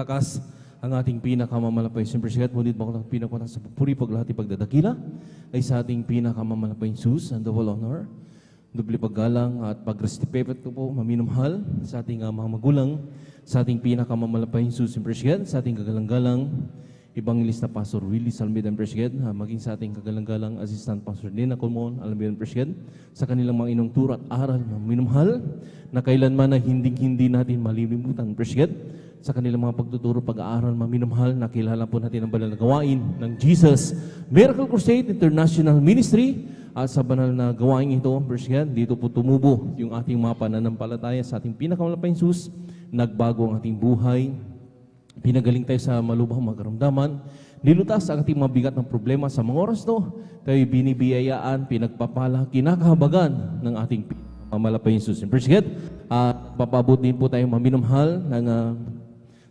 ipagpalakas ang ating pinakamamalapay. Siyempre sigat, ngunit bakit ang pinakamatang sa pupuri, paglahati, pagdadakila, ay sa ating pinakamamalapay Jesus, and double honor, dubli paggalang at pagrestipepet ko po, maminumhal sa ating mga magulang, sa ating pinakamamalapay Jesus, siyempre sigat, sa ating kagalang-galang, Evangelista Pastor Willie Salmedan Presged, maging sa ating kagalang-galang Assistant Pastor Nina Colmon Almedan Presged, sa kanilang mga inungturo at aral na minumhal, na kailanman na hindi natin malilimutan Presged, sa kanilang mga pagtuturo, pag-aaral, maminumhal, nakilala po natin ang banal na gawain ng Jesus Miracle Crusade International Ministry, at sa banal na gawain ito, Presged, dito po tumubo yung ating mga pananampalataya sa ating pinakamalapayang Jesus, nagbago ang ating buhay, pinagaling tayo sa malubhang mga karamdaman, nilutas ang ating mabigat ng problema sa mga oras to, tayo binibiyayaan, pinagpapala, kinakahabagan ng ating mamalapayang Jesus. Presged, papabot din po tayo maminumhal ng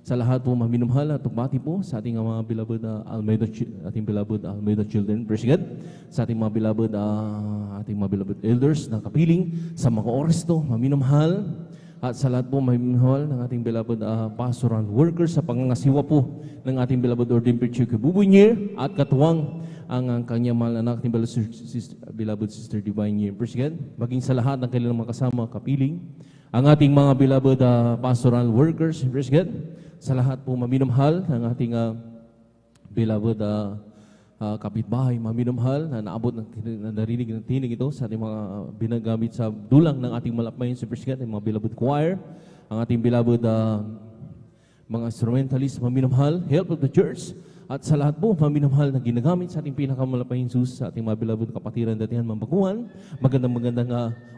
sa lahat po maminumhal at tumbati po sa ating mga beloved Almeida children, Presged, sa ating mga beloved elders na kapiling sa mga oras to, maminumhal, at sa lahat po maminumhal ng ating beloved pastoral workers sa pangangasiwa po ng ating beloved ordained preacher Kububunyer at katuwang ang kanyang mahal anak, ating beloved sister Divine Year, Presged, maging sa lahat ng kanilang mga kasama kapiling, ang ating mga beloved pastoral workers, Presged, sa lahat po maminumhal ng ating beloved kapitbahay, maminumhal na naabot na narinig ng tinig ito sa ating mga binagamit sa dulang ng ating malapmayan si Presged, ang mga beloved choir, ang ating beloved mga instrumentalist, maminumhal, help of the church, at sa lahat po maminumhal na ginagamit sa ating pinakamalapayang Jesus, sa ating mga beloved kapatiran datihan mambaguhan, magandang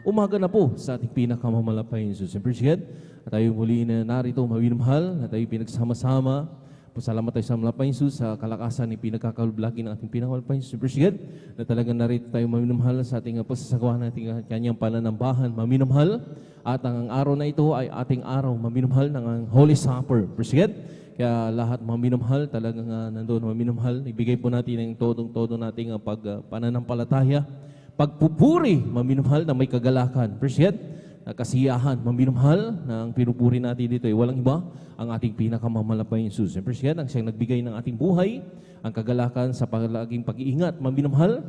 umaga na po sa ating pinakamamalapayang Jesus. Si Presged, at tayo muli na narito maminumhal, na tayo pinagsama-sama. Pasalamat tayo sa malapayang Jesus sa kalakasan ni pinagkakalulaki ng ating pinakamalapayang Jesus, Presged, na talagang narito tayo maminumhal sa ating pasasagawa ng ating kanyang pananambahan, maminumhal, at ang araw na ito ay ating araw maminumhal ng Holy Supper, Presged. Kaya lahat maminumhal, talagang nandoon maminumhal, ibigay po natin ang todong-todo nating pananampalataya, pagpupuri, maminumhal na may kagalakan, Presged, na kasiyahan, maminumhal na ang pinupuri natin dito ay walang iba, ang ating pinakamamalapayang Jesus. Siyempre siya ang siyang nagbigay ng ating buhay, ang kagalakan sa palaging pag-iingat, maminumhal,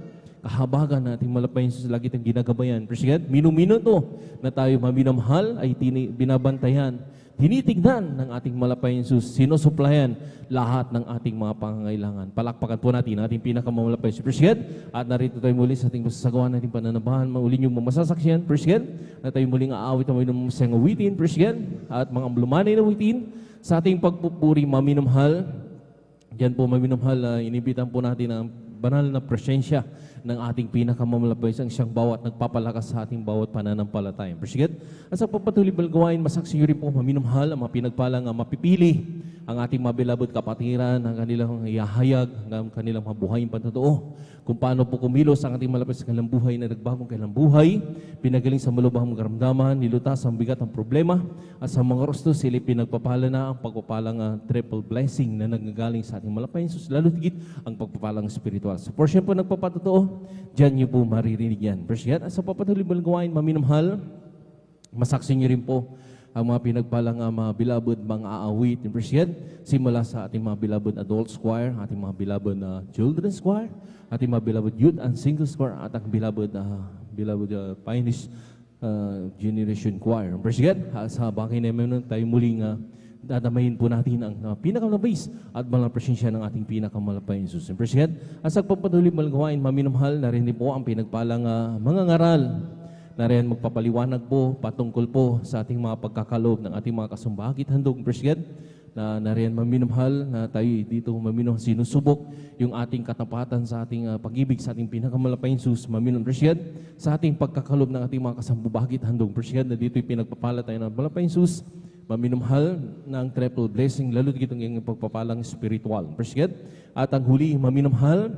kahabagan na ating malapayang Jesus, lagi tayong ginagabayan. Presged, minuminuto na tayo maminumhal ay binabantayan, tinitignan ng ating malapayang Jesus, sinusuplayan lahat ng ating mga pangangailangan. Palakpakan po natin ating pinakamamalapayang Jesus, Presged, at narito tayo muli sa ating masasagawa nating pananabahan, muli niyong mamasasaksiyan, Presged, na tayo muling aawit ang maminumsang awitin, Presged, at mga amblumanay na awitin sa ating pagpupuri, maminumhal. Diyan po maminumhal, inibitan po natin ang banal na presensya ng ating pinakamamalapay ang siyang bawat nagpapalakas sa ating bawat pananampalataya. Presged, at sa papatuloy balgawain, masaksi rin po maminumhal ang mga pinagpalang mapipili ang ating mga beloved kapatiran, ang kanilang ihahayag, ang kanilang mga buhay patotoo, kung paano po kumilos ang ating malapit sa kanilang buhay na nagbagong kanilang buhay, pinagaling sa malubhang karamdaman, nilutas ang bigat ng problema, at sa mga oras to, sila pinagpapala na ang pagpapalang triple blessing na nagagaling sa ating malapayang Jesus, lalo tigit ang pagpapalang spiritual. Sa portion po nagpapatotoo, diyan niyo po maririnig yan. Presged, at sa papatuloy balgawain, maminumhal, masaksi niyo rin po ang mga pinagpalang mga beloved mga aawit ni Presged, simula sa ating mga beloved adult choir, ating mga beloved children's choir, ating mga beloved youth and singles choir, at ang beloved Pioneers Generation Choir. Presged, sa bakay naman tayo muling dadamayin po natin ang pinakamalabis at malang presensya ng ating pinakamalapayang Jesus. Presged, at sa pagpatuloy malgawain, maminumhal na rin po ang pinagpalang mga ngaral na rin magpapaliwanag po patungkol po sa ating mga pagkakaloob ng ating mga kasumbakit handog, Presged, na rin maminumhal na tayo dito maminumhal, sinusubok yung ating katapatan sa ating pag-ibig sa ating pinakamalapayang Jesus, maminumhal, Presged, sa ating pagkakaloob ng ating mga kasambubakit handog, Presged, na dito'y pinagpapala tayo ng malapayang Jesus, maminumhal ng triple blessing, lalo ditong yung pagpapalang spiritual, Presged, at ang huli, maminumhal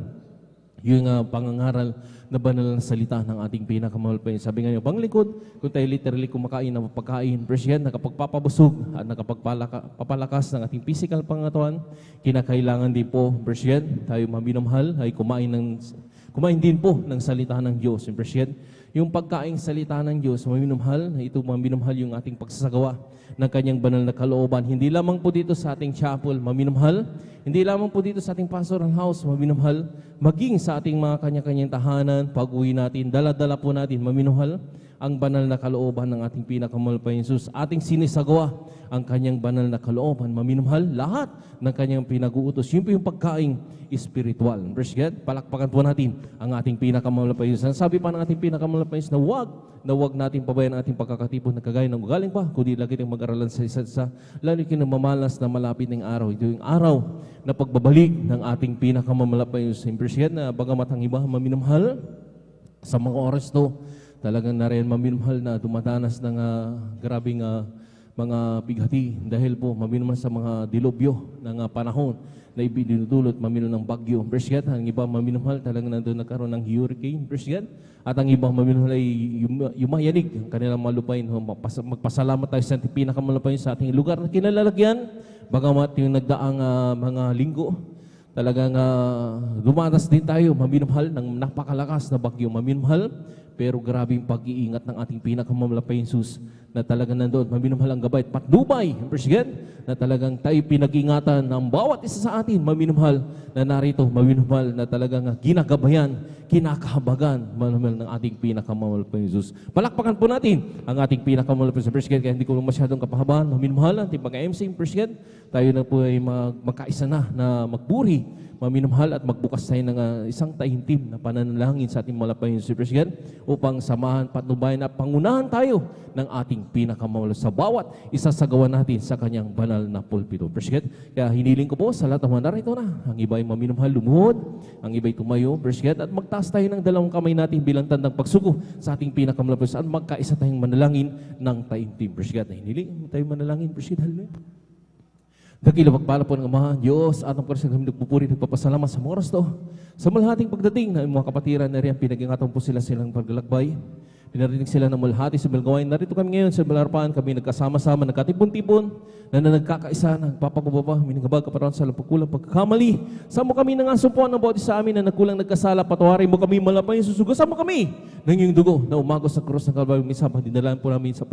yung pangangaral na banal na salita ng ating pinakamalapay. Sabi nga niyo, panglingkod, kung tayo literally kumakain ng pagkain, Presged, nakapagpapabusog at nakapagpapalakas ng ating physical pangatawan, kinakailangan din po, Presged, tayo maminumhal ay kumain din po ng salita ng Diyos. Presged, Yung pagkaing salita ng Diyos, maminumhal, na ito maminumhal yung ating pagsasagawa ng kanyang banal na kalooban. Hindi lamang po dito sa ating chapel, maminumhal. Hindi lamang po dito sa ating pastoral house, maminumhal. Maging sa ating mga kanya-kanyang tahanan, pag-uwi natin, dala-dala po natin, maminumhal ang banal na kalooban ng ating pinakamahal pa Jesus. Ating sinisagawa ang kanyang banal na kalooban, maminumhal lahat ng kanyang pinag-uutos. Yun po yung pagkaing spiritual. Verse God, palakpakan po natin ang ating pinakamahal pa Jesus. Sabi pa ng ating pinakamahal pa Jesus na huwag natin pabayan ang ating pagkakatipon na kagaya ng ugaling pa, kundi lagi tayong mag-aralan sa isa't isa, lalo kinamamalas na malapit ng araw. Ito yung araw na pagbabalik ng ating pinakamahal pa Jesus. Verse God, na bagamat ang iba maminumhal sa mga oras to, talagang nariyan maminumhal na dumadanas ng grabing mga bighati dahil po maminumhal sa mga dilubyo ng panahon na ibinudulot, maminumhal ng bagyo. Verse God, ang iba maminumhal talagang nandun nagkaroon ng hurricane. Verse God, at ang ibang maminumhal ay yumayanig ang kanilang malupain. Magpasalamat tayo sa ating pinakamalupain sa ating lugar na kinalalagyan. Bagamat yung nagdaang mga linggo, talagang dumanas din tayo, maminumhal ng napakalakas na bagyo, maminumhal. Pero grabe yung pag-iingat ng ating pinakamahal pa Jesus na talagang nandoon, maminumhal ang gabay at patnubay, na talagang tayo pinag-ingatan ng bawat isa sa atin, maminumhal na narito, maminumhal na talagang ginagabayan, kinakahabagan, maminumhal ng ating pinakamahal pa Jesus. Palakpakan po natin ang ating pinakamahal pa Jesus. Kaya hindi ko masyadong kapahabahan, maminumhal ang ating pag-MC, tayo na po ay magkaisa na magburi, maminumhal at magbukas tayo ng isang taimtim na pananalangin sa ating malapayin si President upang samahan, patnubayan at pangunahan tayo ng ating pinakamahal sa bawat isasagawa natin sa kanyang banal na pulpito. President, kaya hiniling ko po sa lahat ng mga narito na ang iba ay maminumhal, lumuhod, ang iba ay tumayo, President, at magtaas tayo ng dalawang kamay natin bilang tandang pagsuko sa ating pinakamahal at magkaisa tayong manalangin ng taimtim. President, hiniling tayo manalangin, President, hallelujah. Dakila pagpala po ng Ama, Diyos, atong po sa kami nagpupuri, nagpapasalamat sa mga oras to. Sa malhating pagdating na mga kapatiran na riyan, pinag-ingatan po sila silang paglalakbay. Pinarinig sila ng mulhati sa Bilgawain. Narito kami ngayon sa Balarapan, kami nagkasama-sama, nagkatipon-tipon, na nagkakaisa, nagpapagubaba, minagabag kaparoon sa pagkulang pagkakamali. Sama mo kami ng asumpuan ng bawat sa amin na nagkulang nagkasala, patawarin mo kami, malapay susugasan mo kami ng iyong dugo na umagos sa krus ng Kalbaryo. Minsan, dindalaan po namin sa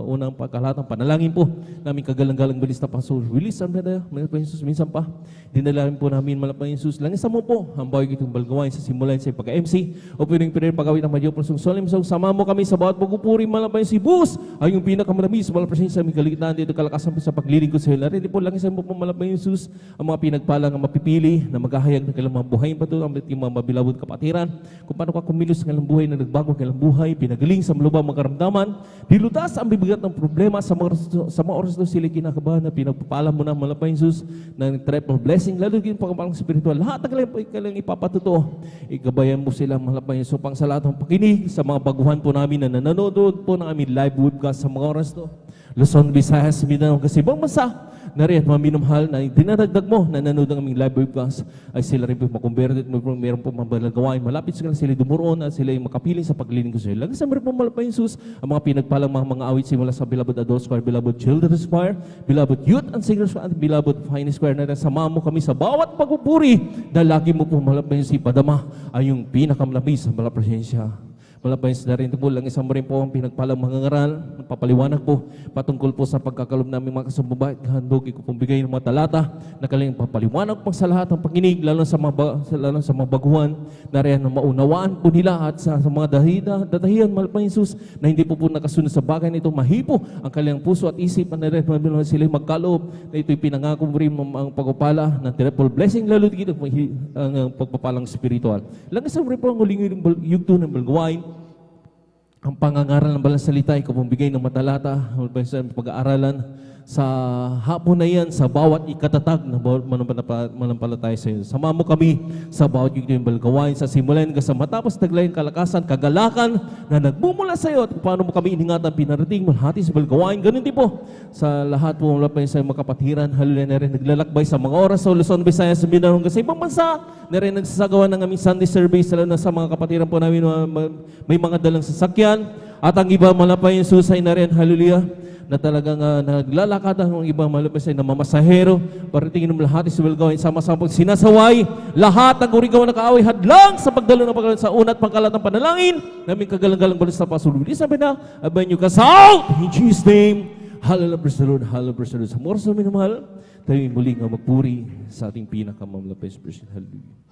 unang pagkalatang panalangin po namin kagalang-galang bilis na paso. Release ang beda, malapay Jesus, minsan pa. Dindalaan po namin, malapay Jesus. Langisa mo po, ang bawag itong Balgawain sa simulan sa pagka-MC o piling-piling pagawin ng Madyo Persong Solim. Sama mo kami sa bawat pagpupuri, malapay si Bus ay yung pinakamalabis, malapay sa aming kaligtaan dito, kalakasan sa paglilingkod sa Hilar. Hindi po lang isa mo po malapay Jesus ang mga pinagpalang ang mapipili na maghahayag ng kailang mga buhay pa ito, ang mga mabilawod kapatiran, kung paano ka kumilos ng kailang buhay na nagbago ng kailang buhay, pinagaling sa malubang mga karamdaman, dilutas ang bibigat ng problema sa mga oras na sila kinakabahan na pinagpapala mo na malapay Jesus ng triple blessing, lalo din pagkapalang spiritual. Lahat ng kailang ipapatuto, ikabayan mo sila malapay Jesus pang sa lahat ng pakinig sa mga baguhan po namin na nanonood po ng aming live webcast sa mga oras to. Luzon, Visayas, Mindanao, kasi ibang bansa na rin maminumhal na dinadagdag mo na nanood ng aming live webcast ay sila rin po makumberdit, meron po mabalagawain, malapit sila dumuroon at sila yung makapiling sa pagliling ko sa ila. Lagi sa meron po malapay Jesus, ang mga pinagpalang mga awit simula sa Beloved Adults Choir, Beloved Children's Choir, Beloved Youth and Singers Choir, at Beloved Finest Choir na samahan mo kami sa bawat pagpupuri na lagi mo po malapay si Padama ay yung pinakamalapis sa malapresensya. Malapay na rin po, lang isang rin po ang pinagpalang mga ngaral, papaliwanag po patungkol po sa pagkakalob namin mga kasambabait, handog, ikupumbigay ng mga talata, na kaling papaliwanag pang sa lahat ng pakinig, lalo sa mga baguhan, na rin maunawaan po nila at sa mga datahian, malapay Jesus, na hindi po nakasunod sa bagay na ito, mahipo ang kanilang puso at isip, na rin sila magkaloob, na ito'y pinangako rin ang pagpapala ng triple blessing, lalo dito ang pagpapalang spiritual. Lang isang rin po ang huling yugto ng Balgawain, ang pangangaral ng balang salita, ikaw pong bigay ng matalata, pag-aaralan sa hapon na yan, sa bawat ikatatag na manampalataya sa iyo. Sama mo kami sa bawat yung Balgawain, sa simulan hanggang sa matapos taglayang kalakasan, kagalakan na nagmumula sa iyo at kung paano mo kami iningatan, pinarating, malhati sa Balgawain. Ganun din po sa lahat po malapay sa mga kapatiran, hallelujah, na rin naglalakbay sa mga oras sa Luzon, Visayas, Mindanao, kasi ibang bansa na rin nagsasagawa ng aming Sunday service, lalo na sa mga kapatiran po namin may mga dalang sasakyan, at ang iba malapay yung susay na rin, hallelujah, na talagang naglalakad ang ibang malupis ay namamasahero. Paratingin ng lahat is will go sama-sama sinasaway. Lahat ng urigaw na kaaway hadlang sa pagdalo ng pagkalan sa una at pangkalat ng panalangin. Naming kagalang-galang balis na pasulubi. Sabi na, abayan nyo ka out in Jesus' name. Hallelujah, praise the Lord, hallelujah, praise the Lord. Sa mga oras na minamahal, tayo muli nga magpuri sa ating pinakamamlapis. Hallelujah.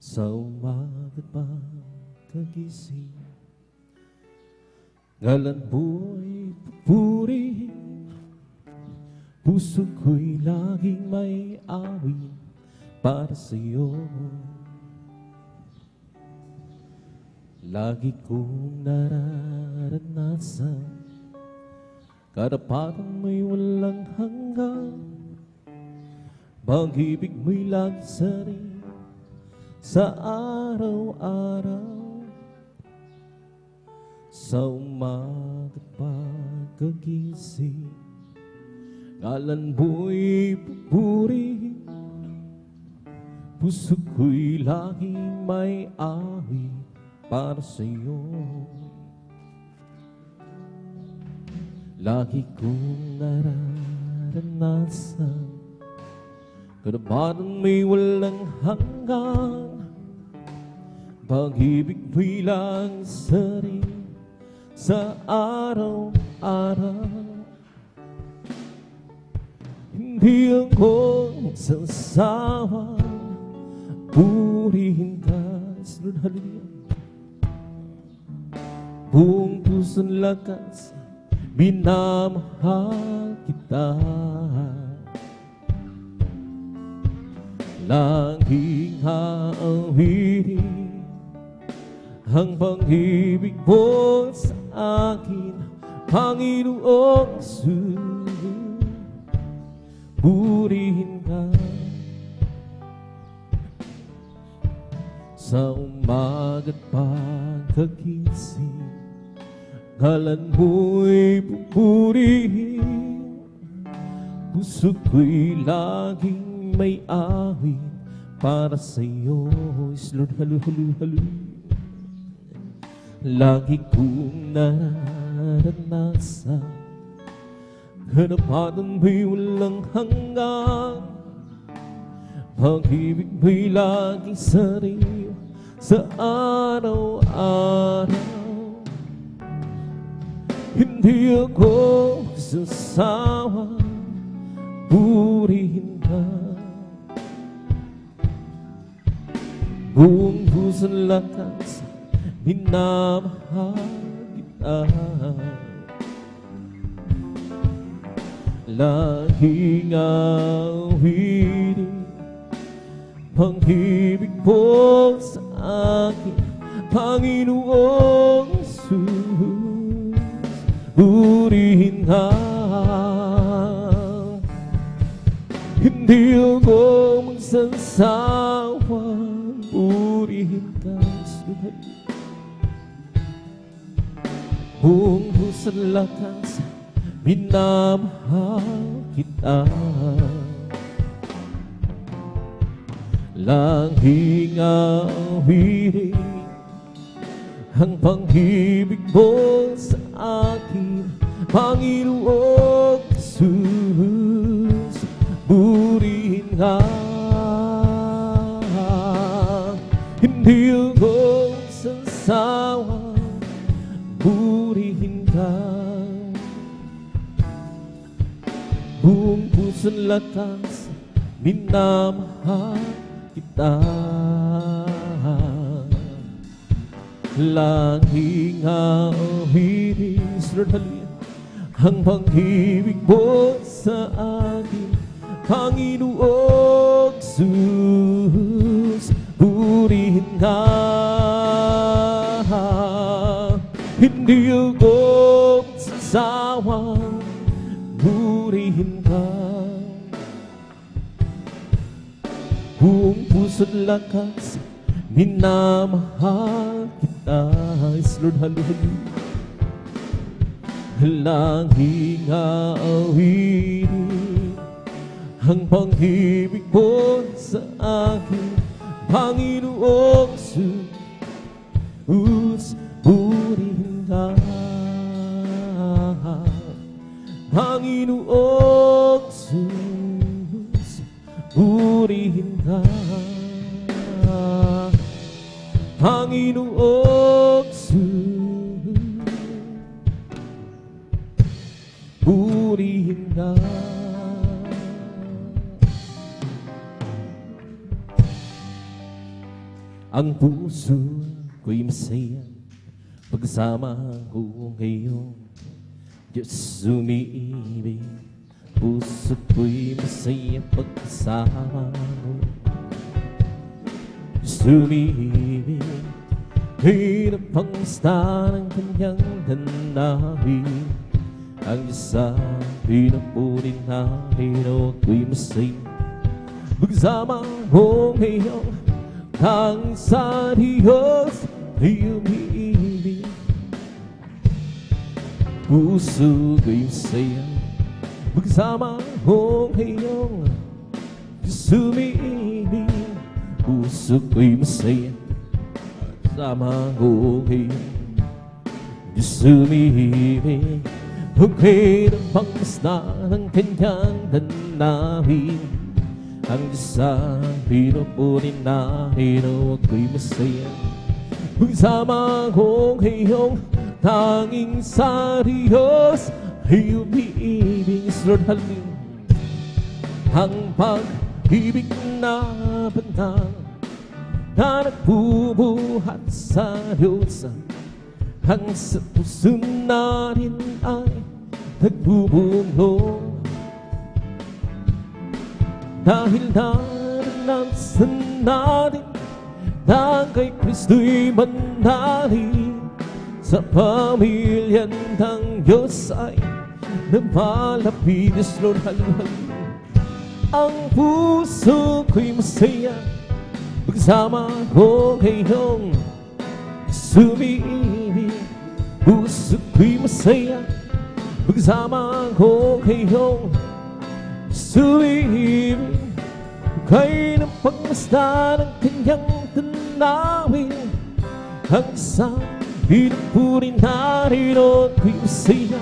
Sa umagat pa kagising, ngalan mo'y pupuri, puso ko'y laging may awit para sa'yo. Lagi kong nararanasan karapatang may walang hanggan, pag-ibig mo'y lagi sa'rin sa araw-araw. Sa umagat pagkagising, ngalan mo'y pupuri, puso ko'y laging may awit para sa'yo. Lagi kong nararanasan karapatang may walang hanggan, pag-ibig mo'y lang sa'rin sa araw-araw. Hindi ako magsasawang purihin ka, Lord, hallelujah. Buong puso't lakas, minamahal kita. Laging haawirin ang pag-ibig mo sa akin, Panginoong Jesus. Purihin ka sa umaga't pagkagising, ngalan mo'y pupurihin, puso ko'y laging may awit para sa'yo. Lord, hallelujah. Lagi kong nararanasan karapatang may walang hanggan, pag-ibig mo'y laging sa'yo sa araw-araw. Hindi ako sasawang purihin ka, buong puso't lakas, minamahal kita. Laging awitin pag-ibig mo sa akin, Panginoong Jesus. Purihin ka, hindi ako magsasawang purihin ka. Buong puso't lakas, minamahal kita. Laging awitin ang pag-ibig mo sa akin, Panginoong Jesus. Purihin ka, hindi ako sasawang purihin ka. Buong puso't lakas, minamahal kita. Laging awitin, Lord, hallelujah, ang pag-ibig mo sa akin, Panginoong Jesus. Purihin ka, hindi ako sasawang purihin ka. Buong puso't lakas, minamahal kita. Lord, hallelujah. Laging awitin ang pag-ibig mo sa akin, Panginoong Jesus, purihin ka. Panginoong Jesus, purihin ka. Panginoong Jesus, purihin ka. Ang puso ko'y masaya pagsama ko ngayon, Diyos umiibig. Puso ko'y masaya pagsama ko, Diyos umiibig. Hirap ang basta ng kanyang danawin, ang Diyos sa pinapunin natin. Ako'y masaya pagsama ko ngayon, ang sa Diyos ay umiibig. Puso ko'y masaya pagsama ko ngayon, Diyos umiibig. Puso ko'y masaya pagsama ko ngayon, Diyos umiibig. Okay na bang basta ng kanyang danawin, ang Diyos ang pinupunin natin. Ako'y masaya pagsama ko ngayong tanging sa Diyos ay umiibig. Lord, hallelujah. Ang pag-ibig na bantang na nagbubuhat sa Diyos, ang sa puso natin ay nagbubulong. Dahil naranasan natin na kay Kristo'y manali, sa pamilya ng Diyos ay napalapit. Yes, Lord, hallelujah. Ang puso ko'y masaya pagsama ko ngayong sumiibig. Puso ko'y masaya pagsama ko ngayong sumiibig. Kay ng pagmasta ng kanyang tanawin, ang isang pinupunin natin. Ako'y masaya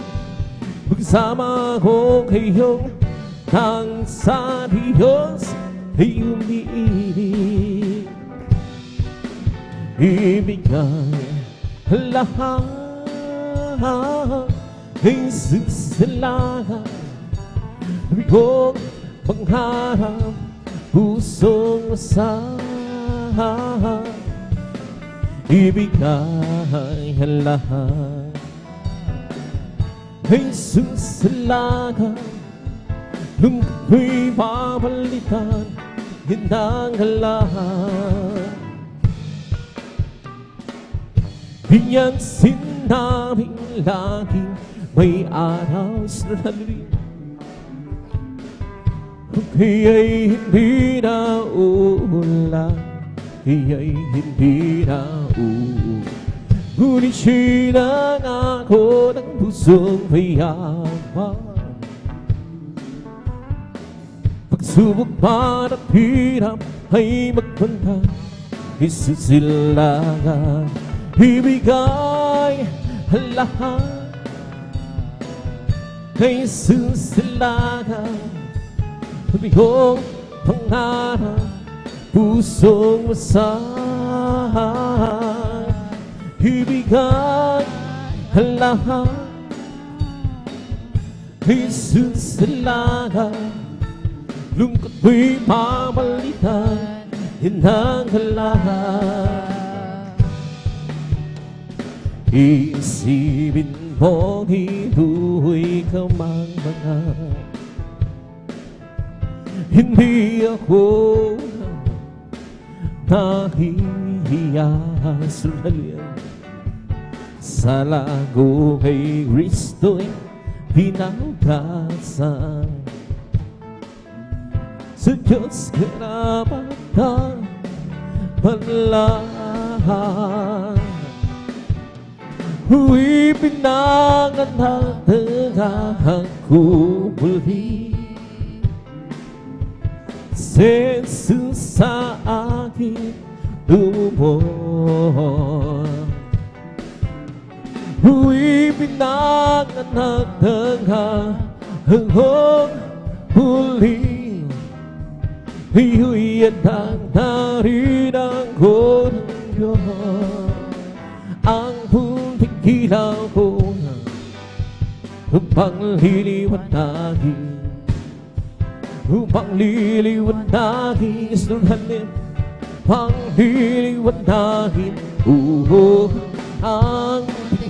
pagsama ko ngayong ang sa Diyos ay umiibig. Ibigay lahat ay susalahan, bigong pangharap, pusong masahan. Ibigay lahat ay susalahan, nung may babalitan, yun ang lahat. Bigyan sinabing laging may araw sa hallelujah. Kaya'y hindi na uulan, kaya'y hindi na uulan, ngunit siya'y nangako ng pusong mayaman. Pagsubok man at hirap ay magbanta, isusilagan. Ibigay lahat kay isusilagan, bigong pangarap, pusong masahan. Ibigay lahat kay isusilagan, lungkot mo'y pamalitan, yun ang lahat. Isipin mo ito'y kamangmangan, hindi ako nahihiya. Sulalim sa lago kay Kristo'y pinaugasan, sa Diyos karapatan panlahan. Huwag pinanganak na ako muli, Jesus sa akin lubos. Ibinanganak ng hanggang huli, iyo'y ang ko ng Diyos. Ang punting ilaw ko upang liliwanagin, upang liliwanagin, sunhanin, upang liliwanagin, ang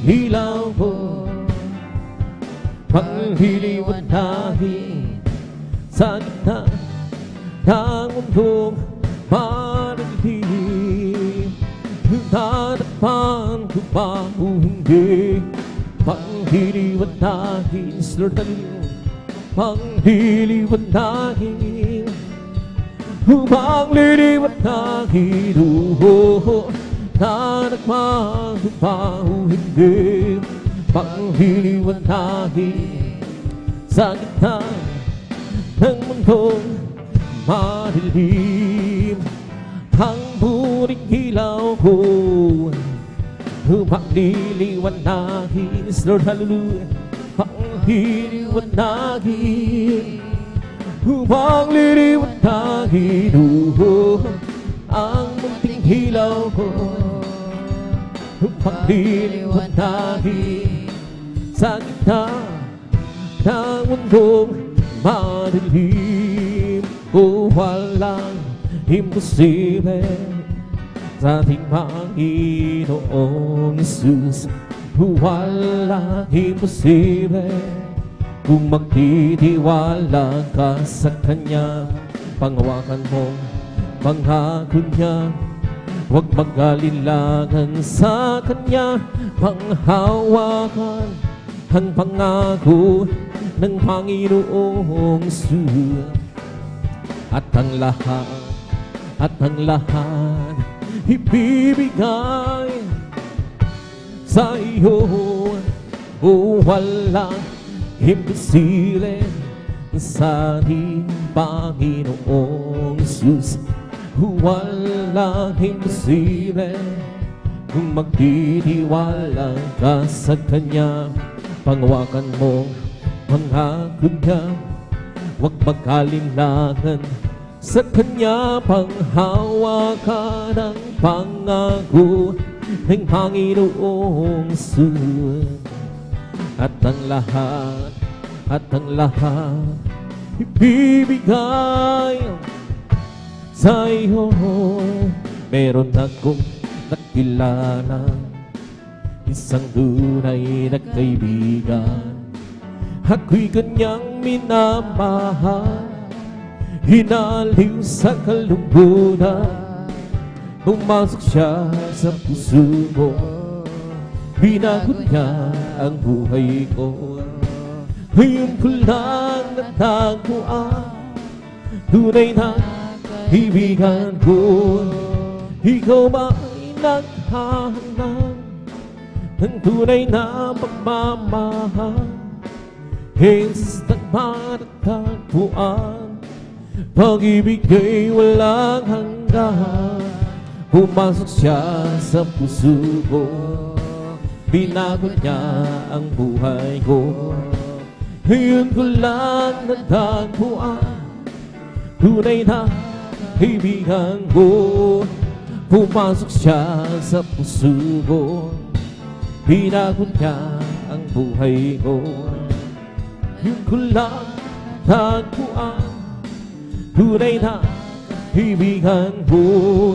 ilaw ko, upang liliwanagin sa gitna ng mundong madilim. Tatapan ko ba o hindi, pangliliwanagin, Lord, pangliliwanagin, pangliliwanagin, tatapan ko ba o hindi, pangliliwanagin sa gitna ng mundong madilim. Ang buring ilaw ko, pangliliwanagin, Lord, hallelujah, pangliliwanagin, pangliliwanagin, ang munting ilaw ko, pangliliwanagin sa gitna ng mundong madilim. Walang imposible sa ating Panginoong Jesus. Walang imposible kung magtitiwala ka sa Kanya. Panghawakan mo pangako niya, huwag mag-alinlangan sa Kanya. Panghawakan ang pangako ng Panginoong Jesus. At ang lahat ibibigay sa iyo. Walang imposible sa ating Panginoong Jesus. Walang imposible kung magtitiwala ka sa Kanya. Panghawakan mo pangako niya, huwag mag-alinlangan sa Kanya. Panghawakan ang pangako ng Panginoong Jesus. At ang lahat ibibigay sa iyo. Meron akong nakilala, isang tunay na kaibigan. Ako'y kanyang minamahal, hinaliw sa kalungkutan. Pumasok siya sa puso ko, binago niya ang buhay ko. Ngayon ko lang natagpuan, tunay na kaibigan ko. Ikaw ba'y naghahanap ng tunay na pagmamahal? Jesus, nagmatatagpuan, pag-ibig ay walang hanggan. Pumasok siya sa puso ko, binago niya ang buhay ko. Ngayon ko lang natagpuan, tunay na kaibigan ko. Pumasok siya sa puso ko, binago niya ang buhay ko. Ngayon ko lang natagpuan, tunay na kaibigan ko.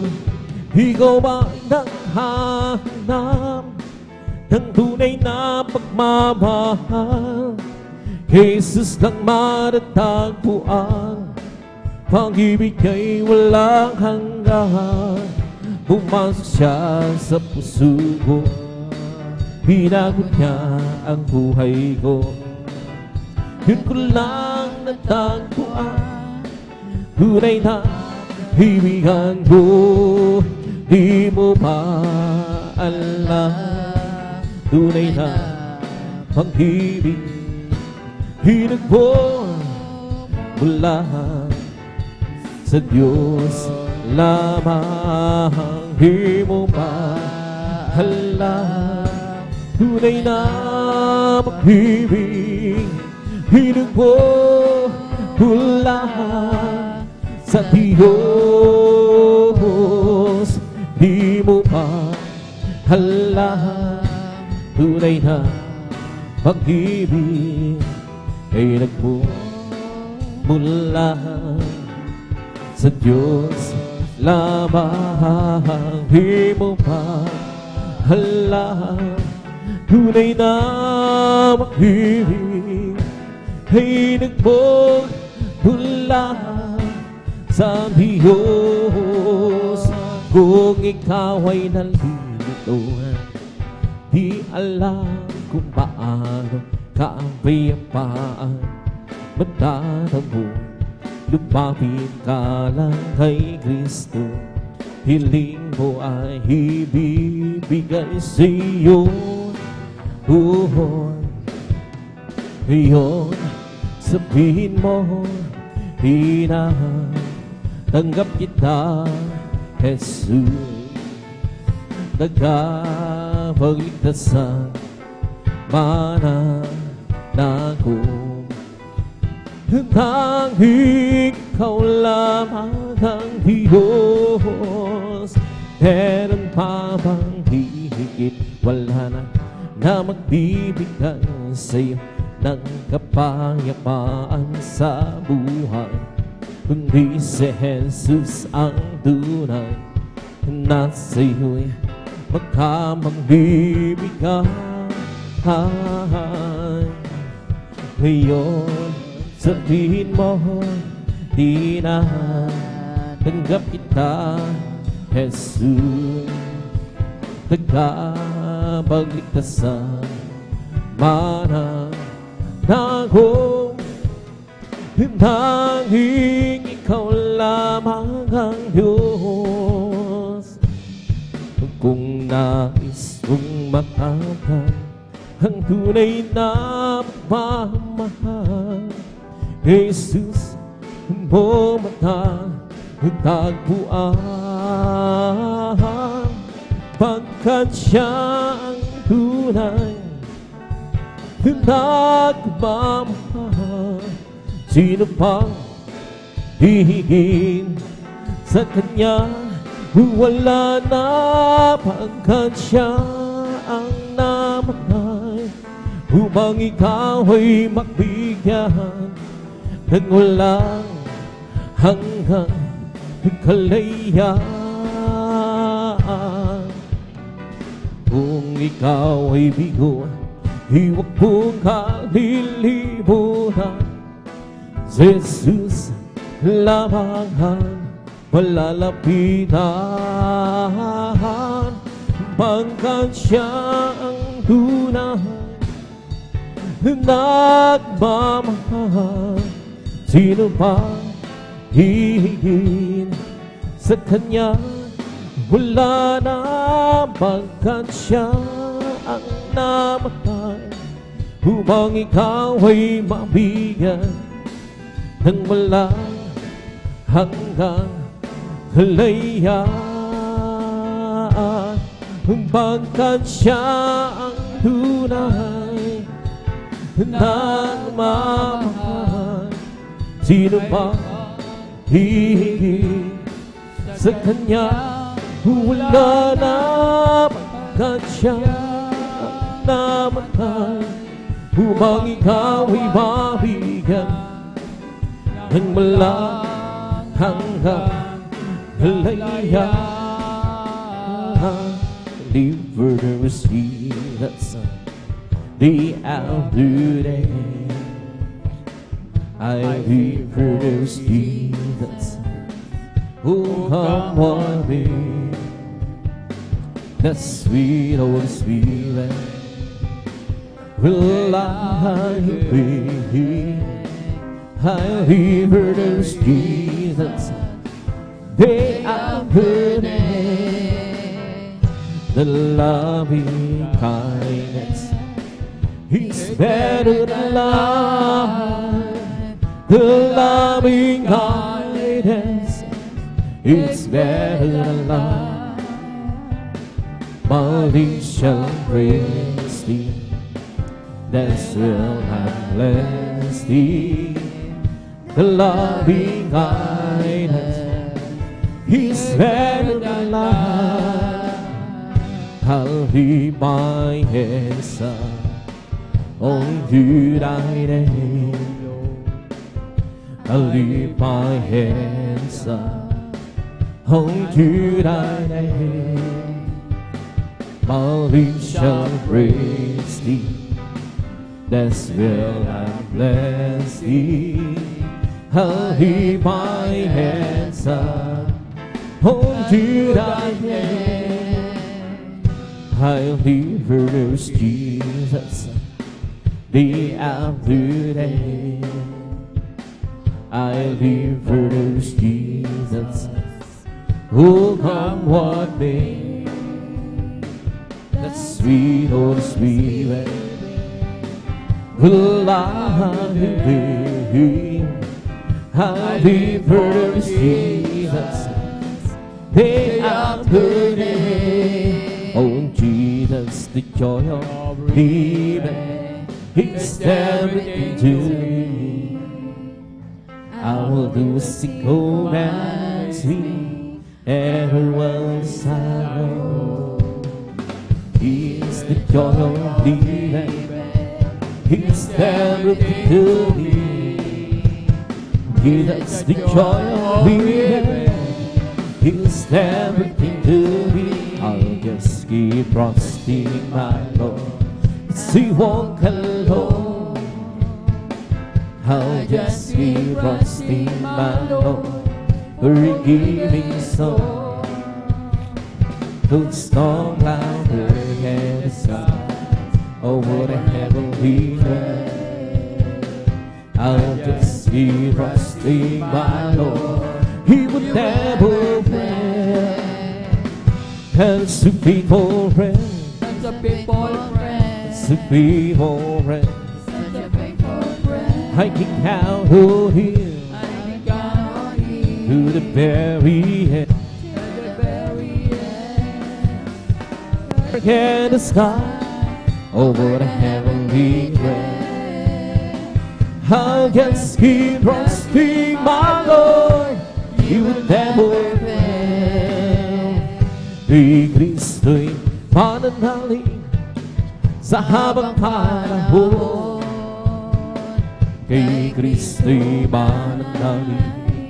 Ikaw ba naghahanap ng tunay na pagmamahal? Jesus lang matatagpuan, pag-ibig ay walang hanggan. Pumasok siya sa puso ko, binago niya ang buhay ko. Yun ko lang natagpuan, tunay na kaibigan ko. Di mo ba alam, tunay na pag-ibig hinagpo mula sa Diyos lamang di mo mahala. Tunay na pag-ibig hinugbo mula sa Diyos di mo mahala. Tunay na pag-ibig ay nagmumula sa Diyos lamang di mo mahala. Tunay na pag-ibig ay nagmumula sa Diyos. Kung ikaw ay nalilito, di alam kung paano kapayapaan matatamo, lumapit ka lang kay Kristo. Hiling mo ay ibibigay sa iyo. Iyon, sabihin mo, tanggap kita, Jesus. Tagapagligtasan mananako. Nang ikaw lamang ang Diyos, meron pa bang higit? Wala na magbibigay sa'yo ng kapayapaan sa buhay, kundi si Jesus ang tunay na sa'yo'y magkamagbibigay. Ngayon, sabihin mo, di na tanggap kita, Jesus. Tagapagligtasan mananako. Tanging ikaw lamang ang Diyos. Kung nais mong makamtan ang tunay na pagmamahal, Jesus mo matagpuan, pagkat siya ang tunay na nagmamahal. Sino pang hihigin sa Kanya? Wala na, pagkat siya ang namahal, upang ikaw ay magbigyan ng walang hanggang kalayaan. Kung ikaw ay bigo, huwag mong kalilimutan, Jesus lamang ang malalapitan, pagkat siya ang tunay nagmamahal. Sino pa hihigin sa Kanya? Wala na, pagkat siya ang namahal, upang ikaw ay mabigyan ng walang hanggang kalayaan, pagkat siya ang tunay nagmamahal. Sino pa hihigit sa Kanya? Wala na, pagkat siya ang namahal, upang ikaw ay mabigyan ng walang hanggang kalayaan. Deliver to receive that son, the after day. I deliver to receive that son, who come on me. That sweet Holy Spirit will I be. I deliver to receive that son, the after day. The loving kindness is better than life. The loving kindness It's better than life. My lips shall praise thee. That's will I bless thee. The loving kindness is better than life. I'll leave my hands up on you thy name. I'll leave my hands up on you thy name. My lips shall praise thee. That's will I bless thee. I'll leave my hands up unto thy name. I'll live verse Jesus day after day. I'll live verse Jesus. Oh, come what may. That sweet, oh sweet way. Will I live? I'll live verse Jesus day after day. Oh Jesus, the joy of living is everything to me. I will do sick old and sweet, everyone's I know. He's the joy of living, He's everything to me. He's the joy of living, He's everything to me. I'll just keep trusting my Lord. He won't alone. I'll just keep trusting my Lord. Forgiving soul. Good storm louder than the sky. Oh, what a heavenly day. I'll just keep trusting my Lord. He would never fail. And it's a faithful friend. Such a faithful friend. It's a faithful friend. Such a faithful friend. I can count on Him I can count on Him to the very end. to the very end. Forget the sky. Oh, what a heavenly friend. I'll just keep trusting my Lord. He will never fail. Kay Kristo'y mananalig sa habang panahon. Kay Kristo'y mananalig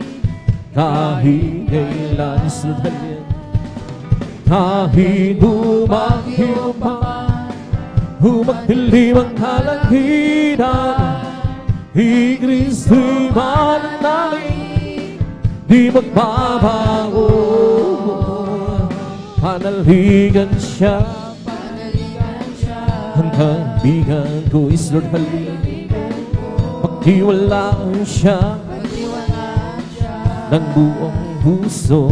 kahit kailan sudhalin. Kahit bumagyo pa, humagdilim ang kalangitan. Kay Kristo'y mananalig, di magbabago. Panaligan siya, ang kaibigan ko is Lord Halil. Pagtiwalaan siya ng buong puso.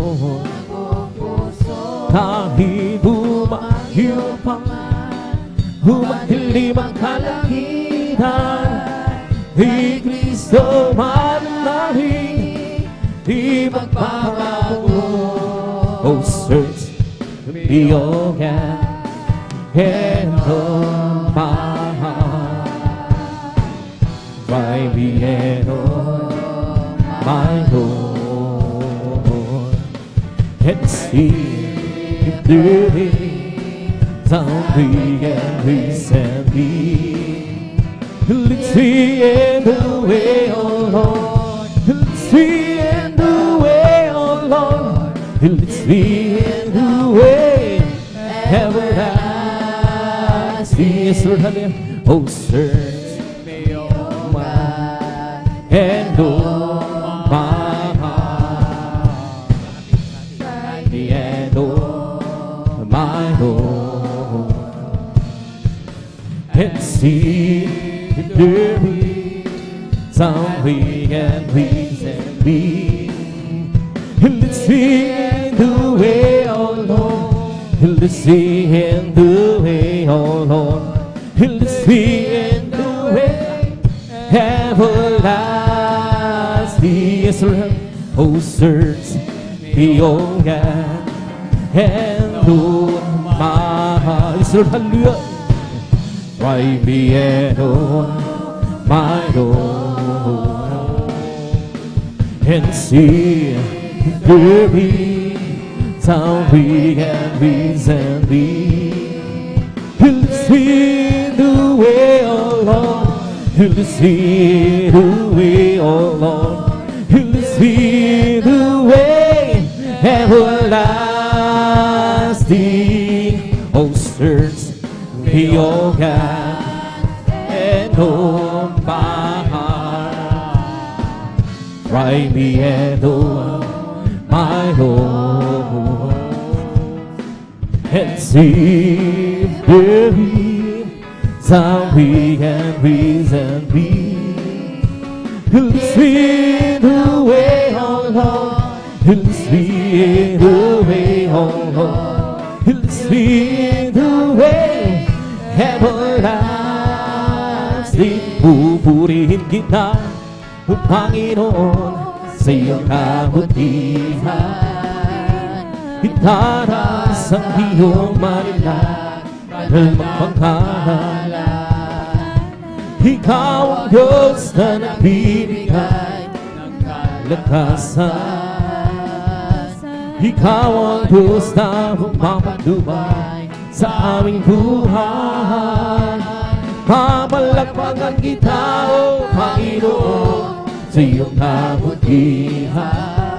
Kahit bumagyo pa, humagdilim ang kalangitan. Kay Kristo mananalig, di magbabago. Oh, search be your God and oh my heart. Try me and oh my Lord, and see if there is something and please and me. Let's see in the way, oh Lord. Let's see in the way, oh Lord. Let's see in the way everlasting. Yes, Lord, hallelujah. Oh, search me, oh my, and oh my heart. Try me and oh my Lord, and see if there be something and please and me. Let's see in the way, oh Lord. Let's see in the way, oh Lord. Let's see in the way everlasting. Yes, Lord. Oh, search iyong handon maayos. Lord, hallelujah. Write me on my door and see the how we can reason thee. He'll see the way, oh Lord. He'll see the way, oh Lord. He'll see the way everlasting. Oh, search me, oh God, and oh my heart. Try me and oh my Lord, and see if there is how we can reason be. He'll see the way, oh Lord. He'll see the way, oh Lord. He'll see the way everlasting. Pupurihin kita, O Panginoon, sa iyong kabutihan. Itaras ang iyong marilag ng magpanghalan. Ikaw ang Diyos na nagbibigay ng kalakasan. Ikaw ang Diyos na pumapatubay sa aming buhay. Pamalakpakan kita, O Panginoon, sa iyong kabutihan.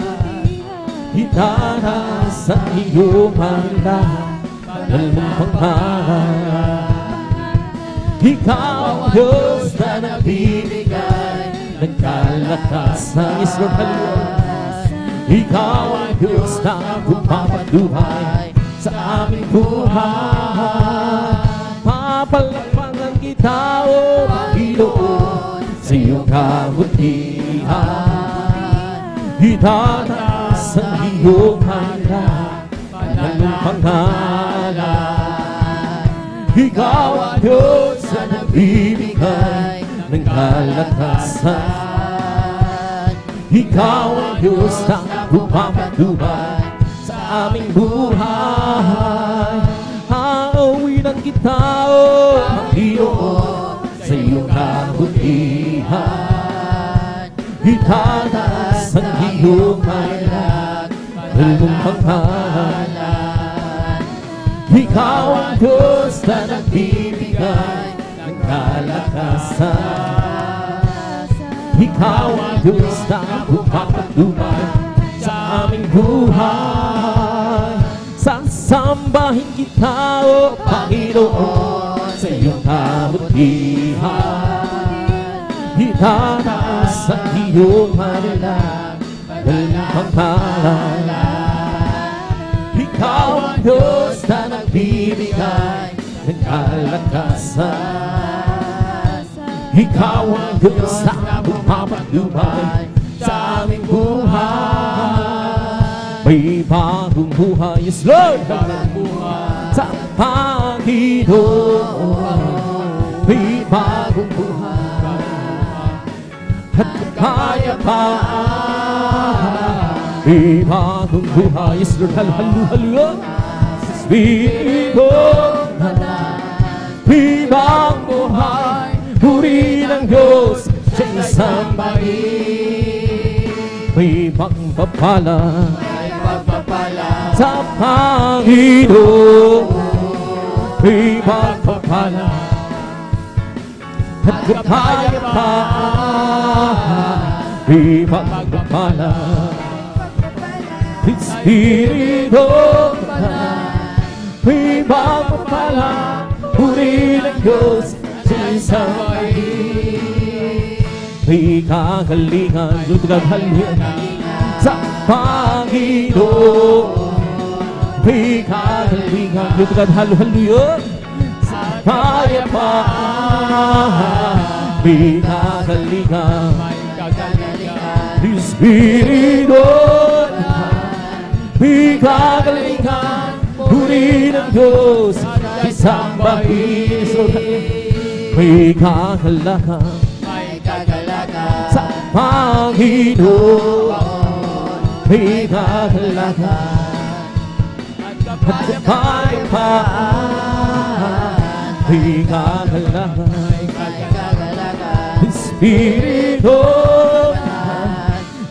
Itaras ang iyong marilag ng magpanghalan. Ikaw ang Diyos na nagbibigay ng kalakasan. Yes, Lord, hallelujah. Ikaw ang Diyos na pumapatubay sa aming buhay. Papalakpakan kita, O Panginoon, sa iyong kabutihan. Itaas ang iyong marilag ng panghalan. Ikaw ang Diyos na nagbibigay ng kalakasan. Ikaw ang Diyos na pumapatubay sa aming buhay. Haawinan kita, O Panginoon, sa iyong kabutihan. Itaas ang iyong marilag ng panghalan. Ikaw ang Diyos na nagbibigay ng kalakasan. Ikaw ang Diyos na pumapatubay sa aming buhay. Sasambahin kita, O Panginoon, sa iyong kabutihan. Itaas ang iyong marilag ng panghalan. Ikaw ang Diyos na nagbibigay ng kalakasan. Ikaw ang Diyos na pumapatubay sa aming buhay. May bagong buhay, yes Lord, sa Panginoon. May bagong buhay at kapayapaan. May bagong buhay, yes Lord, hallelujah. Sa Espiritu may bagong buhay, puri ng Diyos sa isang bahin. May pagpapala sa Panginoon. May pagpapala at kapayapaan. May pagpapala Espiritu may pagpapala, puri ng Diyos sa isang bahin. May kagalingan, lutag sa Panginoon. May kagalingan, lutag hallelujah sa kapayapaan. May kagalingan, Espiritu may kagalingan, puri ng Diyos isang bahin. May kagalakan sa Panginoon. ikakalakan at kapayapaan, ikakalakan Espiritu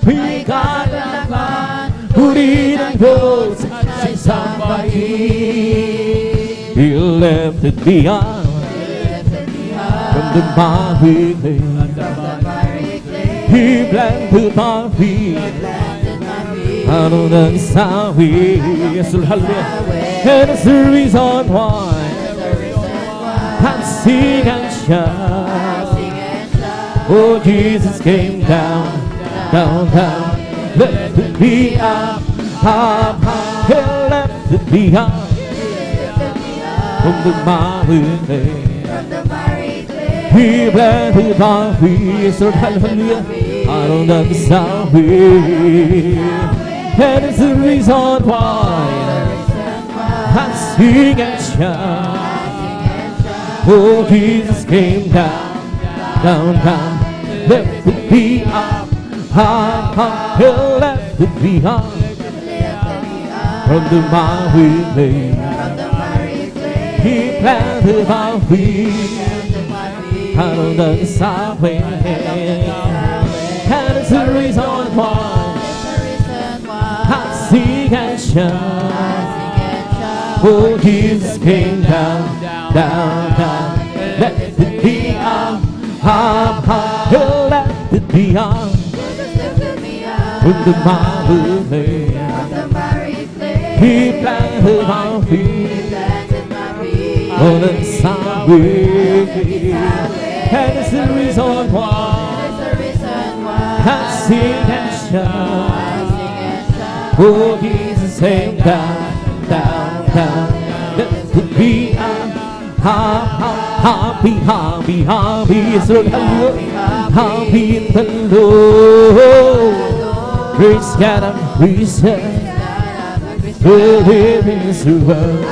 ikakalakan, puri ng Diyos sa isang pag-ibig. He lifted me up from the miry clay. He planted my feet ano ng sawi. Yes, hallelujah. And it's the reason why I sing and shout. Oh, Jesus came down, down, down, lifted me up, up, up. He lifted me up from the miry clay. He planted my feet, so hallelujah, out of the salvation. And it's the reason why I sing and shout. Oh, Jesus came down, down, down, lifted me up, up, up. He lifted me up from the miry clay. He planted my feet out of the salvation. And it's the reason why I sing and shout. Oh, Jesus came down, down, down, lifted me up, up, up. He lifted me up from the miry clay. He planted my feet on the salvation. And it's the reason why I sing and shout. Oh, Jesus came down, down, down, lifted me up, happy, happy, happy, so happy in the Lord. Praise God and praise Him, live in His world.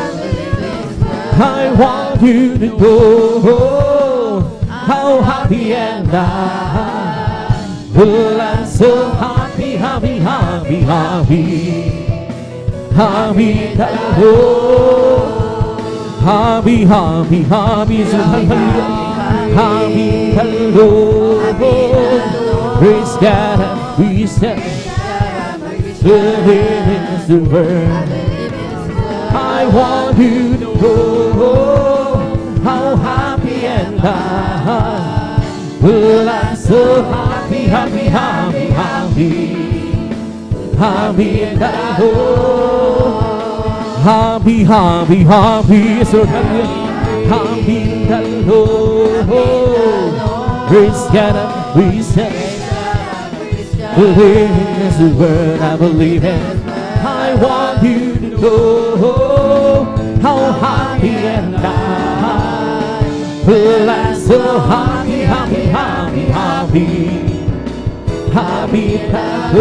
I want you to know how happy and well, I'm so happy, happy, happy, happy, happy that Lord, happy, happy, happy, so happy that Lord. Praise God and praise Him, live in His world. I want you to know how happy and well, I'm so happy, happy, happy, happy, happy and happy, happy, happy, so happy and praise God and praise Him. Believe in His word, I believe in. I want you to know how happy and well, I'm so happy, happy, happy, happy, happy that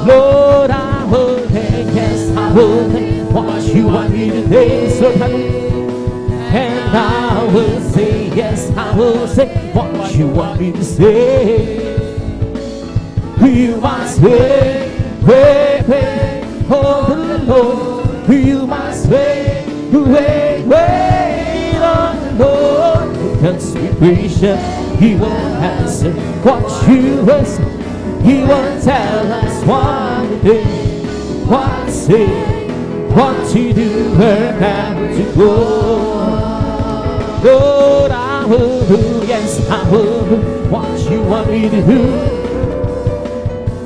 Lord, I will take, yes, I will take what you want me to take, so and I will say, yes, I will say what you want me to say. You must wait, wait, wait, oh the Lord. You must wait, wait, wait on the Lord. Because we patient, He will answer what you ask. He will tell us what to do, what to say, what to do, where how to go. Lord, I will do, yes, I will do what you want me to do.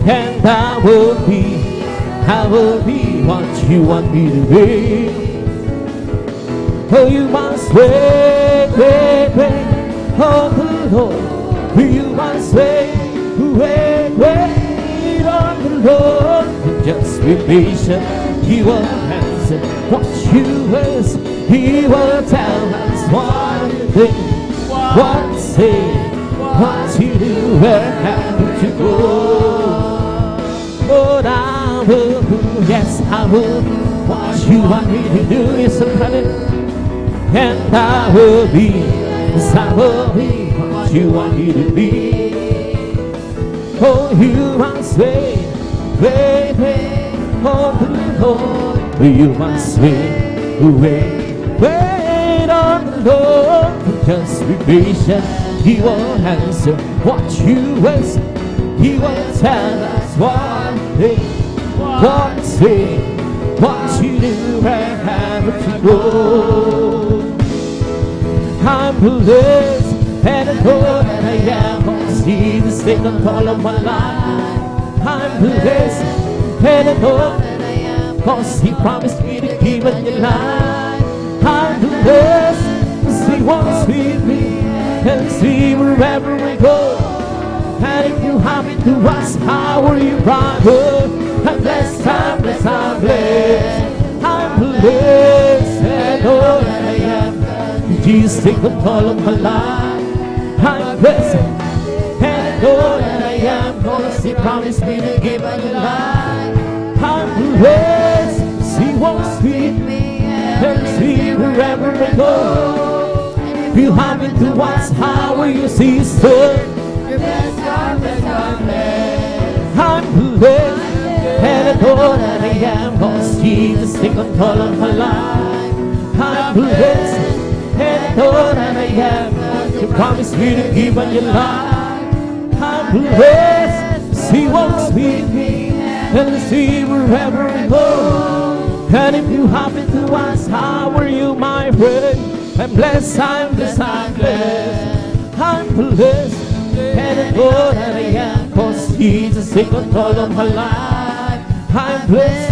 And I will be what you want me to be. Oh, you must wait, wait, wait, oh the Lord. You must wait, wait, wait on the Lord. Just be patient, He will answer what you ask. He will tell us what to think, what to say, what to do, where how to go. Lord, I will do, yes, I will do what you want me to do. Yes, I'm coming. And I will be, yes, I will be what you want me to be. Oh, you must wait, wait, wait on the Lord. You must wait on the Lord. Just be patient, He will answer what you ask. He will tell us what you do and how to go. I'm blessed and I know that I am, 'cause He's taken control of my life. I'm blessed and I know that I am, 'cause He promised me to give it your life. I'm blessed 'cause He walks with me and see wherever we go. And if you happen to ask, how are you, brother? I'm blessed, I'm blessed, I'm blessed. I'm blessed and know that I am. Jesus take control of my life. I'm blessed and I know that I am, 'cause He promised me to give me life. I'm blessed, He walks with me and see wherever I go. If you happen to ask, how are you, sister? You're blessed, I'm blessed, I'm blessed. I'm blessed and I know that I am, 'cause Jesus take control of my life. I'm blessed and I know that I am, 'cause You promised me to give me your life. I'm blessed, He walks with me and see wherever I go. And if you happen to ask, how are you, my friend? I'm blessed, I'm blessed, I'm blessed. I'm blessed and I know that I am, 'cause Jesus take control of my life. I'm blessed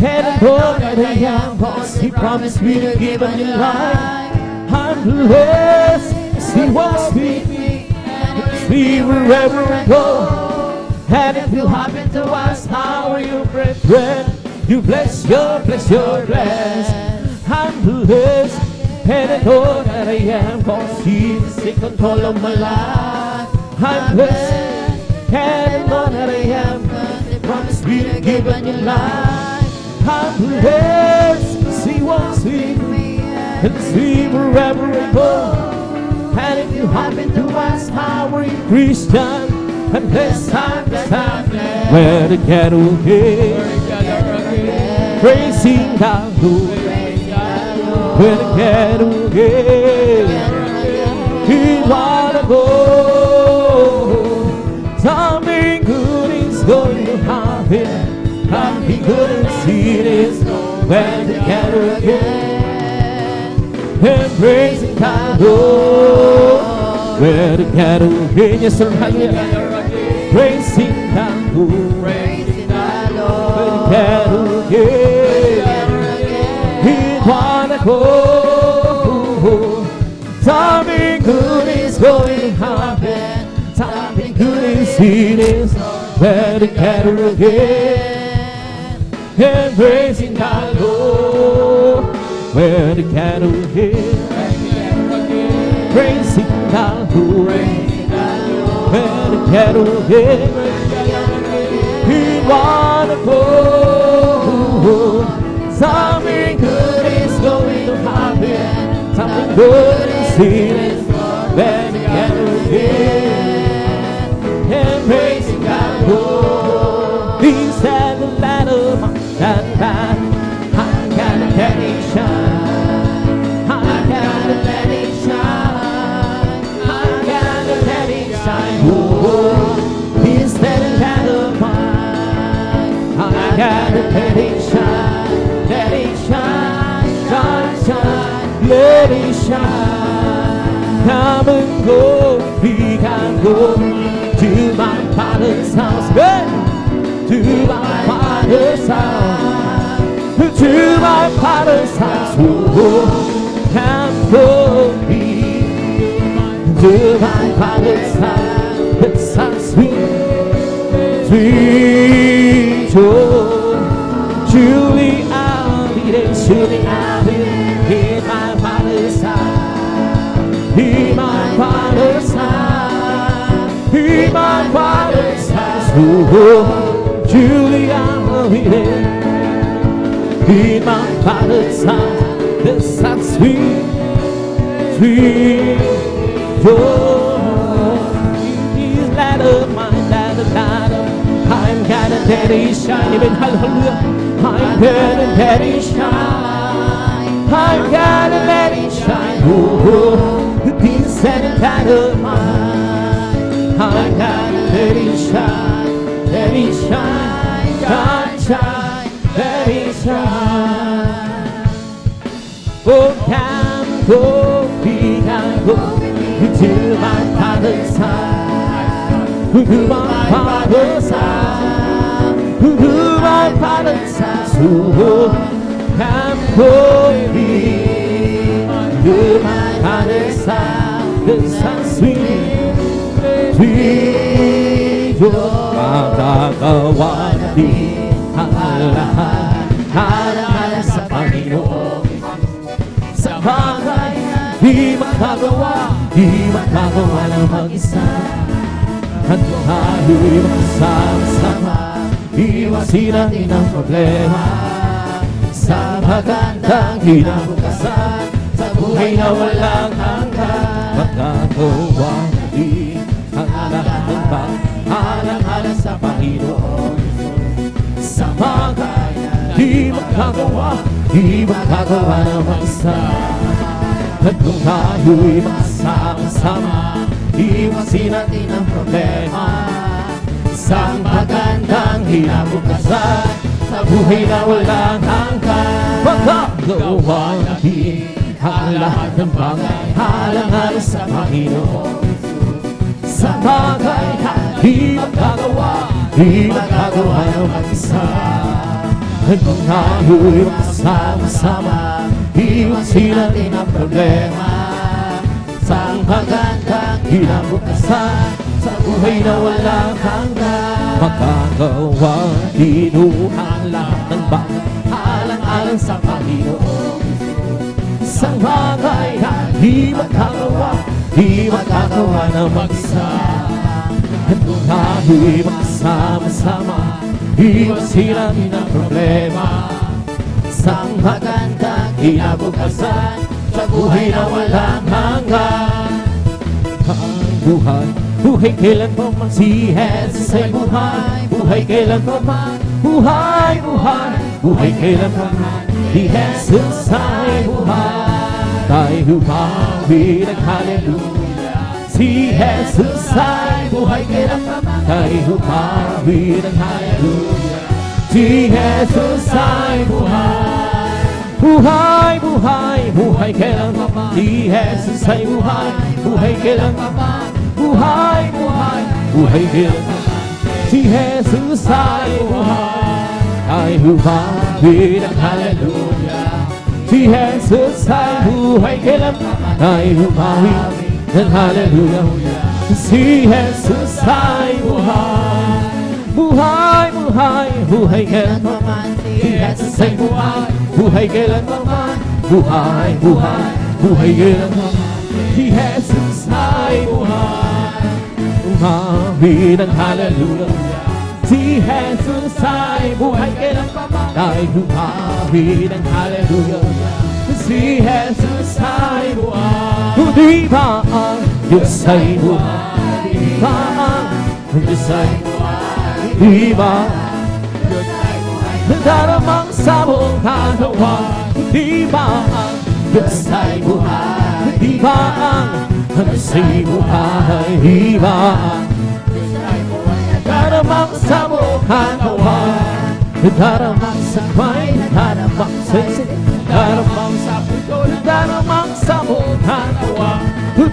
and I know that I am, 'cause He promised me to give me your life. I'm blessed, He walks with me and see wherever I go. And if you happen to ask, how are you, brethren? You bless, you're blessed, you're blessed. I'm blessed and I know that I am, 'cause Jesus take control of my life. I'm blessed and I know that I am, 'cause He promised me to give me your life. I'm blessed, He walks with me and see wherever I go. And if you happen to ask, how are you, Christian? I'm blessed, I'm blessed, I'm blessed. Where the cattle hear, praising God, where the cattle hear, He wanna go. Something good is going to happen. Something good and sweet is where the cattle hear. And praising God, where the cattle hear. Yes, sir, hallelujah. Praising God, Praising the Lord. where the cattle hear. He wanna go. Something good is going to happen. Something good is sweet is where the cattle hear. And praising God, where the cattle hear. Praising God, where the cattle hear. He wanna go. Something good is going to happen. Something good is seen where the cattle hear. And praising God, He said the ladder, that I gotta let it shine. I gotta let it shine. I gotta let it shine. Oh, He's that ladder mine. I gotta let it shine. Let it shine, shine, shine. Let it shine. Come and go, we can go to my Father's house. Hey! To my Father's house, to my Father's house, oh, come go me to my Father's house. It's so sweet, sweet joy. Surely I'll be there, surely I'll be there in my Father's house, in my Father's house, in my Father's house, oh. Truly I will be there in my Father's house. There's such sweet, sweet joy. He's ladder, my ladder, ladder. I'm gonna let it shine. Amen. Hallelujah. I'm gonna let it shine. I'm gonna let it shine. Oh, the peace and that of mine. I'm gonna let it shine. Let it shine. Shine, shine. Let it shine. Oh, come, go, be, go to my Father's house. To my Father's house. To my Father's house. Oh, come, go, be to my Father's house. The sun sweet, sweet. Magagawa natin ang lahat. Halahala sa Panginoon. Sa bagay di makagawa ng mag-isa. At tayo'y magsama-sama, iwasin natin ang problema. Sa magandang kinabukasan, sa buhay na walang hanggan, magagawa natin ang lahat ng halahala sa Panginoon. Sa bagay di makagawa ng mag-isa. At kung tayo'y magsama-sama, iwasin natin ang problema. Sa magandang kinabukasan, sa buhay na walang hanggan, magagawa natin ang lahat ng bagay halang-halang sa Panginoon. Sa bagay na di magagawa ng mag-isa. At kung tayo'y magsama-sama, iwasin natin ang problema. Sa magandang kinabukasan, sa buhay na walang hanggan, magagawa dito ang lahat ng bagay alang-alang sa Panginoon. Sa bagay na di magagawa ng mag-isa. At kung tayo'y magsama-sama, iwasin natin ang problema. Sa magandang kinabukasan, sa buhay na walang hanggan. Ang buhay kailan pa man, si Jesus ay buhay. Buhay kailan pa man, buhay kailan pa man, si Jesus ay buhay. Tayo humawin ang hallelujah. Si Jesus ay buhay kailan pa man, tayo humawin ang hallelujah. Si Jesus ay buhay. Buhay kailan pa man, si Jesus ay buhay. Buhay kailan pa man, buhay kailan pa man, si Jesus ay buhay. Ay humawin ang hallelujah. Si Jesus ay buhay kailan pa man, ay humawin ang hallelujah. Si Jesus ay buhay. Buhay kailan pa man, si Jesus ay buhay. Buhay kailan pa man, buhay kailan pa man, si Jesus ay buhay. Humawin ang hallelujah. Si Jesus ay buhay kailan pa man, ay humawin ang hallelujah. Si Jesus ay buhay. Di ba ang Diyos ay buhay? Di ba ang Diyos ay buhay? Di ba daramang sa buong katawan? Di ba ang Diyos ay buhay? Di ba ang Diyos ay buhay? Di ba ang Diyos ay buhay? Daramang sa buong katawan, daramang sa kway, daramang sa isip, daramang sa puto, daramang sa buong katawan.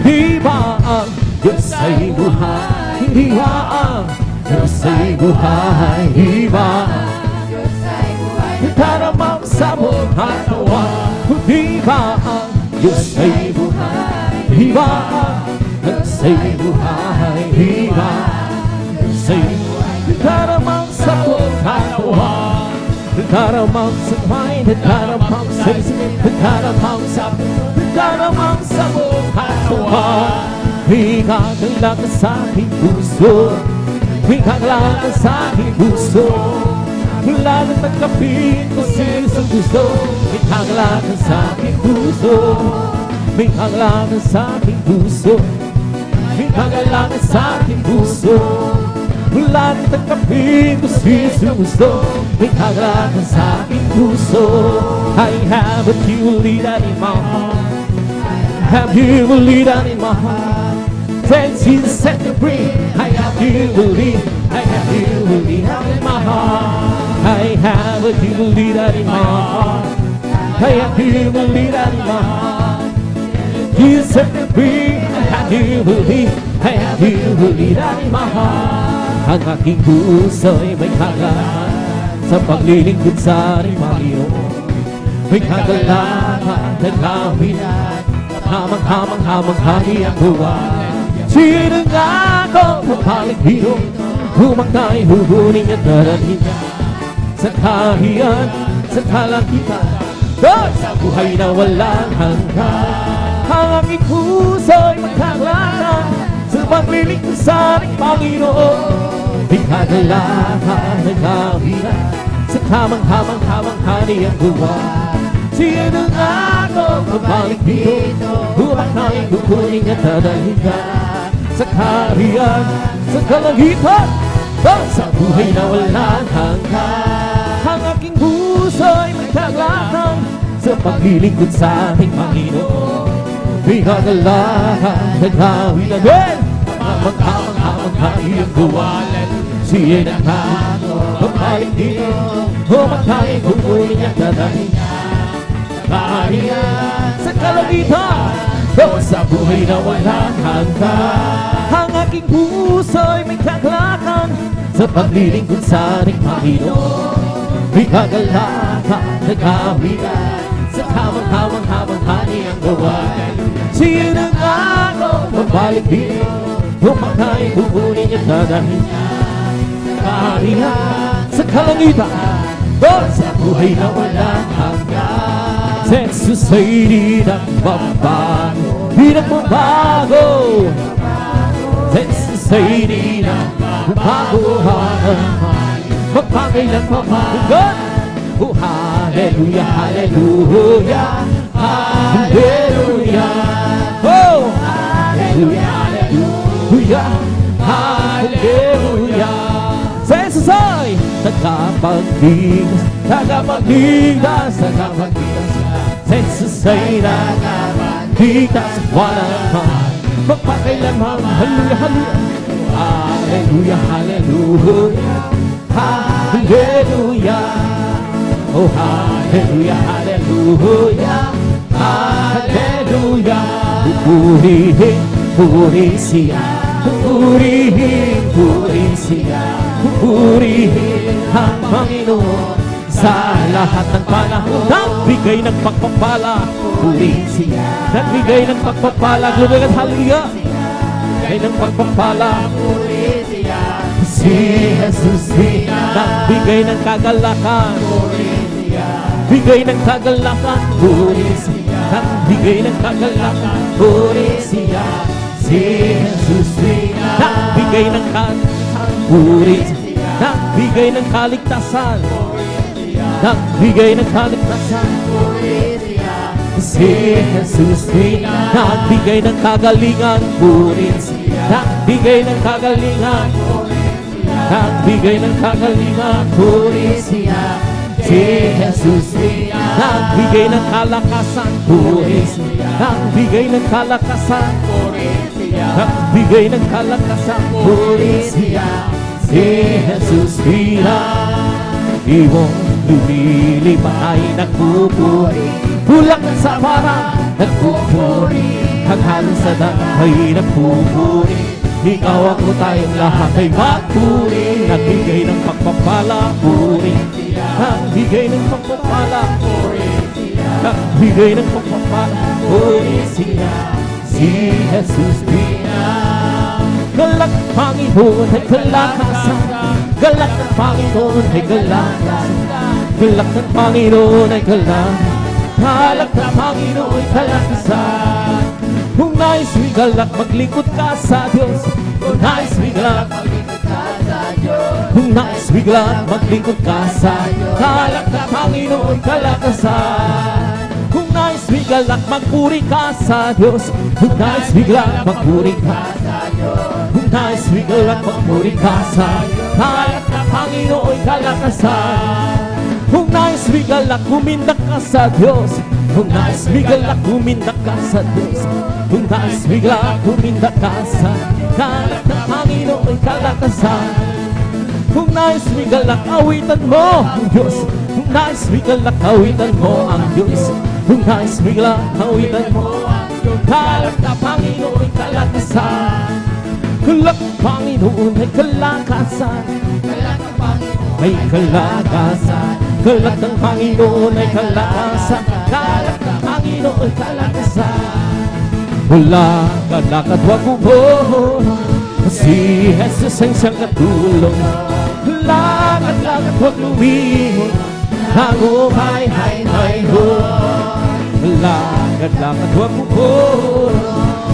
Di ba ang Diyos ay buhay? Di ba ang Diyos ay buhay? Di ba daramang sa buong katawan? Di ba ang Diyos ay buhay? Di ba ang Diyos ay buhay? Di ba ang Diyos ay buhay? Daramang sa buong katawan, daramang sa kway, daramang sa isip, daramang sa puso, daramang sa buong katawan. Ikakala ka sa aking puso, ikakala ka sa aking puso, lalo nagkapit ko sa isang gusto. Ikakala ka sa aking puso, ikakala ka sa aking puso, ikakala ka sa aking puso, lalo tanggapin ko si Kristo. May kagalakan sa aking puso. I have a leader in my heart. Have you believed that in my heart? Since Jesus set me free, I have you believe. I have you believe that in my heart. I have a believe that in my heart. I have you believe that in my heart. Jesus set me free, I have you believe. I have you believe that in my heart. Ang aking puso'y may kagalakan sa paglilingkod sa ating Panginoon. May kagalakan na kawinan, hamang-hamang-hamang kami ang buwan. Sino nga ako mapalik dito, humangkay, hugunin at daralhin sa kahiyan, sa kalangitan, sa buhay na walang hanggan. Ang aking puso'y magkagalakan sa paglilingkod sa ating Panginoon. May kagalakan na kawinan sa hamang-hamang-hamang kami ang buwan. Sino nga ako mapalik dito, humangkay, hugunin at daralhin sa kaharian, sa kalangitan, sa buhay na walang hanggan. Ang aking puso'y may kagalakan sa paglilingkod sa ating Panginoon. May kagalakan na gawin namin, hamang-hamang kami ang buwan. Siya na ako mapalik dito, humangkay, hugunin at daralhin sa kalangitan, sa buhay na walang hanggan. Ang aking puso'y may kagalakan sa paglilingkod sa ating Panginoon. May kagalakan na kawinan sa hamang-hamang-hamang hani ang buwan. Siya na nga ako mabalik dito, humangkay, hugunin at dadalhin sa kaharian, sa kalangitan, sa buhay na walang hanggan. Jesus ay di nagbabago, di nagbabago. Jesus ay di nagbabago, magpakailan pa magugan. Oh, hallelujah, hallelujah, hallelujah. Oh, hallelujah, hallelujah, hallelujah. Jesus ay tagapagligtas, tagapagligtas, tagapagligtas. Jesus ay nakapagligtas, walang mahal, magpakailanman. Hallelujah, hallelujah, hallelujah, hallelujah. Oh, hallelujah, hallelujah, hallelujah. Pupurihin, pupurihin siya, pupurihin, pupurihin siya, pupurihin ang Panginoon. Sa lahat ng panahon, nagbigay ng pagpapala, purihin siya, nagbigay ng pagpapala, glorious, hallelujah, nagbigay ng pagpapala, purihin siya. Si Jesus nagbigay ng kagalakan, purihin siya, bigay ng kagalakan, purihin siya, nagbigay ng kagalakan, purihin siya. Si Jesus nagbigay ng kagalakan, purihin siya, nagbigay ng kaligtasan, nagbigay ng kaligtasan. Si Jesus nagbigay ng kagalingan, purihin siya, nagbigay ng kagalingan, nagbigay ng kagalingan, purihin siya. Si Jesus nagbigay ng kalakasan, purihin siya, nagbigay ng kalakasan, purihin siya, nagbigay ng kalakasan, purihin siya. Si Jesus iwong lumilipad ay nagpupuri, bulak sa parang nagpupuri, hanggang sa dangay nagpupuri. Ikaw ako, tayong lahat ay magpuri, nagbigay ng pagpapala, puri, nagbigay ng pagpapala, puri, nagbigay ng pagpapala, puri siya. Si Jesus galak ng Panginoon ay kalakasan, galak ng Panginoon ay kalakasan, galak ng Panginoon ay kalakasan, galak ng Panginoon ay kalakasan. Kung nais mo'y galak, maglingkod ka sa Diyos. Kung nais mo'y galak, maglingkod ka sa Diyos. Kung nais mo'y galak, maglingkod ka sa Diyos. Galak ng Panginoon kalakasan. Kung nais mo'y galak, magpuri ka sa Diyos. Kung nais mo'y galak, magpuri ka sa Diyos. Kung nais mo'y galak, magpuri ka sa Diyos. Kalat na Panginoon kalakasan. Kung nais migalak, kumindak ka sa Diyos. Kung nais migalak, kumindak ka sa Diyos. Kung nais migalak, kumindak ka sa kalat na Panginoon kalakasan. Kung nais migalak, awitan mo ang Diyos. Kung nais migalak, awitan mo ang Diyos. Kung nais migalak, awitan mo ang Diyos. Kalat na Panginoon kalakasan. Kalat na Panginoon ay kalakasan. May kalakasan. Kalat ng Panginoon ay kalakasan. Kalat ng Panginoon ay kalakasan. Wala kalakad wag ubo, si Jesus ang siyang katulong. Lakad-lakad wag lumingon, tagumpay hay ho. Lakad-lakad wag ubo,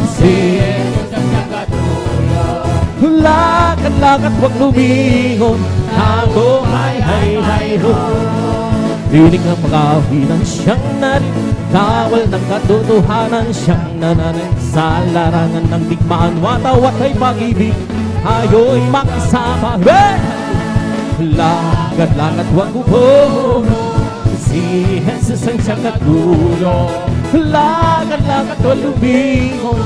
si Jesus ang siyang katulong. Lakad-lakad wag lumingon, tagumpay hay ho. Dinig ng pag-awinan siyang narinig, kawal ng katotohanan siyang nananig. Sa larangan ng digmaan, watawat ay pag-ibig, ayo'y makisama. Lakad-lakad wag upo, si Jesus ang siyang katulong. Lakad-lakad wag lumingon,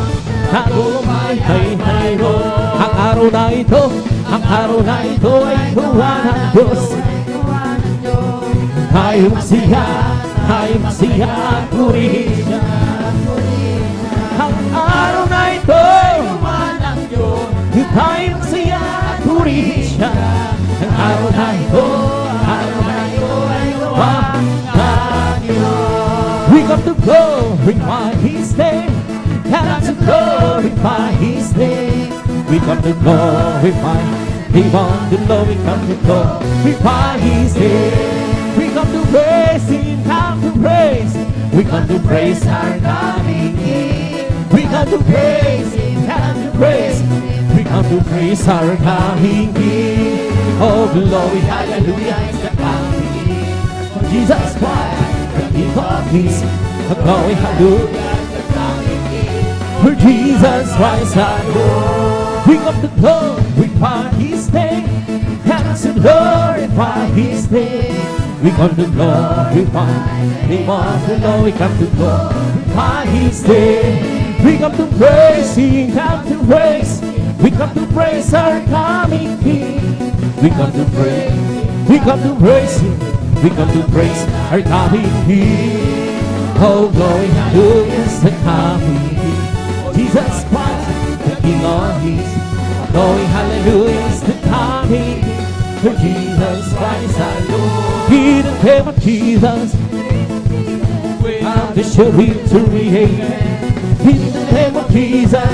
tagumpay hay ho. Ang araw na ito, ang araw na ito ay gawa ng Diyos. Tayo magsiya, purihin siya. Ang araw na ito, tayo magsiya, purihin siya. Ang araw na ito, ay gawa ng Diyos. We got to glorify His name. Got to glorify His name. We got to glorify. We want to know, we got to glorify His name. We come to praise Him, come to praise. We come to praise our coming King. We come to praise Him, come to praise. We come to praise our coming King. Oh glory, hallelujah is the coming King. Jesus Christ, the King of Kings. Oh glory, hallelujah is the coming King. For Jesus Christ our Lord. We come to glorify His name. Come to glorify His name. We come to glorify, we want to know, we come to glorify His name. We come to praise Him, come to praise. We come to praise our coming King. We come to praise, we come to praise Him. We come to praise our coming King. Oh glory, hallelujah is the coming King. Jesus Christ, the King of Kings. Glory, hallelujah is the coming King. For Jesus Christ our Lord. In the name of Jesus, we have the sure victory. In the name of Jesus,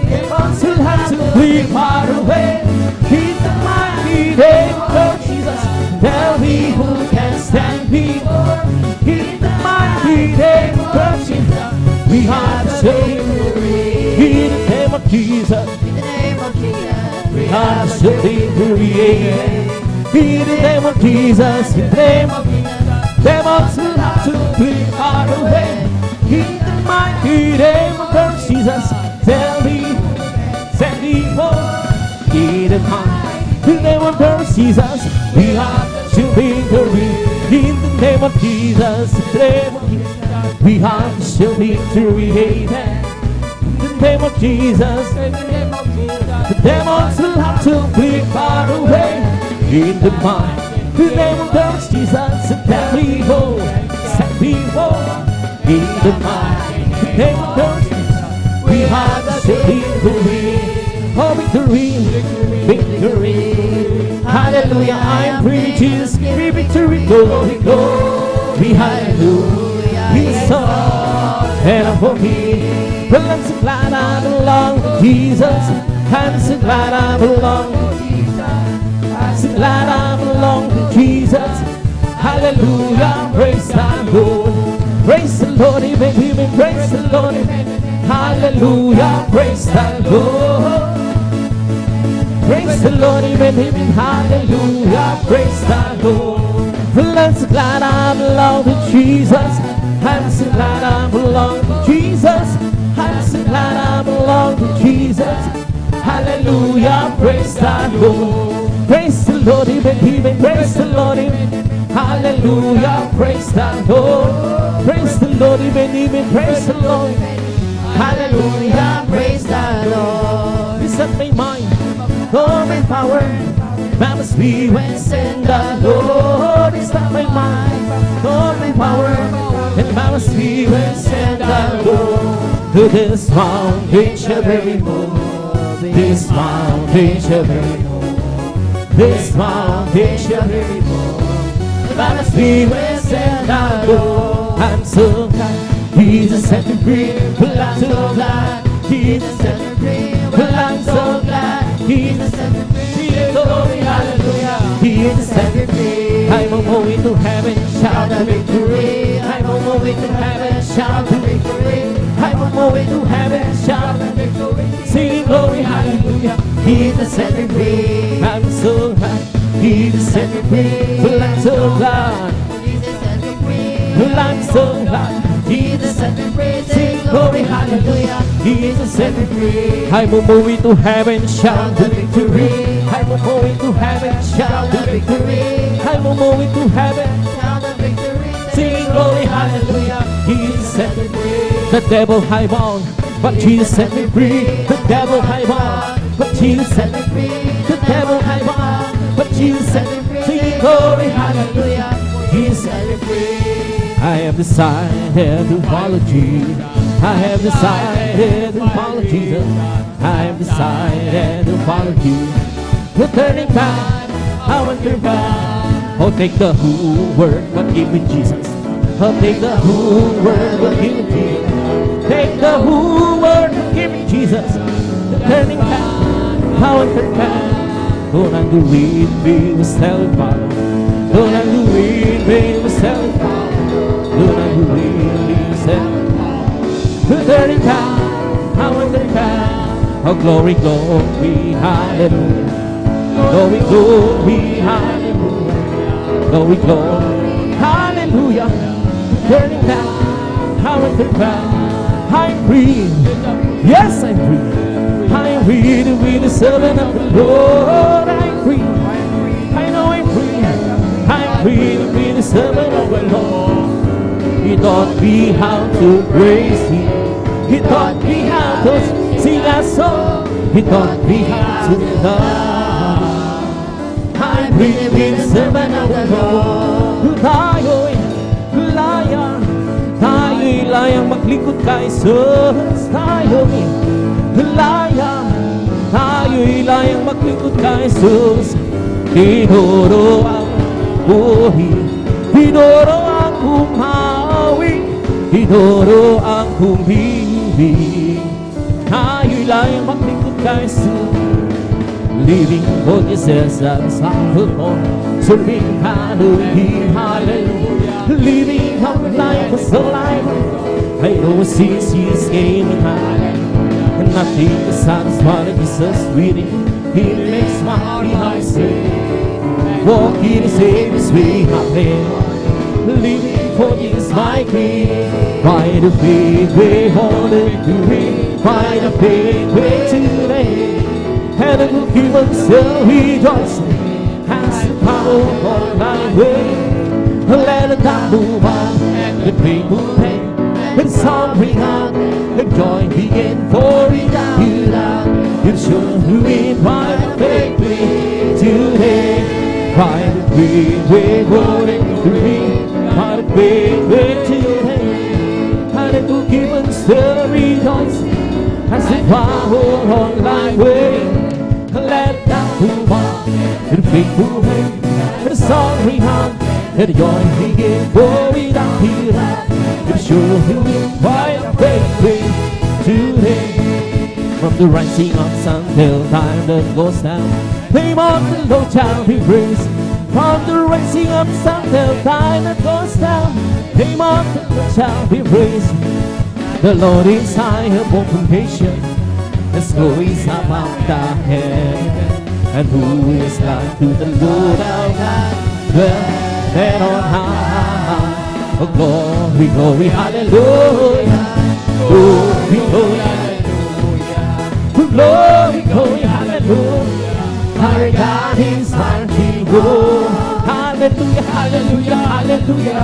demons will have to flee far away. In the mighty name of Jesus, tell me who can stand before. In the mighty name of Jesus, we have the sure victory. In the name of Jesus, we have the victory. In the name of Jesus, in the name of Jesus, demons will have to flee far away. In the mighty name of Jesus, tell me, set me forth. In the mighty name of Jesus, we have the victory. In the name of Jesus, in the name of Jesus, we have the victory. Amen. In the name of Jesus, in the name of Jesus, the demons will have to flee far away. In the mighty name of Jesus, set me forth, set me forth. In the mighty name of Jesus, we have the victory. Oh, victory, victory. Hallelujah, I'm free, Jesus, give me victory, glory, glory, hallelujah. He's all and for me. Well, I'm so glad I belong to Jesus. I'm so glad I belong to Jesus. I'm so glad I belong to Jesus. Hallelujah, praise the Lord. Praise the Lord, even praise the Lord. Hallelujah, praise the Lord. Praise the Lord, even hallelujah, praise the Lord. Well, I'm so glad I belong to Jesus. I'm so glad I belong to Jesus. I'm so glad I belong to Jesus. Hallelujah, praise the Lord. Praise the Lord, even praise the Lord, hallelujah, praise the Lord. Praise the Lord, even praise the Lord. Hallelujah, praise the Lord. This set my mind, love and power. Mama speed when send the Lord. This set my mind, love and power. And Mama speed when send the Lord. To this mountain shall be removed. This mountain shall be removed. This mountain shall be removed. Mama speed when send the Lord. I'm so glad Jesus set me free. Well, I'm so glad Jesus set me free. Well, I'm so glad Jesus set me free. Glory, hallelujah, Jesus set me free. I'm on my way to heaven, shout the victory. I'm on my way to heaven, shout the victory. I'm on my way to heaven, shout the victory. Sing glory, hallelujah, Jesus set me free. I'm so glad Jesus set me free. Well, I'm so glad Jesus set me free. well, I'm so glad Jesus set me free. Sing glory, hallelujah, Jesus set me free. I'm on my way to heaven, shout the victory. I'm on my way to heaven, shout the victory. I'm on my way to heaven, shout the victory. sing glory, hallelujah, Jesus set me free. The devil high bound, but Jesus set me free. The devil high bound, but Jesus set me free. The devil high bound, but Jesus set me free. Sing glory, hallelujah, Jesus set me free. I have decided to follow Jesus. I have decided to follow Jesus. I have decided to follow Jesus. No turning back, I won't turn back. I'll take the whole world, but give me Jesus. I'll take the whole world, but give me Jesus. Take the whole world, but give me Jesus. No turning back, I won't turn back. Don't undo it, we will tell it follow. Don't undo it, we will tell it follow. Don't undo it, we will tell it. Turning back, I will turn back. Oh, glory, glory, hallelujah. Glory, glory, hallelujah. Glory, glory, hallelujah. Turning back, I will turn back. I'm free, yes, I'm free. I'm free to be the servant of the Lord. I'm free, I know I'm free. I'm free to be the servant of the Lord. He taught me how to praise Him. He taught me how to sing a song. He taught me how to love. I'm free to be the servant of the Lord. Tayo'y layang maglingkod kay Jesus. Tayo'y layang maglingkod kay Jesus. Tinuro ang buhi, tinuro ang umawi, tinuro ang humibig. Tayo'y layang maglingkod kay Jesus. Living for Jesus as our Lord, serving hallelujah, hallelujah. Living our life as a life, I know since He's came in high, and nothing can satisfy Jesus with Him. He makes my heart sing. Walk in His Savior's way, happy. Living for Jesus my King. By the faith we hold it to Him. By the faith we today. Heaven will give us a rejoicing as the power on thy way. Let the dark move on and the people pay. When song ring out, the joy begin pouring down. You're sure to win by the faith today. By the faith we're going to be. By the faith we're today. Heaven will give us a rejoicing as the power on thy way. Let that move on, and faithful hand, and the song ring out, and the joy begin pouring down here. And sure He'll win by the faith today. From the rising of sun till time that goes down, name of the Lord shall be praised. From the rising of the sun till time that goes down, name of the Lord shall be praised. The Lord is high above creation. His glory is above the heaven, and who is like to the Lord our God, well, then on high. Oh, glory, glory, hallelujah. Glory, glory, hallelujah. Glory, glory, Our God is mighty. Hallelujah, hallelujah, hallelujah.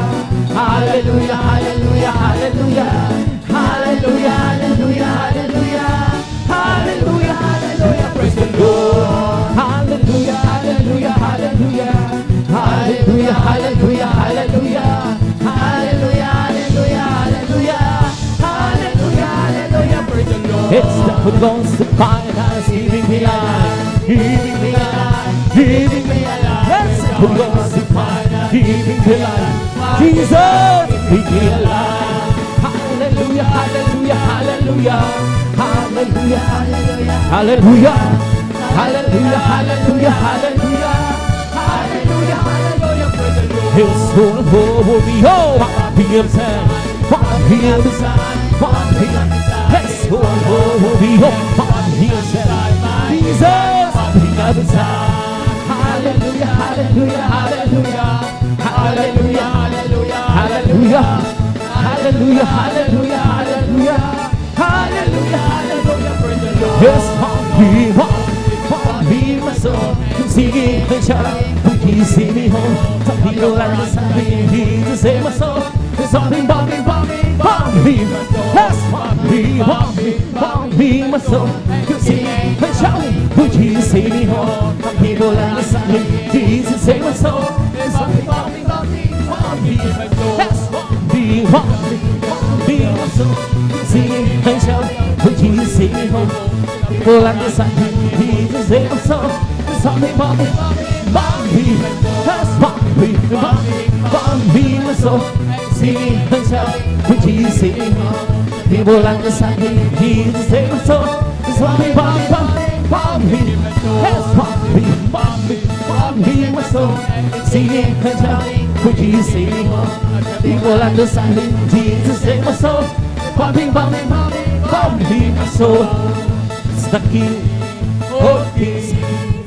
Hallelujah, hallelujah, hallelujah. Hallelujah, hallelujah, hallelujah. Hallelujah, hallelujah, praise the Lord. Hallelujah, hallelujah, hallelujah. Hallelujah, hallelujah, hallelujah. Hallelujah, hallelujah, hallelujah. Hallelujah, hallelujah, praise the Lord. It's the Holy Ghost divine us, giving me life, giving me life, giving me life. It's the Holy Ghost divine, giving me life. Jesus, give me life. Hallelujah, hallelujah, hallelujah. Hallelujah, hallelujah, hallelujah. Hallelujah, hallelujah, hallelujah. Hallelujah, hallelujah, praise the Lord. His soul will be whole. Be upset. Be upset. His soul will be whole. Be upset. Jesus, be upset. Hallelujah, hallelujah, hallelujah. Hallelujah, hallelujah, hallelujah. Hallelujah, hallelujah, hallelujah. Hallelujah, hallelujah, praise the Lord. Yes, be my soul. Singing the shout, see me home. Some people like to say, Jesus save my soul. There's something about me, yes, be my soul. Singing the shout, Jesus save me home. Some people like to say, Jesus save my soul. There's something about me, yes, be my soul. Singing and shout, when Jesus save me home. People like the sun, Jesus save my soul. There's something about me, yes, be my soul. Singing and shout, when Jesus save me home. People like the sun, Jesus save my soul. There's something about me, yes, be my soul. Singing and shout, when Jesus save me home. People like the sun, Jesus save my soul. Be my soul. It's the King of Kings.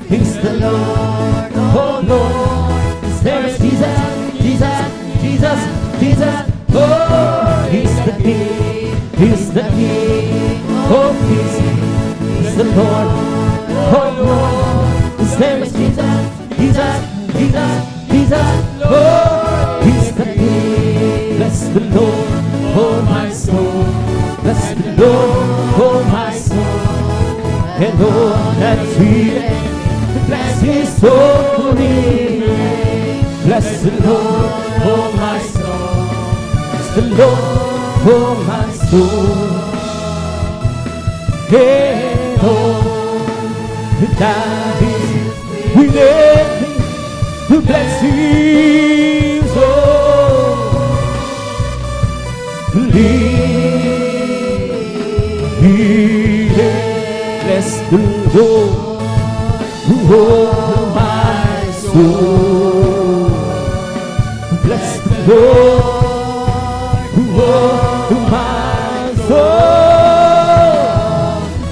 He's the Lord, oh Lord. His name is Jesus, Jesus, Jesus, Jesus. Oh, He's the King. He's the King of Kings. He's the Lord, oh Lord. His name is Jesus, Jesus, Jesus, Jesus. Oh, He's the King. Bless the Lord, oh my soul. Bless the Lord, oh my soul. And all that's within, bless His holy name. Bless the Lord, oh my soul. Bless the Lord, oh my soul. And all that is within me, bless His holy name. Bless the Lord, oh my soul. Bless the Lord, oh my soul.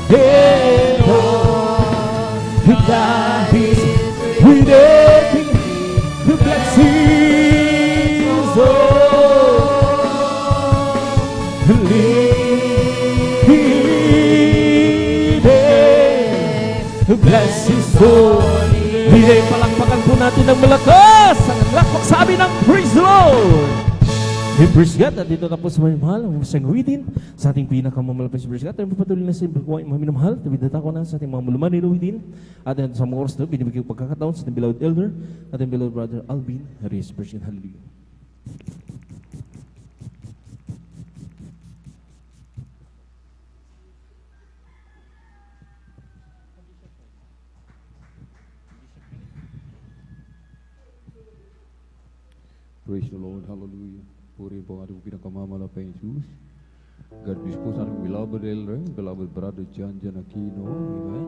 And all that is within me, bless His holy. Bless His holy name. Palakpakan po natin ng malakas ang lakpak sabi ng Praise the Lord. Praise God. At dito na po sa mga mahal ang masang awitin sa ating pinakamalapit sa Praise God. Tayo patuloy na sa mga minamahal. Tabidata ko na sa ating mga mulumanin awitin. At sa mga oras na binibigay ko pagkakataon sa ating beloved elder at ating beloved brother Alvin Harris. Praise God. Hallelujah. Praise the Lord, hallelujah. Puri po ating pinakamamalapay Jesus. God bless po sa ating beloved elder, beloved brother John Aquino. Amen.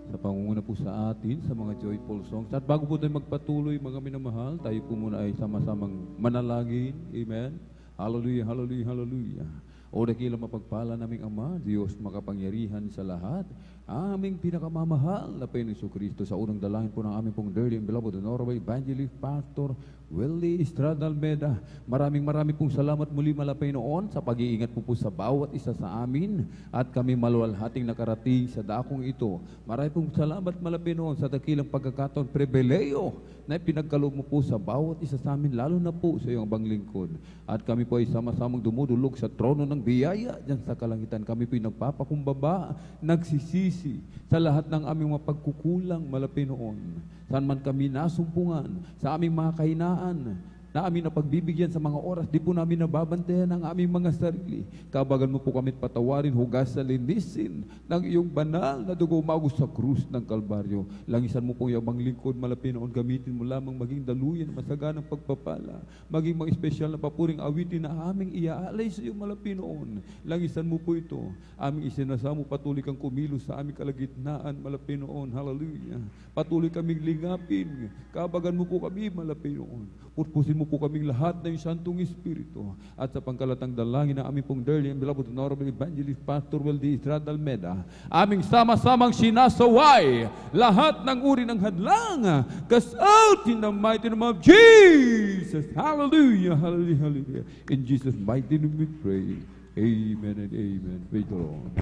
Sa pangunguna po sa atin, sa mga joyful songs. At bago po tayo magpatuloy, mga minamahal, tayo po muna ay sama-samang manalangin. Amen. Hallelujah, hallelujah, hallelujah. O dakila mapagpala naming Ama, Diyos makapangyarihan sa lahat. aming pinakamamahal na Panginoon Kristo, sa unang dalangin po ng aming pong dearly and beloved Honorable Evangelist Pastor Willie Estrada Almeda. Maraming pong salamat muli Panginoon sa pag-iingat po sa bawat isa sa amin at kami maluwalhating nakarating sa dakong ito. Maraming pong salamat Panginoon sa dakilang pagkakataon, pribileyo na pinagkaloob mo po sa bawat isa sa amin, lalo na po sa iyong banglingkod. At kami po ay sama-samang dumudulog sa trono ng biyaya dyan sa kalangitan. Kami po ay nagpapakumbaba, nagsisisi sa lahat ng aming mga pagkukulang Panginoon. Saan man kami nasumpungan, sa aming mga kahinaan, na aming napagbibigyan sa mga oras, di po namin nababantayan ang aming mga sarili. Kabagan mo po kami patawarin, hugas sa linisin ng iyong banal na dugo umagos sa krus ng Kalbaryo. Langisan mo po yung lingkod Panginoon, gamitin mo lamang maging daluyan, masaganang pagpapala, maging mga espesyal na papuring awitin na aming iaalay sa iyo Panginoon. Langisan mo po ito, aming isinasamo, patuloy kang kumilos sa aming kalagitnaan Panginoon. Hallelujah. Patuloy kaming lingapin, kabagan mo po kami Panginoon. Purpusin mo po kaming lahat ng Santong Espiritu. At sa pangkalatang dalangin na aming pong dearly and beloved Honorable Evangelist Pastor Willie Estrada Almeda, aming sama-samang sinasaway lahat ng uri ng hadlang, cast out in the mighty name of Jesus. Hallelujah, hallelujah, hallelujah. In Jesus' mighty name we pray. Amen and amen. Praise the Lord.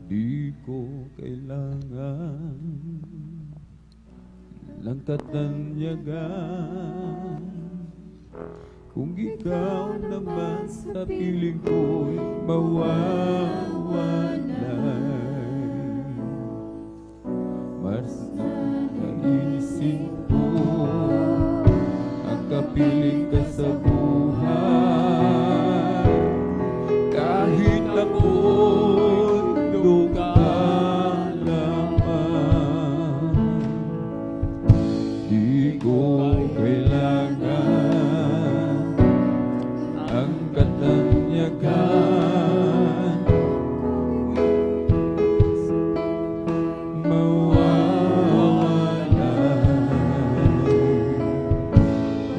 Di ko kailangan ng katanyagan, kung ikaw naman sa piling ko'y mawawalay. Mas naisip ko ang kapiling ka sa buhay, kahit ako'y di ko kailangan ang katanyagan, mawawala.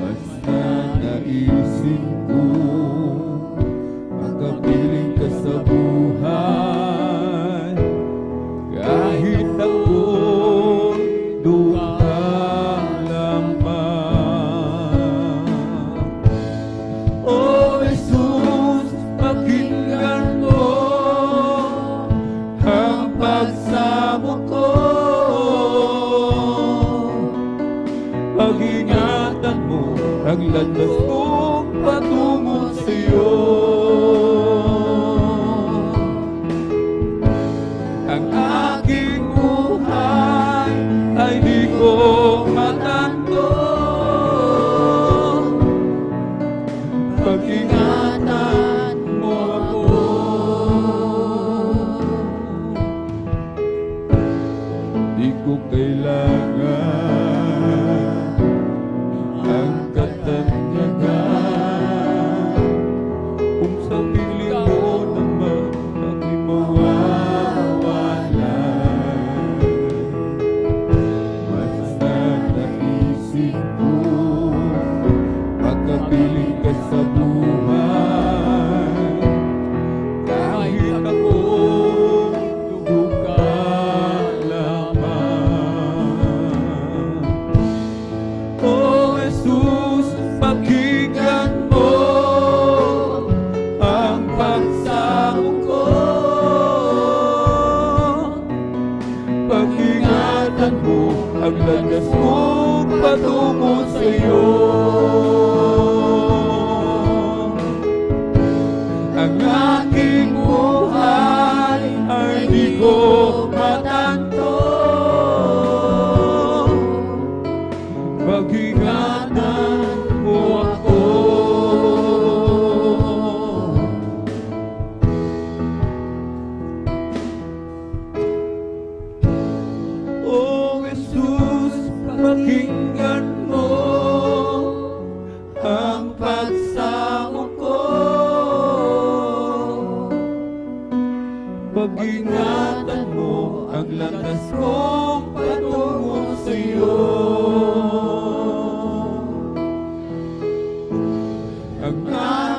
Basta naisip ko makapiling ka sa buhay, kahit ako'y dumalamang. O Jesus, pakinggan mo ang pagsamo ko, pag-ingatan mo ang landas kong patungo sa iyo. Ang aking buhay ay di ko matanto, pag-ingatan mo ako. Di ko kailangan ang katanyagan, kung sa piling mo naman ako'y mawawala. Basta naisip ko makapiling ka sa buhay,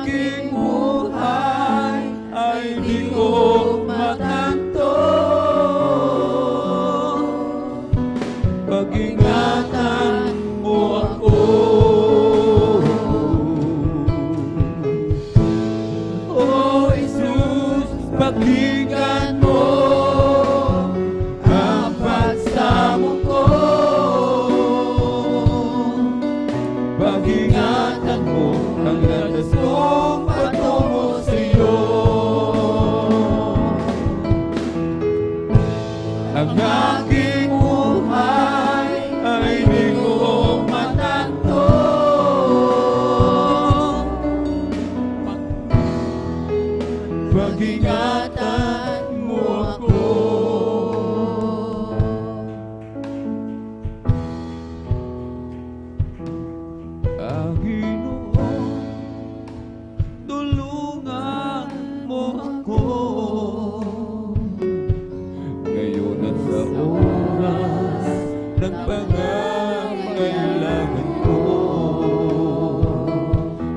aking buhay ay di ko matanto. Pag-ingatan mo ako. Oh Jesus, pakinggan mo ang pagsamo ko. Pag-ingatan mo ang landas kong patungo sa iyo. Ang aking buhay ay di ko matanto. Pag-ingatan mo ako. Panginoon, tulungan mo ako. Ngayon at sa oras ng pangangailangan ko,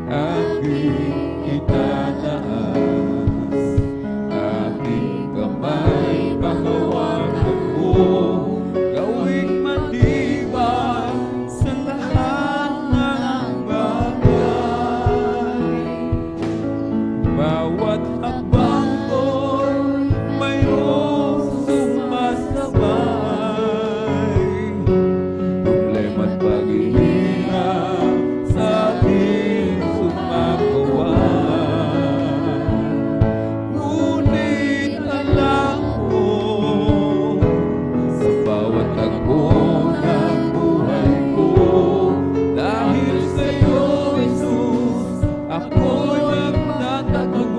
aking itataas, aking kamay panghawakan mo, gawing matibay sa lahat ng bagay. Bawat hakbang ko'y mayroong sumasabay. Problema't paghihirap sa aking sumagawan. Ngunit alam ko, sa bawat tagpo ng buhay ko, dahil sa'yo, Jesus, ako'y magtatagumpay.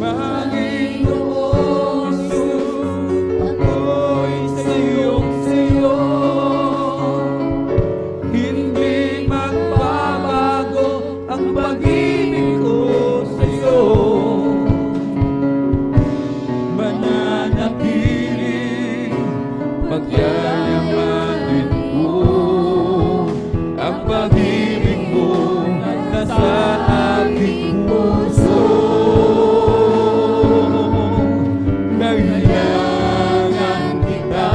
Panginoon Jesus, ako'y sa'yo. Hindi magbabago ang pag-ibig ko sa'yo. Mananatili, pagyayamanin ko ang pag-ibig mo nasa aking puso. Kailangan kita,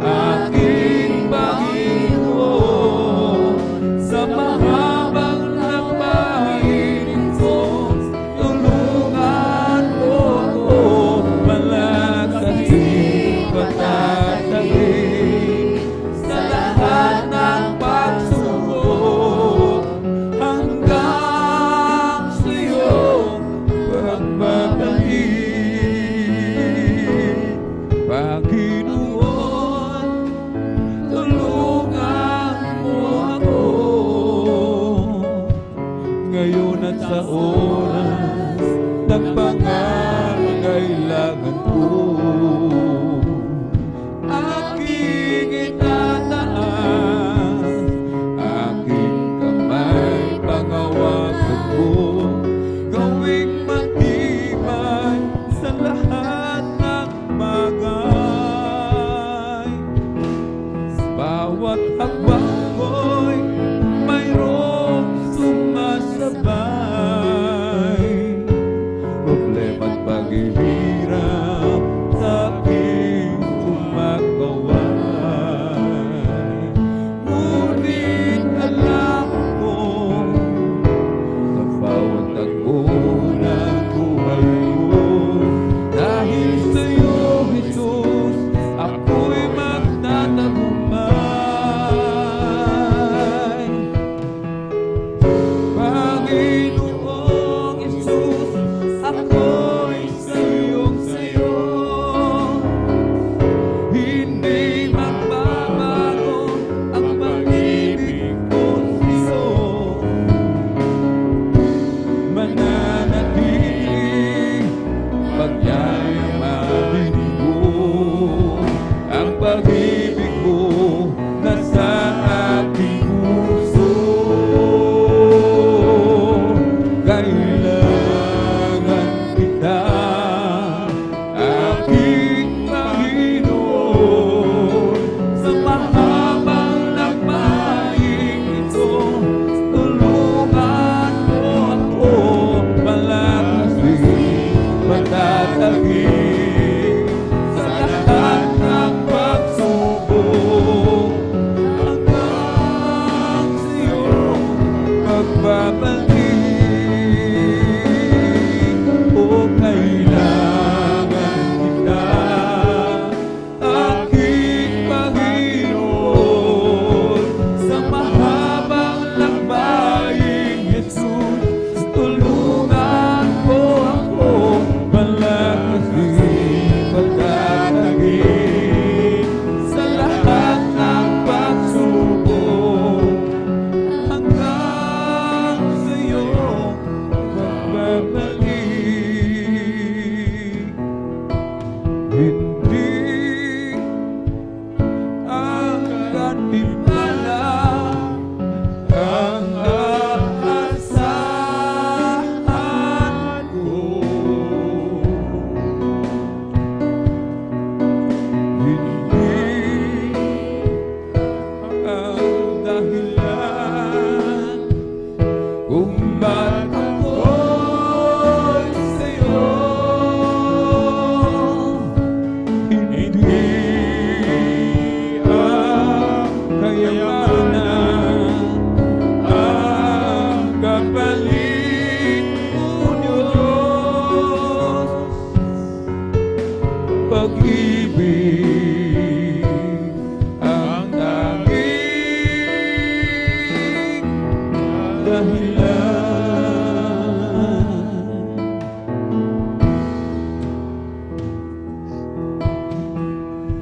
aking Panginoon, sa mahabang napahirin ko. Tulungan mo ako, malagsasin, patatagin sa lahat ng pagsubok, hanggang sa'yo pagbabalik. Panginoon, tulungan mo ako ngayon at sa oras ng pangangailangan ko. Aking itataas, aking kamay panghawakan mo, gawing matibay sa lahat ng bagay. Sa bawat hakbang ko'y mayroong sumasabay. Problema't paghihirap sa aking sumagawan. Ngunit alam ko, sa bawat tagpo ng buhay ko, dahil sa'yo, Jesus, ako'y magtatagumpay.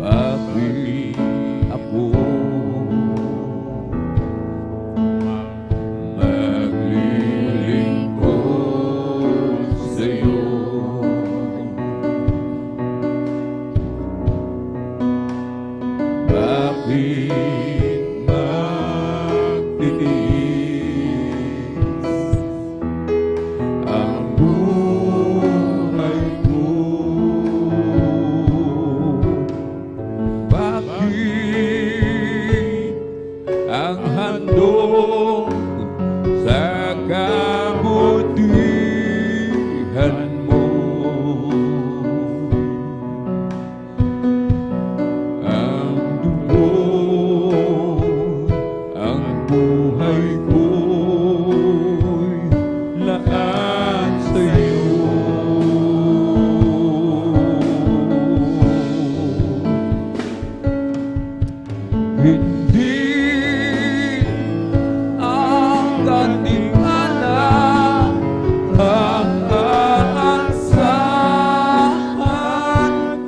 Bakit ako maglilingkod sa'yo? Bakit magtitiis ang buhay ko? Bakit ang handog sa kabutihan mo? Ang dugo, ang buhay ko'y laan sa'yo. Hindi ang ganimana ang aasahan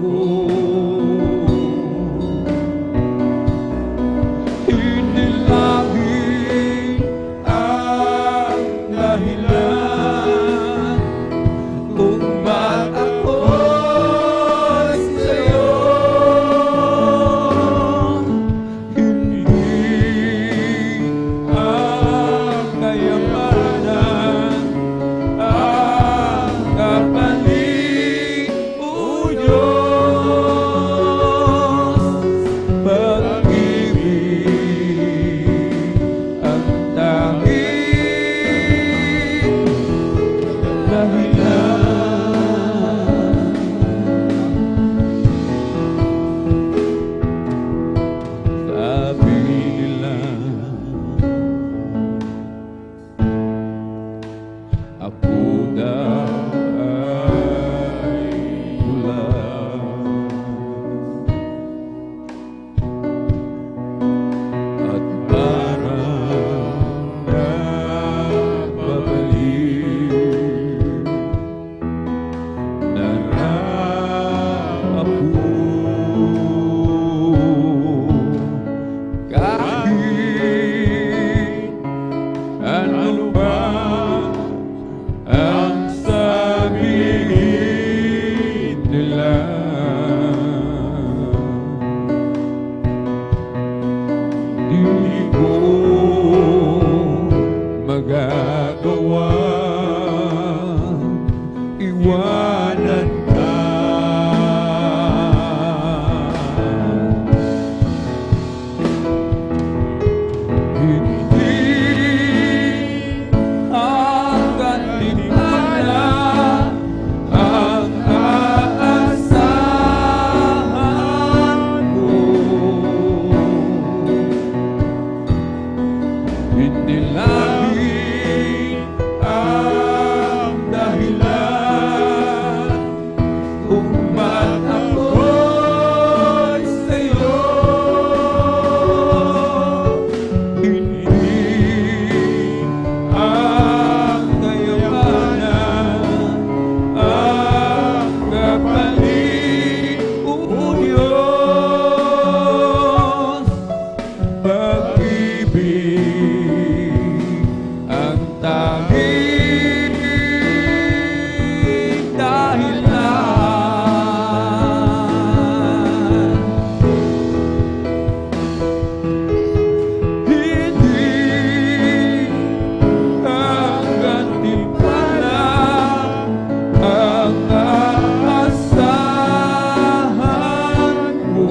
ko. Hindi langit ang dahilan kung ba't ako'y sa'yo. Hindi ang kayamanan ang kapalit, o Diyos. Pag-ibig ang tanging dahilan. Sabi nila ako daw ay kulang at parang nagpapalik na ako. Kahit ano ba ang sabihin nila, di ko magagawa iwanan ka. Hindi ang ganimana ang aasahan ko. Hindi langit ang dahilan kung ba't ako'y sa'yo. Hindi ang kayamanan ang kapalit, o Diyos. Pag-ibig ang tanging dahilan. Hindi ang gantimpala ang aasahan ko.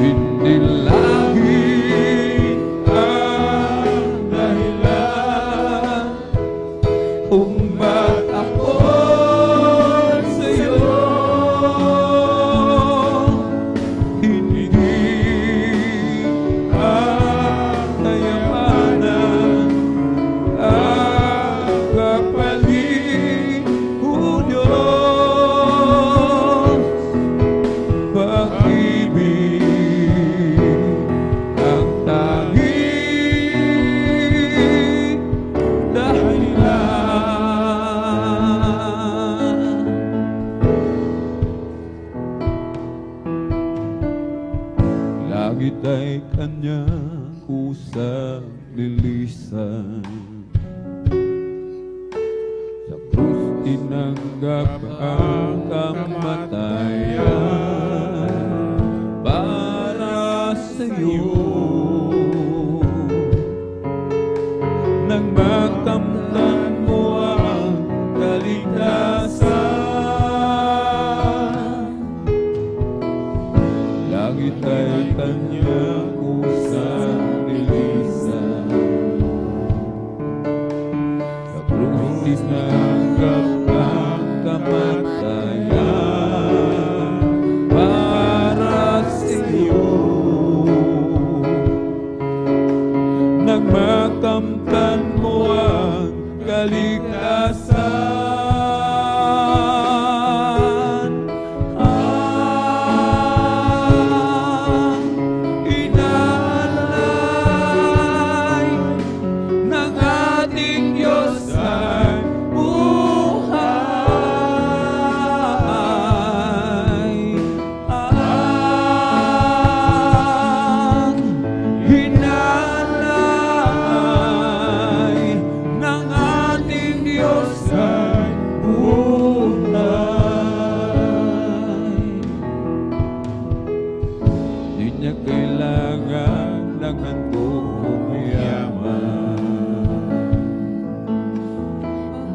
Hindi langit ang dahilan kung ba't ako'y sa'yo. Hindi ang kayamanan ang kapalit, o Diyos. Pag-ibig Langit ay kanyang kusang lilisan. Sa krus tinanggap ang kamatayan para sa iyo. Nang makamtan mo ang kaligtasan, langit ay kanyang kusang lilisan. Sa krus tinanggap ang kamatayan para sa iyo. Nang makamtan mo ang kaligtasan, ang inalay ng ating Diyos ay buhay. Ang hinalay ng ating Diyos ay buhay. Di niya kailangan ng handog yaman.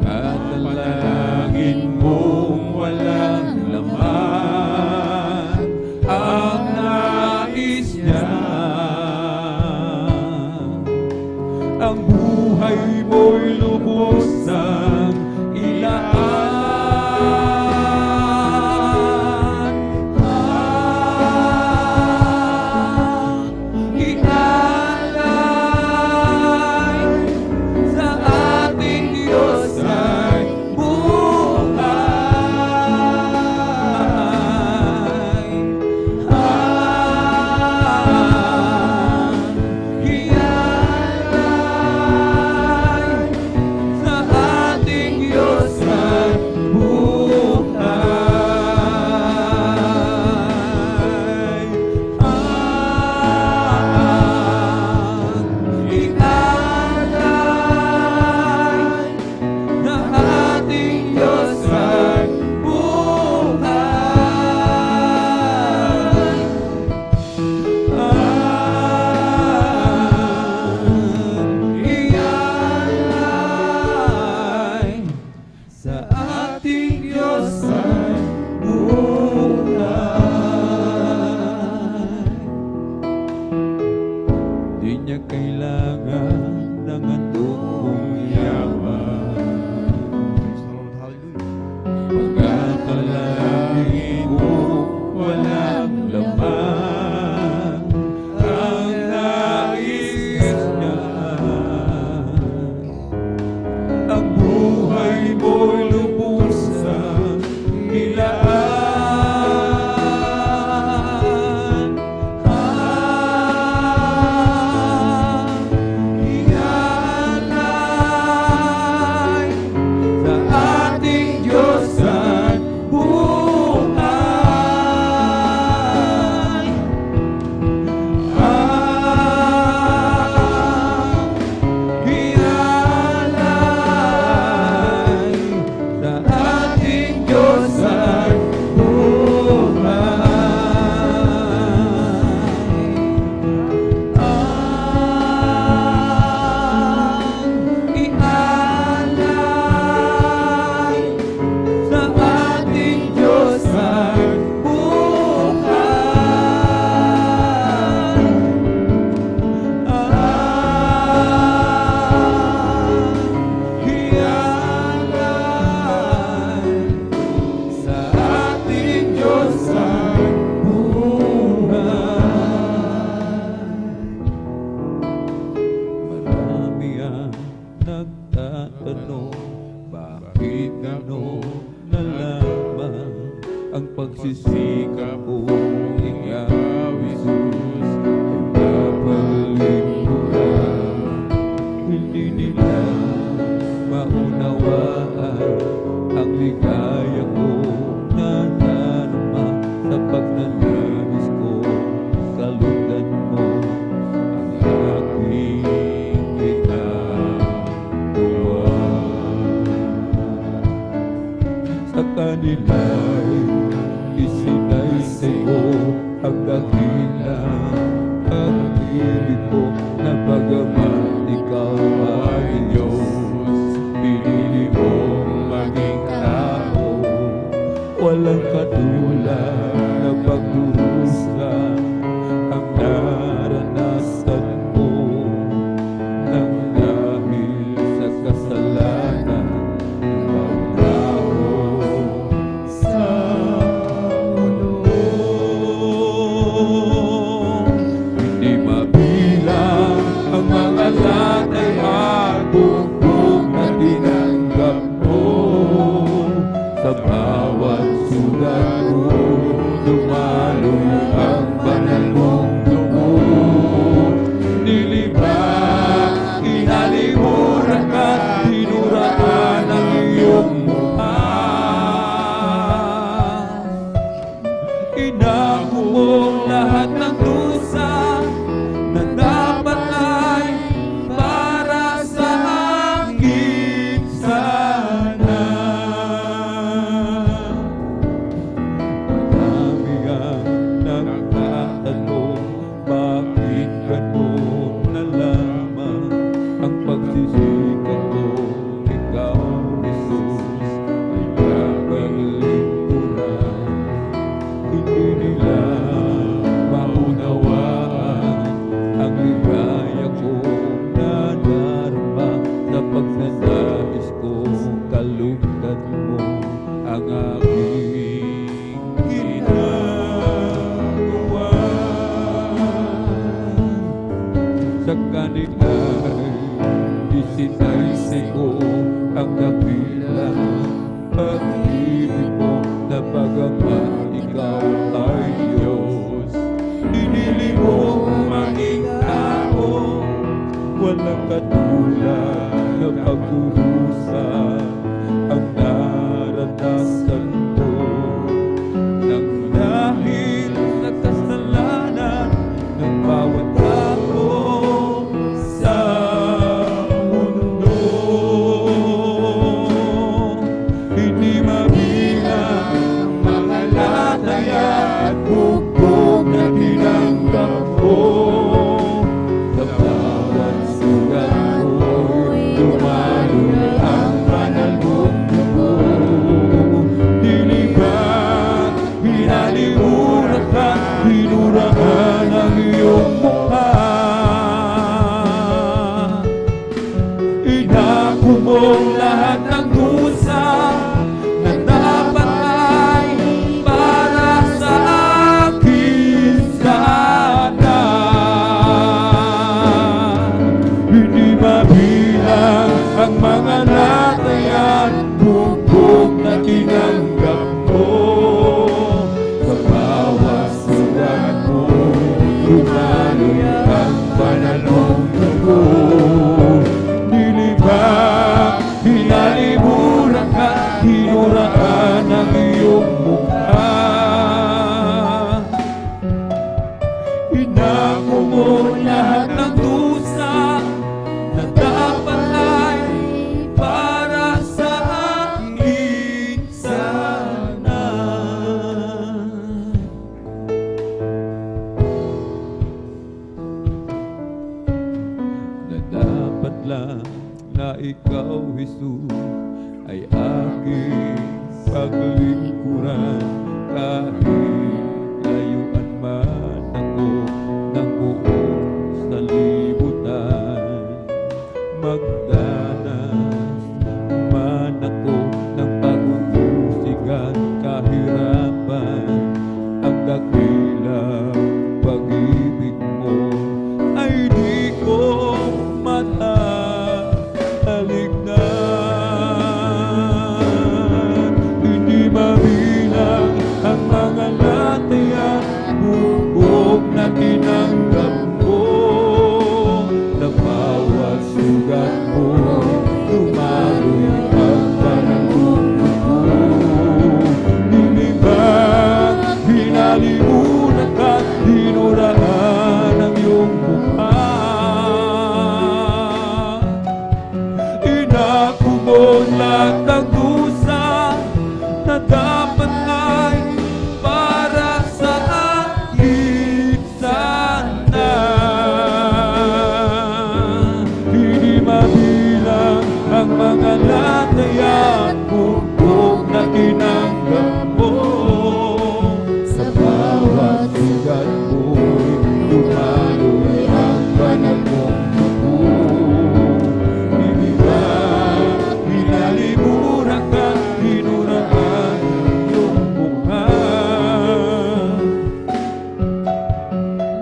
At dalangin mong walang laman ang nais niya. Ang buhay mo'y lubos ng ilaan. Ang inalay sa ating Diyos ay buhay. Ang inalay sa ating Diyos ay buhay. Ang inalay na ating Diyos ay buhay. Ang inalay sa ating Diyos ay buhay. Di niya kailangan ng handog yaman. Pagkatalangin mo walang laman ang nais niya. Ang buhay mo'y lubos sa ilaan. Ang inalay sa ating Diyos ay buhay. Ang inalay sa ating Diyos ay buhay. Ang inalay sa ating Diyos ay buhay. Ang inalay sa ating Diyos ay buhay. Marami ang nagtatanong, bakit gano'n na lamang ang pagsisikap ko? Ikaw, Jesus, ay kapaliguran. Hindi nila maunawaan ang ligaya ko na darama sa pagnanais ko. Kalugdan Sinaysay ko ang dakila pag-ibig mo na bagaman ikaw ay Diyos. Pinili mo maging tao, walang katulad na pagkurusa ang naranasan mo. Nang dahil sa kasalanan ng bawat tao sa mundo, hindi mabilang ang mga lataya at bukog na tinanggap mo. Sa bawat sugat mo'y dumaloy ang banal mong dugo. Dilibat, pinalimuran ka, hinurahan ang iyong mukha. Inako mo lahat ng dusa na dapat ay para sa akin sana. Hindi mabilang ang mga latayan, bukog na tinanggap mo. Sa bawat sugat mo, lumaloy ang banal mong dugo. Nilibang, hinalimuran ka, hinuraan ang iyong mukha. Inako mo lahat ng dusa na dapat ay para sa akin sana. Na dapat lang na ikaw, Jesus, ay aking paglingkuran kahit layuan man ako ng buong sanlibutan. Magdanas man ako ng pag-uusigan, kahirapan, ang dakilang pag-ibig mo ay di ko matalignan. Hindi mabilang ang mga latayan, bukog na tinanggap mo. Sa bawat sugat mo, lumaloy ang banal mong dugo. Nilibang, hinalimuran ka, hinuraan ang iyong mukha. Inako mo lahat ng dusa na dapat ay para sa akin sana. Hindi mabilang ang mga latayan, bukog na tinanggap mo. Sa bawat sugat mo'y lumaloy ang banal mong dugo. Nilibang, hinalimuran ka, hinuraan iyong mukha.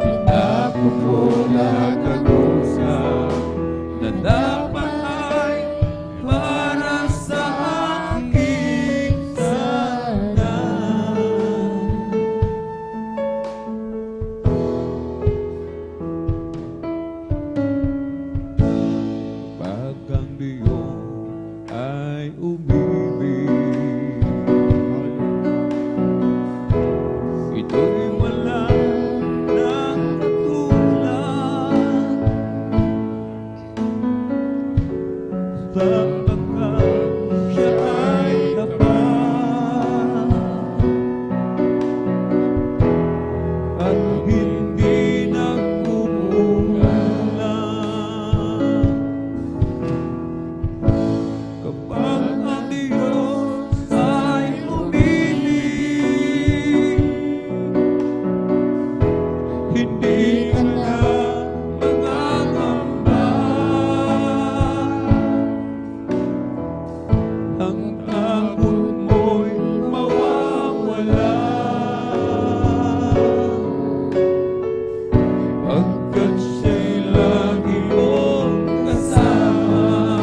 Inako mo lahat ng dusa na dapat ay para sa akin sana. Pag ang Diyos ay umibig, ito'y wala ng katulad. Sapagkat siya ay tapat at hindi nagkukulang. Kapag ang Diyos ay umiling, hindi ka na mangangamba. Ang takot mo'y mawawala, pagkat siya'y lagi mong kasama.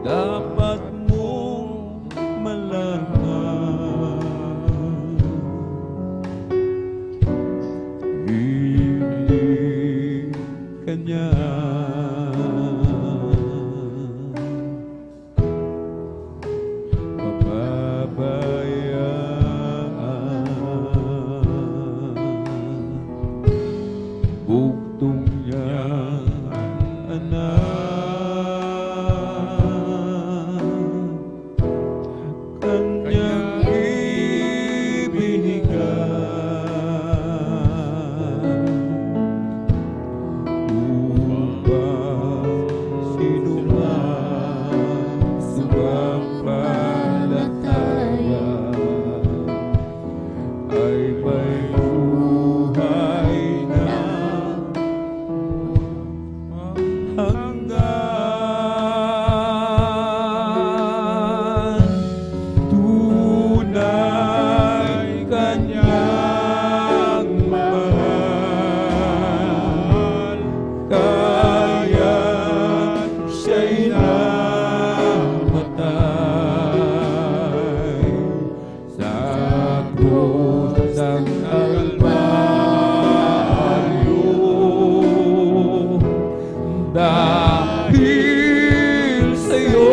dapat mong malaman. Hindi kanya pababayaan. Bugtong niya anak, kanyang ibinigay upang sino man sumampalataya ay may buhay na hanggan. Tunay kanyang mahal, kaya siya'y namatay sa krus ng Kalbaryo. Dahil sa'yo,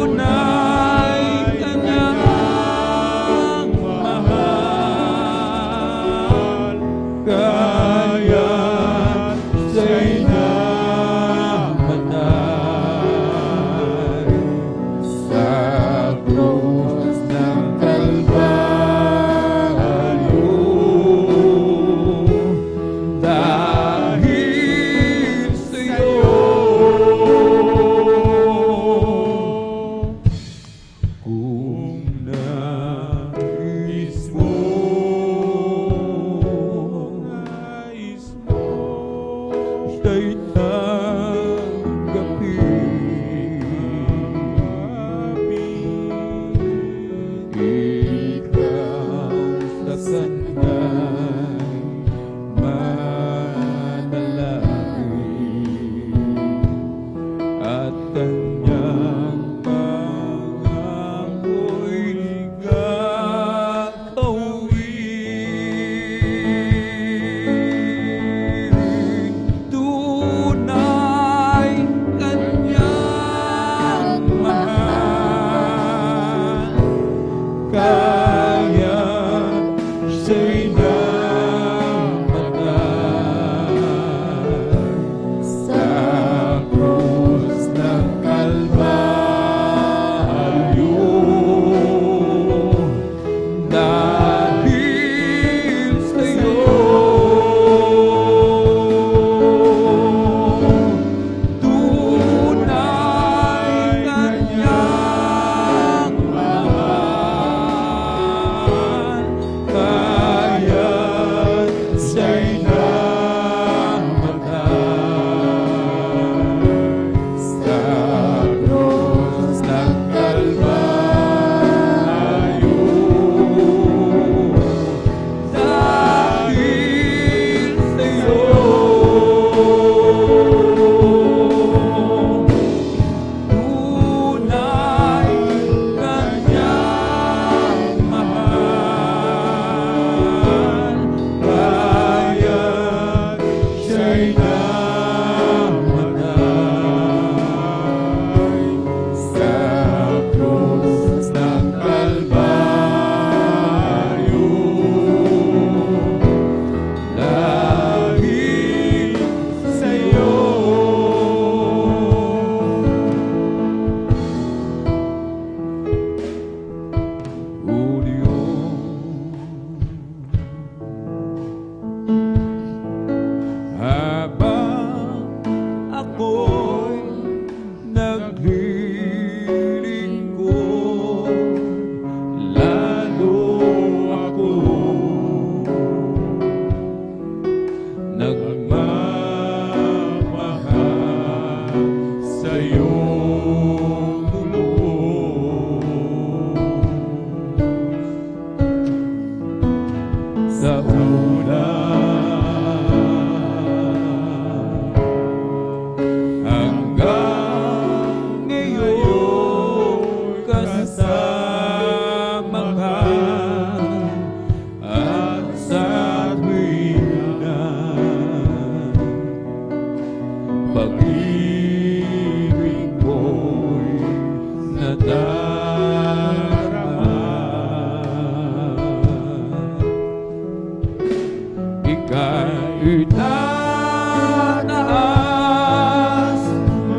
tunay kanyang mahal, kaya siya'y namatay sa krus ng Kalbaryo. Dahil sa'yo, kung nais mo, siya'y tanggapin. Ikaw sa kanya'y manalangin at kanyang pangako'y gagawin. Tunay kanyang mahal, kaya siya'y namatay sa krus ng Kalbaryo. Dahil sa'yo, tunay kanyang mahal, kaya siya'y namatay sa krus ng Kalbaryo. Dahil sa'yo, tunay kanyang mahal, kaya siya'y namatay sa krus ng Kalbaryo. Dahil sa'yo, O Diyos, habang ako'y naglilingkod, lalo ako nagmamahal sa'yo. Sa una pag-ibig mo'y nadarama. Ika'y tataas,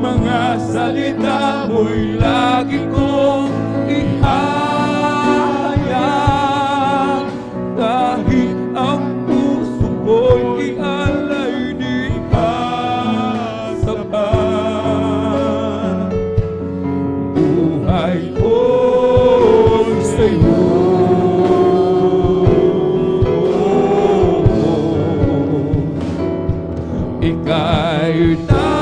mga salita mo'y lagi kong ihahayag, kahit ang puso ko'y ialay di pa sapat. Buhay ko'y sa'yo, ika'y tataas,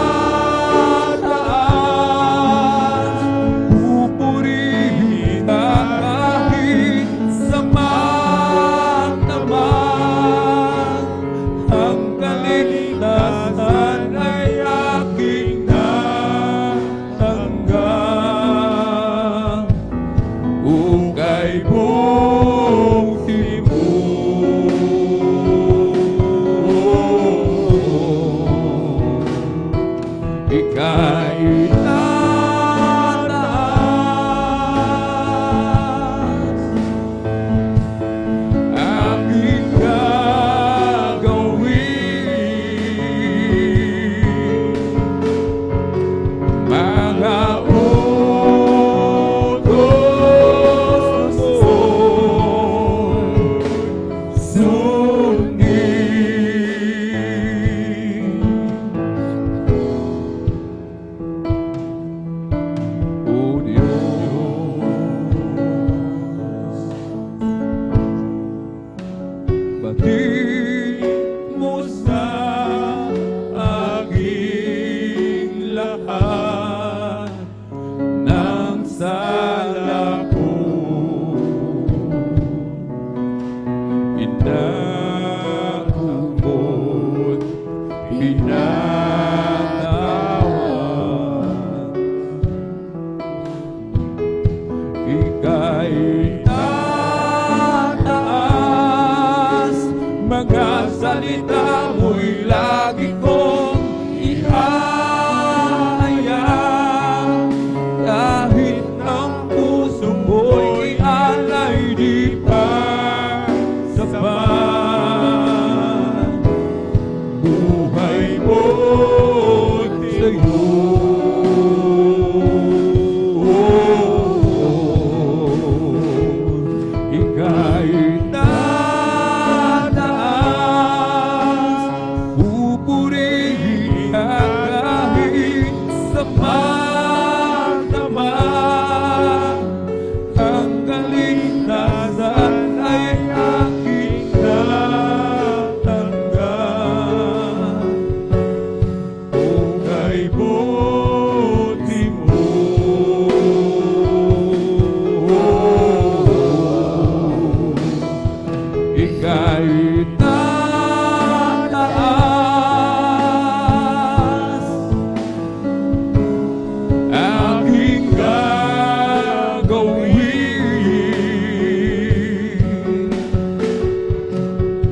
pupurihin ka kahit saman naman. Ang kaligtasan ay aking natanggap. Ukay mong ika'y tataas, aking gagawin. Mga utos mo'y sundin. O Diyos, batid mo sa aking lahat ng sala ko. Pinako mo't pinatawad. Ika'y tataas, mga salita mo'y lagi kong ihahayag, kahit ang puso mo'y alay di pa sapat. Buhay mo't sa'yo, ika'y tataas, pupurihin ka kahit saman naman. Ang kaligtasan ay aking natanggap. Ukay buti mo, ika'y tataas, aking gagawin.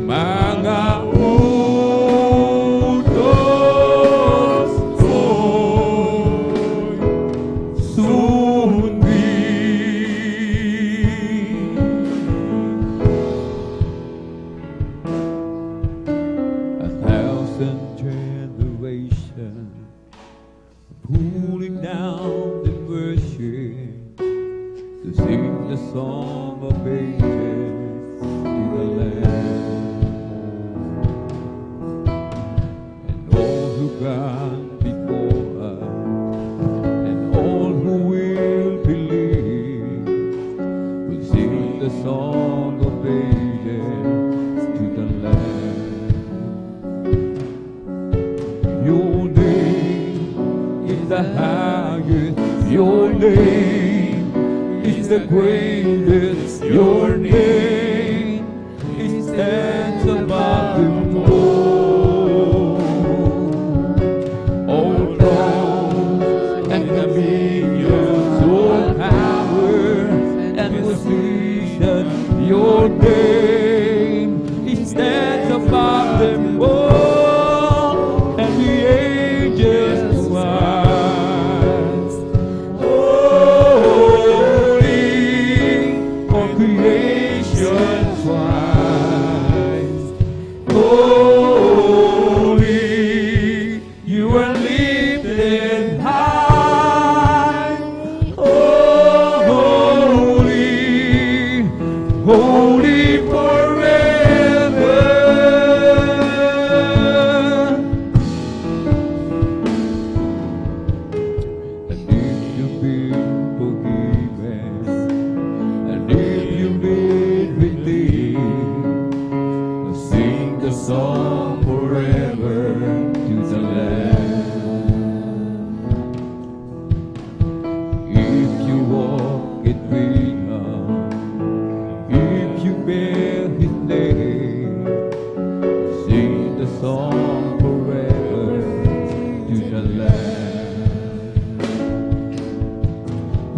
Mga utos mo'y sundin. A thousand generations pulling down the worship to sing the song of ages to the Lamb. And all who gone before us, and all who will believe, will sing the song of ages to the Lamb. Your name is the highest, your name is the greatest, your name is stands above them all. All thrones and dominions, all power and position, your name stands above them all. And the angels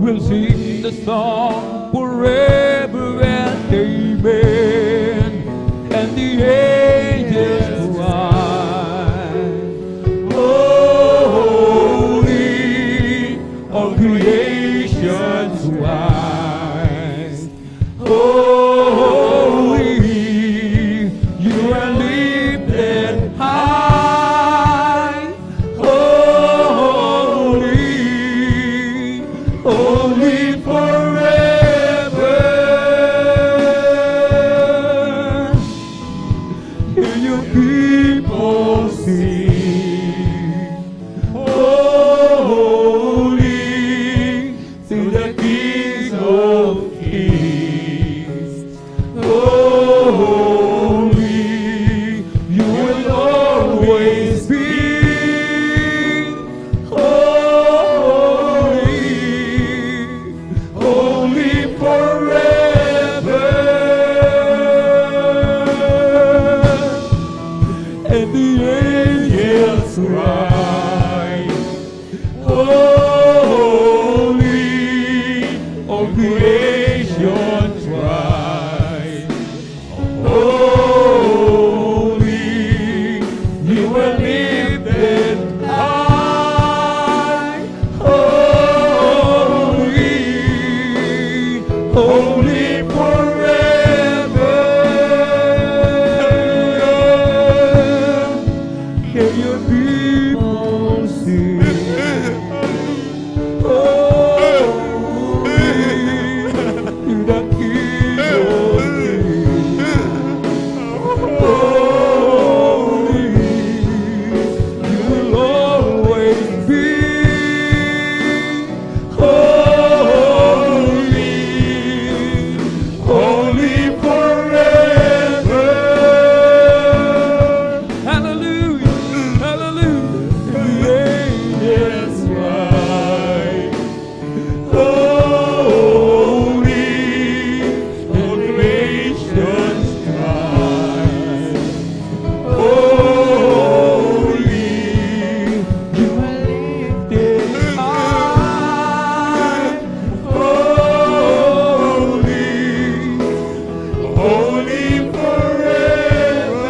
will sing the song forever and amen. And the angels cry, holy, all creation's wise. Holy, you are lifted high. Holy, holy forever. Hear your people sing. Holy, to the King of Kings. Holy, you will always be. Holy, holy forever. And the angels cry, holy, all creation cries. Holy, you were lifted high. Holy, holy forever. Can your people sing? Holy, to the King of Kings. Holy, you will always be. Holy, holy forever. Hallelujah, hallelujah. The angels cry, holy, all creation's cry. Holy, you are lifted high. Holy, holy forever.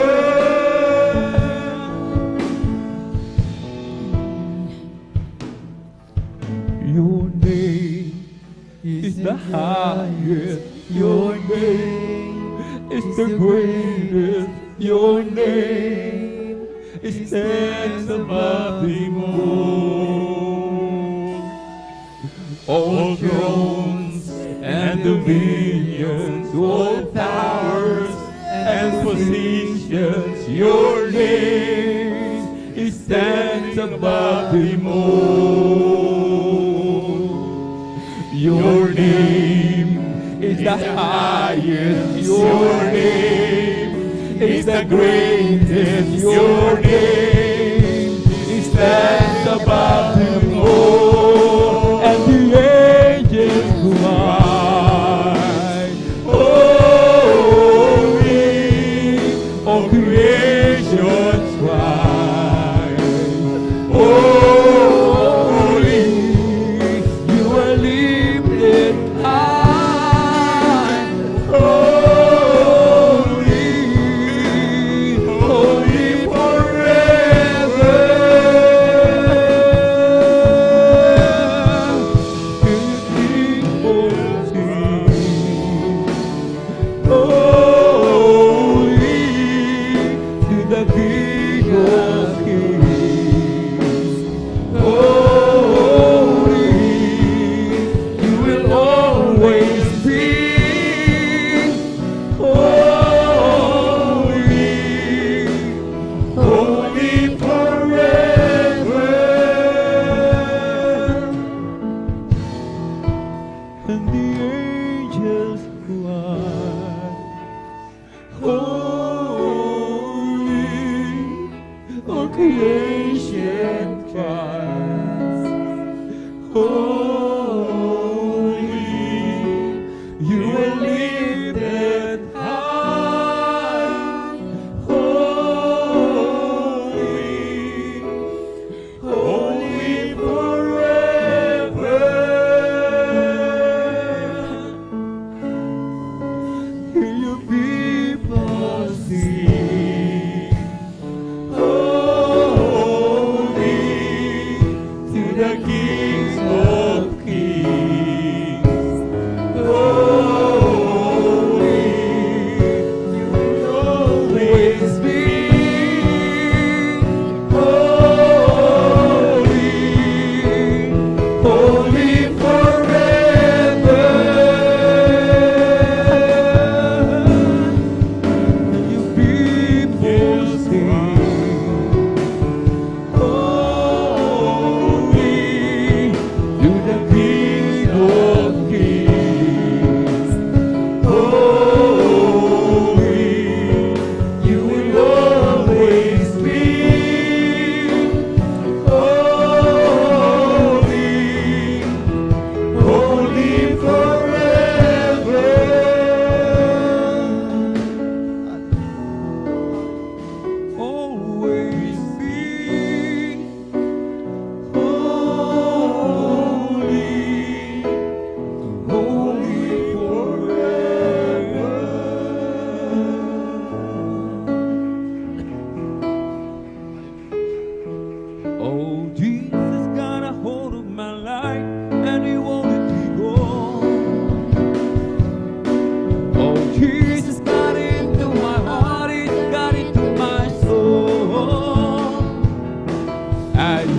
Your name is the highest. Your name is the greatest. Your name stands above them all. All thrones and dominions, all powers and positions, your name stands above them all. Your name is the highest. Your name is the greatest. Your name stands above them all. And the angels cry, holy, all creation's cry. Holy, you are lifted high. Holy, holy forever. creation cries, holy, you are lifted high, holy, holy forever.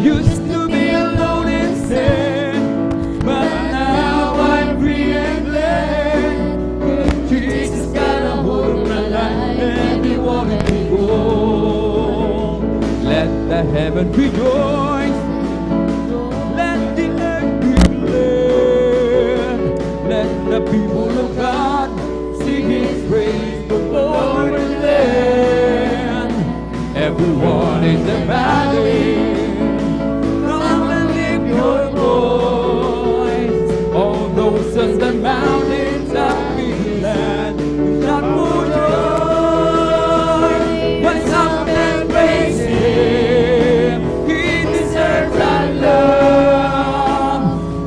used to be alone in sin, but now I'm free and glad. Jesus got a hold of my life and He wanted me go. Let the heaven rejoice, let the earth be glad. Let the people of God sing His praise before the land. Everyone in the valley, come and lift your voice. All those on the mountains of the land, shout for joy. Rise up and praise Him, He deserves our love.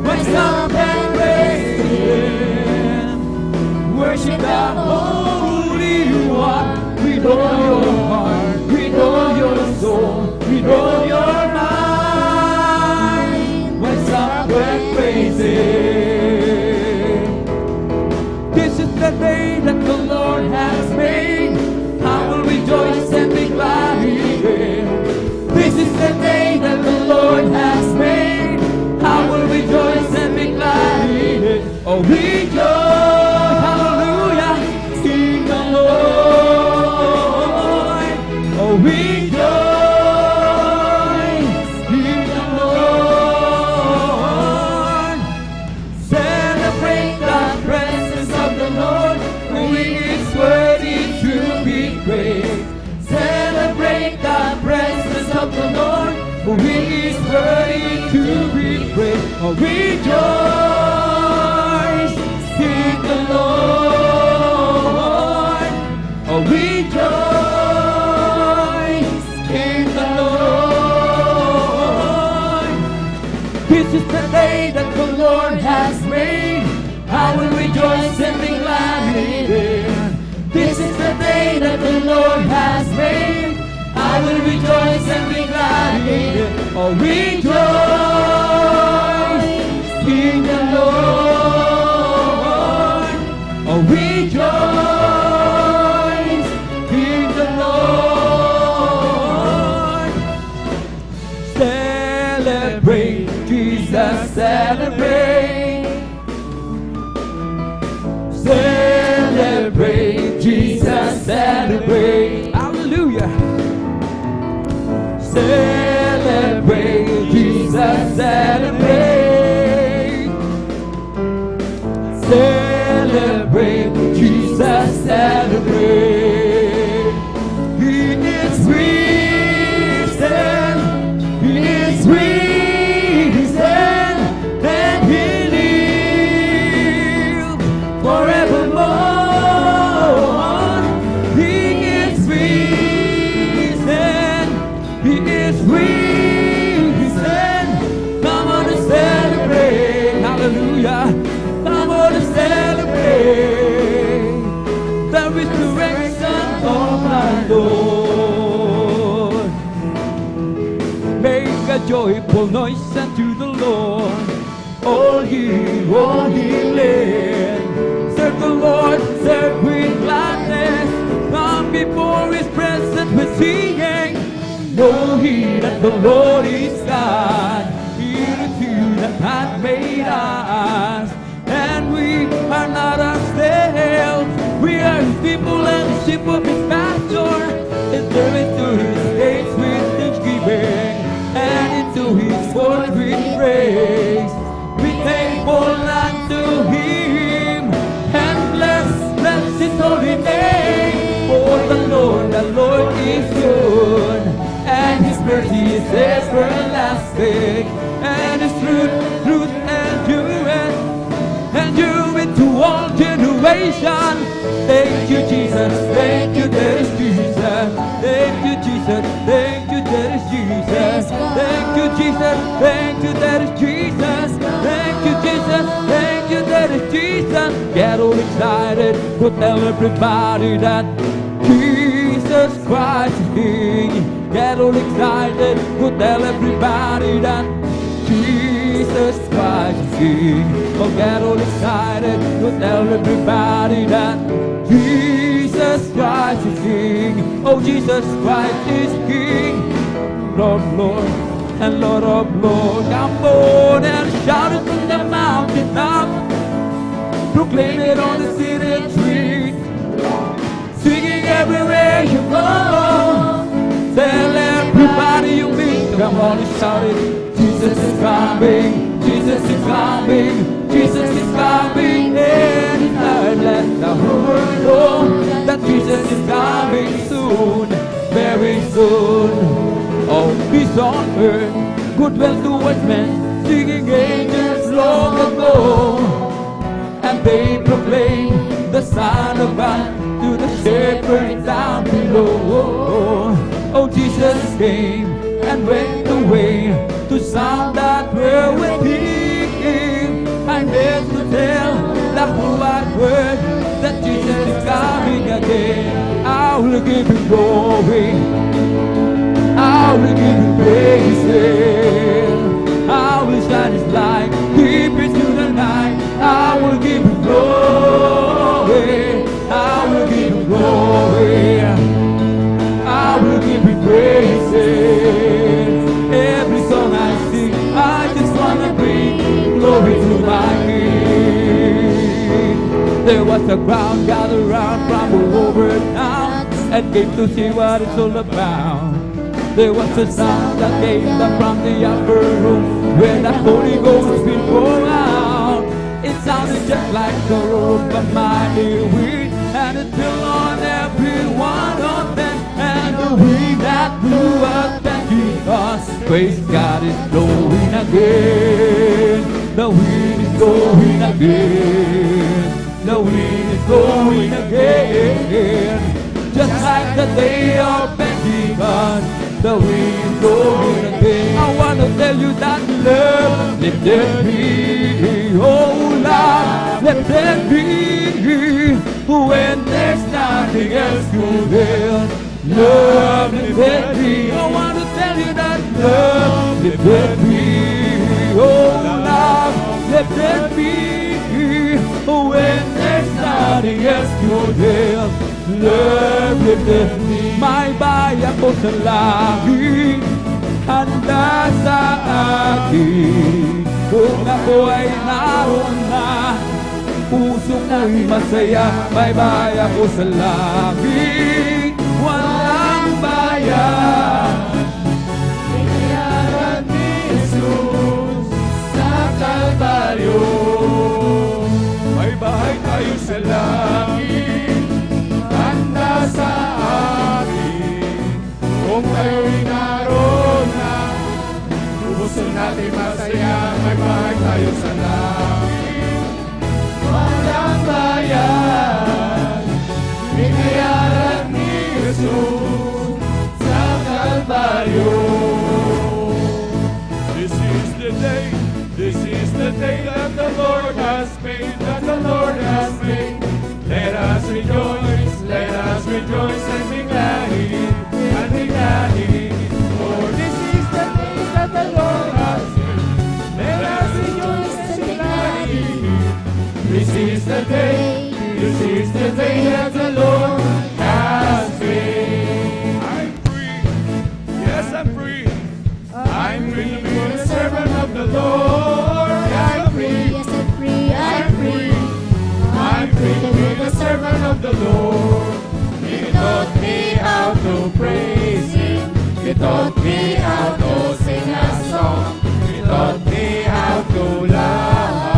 Rise up and praise Him, worship the Holy One. With all your heart, with all your soul, with all your mind, rise up and praise Him. This is the day that the Lord has made. I will rejoice and be glad in it. This is the day that the Lord has made. I will rejoice and be glad in it. Oh, rejoice, hallelujah, in the Lord. Oh, rejoice in the Lord. Celebrate the presence of the Lord, who is worthy to be praised. Celebrate the presence of the Lord, who is worthy to be praised. Oh, rejoice in the Lord. Oh, rejoice in the Lord. This is the day that the Lord has made. I will rejoice and be glad in it. This is the day that the Lord has made. I will rejoice and be glad in it. Oh, rejoice in the Lord. Oh, rejoice in the Lord. Celebrate Jesus, celebrate. Celebrate Jesus, celebrate. Hallelujah. Celebrate Jesus, celebrate. Celebrate Jesus, celebrate. He is risen. He is risen, and He lives forevermore. He is risen. He is risen. Come on and celebrate. Hallelujah. Come on and celebrate the resurrection of our Lord. Make a joyful noise unto the Lord, all ye land. Serve the Lord, serve with gladness. Come before His presence with singing. Know ye that the Lord is God. He is He that hath made us, and we are not ourselves. We are His people and the sheep of His pasture. Enter into His gates with thanksgiving, and into His courts with praise. Be thankful unto Him, and bless His holy name. For the Lord is good, and His mercy is everlasting, and His truth endureth to all generations. Thank you, Jesus. Thank you, that is Jesus. Thank you, Jesus. Thank you, that is Jesus. Thank you, Jesus. Thank you, that is Jesus. Thank you, Jesus. Thank you, that is Jesus. Get all excited. Go tell everybody that Jesus Christ is King. Get all excited. Go tell everybody that Jesus Christ is King. Oh, get all excited. Go tell everybody that Jesus Christ is King. Oh, Jesus Christ is King. Lord, Lord, and Lord of Lords. Come on and shout it from the mountain top, proclaim it on the city street, singing everywhere you go. Tell everybody you meet, come on and shout it. Jesus is coming, Jesus is coming, Jesus is coming. Anytime, let the whole world know that Jesus is coming soon, very soon. Oh, peace on earth, goodwill towards men, singing angels long ago. And they proclaim the Son of God to the shepherds down below. Oh, Jesus came and went away to sound that we're with Him. I'm here to tell the whole wide world that Jesus is coming again. I will give Him glory, I will give Him praises, I will shine His light deep into the night. I will give Him glory, I will give Him glory, I will give Him praises. Every song I sing, I just wanna bring glory to my King. There was a crowd gathered around from all over town and came to see what it's all about. There was a sound that came down from the upper room where the Holy Ghost will pour out. It sounded just like the roar of a mighty wind, and it fell on every one of them. And the wind that blew up Pentecost, praise God, is blowing again. The wind is blowing again. The wind is blowing again. Just like the day of Pentecost, the wind blowing again. I want to tell you that love lifted me. Oh, love lifted me. When there's nothing else to do, love lifted me. I want to tell you that love lifted me. Oh, love lifted me. When there's nothing else to do, love lifted me. May bayan ko sa langit, handa sa akin. Kung ako ay naroon na, puso ko'y masaya. May bayan ko sa langit, walang bayan. Binayaran ni Jesus sa Kalbaryo. May bahay tayo sa langit, handa sa kung kayo'y naroon na, puso natin masaya. May bahay tayo sa langit, walang bayan. Binayaran ni Jesus sa Kalbaryo. This is the day that the Lord has made, that the Lord has made. Let us rejoice and be glad in it. For this is the day that the Lord has made. Let us rejoice and be glad in it. This is the day that the Lord has made. I'm free, yes I'm free. I'm free to be the servant of the Lord. I'm free, yes I'm free, I'm free. I'm free to be the servant of the Lord. He taught me how to praise Him. He taught me how to sing a song. He taught me how to love.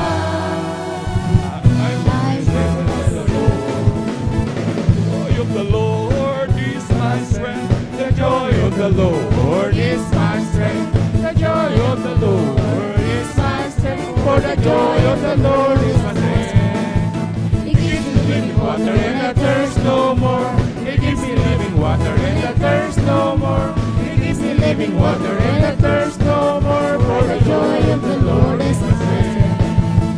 I'm the servant of the Lord. The joy of the Lord is my strength. The joy of the Lord is my strength. The joy of the Lord is my strength. For the joy of the Lord is my strength. He gives me living water and I thirst no more. He gives me living water and I thirst no more. He gives me living water and I thirst no more. For the joy of the Lord is my strength.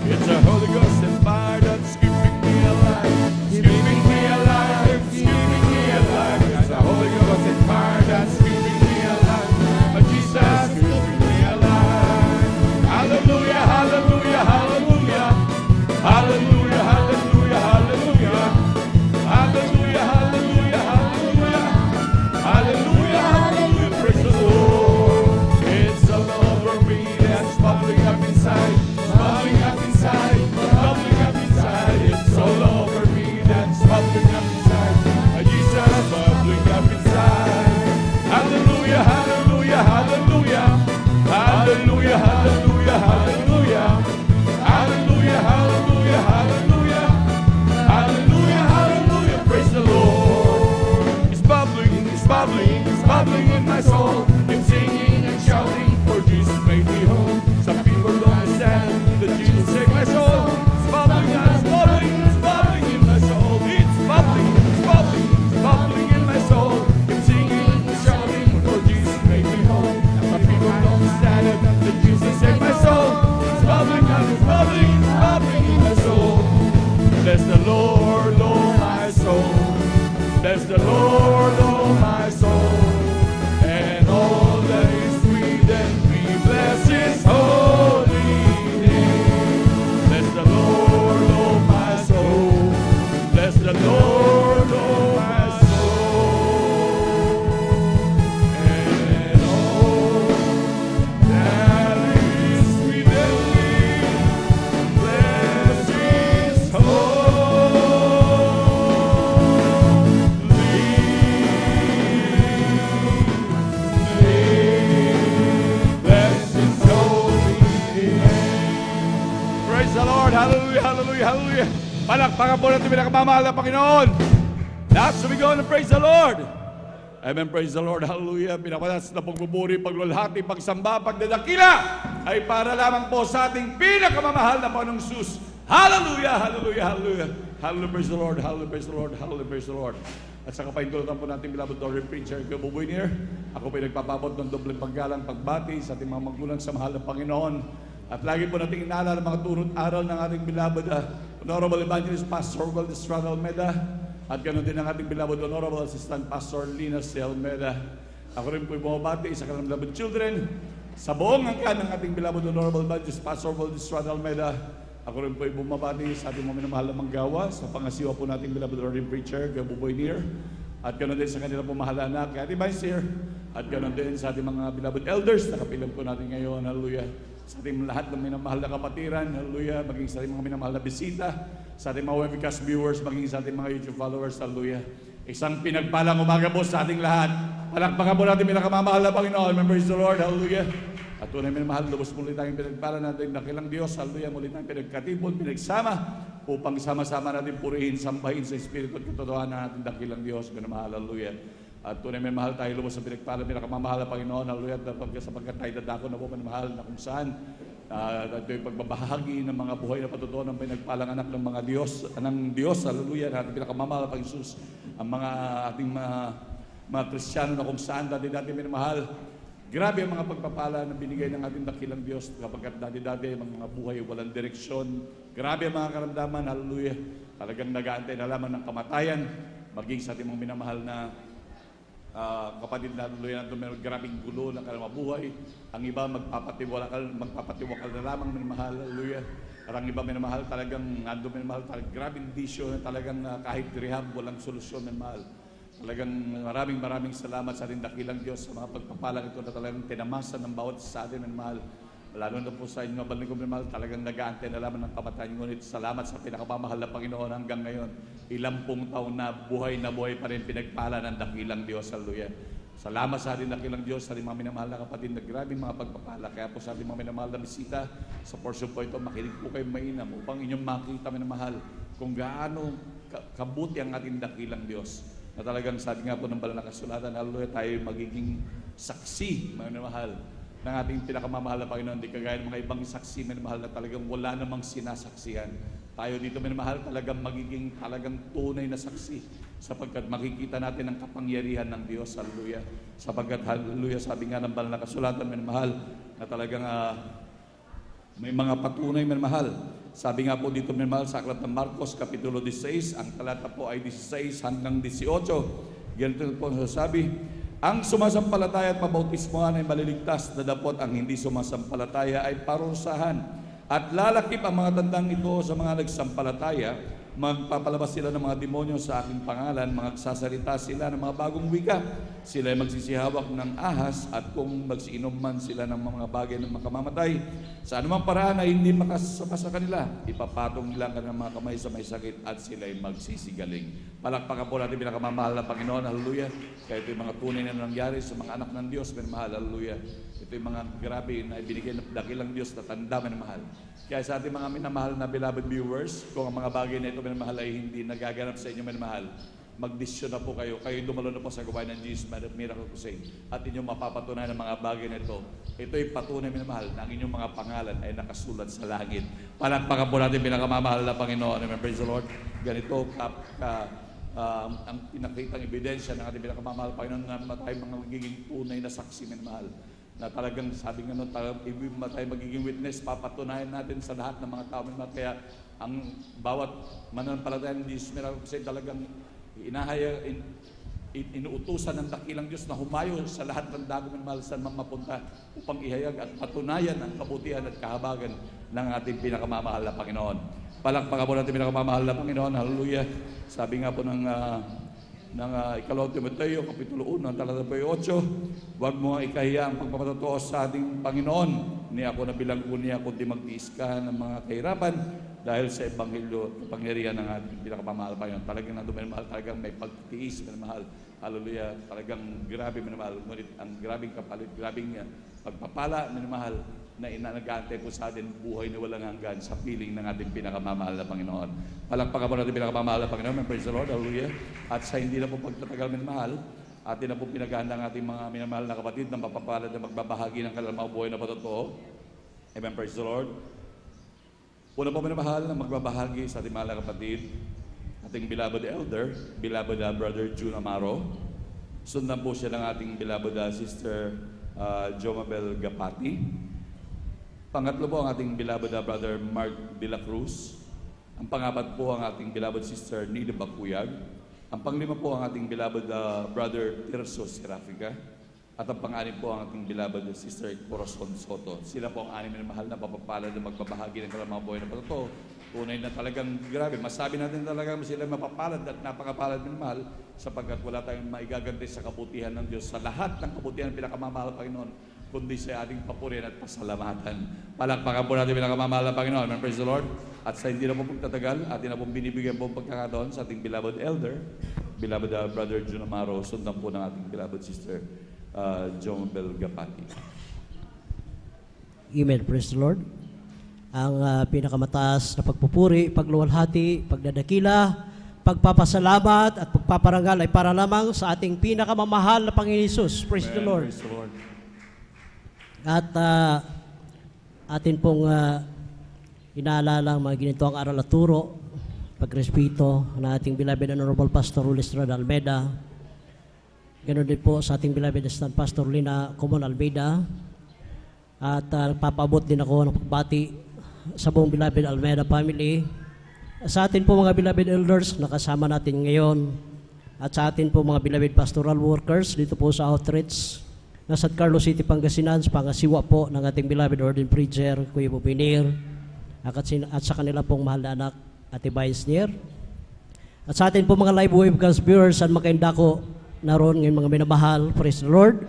It's the Holy Ghost and fire that's keeping me alive. Keeping me alive, keeping me alive. It's the Holy Ghost and fire that's keeping me alive. But Jesus keeping me alive. Hallelujah, hallelujah, hallelujah. Hallelujah, hallelujah, hallelujah. Hallelujah, hallelujah, hallelujah. Hallelujah, hallelujah, praise the Lord. It's the hallelujah, hallelujah. Hallelujah, hallelujah, hallelujah. Hallelujah, hallelujah, hallelujah. Hallelujah, hallelujah, praise the Lord. It's bubbling, it's bubbling, it's bubbling in my soul. I'm singing and shouting, for Jesus made me whole. Some people don't understand that Jesus saved my soul. It's bubbling, it's bubbling, it's bubbling in my soul. It's bubbling, it's bubbling, it's bubbling in my soul. I'm singing and shouting, for Jesus made me whole. Some people don't understand that Jesus saved my soul. It's bubbling, it's bubbling, it's bubbling in my soul. Bless the Lord, oh my soul. Bless the Lord, oh my soul. And all that is within me, bless His holy name. Bless the Lord, oh my soul. Bless the Lord, oh my soul. And all that is within me, bless His holy name. Bless His holy name. Praise the Lord. Hallelujah, hallelujah, hallelujah. Palakpakan po natin pinakamamahal na Panginoon. Lahat sumigaw na praise the Lord. Amen, praise the Lord, hallelujah. Pinakalas na pagbuburi, paglulhati, pagsamba, pagdadakila ay para lamang po sa ating pinakamamahal na Panginoong Sus. Hallelujah, hallelujah, hallelujah. Hallelujah, praise the Lord, hallelujah, praise the Lord, hallelujah, praise the Lord. At sa kapaintulutan po natin, beloved Lord, Preacher Buboy Nier, ako po nagpapabot ng dobleng paggalang pagbati sa ating mga magulang sa mahal na Panginoon. At lagi po natin inaalala ang mga tunod aral ng ating beloved Honorable Evangelist Pastor Valdez Almeda. At ganoon din ang ating beloved Honorable Assistant Pastor Lina C. Almeda. Ako rin po bumabati sa kanilang beloved children. Sa buong angkan ng ating beloved Honorable Evangelist Pastor Valdez Almeda. Ako rin po bumabati sa ating mga minamahal na manggawa sa pangasiwa po nating beloved Lord and Preacher Buboy Nier. At ganoon din sa kanilang pumahal na anak, Ate Vice. At ganoon din sa ating mga beloved elders na kapilang po natin ngayon. Hallelujah. Sa ating lahat ng minamahal na kapatiran, hallelujah, maging sa ating mga minamahal na bisita, sa ating mga webcast viewers, maging sa ating mga YouTube followers, hallelujah. Isang pinagpalang umaga po sa ating lahat. Palakpakan po natin pinakamamahal na Panginoon. Praise the Lord, hallelujah. At tunay minamahal, lubos muli tayong pinagpala natin, dakilang Diyos, hallelujah, muli tayong pinagkatipon, pinagsama, upang sama-sama natin purihin, sambahin sa Espiritu at katotohanan natin, dakilang Diyos, minamahal, hallelujah. At tunay may mahal tayo lumos sa pinagpala, pinakamamahal na Panginoon, hallelujah, sapagkat tayo dadako na po mahal na kung saan ito yung pagbabahagi ng mga buhay na patutuan ng pinagpalang anak ng mga Diyos, ng Diyos, hallelujah, na ating pinakamamahal na Panginoon, ang mga ating mga Kristiyano na kung saan dati minamahal. Grabe ang mga pagpapala na binigay ng ating dakilang Diyos kapag dati mga buhay walang direksyon. Grabe ang mga karamdaman, hallelujah, talagang nag-aantay na lamang ng kamatayan, maging sa ating mga minamahal na kapatid na hallelujah, na grabing gulo ng kanilang buhay. Ang iba magpapatiwakal na lamang minamahal, hallelujah. At ang iba minamahal talagang minamahal, grabing bisyo na talagang kahit rehab walang solusyon minamahal. Talagang maraming salamat sa ating dakilang Diyos sa mga pagpapalang ito na talagang tinamasan ng bawat sa atin minamahal. Lalo na po sa inyo, balik ko minamahal, talagang nag-aantay na lamang ng kamatayan. Ngunit salamat sa pinakamamahal na Panginoon hanggang ngayon. Ilang pong taon na buhay pa rin pinagpala ng dakilang Diyos. Hallelujah. Salamat sa ating dakilang Diyos, sa ating mga minamahal na kapatid na grabing mga pagpapala. Kaya po sa ating mga minamahal na bisita, sa portion po ito, makinig po kayo mainam upang inyong makita minamahal kung gaano kabuti ang ating dakilang Diyos. Na talagang sabi nga po ng banal na kasulatan, hallelujah, tayo magiging saksi, mga minamahal, ng ating pinakamamahal na Panginoon. Di kagaya ng mga ibang saksi, minamahal, na talagang wala namang sinasaksihan. Tayo dito, minamahal, talagang magiging talagang tunay na saksi sapagkat makikita natin ang kapangyarihan ng Diyos. Hallelujah. Sapagkat, hallelujah, sabi nga ng banal na kasulatan, minamahal, na talagang may mga patunay, minamahal. Sabi nga po dito, minamahal, sa aklat ng Marcos, Kapitulo 16, ang talata po ay 16 hanggang 18. Ganito po sasabi, ang sumasampalataya at pabautismohan ay maliligtas, dadapot ang hindi sumasampalataya ay parusahan. At lalakip ang mga tandang ito sa mga nagsampalataya, Magpapalabas sila ng mga demonyo sa aking pangalan, magsasalita sila ng mga bagong wika. Sila ay magsisihawak ng ahas at kung magsiinom man sila ng mga bagay na makamamatay, sa anumang paraan ay hindi makasama sa kanila, ipapatong nila ng mga kamay sa may sakit at sila ay magsisigaling. Palakpakan po natin pinakamamahal na Panginoon, hallelujah. Kaya ito yung mga tunay na nangyari sa mga anak ng Diyos, minamahal, hallelujah. Ito yung mga grabe na ibinigay ng dakilang Diyos na tanda, minamahal. Kaya sa ating mga minamahal na beloved viewers, kung ang mga bagay na ito minamahal ay hindi nagaganap sa inyo minamahal, magdesisyon na po kayo. Kayo dumalo na po sa gawain ng Jesus Miracle Crusade at inyong mapapatunayan ang mga bagay na ito. Ito'y patunay minamahal na ang inyong mga pangalan ay nakasulat sa langit. Palakpakan po natin pinakamamahal na Panginoon. Amen. Praise the Lord. Ganito ang pinakitang ebidensya ng ating pinakamamahal Panginoon na tayo mga magiging tunay na saksi minamahal. Na talagang sabi nga nun, tayo magiging witness, papatunayan natin sa lahat ng mga tao. Kaya ang bawat mananampalataya ng Jesus Miracle Crusade talagang inuutusan ng dakilang Diyos na humayo sa lahat ng dagong mahal saan man mapunta upang ihayag at patunayan ang kabutihan at kahabagan ng ating pinakamamahal na Panginoon. Palakpakan po natin pinakamamahal na Panginoon. Hallelujah. Sabi nga po ng ikalawang Timoteo, Kapitulo 1, talata 8, huwag mo ikahiya ang pagpapatotoo sa ating Panginoon. Ni ako na bilanggo niya kundi magtiis ka ng mga kahirapan dahil sa Ebanghelyo, kapangyarihan ng ating pinakamamahal Panginoon. Talagang nandun minamahal, talagang may pagtiis minamahal. Hallelujah. Talagang grabe minamahal. Ngunit ang grabing kapalit, grabing pagpapala minamahal na nag-aantay po sa atin buhay na walang hanggan sa piling ng ating pinakamamahal na Panginoon. Palakpakan po natin pinakamamahal na Panginoon. Praise the Lord. Hallelujah. At sa hindi na po pagtatagal minamahal, atin na po pinaghahanda ang ating mga minamahal na kapatid na mapapalad na magbabahagi ng kanilang mga buhay na patotoo. Amen. Praise the Lord. Una po minamahal na magbabahagi sa ating mahal na kapatid, ating beloved elder, beloved Brother June Amaro. Sundan po siya ng ating beloved Sister Jomabel Gapati. Pangatlo po ang ating beloved Brother Mark de la Cruz. Ang pangapat po ang ating beloved Sister Nida Bakuyag. Ang panglima po ang ating beloved Brother Tirso Serafica. At ang pang-anim po ang ating beloved Sister Corazon Soto. Sila po ang anim na mahal na papapalad na magbabahagi ng kanilang mga buhay na patotoo. Tunay na talagang grabe. Masabi natin talagang sila mapapalad at napakapalad na mahal sapagkat wala tayong maigaganti sa kabutihan ng Diyos. Sa lahat ng kabutihan ng pinakamamahal Panginoon, kundi sa ating papurihan at pasalamatan. Palakpakan po natin pinakamamahal na Panginoon. Amen. Praise the Lord. At sa hindi na po pagtatagal, atin na pong binibigyan po pagkakataon sa ating beloved elder, beloved Brother June Amaro, sundan po ng ating beloved Sister Jomabel Gapati. Amen. Praise the Lord. Ang pinakamataas na pagpupuri, pagluwalhati, pagdadakila, pagpapasalamat at pagpaparangal ay para lamang sa ating pinakamamahal na Panginoon Hesus. Praise the Lord. Praise the Lord. At atin pong inaalala ang mga ginitong aral at turo, pagrespeto na ating beloved Honorable Pastor Luis Estrada Almeida. Ganon din po sa ating beloved Assistant Pastor Lina Comon Almeida. At nagpapabot din ako ng pagbati sa buong beloved Almeida family. Sa atin po mga beloved elders na kasama natin ngayon. At sa atin po mga beloved pastoral workers dito po sa outreach. Nasa Carlos City, Pangasinan, pangasiwa po ng ating beloved ordained preacher, Kuya Bubinir, at sa kanila pong mahal na anak, Ate Baisnier. At sa atin po mga live webcast viewers at makaindako naroon ngayon mga minamahal, praise the Lord.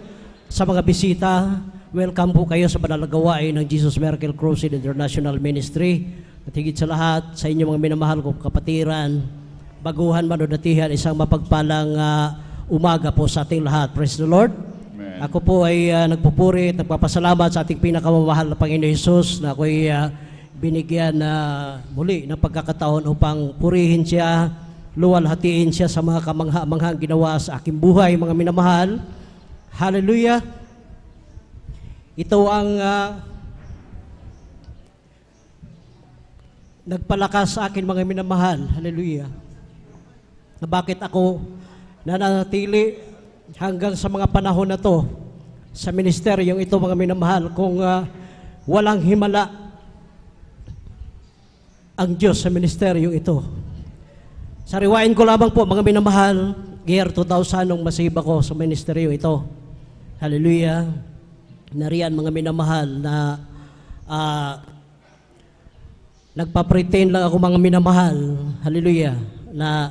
Sa mga bisita, welcome po kayo sa banal na gawain ng Jesus Miracle Crusade International Ministry. At higit sa lahat, sa inyong mga minamahal kong kapatiran, baguhan man o datihan, isang mapagpalang umaga po sa ating lahat. Praise the Lord. Ako po ay nagpupuri at nagpapasalamat sa ating pinakamamahal na Panginoon Hesus na ako'y binigyan muli ng pagkakataon upang purihin siya, luwalhatiin siya sa mga kamangha-manghang ginawa sa aking buhay, mga minamahal. Hallelujah! Ito ang nagpalakas sa akin, mga minamahal. Hallelujah! Na bakit ako nananatili hanggang sa mga panahon na to sa ministeryong ito, mga minamahal, kung walang himala ang Diyos sa ministeryong ito. Sariwain ko lamang po, mga minamahal, year 2000 nung masiba ko sa ministeryong ito. Hallelujah. Nariyan, mga minamahal, na nagpa-pretend lang ako mga minamahal, hallelujah, na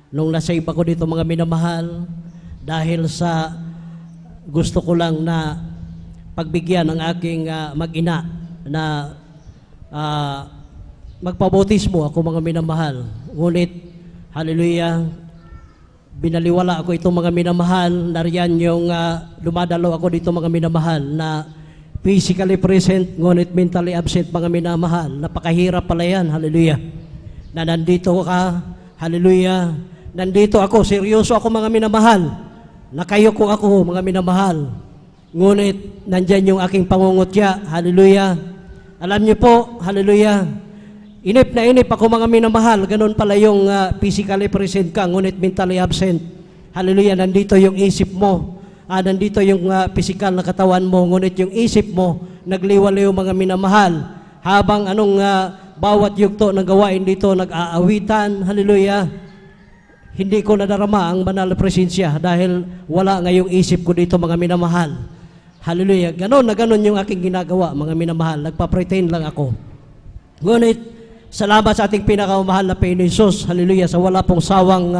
nung nasave ako dito mga minamahal, dahil sa gusto ko lang na pagbigyan ng aking mag-ina na magpabautismo ako mga minamahal. Ngunit, hallelujah, binaliwala ako itong mga minamahal, nariyan yung dumadalo ako dito mga minamahal na physically present, ngunit mentally absent mga minamahal. Napakahirap pala yan, hallelujah. Na nandito ka, hallelujah. Nandito ako, seryoso ako mga minamahal. Nakayuko ako mga minamahal. Ngunit nandyan yung aking pangungutya, hallelujah. Alam niyo po, hallelujah. Inip na inip ako mga minamahal. Ganun pala yung physically present ka, ngunit mentally absent. Hallelujah, nandito yung isip mo. Nandito yung physical na katawan mo, ngunit yung isip mo, nagliwaliw mga minamahal. Habang bawat yugto ng gawain dito, nag-aawitan, hallelujah. Hindi ko nadarama ang banal na presensya dahil wala ngayong isip ko dito mga minamahal. Hallelujah. Ganon na ganon yung aking ginagawa mga minamahal. Nagpa-pretend lang ako. Ngunit, salamat sa ating pinakamahal na Panginoon Jesus. Hallelujah. Sa wala pong sawang,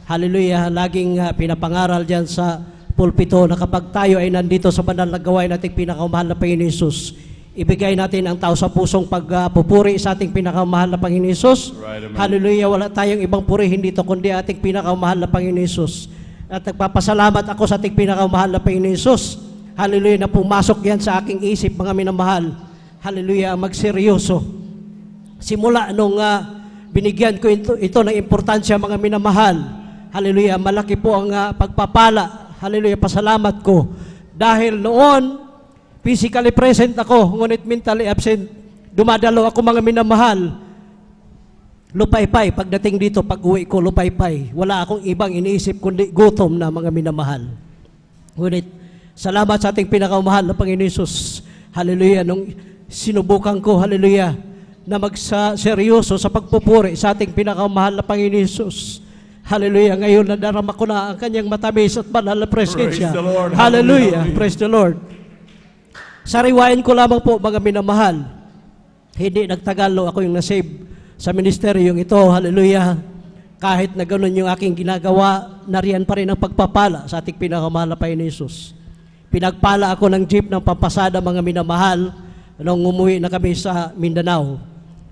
hallelujah, laging pinapangaral dyan sa pulpito na kapag tayo ay nandito sa banal na gawain ating pinakamahal na Panginoon Jesus, ibigay natin ang tao sa pusong pagpupuri sa ating pinakamahal na Panginoon Jesus. Right, amen. Hallelujah. Wala tayong ibang purihin dito kundi ating pinakamahal na Panginoon Jesus. At nagpapasalamat ako sa ating pinakamahal na Panginoon Jesus. Hallelujah, na pumasok yan sa aking isip mga minamahal. Hallelujah, magseryoso. Simula nung binigyan ko ito ng importansya mga minamahal. Hallelujah, malaki po ang pagpapala. Hallelujah, pasalamat ko. Dahil noon, physically present ako, ngunit mentally absent. Dumadalo ako mga minamahal. Lupaypay, pagdating dito, pag-uwi ko, lupaypay. Wala akong ibang iniisip kundi gutom na mga minamahal. Ngunit, salamat sa ating pinakamahal na Panginoon Jesus. Hallelujah, nung sinubukan ko, hallelujah, na magseryoso sa pagpupuri sa ating pinakamahal na Panginoon Jesus. Hallelujah. Ngayon, nadarama ko na ang kanyang matamis at banal na presensya. Praise the Lord. Hallelujah. Hallelujah. Praise the Lord. Sariwain ko lamang po, mga minamahal. Hindi nagtagal no ako yung nasave sa ministeryong ito. Hallelujah. Kahit na ganun yung aking ginagawa, nariyan pa rin ang pagpapala sa ating pinakamahal na Panginoon Jesus. Pinagpala ako ng jeep ng pampasada, mga minamahal, nung umuwi na kami sa Mindanao.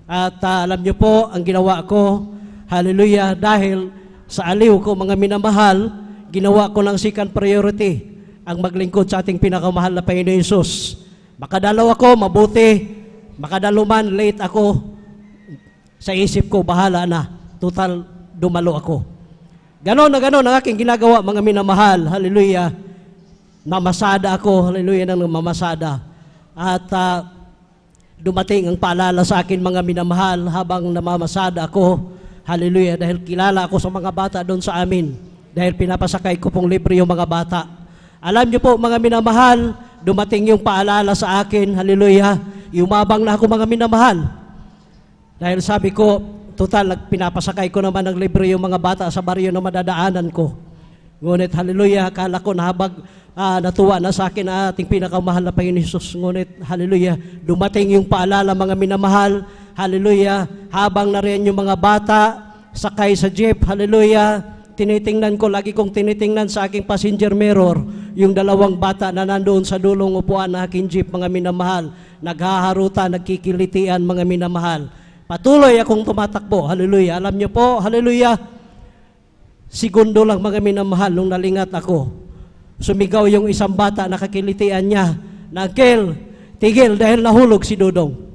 At alam niyo po, ang ginawa ko, hallelujah, dahil sa aliw ko, mga minamahal, ginawa ko ng second priority ang maglingkod sa ating pinakamahal na Panginoon Jesus. Makadalaw ako, mabuti. Makadalo man, late ako. Sa isip ko, bahala na. Total, dumalo ako. Ganon na ganon ang aking ginagawa, mga minamahal. Hallelujah. Mamasada ako, hallelujah, ng mamasada. At dumating ang paalala sa akin, mga minamahal, habang namamasada ako, hallelujah, dahil kilala ako sa mga bata doon sa amin. Dahil pinapasakay ko pong libre yung mga bata. Alam niyo po, mga minamahal, dumating yung paalala sa akin, hallelujah, yumabang na ako, mga minamahal. Dahil sabi ko, total, pinapasakay ko naman ng libre yung mga bata sa baryo na madadaanan ko. Ngunit, hallelujah, akala ko na habang natuwa na sa akin ating pinakamahal na Panginoon Jesus. Ngunit, hallelujah, dumating yung paalala, mga minamahal, hallelujah, habang nariyan yung mga bata, sakay sa jeep, hallelujah, tinitingnan ko, lagi kong tinitingnan sa aking passenger mirror, yung dalawang bata na nandoon sa dulong upuan na aking jeep, mga minamahal, naghaharutan, nagkikilitian, mga minamahal. Patuloy akong tumatakbo, hallelujah. Alam niyo po, hallelujah, segundo lang, mga minamahal, nung nalingat ako, sumigaw yung isang bata, nakakilitian niya, Nagkel, tigil dahil nahulog si Dudong.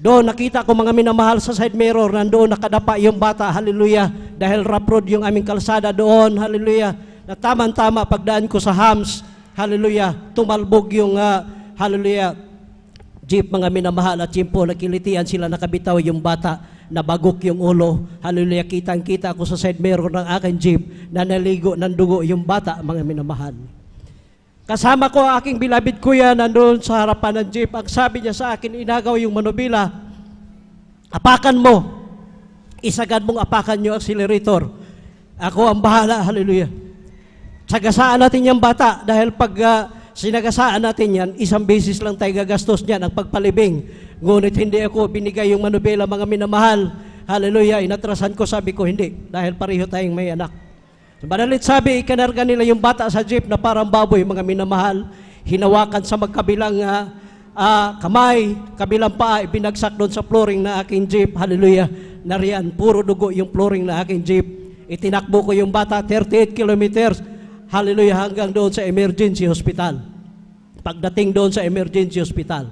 Doon nakita ko, mga minamahal, sa side mirror, nandoon nakadapa yung bata, hallelujah, dahil rough road yung aming kalsada doon, hallelujah, na tama-tama pagdaan ko sa Hams, hallelujah, tumalbog yung, hallelujah, jeep, mga minamahal, at yun po, nakilitian sila, nakabitaw yung bata, nabagok yung ulo, hallelujah, kitang-kita ko sa side mirror ng aking jeep, na naligo ng dugo yung bata, mga minamahal. Kasama ko ang aking beloved kuya nandoon sa harapan ng jeep. Ang sabi niya sa akin, inagaw yung manubila, apakan mo, isagad mong apakan yung accelerator. Ako ang bahala, hallelujah. Sagasaan natin yung bata dahil pag sinagasaan natin yan, isang beses lang tayo gagastos niyan ang pagpalibing. Ngunit hindi ako binigay yung manubela, mga minamahal. Hallelujah, inatrasan ko, sabi ko hindi, dahil pareho tayong may anak. Madalit sabi, ikanarga nila yung bata sa jeep na parang baboy, mga minamahal. Hinawakan sa magkabilang kamay, kabilang paa, ibinagsak doon sa flooring na aking jeep. Hallelujah, nariyan, puro dugo yung flooring na aking jeep. Itinakbo ko yung bata 38 kilometers, hallelujah, hanggang doon sa emergency hospital. Pagdating doon sa emergency hospital,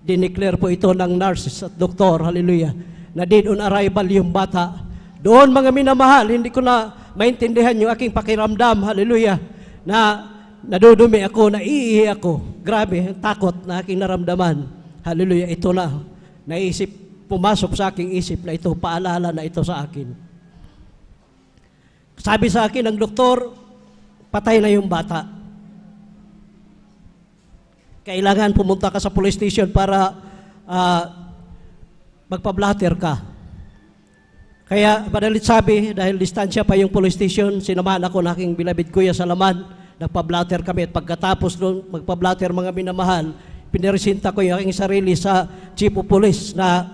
dineclare po ito ng nurses at doktor, hallelujah, na dead on arrival yung bata. Doon, mga minamahal, hindi ko na maintindihan yung aking pakiramdam, hallelujah, na nadudumi ako, naiihi ako. Grabe, takot na aking naramdaman. Hallelujah, ito na. Naisip, pumasok sa aking isip na ito, paalala na ito sa akin. Sabi sa akin ng doktor, patay na yung bata. Kailangan pumunta ka sa police station para magpa-blatter ka. Kaya madalit sabi, dahil distansya pa yung police station, sinamahan ako ng aking beloved kuya sa Laman, nagpa-blatter kami at pagkatapos doon magpa-blatter, mga minamahal, piniresinta ko yung aking sarili sa chief of police na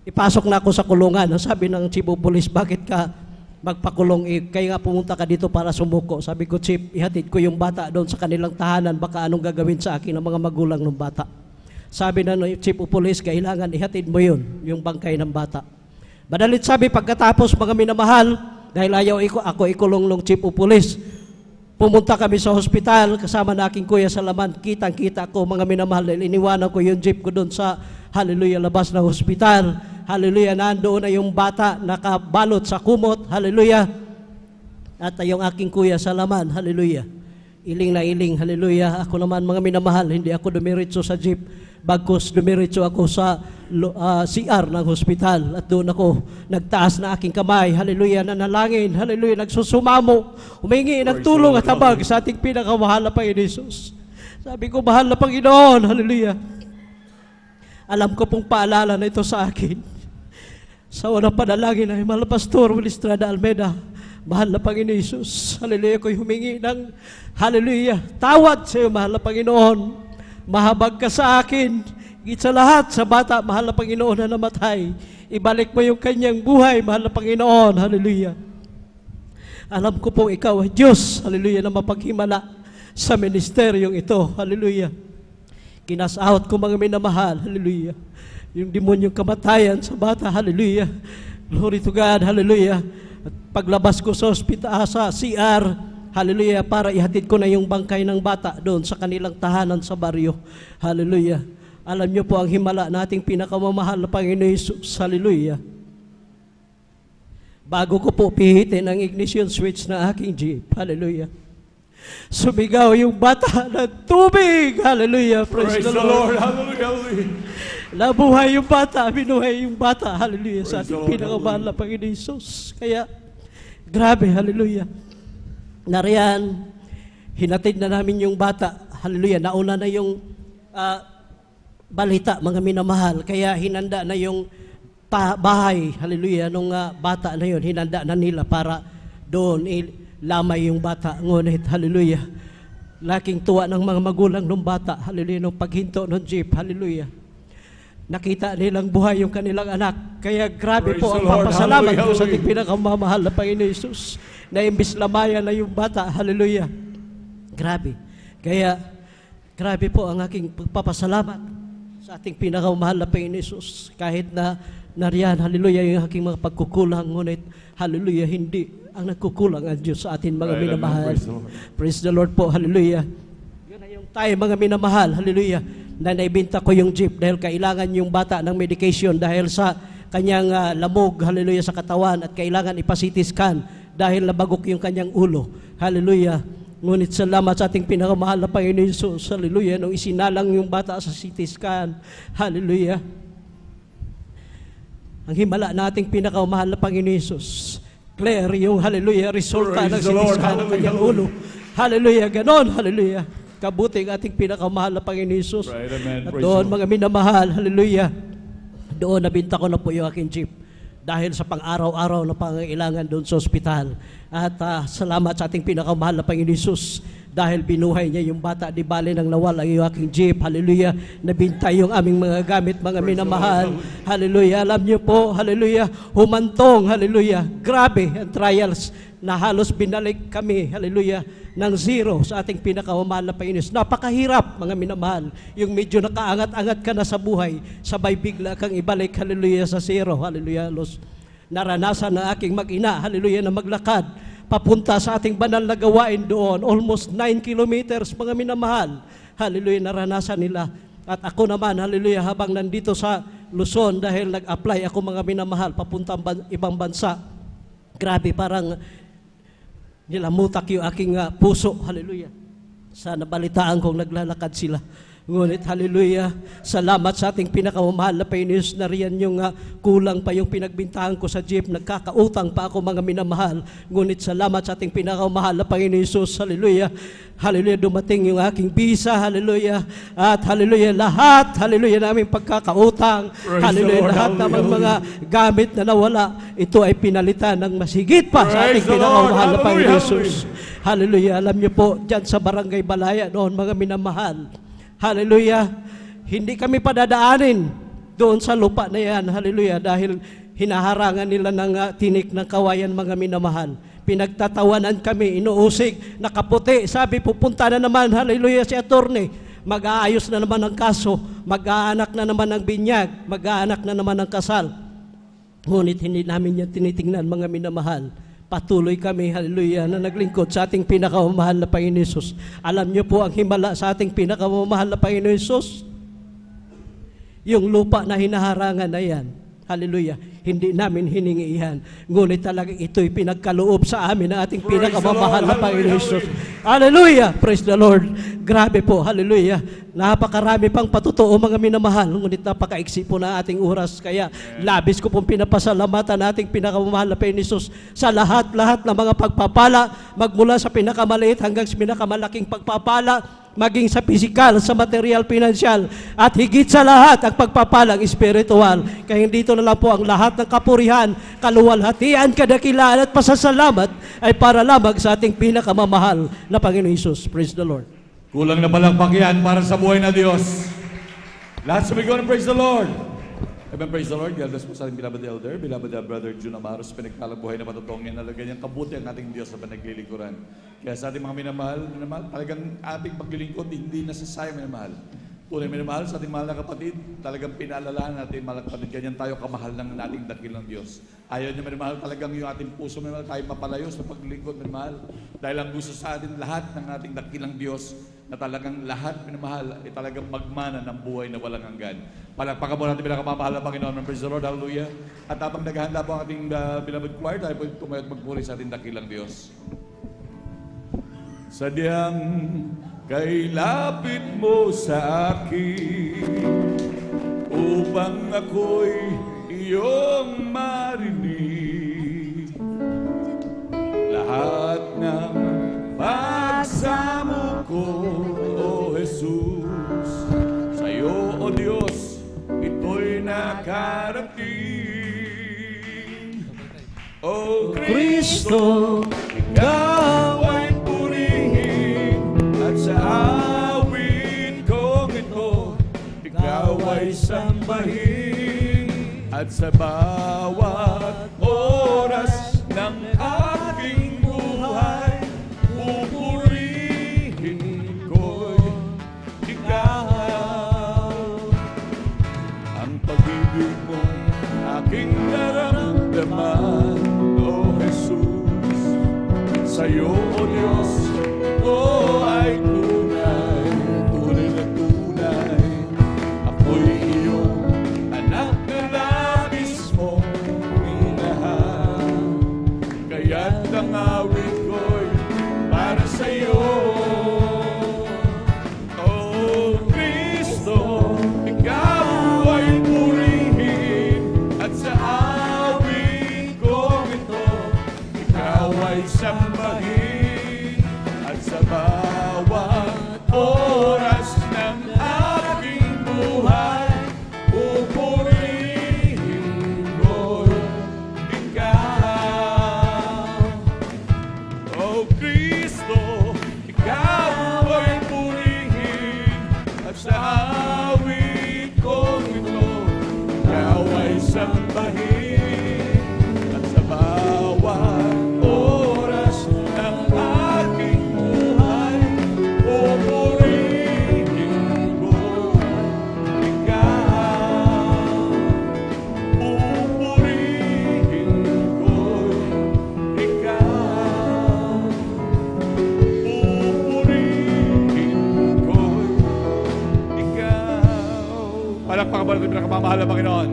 ipasok na ako sa kulungan. Sabi ng chief of police, bakit ka magpakulong? Kaya nga pumunta ka dito para sumuko. Sabi ko, Chief, ihatid ko yung bata doon sa kanilang tahanan, baka anong gagawin sa akin ng mga magulang ng bata. Sabi na ng Chief of Police, kailangan ihatid mo yun, yung bangkay ng bata. Madalit sabi, pagkatapos, mga minamahal, dahil ayaw ako ikulong ng Chief of Police, pumunta kami sa hospital, kasama na aking kuya sa Laman, kitang-kita ko, mga minamahal, dahil iniwanan ko yung jeep ko doon sa, hallelujah, labas ng hospital. Hallelujah, nandoon na yung bata nakabalot sa kumot, hallelujah. At yung aking kuya sa Laman, hallelujah. Iling na iling, hallelujah. Ako naman, mga minamahal, hindi ako dumiretso sa jeep, bagkus dumiretso ako sa CR ng hospital. At doon ako nagtaas na aking kamay, hallelujah, nanalangin, hallelujah, nagsusumamo, humingi ng tulong at habag sa ating pinakamahal na Panginoon Jesus. Sabi ko, mahal na Panginoon, hallelujah. Alam ko pong paalala na ito sa akin. Sa unang panalangin ay mahal na Pastor Will Estrada Almeida, mahal na Panginoon Jesus, hallelujah, ko'y humingi ng, hallelujah, tawad sa iyo, mahal na Panginoon. Mahabag ka sa akin, higit sa lahat, sa bata, mahal na Panginoon, na namatay. Ibalik mo yung kanyang buhay, mahal na Panginoon, hallelujah. Alam ko pong ikaw ay Diyos, hallelujah, na mapaghimala sa ministeryong ito, hallelujah. Kinas-out ko, mga minamahal, hallelujah, yung demonyong kamatayan sa bata, hallelujah. Glory to God, hallelujah. At paglabas ko sa hospital, sa CR, hallelujah, para ihatid ko na yung bangkay ng bata doon sa kanilang tahanan sa baryo, hallelujah. Alam niyo po ang himala nating pinakamamahal na Panginoon Jesus, hallelujah. Bago ko po pihitin ang ignition switch na aking jeep, hallelujah, sumigaw yung bata ng tubig. Hallelujah. Praise the Lord. Hallelujah. Hallelujah. Nabuhay yung bata. Binuhay yung bata. Hallelujah. Sa ating pinakamahal na Panginoon Jesus. Kaya, grabe. Hallelujah. Nariyan, hinatid na namin yung bata. Hallelujah. Nauna na yung balita, mga minamahal. Kaya hinanda na yung bahay. Hallelujah. Nung bata na yun, hinanda na nila para doon lamay yung bata. Ngunit, hallelujah, laking tuwa ng mga magulang ng bata, hallelujah, nung paghinto ng jeep, hallelujah. Nakita nilang buhay yung kanilang anak. Kaya grabe Praise po ang the Lord. papasalamat ko sa Hallelujah. ating pinakamamahal na Panginoon Jesus, na imbis lamayan na yung bata, hallelujah. Grabe. Kaya, grabe po ang aking pagpapasalamat sa ating pinakamamahal na Panginoon Jesus. Kahit na nariyan, hallelujah, yung aking mga pagkukulang, ngunit, hallelujah, hindi ang nagkukulang ang Diyos sa atin, mga minamahal. Praise the Lord po, hallelujah. Yun na yung tayo, mga minamahal, hallelujah, na naibinta ko yung jeep dahil kailangan yung bata ng medication dahil sa kanyang lamog, hallelujah, sa katawan, at kailangan ipasitis scan dahil nabagok yung kanyang ulo, hallelujah. Ngunit salamat sa ating pinakamahal na Panginoon Jesus, hallelujah, nung isinalang yung bata sa CT scan, hallelujah. Ang himala nating pinakamahal na Panginoon Jesus, clear yung, hallelujah, resulta ng CT scan ng kanyang ulo, hallelujah, ganon, hallelujah. Kabuting ating pinakamahal na Panginoon Jesus. Right, amen. At Praise doon, the Lord. mga minamahal, hallelujah, doon nabinta ko na po yung aking jeep dahil sa pang-araw-araw na pangailangan doon sa ospital. At salamat sa ating pinakamahal na Panginoon Jesus dahil binuhay niya yung bata, di bali nang nawala yung aking jeep, hallelujah, nabintay yung aming mga gamit, mga minamahal, hallelujah, alam niyo po, hallelujah, humantong, hallelujah, grabe ang trials, na halos binalik kami, hallelujah, ng zero sa ating pinakamamahal na Panginoon. Napakahirap, mga minamahal. Yung medyo nakaangat-angat ka na sa buhay, sabay bigla kang ibalik, hallelujah, sa zero, hallelujah, Los. Naranasan ng aking mag-ina, hallelujah, na maglakad, papunta sa ating banal na gawain doon, almost 9 kilometers, mga minamahal. Hallelujah, naranasan nila. At ako naman, hallelujah, habang nandito sa Luzon, dahil nag-apply ako, mga minamahal, papunta ibang bansa. Grabe, parang nilamutak yung aking puso, hallelujah. Sa nabalitaan kong naglalakad sila. Ngunit, hallelujah, salamat sa ating pinakamamahal na Panginoon na riyan yung kulang pa yung pinagbintahan ko sa jeep, nagkakautang pa ako, mga minamahal. Ngunit salamat sa ating pinakamamahal na Panginoon Jesus, hallelujah. Hallelujah, dumating yung aking visa, hallelujah. At hallelujah, lahat, hallelujah, naming pagkakautang, hallelujah, lahat namang mga gamit na nawala, ito ay pinalitan ng masigit pa sa ating pinakamamahal na Panginoon Jesus. Hallelujah, alam niyo po, dyan sa Barangay Balaya noon, mga minamahal, hallelujah, hindi kami padadaanin doon sa lupa na yan, hallelujah, dahil hinaharangan nila ng tinik ng kawayan, mga minamahal. Pinagtatawanan kami, inuusig, nakaputi, sabi, pupunta na naman, hallelujah, si attorney, mag-aayos na naman ng kaso, mag-aanak na naman ng binyag, mag-aanak na naman ng kasal. Ngunit hindi namin yan tinitingnan, mga minamahal. Patuloy kami, hallelujah, na naglingkod sa ating pinakamamahal na Panginoon Jesus. Alam niyo po ang himala sa ating pinakamamahal na Panginoon Jesus? Yung lupa na hinaharangan na yan, hallelujah, hindi namin hiningi yan. Ngunit talagang ito'y pinagkaloob sa amin ng ating pinakamamahal na Panginoon Jesus. Hallelujah! Praise the Lord! Grabe po, hallelujah! Napakarami pang patutuo, mga minamahal, ngunit napakaiksi po na ating oras. Kaya labis ko pong pinapasalamatan na ating pinakamamahal na Panginoon Jesus sa lahat-lahat ng mga pagpapala, magmula sa pinakamaliit hanggang sa pinakamalaking pagpapala, maging sa pisikal, sa material, pinansyal, at higit sa lahat ang pagpapalang espiritual. Kaya dito na lang po ang lahat ng kapurihan, kaluwalhatian, kadakilaan at pasasalamat ay para lamang sa ating pinakamamahal na Panginoon Jesus. Praise the Lord. Kulang na palakpak yan para sa buhay na Diyos. Lahat sumigaw ng praise the Lord. Amen, praise the Lord. God bless po sa ating beloved elder, beloved Brother Jun Amaros, pinagpalang buhay na patutong yan, nalagyan niyang kabuti ang ating Diyos sa panaglilingkuran. Kaya sa ating mga minamahal, talagang ating paglilingkod, hindi nasasayang minamahal. Tunay minamahal sa ating mahal na kapatid, talagang pinaalalahan natin, mahal na kapatid, ganyan tayo kamahal ng ating dakilang Diyos. Ayaw niya minamahal, talagang yung ating puso minamahal, tayo mapalayo sa paglilingkod minamahal. Dahil ang gusto sa atin lahat ng ating dakilang Diyos, na talagang lahat minamahal ay talagang magmana ng buhay na walang hanggan. Palakpakan po natin pinakamamahal na Panginoon. Praise the Lord, hallelujah. At habang naghahanda po ang ating beloved choir, tayo po tumayo at magpuri sa ating dakilang Diyos. Sadyang kay lapit mo sa akin upang ako'y iyong marinig. Lahat ng pagsamo ko, O Jesus, sa'yo, O Diyos, ito'y nakarating. O Kristo, ikaw ay purihin, at sa awit kong ito, ikaw ay sambahin, at sa bawat oras ng aking buhay, pupurihin ko ikaw. Ang pag-ibig mo aking naramdaman, O Jesus, sa'yo, O Diyos, o ay tunay, tunay na tunay. Ako'y iyong anak na labis mong minahal. Kaya't ang awit ko'y para sa'yo. O Kristo, ikaw ay purihin, at sa awit kong ito, ikaw ay sambahin, Palakpakan po natin pinakamamahal na Panginoon.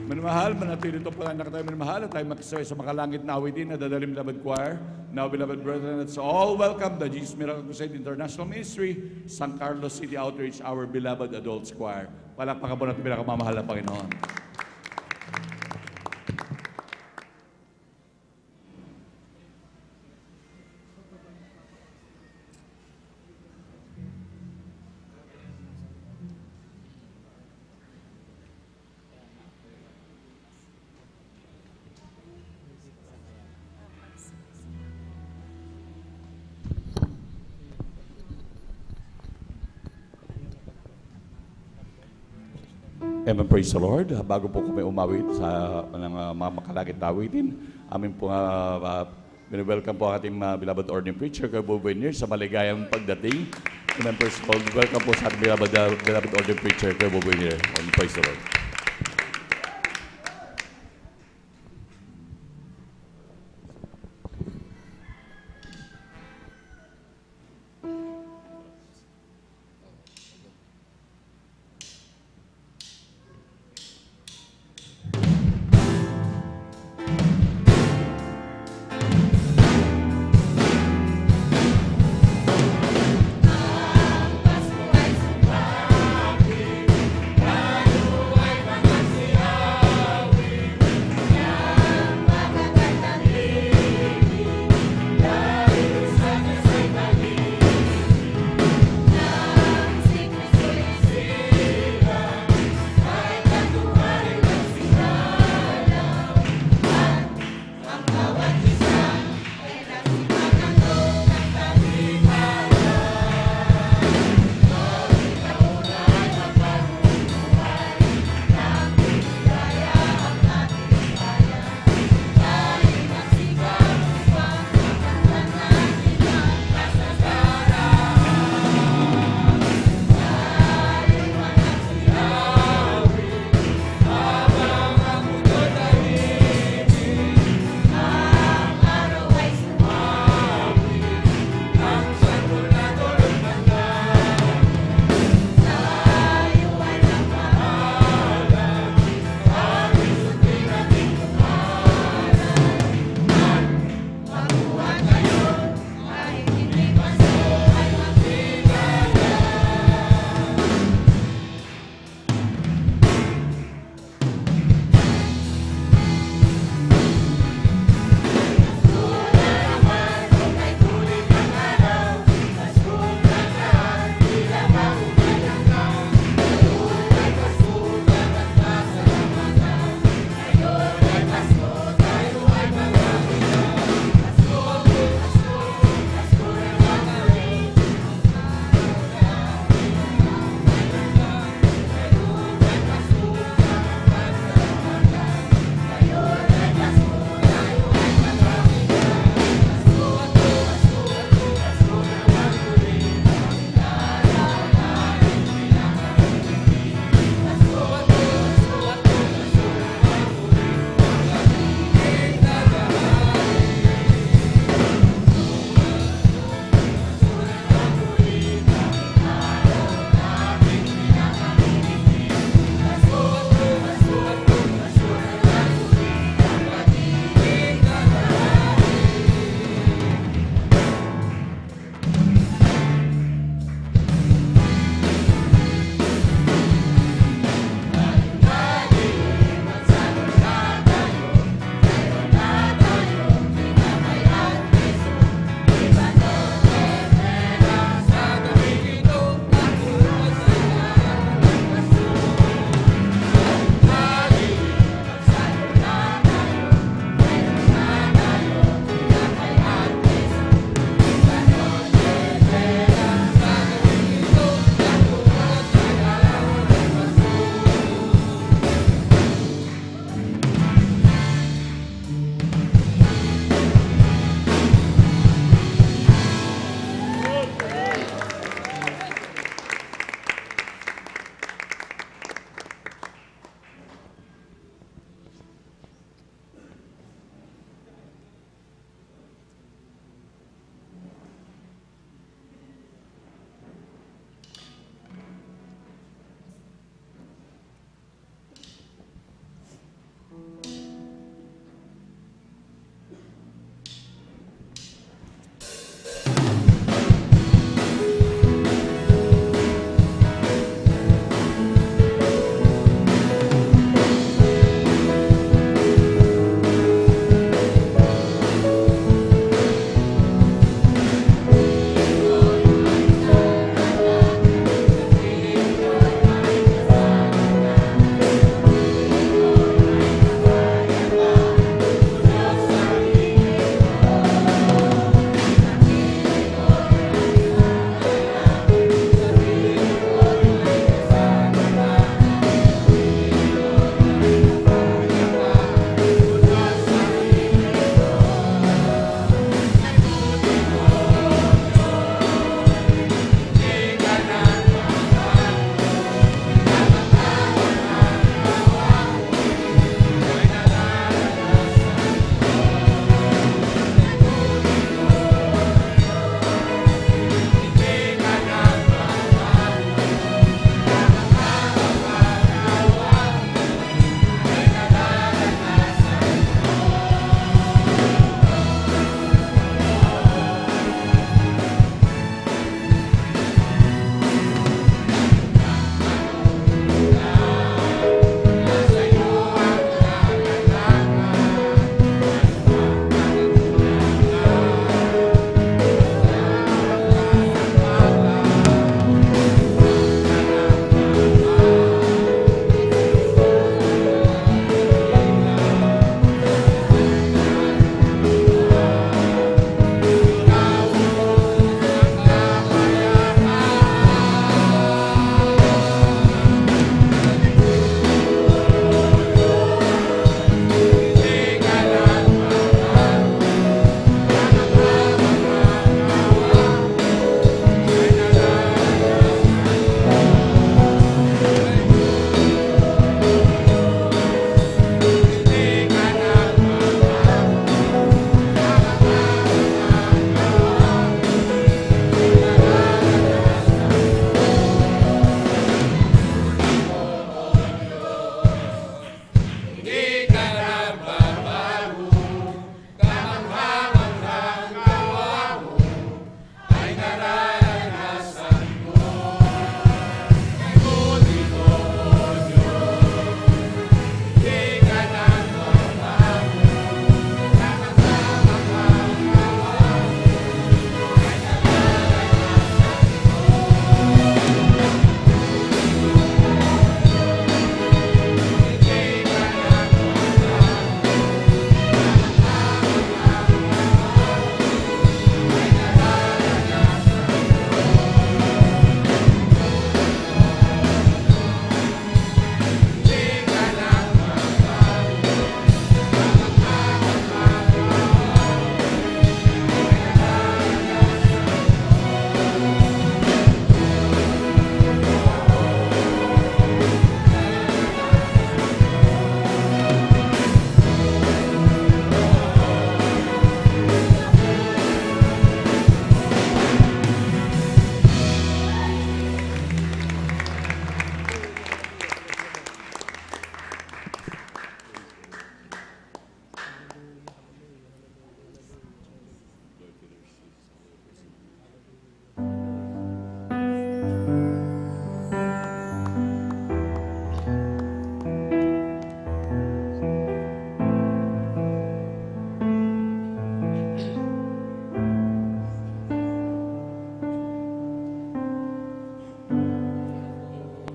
Manamahal, manatili ito po na tayo manamahal at tayo makisaway sa makalangit na awitin na dadalim beloved choir. Now, beloved brethren, let's all welcome the Jesus Miracle Crusade International Ministry, San Carlos City Outreach, our beloved adults choir. Palakpakan po natin pinakamamahal na Panginoon. Amen, praise the Lord. Bago po kami umawit sa mga makalagit na awitin, amin po welcome po ang ating beloved ordinary preacher, Kuya Boboy Nir, sa maligayang pagdating. Amen, praise the Lord. Welcome po sa ating beloved ordinary preacher, Kuya Boboy Nir. Amen, praise the Lord. Ang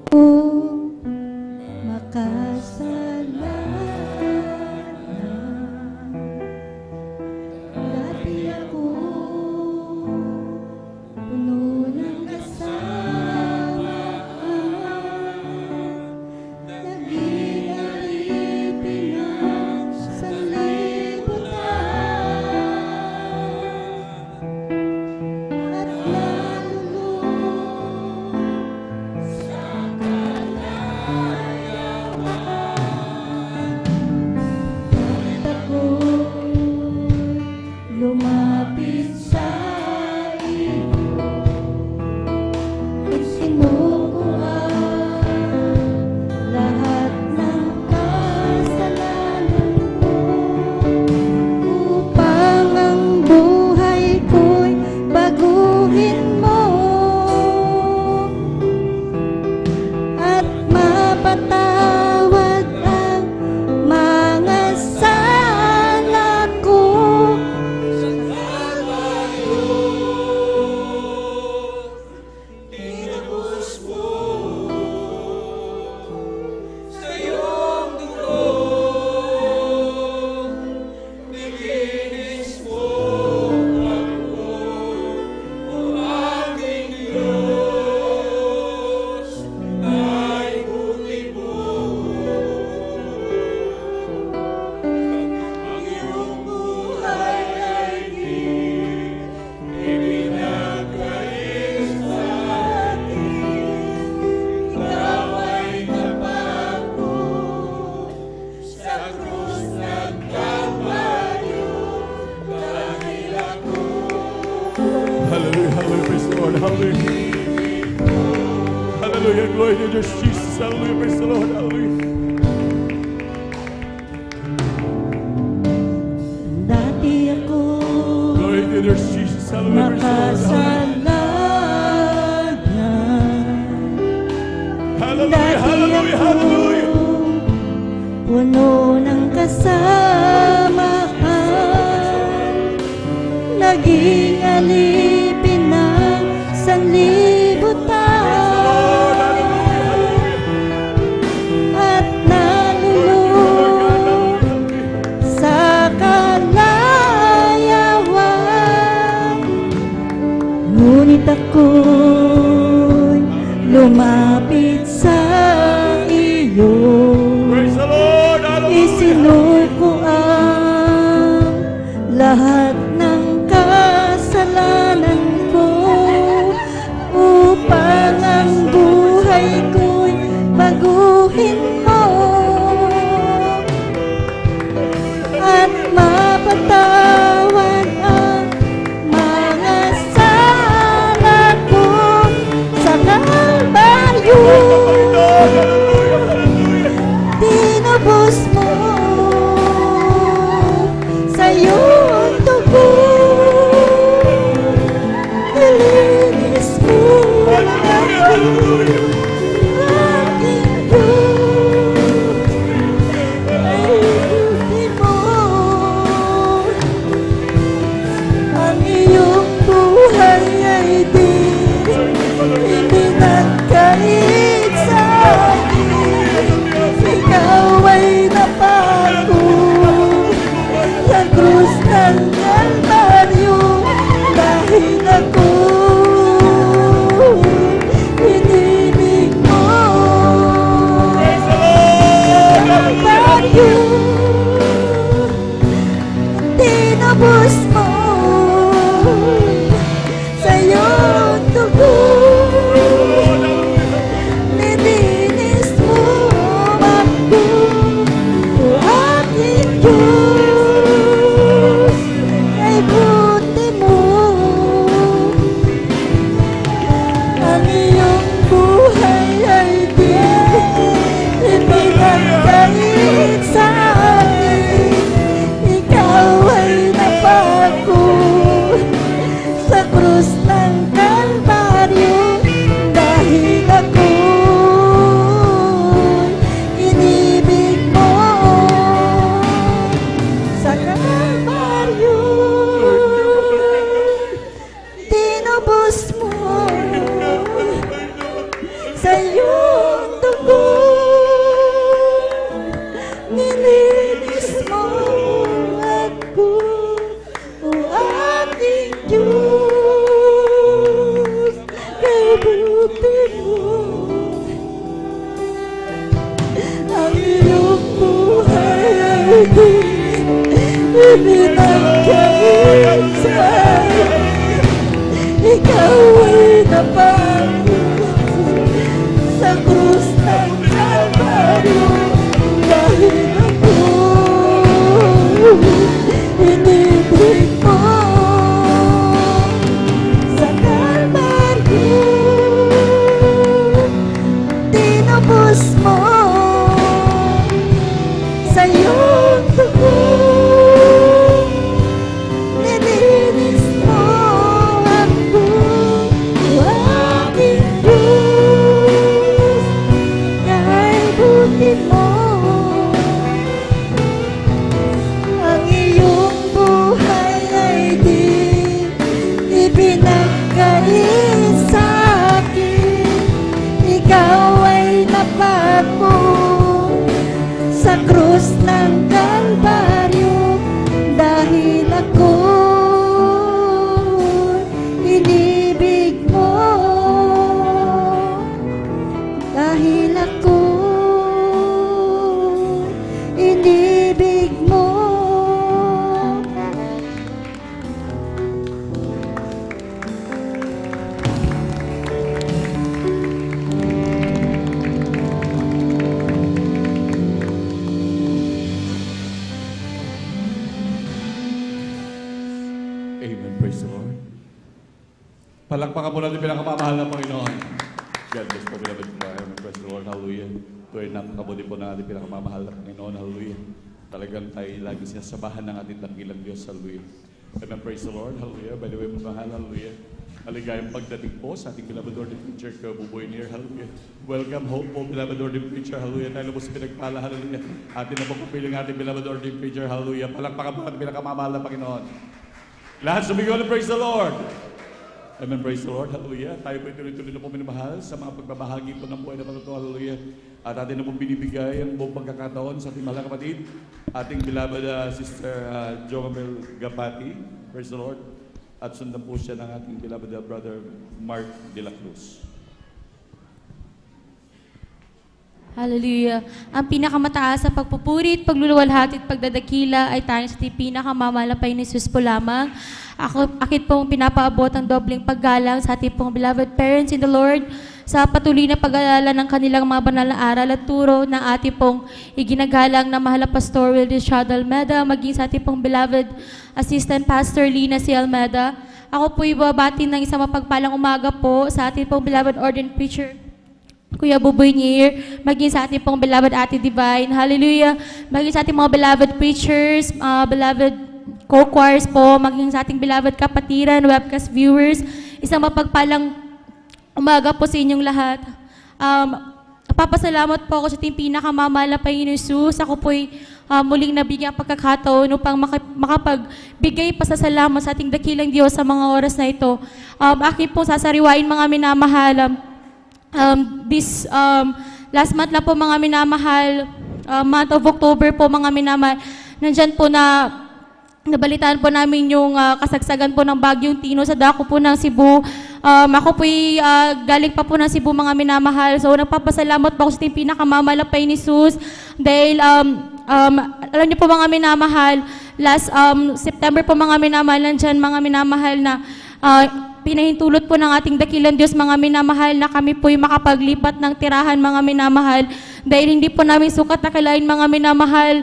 Dati ako puno ng kasamaan, naging alipin ng sanlibutan, at nalulung sa kalayawan. At ako'y lumapit sa iyo, isinukuan lahat ng kasalanan ko, upang ang buhay ko'y baguhin mo at mapatawad ang mga sala ko. Hallelujah, hallelujah, praise the Lord, hallelujah. Hallelujah, glory to Jesus, hallelujah, praise the Lord, hallelujah. Dati ako Glory to Jesus, hallelujah, praise the Lord, hallelujah. makasalanan. Hallelujah, Dati hallelujah, ako hallelujah. puno ng kasamaan, naging alipin ng sanlibutan, at nalulung sa kalayawan. Ngunit ako'y lumapit sa iyo, Praise the Lord, hallelujah. isinuko ang lahat ng kasalanan ko, upang ang buhay ko'y baguhin mo at mapatawad ang mga sala ko sa Kalbaryo. Tinubos mo Ikaw ay napagod sa krus ng Kalbaryo dahil ako inibig mo sa Kalbaryo. Tinubos mo sa iyong dugo. Nilinis mo ako, aking Diyos, dahil buti mo. Ang iyong buhay ay di ibinagkain sa akin. Ikaw ay napako sa krus ng Kalbaryo dahil ako inibig mo, dahil ako inibig mo. Amen. Praise the Lord. Palakpakan po natin pinakamamahal na Panginoon. God bless po, beloved choir. Praise the Lord. Hallelujah. Ito ay napakabuti po na ating pinakamamahal na Panginoon. Hallelujah. Talagang tayo lagi sinasabahan ng ating dakilang Diyos. Hallelujah. Amen. Praise the Lord. Hallelujah. By the way, mahal. Hallelujah. Maligayang pagdating po sa ating beloved Lord and Preacher, Buboy Near. Hallelujah. Welcome home po, beloved Lord and Preacher. Hallelujah. Tayo na po sa pinagpala. Hallelujah. Atin na po kapiling ating beloved Lord and Preacher. Hallelujah. Palakpakan po natin pinakamamahal na Panginoon. Lahat sumigaw na praise the Lord. Amen, praise the Lord. Hallelujah. Tayo po tuloy-tuloy na po minamahal sa mga pagbabahagi po ng buhay na patuto. Hallelujah. At atin na po binibigay ang buong pagkakataon sa ating mahal na kapatid, ating beloved Sister Jomel Gapati. Praise the Lord. At sundan po siya ng ating beloved Brother Mark de la Cruz. Hallelujah. Ang pinakamataas sa pagpupuri at pagluluwalhati at pagdadakila ay tanging sa pinakamalapay ni Jesus po lamang. Akit pong pinapaabot ang dobleng paggalang sa ating pong beloved parents in the Lord sa patuloy na pag-aalala ng kanilang mga banal na aral at turo ng ating pong iginagalang na mahal na Pastor Wildes Chad Almeda, maging sa ating pong beloved Assistant Pastor Lina C. Almeda. Ako po ibabati ng isang mapagpalang umaga po sa ating pong beloved ordained preacher, Kuya Buboy Nier, maging sa ating pong beloved Ate Divine, hallelujah, maging sa ating mga beloved preachers, beloved co-choirs po, maging sa ating beloved kapatiran, webcast viewers, isang mapagpalang umaga po sa inyong lahat. Papasalamat po ako sa ating pinakamamahal na Panginoon Jesus. Ako po'y muling nabigyan pagkakataon upang makapagbigay pasasalamat sa ating dakilang Diyos sa mga oras na ito. Akin po sasariwain mga minamahal. This last month na po mga minamahal, month of October po mga minamahal, nandyan po na nabalitaan po namin yung kasagsagan po ng Bagyong Tino sa dako po ng Cebu. Ako po'y galing pa po ng Cebu mga minamahal. So nagpapasalamat po ako sa pinakamamalapay ni Jesus dahil alam niyo po mga minamahal, last September po mga minamahal, nandyan mga minamahal na pinahintulot po ng ating dakilang Diyos mga minamahal na kami po'y makapaglipat ng tirahan mga minamahal dahil hindi po namin sukat na kailain mga minamahal.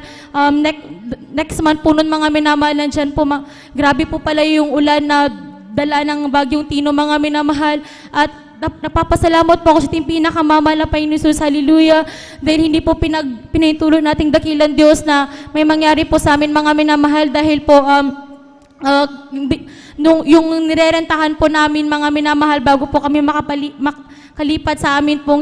Next month po nun mga minamahal, nandyan po, grabe po pala yung ulan na dala ng Bagyong Tino mga minamahal at napapasalamat po ako sa ating pinakamamalapay ni Jesus, hallelujah, dahil hindi po pinahintulot nating dakilang Diyos na may mangyari po sa amin mga minamahal dahil po yung nirerentahan po namin mga minamahal bago po kami makalipat sa amin pong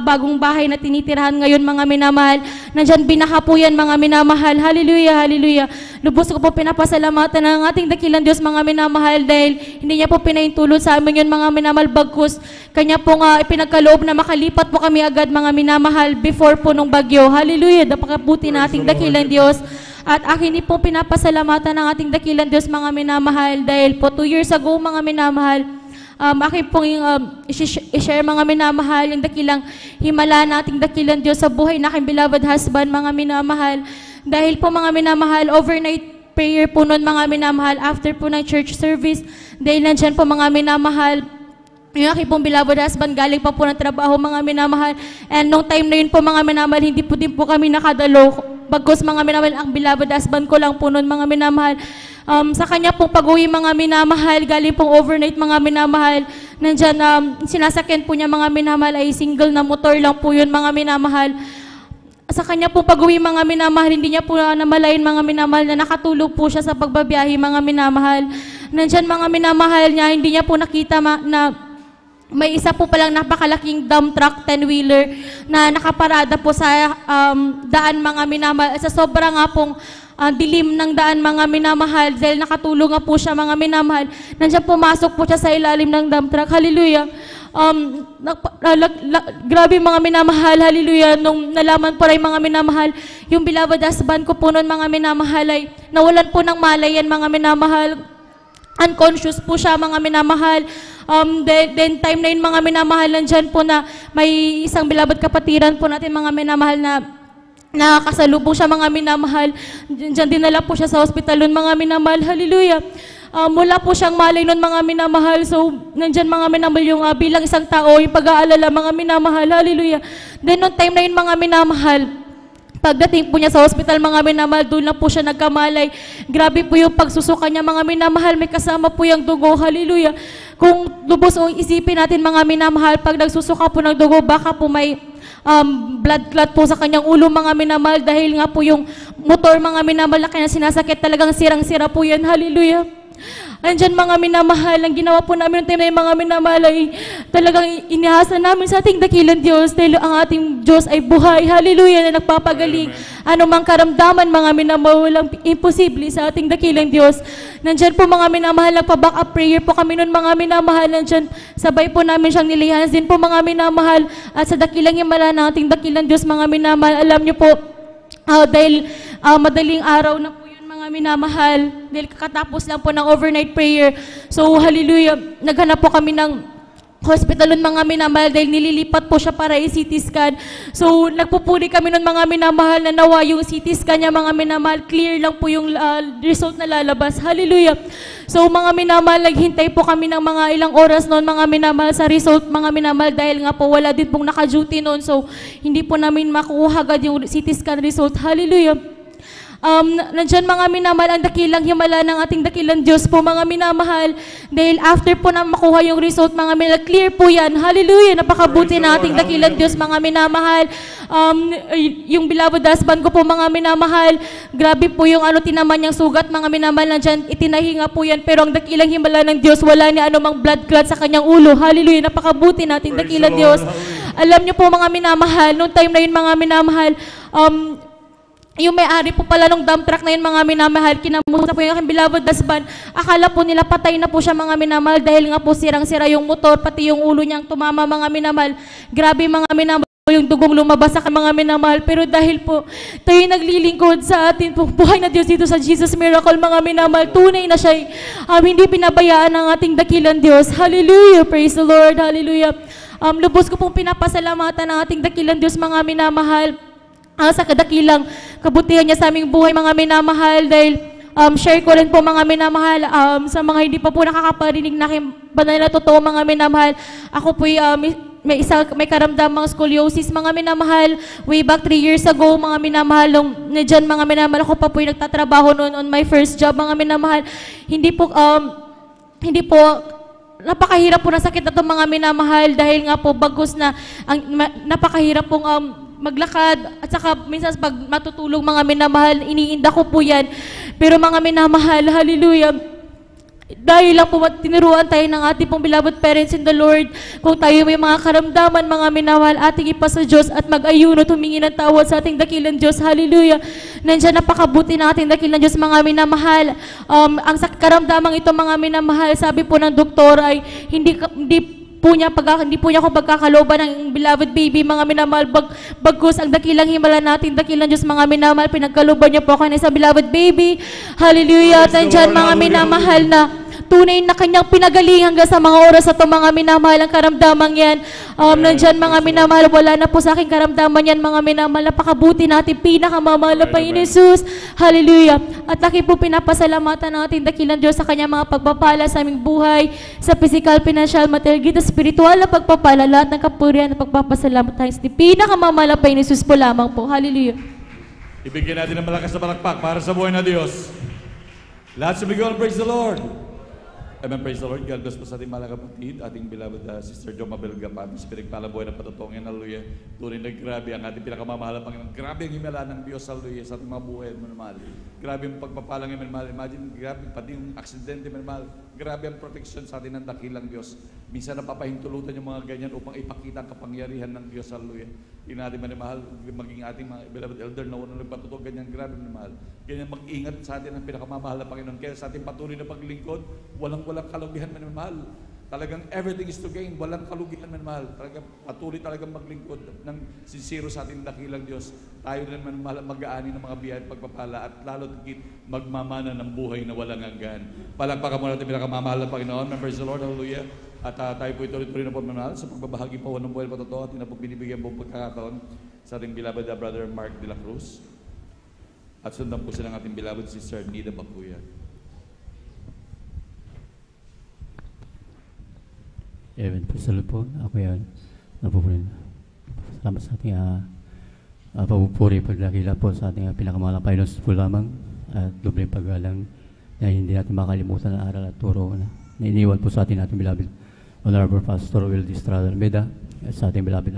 bagong bahay na tinitirahan ngayon mga minamahal, nandyan binaha po yan mga minamahal, hallelujah, hallelujah. Lubos ko po pinapasalamatan ng ating dakilang Diyos mga minamahal dahil hindi niya po pinahintulot sa amin yun mga minamahal bagkus kanya po nga ipinagkaloob na makalipat po kami agad mga minamahal before po nung bagyo, hallelujah. Napakabuti na ating dakilang Diyos. At akin din po pinapasalamatan ng ating dakilang Diyos mga minamahal dahil po 2 years ago mga minamahal, akin pong i-share mga minamahal, yung dakilang himala nating dakilang Diyos sa buhay na aking beloved husband, mga minamahal. Dahil po mga minamahal, overnight prayer po nun mga minamahal, after po ng church service, dahil nandyan po mga minamahal, yung aking pong beloved husband, galing pa po ng trabaho mga minamahal, and nung time na yun po mga minamahal, hindi po din po kami nakadalo, bagkus mga minamahal, ang beloved husband ko lang po nun mga minamahal. Sa kanya pong pag-uwi mga minamahal, galing pong overnight mga minamahal, nandyan, sinasakyan po niya mga minamahal ay single na motor lang po yun mga minamahal. Sa kanya po pag-uwi mga minamahal, hindi niya po namalayan mga minamahal na nakatulog po siya sa pagbabiyahe mga minamahal. Nandyan mga minamahal niya, hindi niya po nakita na may isa po palang napakalaking dump truck 10-wheeler na nakaparada po sa daan mga minamahal. Sa sobra nga pong dilim ng daan mga minamahal, dahil nakatulong nga po siya mga minamahal, nandiyan pumasok po siya sa ilalim ng dump truck. Hallelujah. Grabe mga minamahal, hallelujah, nung nalaman po rin mga minamahal, yung beloved husband ko po noon mga minamahal ay nawalan po ng malay yan mga minamahal, unconscious po siya mga minamahal. Then time na yun mga minamahal, nandyan po na may isang beloved kapatiran po natin mga minamahal na nakakasalubong siya mga minamahal, dyan dinala po siya sa hospital nun mga minamahal, hallelujah. Mula po siyang malay nun mga minamahal. So, nandyan mga minamahal yung bilang isang tao, yung pag-aalala mga minamahal. Hallelujah. Then, noong time na yun mga minamahal, pagdating po niya sa hospital mga minamahal, doon na po siya nagkamalay. Grabe po yung pagsusuka niya mga minamahal. May kasama po yung dugo. Hallelujah. Kung lubos o isipin natin mga minamahal, pag nagsusuka po ng dugo, baka po may blood clot po sa kanyang ulo mga minamahal, dahil nga po yung motor mga minamahal na kanya sinasakit, talagang sirang-sira po yan. Hallelujah. Andyan mga minamahal, ang ginawa po namin ng time na yung mga minamahal ay talagang inihasa namin sa ating dakilang Diyos, dahil ang ating Diyos ay buhay, hallelujah, na nagpapagaling. Ano mang karamdaman mga minamahal, walang imposible sa ating dakilang Diyos. Nandyan po mga minamahal, nagpa-back up prayer po kami nun mga minamahal, nandyan sabay po namin siyang nilihanas din po mga minamahal, at sa dakilang himala ng ating dakilang Diyos mga minamahal, alam niyo po, dahil madaling araw na po mga minamahal, dahil kakatapos lang po ng overnight prayer. So, hallelujah, naghanap po kami ng hospital nun mga minamahal, dahil nililipat po siya para i-CT scan. So, nagpupuri kami nun mga minamahal na nawa yung CT scan niya mga minamahal, clear lang po yung result na lalabas. Hallelujah. So, mga minamahal, naghintay po kami ng mga ilang oras noon mga minamahal sa result mga minamahal, dahil nga po wala din pong naka-duty noon. So, hindi po namin makuha agad yung CT scan result. Hallelujah. Nandyan mga minamahal, ang dakilang himala ng ating dakilang Diyos po mga minamahal, dahil after po na makuha yung result mga minamahal, clear po yan, hallelujah, napakabuti na ating dakilang Diyos mga minamahal. Yung beloved husband ko po mga minamahal, grabe po yung tinaman niyang sugat mga minamahal, nandyan itinahinga po yan, pero ang dakilang himala ng Diyos, wala niya anumang blood clot sa kanyang ulo, hallelujah, napakabuti na ating dakilang Diyos. Alam niyo po mga minamahal, noong time na yun mga minamahal, yung may-ari po pala nung dump truck na yun mga minamahal, kinamusta po yung aking beloved husband, akala po nila patay na po siya mga minamahal, dahil nga po sirang-sira yung motor, pati yung ulo niyang tumama mga minamahal. Grabe mga minamahal, yung dugong lumabas sa mga minamahal, pero dahil po tayo naglilingkod sa atin po, buhay na Diyos dito sa Jesus Miracle mga minamahal, tunay na siya hindi pinabayaan ng ating dakilang Diyos. Hallelujah, praise the Lord, hallelujah. Lubos ko pong pinapasalamatan ng ating dakilang Diyos mga minamahal, sa kadakilang kabutihan niya sa aming buhay mga minamahal, dahil share ko rin po mga minamahal sa mga hindi pa po nakakaparinig na aking banal na totoo mga minamahal. Ako po may karamdamang scoliosis mga minamahal way back 3 years ago mga minamahal. Nadyan mga minamahal, ako pa po yung nagtatrabaho noon on my first job mga minamahal. Hindi po napakahirap po na sakit na ito mga minamahal, dahil nga po bagos na napakahirap pong maglakad, at saka minsan pag matutulog mga minamahal, iniinda ko po yan. Pero mga minamahal, hallelujah, dahil lang po tinuruan tayo ng ating pong beloved parents in the Lord, kung tayo may mga karamdaman mga minamahal, ating ipa sa Diyos at mag-ayuno, humingi ng tawad sa ating dakilang Diyos. Hallelujah. Nandiyan napakabuti ng ating dakilang Diyos mga minamahal. Ang karamdamang ito mga minamahal, sabi po ng doktor ay hindi po niya ako pagkakaloban ng beloved baby mga minamahal, bagkus ang dakilang himala natin, dakilang Diyos mga minamahal, pinagkaloban niya po ako ng isang beloved baby. Hallelujah. At nandyan mga minamahal na tunay na kanyang pinagaling hanggang sa mga oras at mga minamahal ang karamdamang yan. Nandyan mga minamahal, wala na po sa aking karamdaman yan mga minamahal. Napakabuti natin, pinakamamahal na Panginoon Jesus. Hallelujah. At laki po pinapasalamatan ng ating dakilang Diyos sa kanyang mga pagpapala sa aming buhay, sa physical, financial, material, gito, spiritual na pagpapala, lahat ng kapurihan at pagpapasalamat tayo sa pinakamamahal na Panginoon Jesus po lamang po. Hallelujah. Ibigyan natin ng malakas na palakpak para sa buhay na Diyos. Lahat sumigaw ng praise the Lord. Amen, praise the Lord. God bless po sa ating mga kapatid, ating beloved Sister Jo Mabel Gapan, sa pinagpalang buhay ng patutongin, hallelujah. Tunay na grabe ang ating pinakamamahal na Panginoon. Grabe ang himala ng Diyos, hallelujah, sa ating mga buhay, manamahal. Grabe ang pagpapalang, manamahal. Imagine, grabe, pati yung aksidente, manamahal. Grabe ang protection sa atin ng dakilang Diyos. Minsan napapahintulutan yung mga ganyan upang ipakita ang kapangyarihan ng Diyos, hallelujah. Hindi natin manamahal, maging ating mga beloved elder na unang nagpatuto, ganyan, grabe manamahal. Ganyan mag-ingat sa atin ang pinakamamahal na Panginoon. Kaya sa ating patuloy na paglingkod, walang kalugihan manamahal. Talagang everything is to gain, walang kalugihan manamahal. Talagang patuloy talagang maglingkod ng sincero sa ating dakilang Diyos. Tayo rin manamahal mag-aani ng mga biyaya at pagpapala at lalo tigit magmamana ng buhay na walang hanggan. Palakpakan mo natin pinakamamahal na Panginoon. Praise the Lord, hallelujah. At tayo po ituloy-tuloy na po manamahal sa pagbabahagi po ng buhay na patotoo at na po binibigyan po pagkakataon sa ating beloved Brother Mark de la Cruz. At sundan po sila ng ating beloved Sister Nida Bakuya. Amen. Pasal po, ako yan. Napupuri. Salamat sa ating pagpupuri, pagdakila po sa ating pinakamalang Panginoon po lamang at dobleng paggalang na hindi natin makalimutan ang aral at turo na iniwan po sa ating beloved Honorable Pastor Will Distrada Almeida at sa ating beloved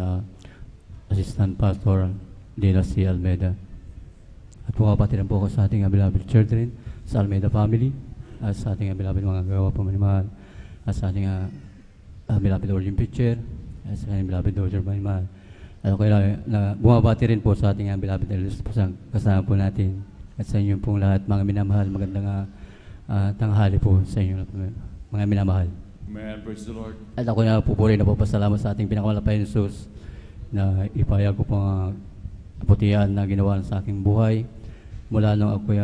Assistant Pastor Dina C. Almeida. At po kapatiran po ako sa ating beloved children sa Almeida family at sa ating beloved mga gawa pamanimahal at sa ating beloved Origin Picture at sa ating beloved Dodger Pamanimahal. At okay lang na bumabati rin po sa ating beloved elders po sa kasama po natin at sa inyo pong lahat mga minamahal. Magandang tanghali po sa inyo mga minamahal. Amen. Praise the Lord. At ako na pupuri na po pasalamat sa ating pinakamalapay na Jesus na ipayag ko po ang kaputihan na ginawa sa aking buhay. Mula nung ako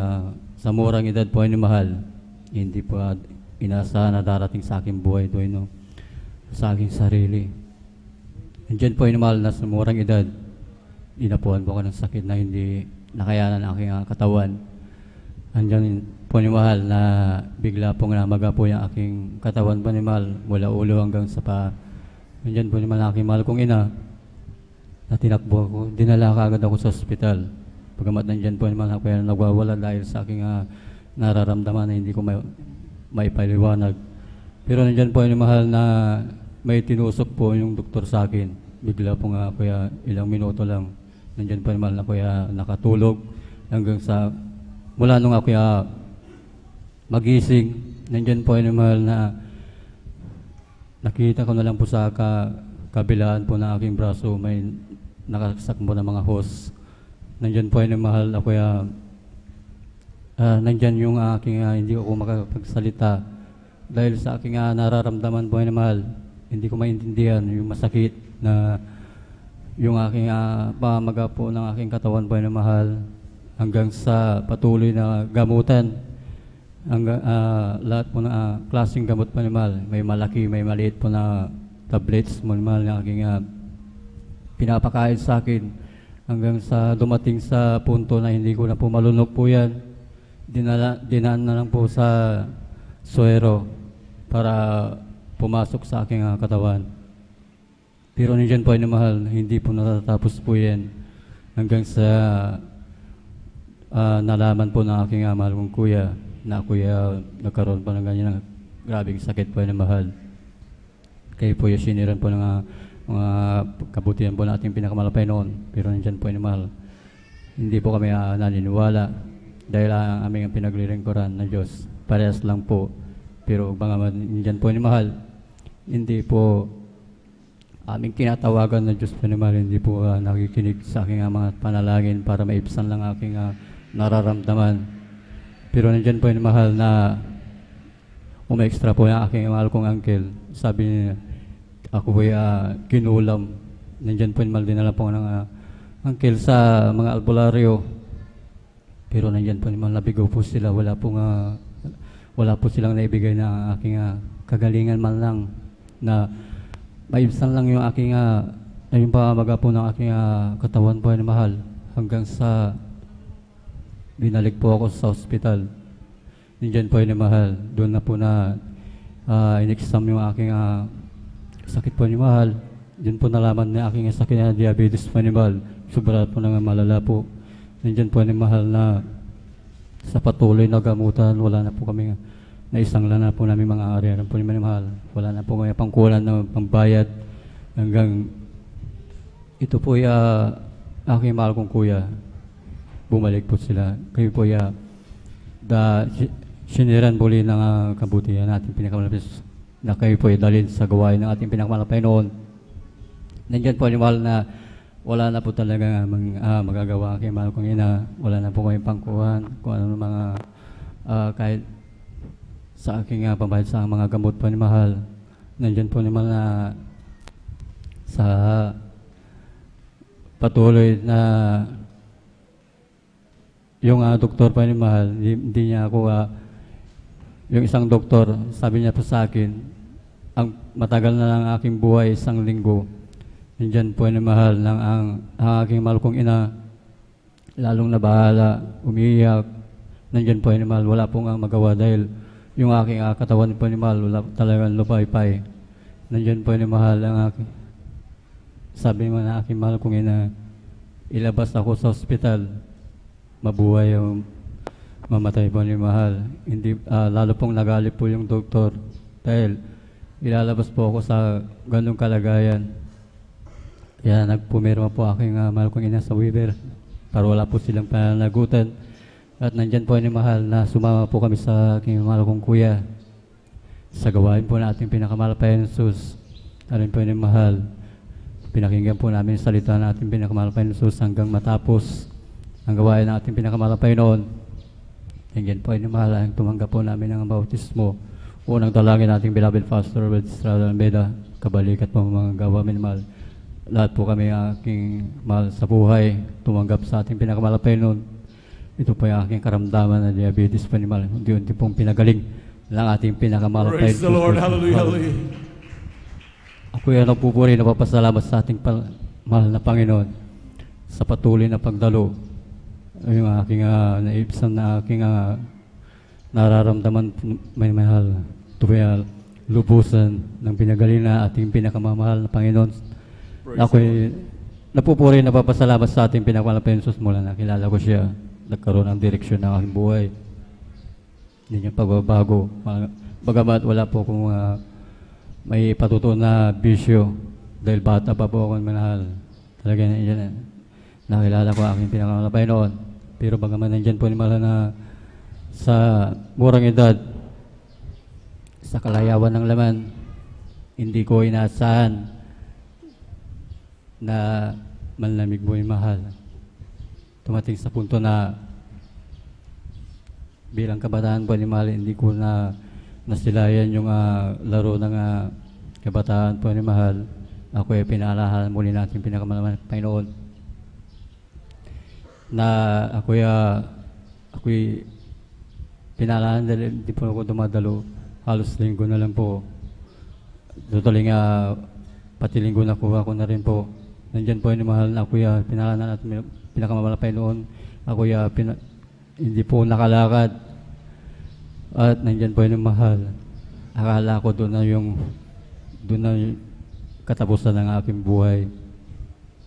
sa murang edad po ay mahal, hindi po inasahan na darating sa aking buhay ito sa aking sarili. Nandiyan po ay mahal na sa murang edad, inapuan po ako ng sakit na hindi nakayanan ng aking katawan. Nandiyan po ni mahal na bigla pong namaga po yung aking katawan po ni mahal mula ulo hanggang sa paa. Nandiyan po ni mahal aking mahal kong ina na tinakbo ako. Dinala kaagad ako sa ospital. Pagamat nandiyan po ni mahal ako yan nagwawala dahil sa aking nararamdaman na hindi ko maipaliwanag. Pero nandiyan po ni mahal na may tinusok po yung doktor sa akin. Bigla po nga kuya ilang minuto lang. Nandiyan po ni mahal na kuya nakatulog hanggang sa mula nung ako magising, nandiyan po ay mahal na nakita ko na lang po sa kabilaan po ng aking braso, may nakasak po ng mga hose. Nandiyan po ay mahal ako nandiyan yung aking hindi ko makapagsalita dahil sa aking nararamdaman po ay mahal. Hindi ko maintindihan yung masakit na yung aking pamaga po ng aking katawan po ay mahal. Hanggang sa patuloy na gamutan, lahat po na klaseng gamot po ni mahal. May malaki, may maliit po na tablets mo ni mahal na aking pinapakain sa akin. Hanggang sa dumating sa punto na hindi ko na po malunok po yan, dinaan na lang po sa suero para pumasok sa aking katawan. Pero nandiyan po ay mahal, hindi po natatapos po yan. Hanggang sa nalaman po ng aking mahal kong kuya na kuya nagkaroon pa ng ganyan grabing sakit po na mahal. Kaya po yung siniran po ng mga kabutihan po natin pinakamalapay noon. Pero nandiyan po yung mahal. Hindi po kami naniniwala dahil ang aming pinaglilingkuran na Diyos. Parehas lang po. Pero baka nandiyan po yung mahal. Hindi po aming tinatawagan na Diyos po yung mahal. Hindi po nakikinig sa aking mga panalangin para maibsan lang aking nararamdaman. Pero nandiyan po yung mahal na extra po yung aking mahal kong uncle. Sabi niya, ako po kinulam. Nandiyan po yung mahal, dinala po ng uncle sa mga albularyo. Pero nandiyan po yung mahal, nabigaw po sila. wala po silang naibigay na aking kagalingan man lang na maibsan lang yung aking yung pamamaga po ng aking katawan po na mahal hanggang sa binalik po ako sa ospital. Nandiyan po na mahal. Doon na po na in-exam yung aking sakit po ni mahal. Diyan po nalaman na aking sakit na diabetes po ni mahal. Sobra po na malala po. Nandiyan po ni mahal na sa patuloy na gamutan, wala na po kami naisangla na po namin mga ariaran po ni mahal. Wala na po kami pangkulan na pambayad hanggang ito po aking mahal kong kuya. Bumalik po sila. Kayo po siniran muli ng kabutihan natin pinakamalapis na kayo po dalhin sa gawain ng ating pinakamalapay noon. Nandiyan po ni mahal na wala na po talaga magagawa kay mahal kong ina. Wala na po kami pangkuhan kung ano mga kahit sa aking pambayad sa mga gamot po ni mahal. Nandiyan po ni mahal na sa patuloy na yung doktor pa ni mahal, hindi niya ako yung isang doktor, sabi niya po sa akin, ang matagal na lang aking buhay, 1 linggo. Nandiyan po ni mahal ng ang aking mahal kong ina, lalong nabahala, umiiyak. Nandiyan po ni mahal, wala pong magawa dahil yung aking katawan po ni mahal, wala talagang lupay-pay. Nandiyan po ni mahal ang aking, sabi mo na aking mahal kong ina, ilabas ako sa ospital, mabuhay yung mamatay po ni mahal. Hindi, lalo pong nagalit po yung doktor dahil ilalabas po ako sa ganung kalagayan. Kaya nagpumirma po aking mahal kong ina sa waiver para wala po silang pananagutan. At nandyan po ni mahal na sumama po kami sa aking mahal kong kuya sa gawain po natin pinakamalapay ng Jesus. Alin po ni mahal, pinakinggan po namin yung salita natin pinakamalapay ng Jesus hanggang matapos ang gawain natin pinakamalapay noon. Nandiyan po ni mahal ang tumanggap po namin ng bautismo. Unang dalangin nating beloved Pastor Robert Estrada Almeida, kabalikat po mga gawain mahal. Lahat po kami aking mahal sa buhay, tumanggap sa ating pinakamalapay noon. Ito po yung aking karamdaman na diabetes po ni mahal. Unti-unti pong pinagaling ng ating pinakamalapay. Praise the Lord, hallelujah, hallelujah. Ako yung nagpupuri, napapasalamat sa ating mahal na Panginoon sa patuloy na pagdalo. Yung aking naibsan na aking nararamdaman may mahal. Ito po lubusan ng pinagaling na ating pinakamamahal na Panginoon. Ako'y napupuri, napapasalamat sa ating pinakamalapay na Jesus mula na kilala ko siya. Nagkaroon ng direksyon ng aking buhay. Hindi niya pagbabago. Bagamat wala po akong may patutuon na bisyo dahil bata pa po ako manahal. Talaga yan. Nakilala ko aking pinakamalapay noon. Pero bagaman nandyan po ni mahal na sa murang edad, sa kalayawan ng laman, hindi ko inaasahan na manlamig mo yung mahal. Tumating sa punto na bilang kabataan po ni mahal, hindi ko na nasilayan yung laro ng kabataan po ni mahal. Ako ay pinaalalahanan muli natin pinakamalaman Panginoon na ako'y pinaalalahanan dahil hindi po ako dumadalo. Halos linggo na lang po. Tutuloy pati linggo nakuha ko na rin po. Nandyan po ni mahal na ako'y pinaalalahanan at pinakamalapay noon. Ako'y hindi po nakalakad. At nandyan po yung mahal. Akala ko doon na katapusan ng aking buhay.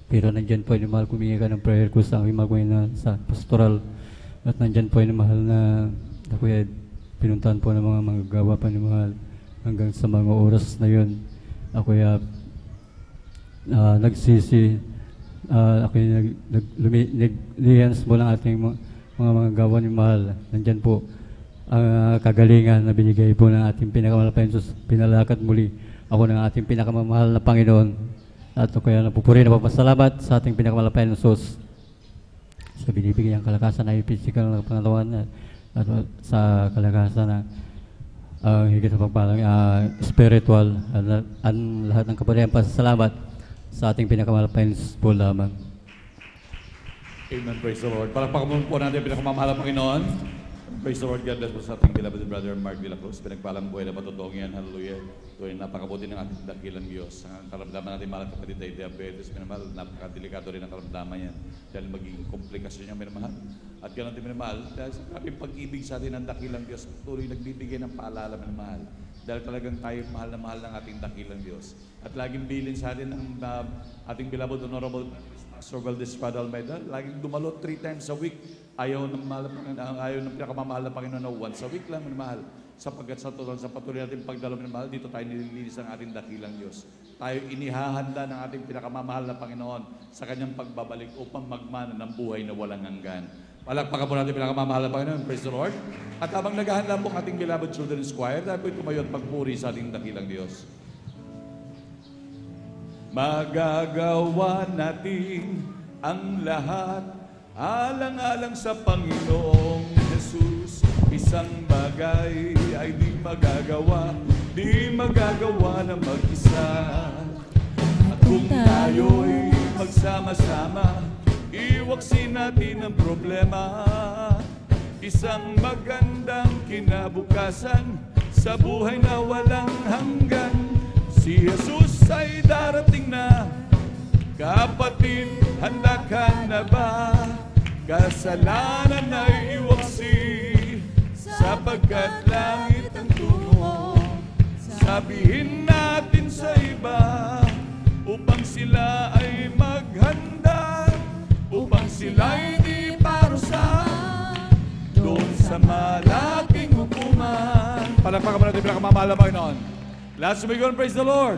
Pero nandyan po yung mahal, kumingi ka ng prayer ko sa aking magawin sa pastoral. At nandyan po yung mahal na ako pinuntahan po ng mga manggagawa pa ni mahal hanggang sa mga oras na yun. Ako nagsisi. Ako naglihans mo ng ating mga manggagawa ni mahal. Nandyan po ang kagalingan na binigay po ng ating pinakamalapay na Jesus. Pinalakat muli ako ng ating pinakamamahal na Panginoon. At kaya napupuri na papasalamat sa ating pinakamalapay na Jesus sa binibigyan ng kalakasan na physical na pangalawan at sa kalakasan na higit sa pagpalang spiritual at ang lahat ng kapurihan pasasalamat sa ating pinakamalapay na Jesus po lamang. Amen, praise the Lord. Palakpakan po natin ang pinakamamahal na Panginoon. Praise the Lord, God bless po sa ating beloved brother Mark de la Cruz. Pinagpalang buhay na matutong yan, hallelujah. Ito ay napakabuti ng ating dakilang Diyos. Ang karamdaman natin, mahal kapatid ay diabetes, minamahal, napakadelikado rin ang karamdaman yan. Dahil magiging komplikasyon niya, minamahal. At ganoon din minamahal, dahil sa kaming pag-ibig sa atin ng dakilang Diyos, tuloy nagbibigay ng paalala, minamahal. Dahil talagang tayo mahal na mahal ng ating dakilang Diyos. At laging bilin sa atin ng ating beloved honorable Pastor Valdez Padal Almeida, laging dumalo 3 times a week. Ayaw ng pinakamamahal na Panginoon na once a week lang, minamahal. Sapagkat sa patuloy natin pagdalo, minamahal, dito tayo nililinis ang ating dakilang Diyos. Tayo inihahanda ng ating pinakamamahal na Panginoon sa kanyang pagbabalik upang magmana ng buhay na walang hanggan. Palakpakan po natin pinakamamahal na Panginoon. Praise the Lord. At habang naghahanda po ang ating beloved children's choir, tayo po'y tumayo at pagpuri sa ating dakilang Diyos. Magagawa natin ang lahat alang-alang sa Panginoong Jesus. Isang bagay ay di magagawa na mag-isa. At kung tayo'y magsama-sama, iwaksin natin ang problema. Isang magandang kinabukasan sa buhay na walang hanggan. Si Jesus ay darating na. Kapatid, handa ka na ba? Kasalanan ay iwaksi, sapagkat langit ang tungo. Sabihin natin sa iba, upang sila ay maghanda, upang sila'y di parusahan doon sa malaking hukuman. Palakpakan mo natin pinakamamahal na Panginoon. Let's begin, praise the Lord.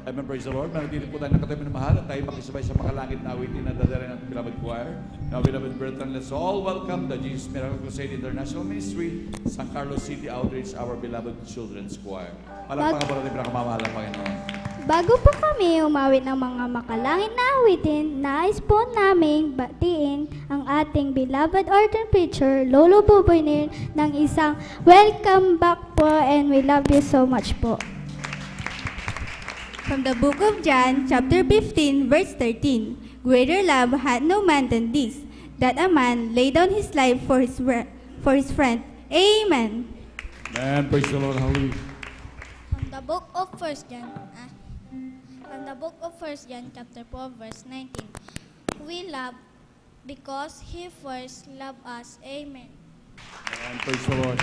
Amen, praise the Lord. Manatili po tayo ng katabi ng mahal at tayo makisabay sa makalangit na awitin na dadalhin ng beloved choir. Now, beloved brethren, let's all welcome the Jesus Miracle Crusade International Ministry, San Carlos City Outreach, our beloved children's choir. Palakpakan po natin pinakamamahal na Panginoon. Bago po kami umawit ng mga makalangit na awitin, nais po naming batiin ang ating beloved ordained preacher, Lolo Buboy Nil, ng isang welcome back po and we love you so much po. From the book of John, chapter 15, verse 13, greater love had no man than this, that a man lay down his life for his friend. Amen. Amen. Praise the Lord. Hallelujah. From the book of 1 John, chapter 4, verse 19, we love because He first loved us. Amen. Amen. Praise the Lord.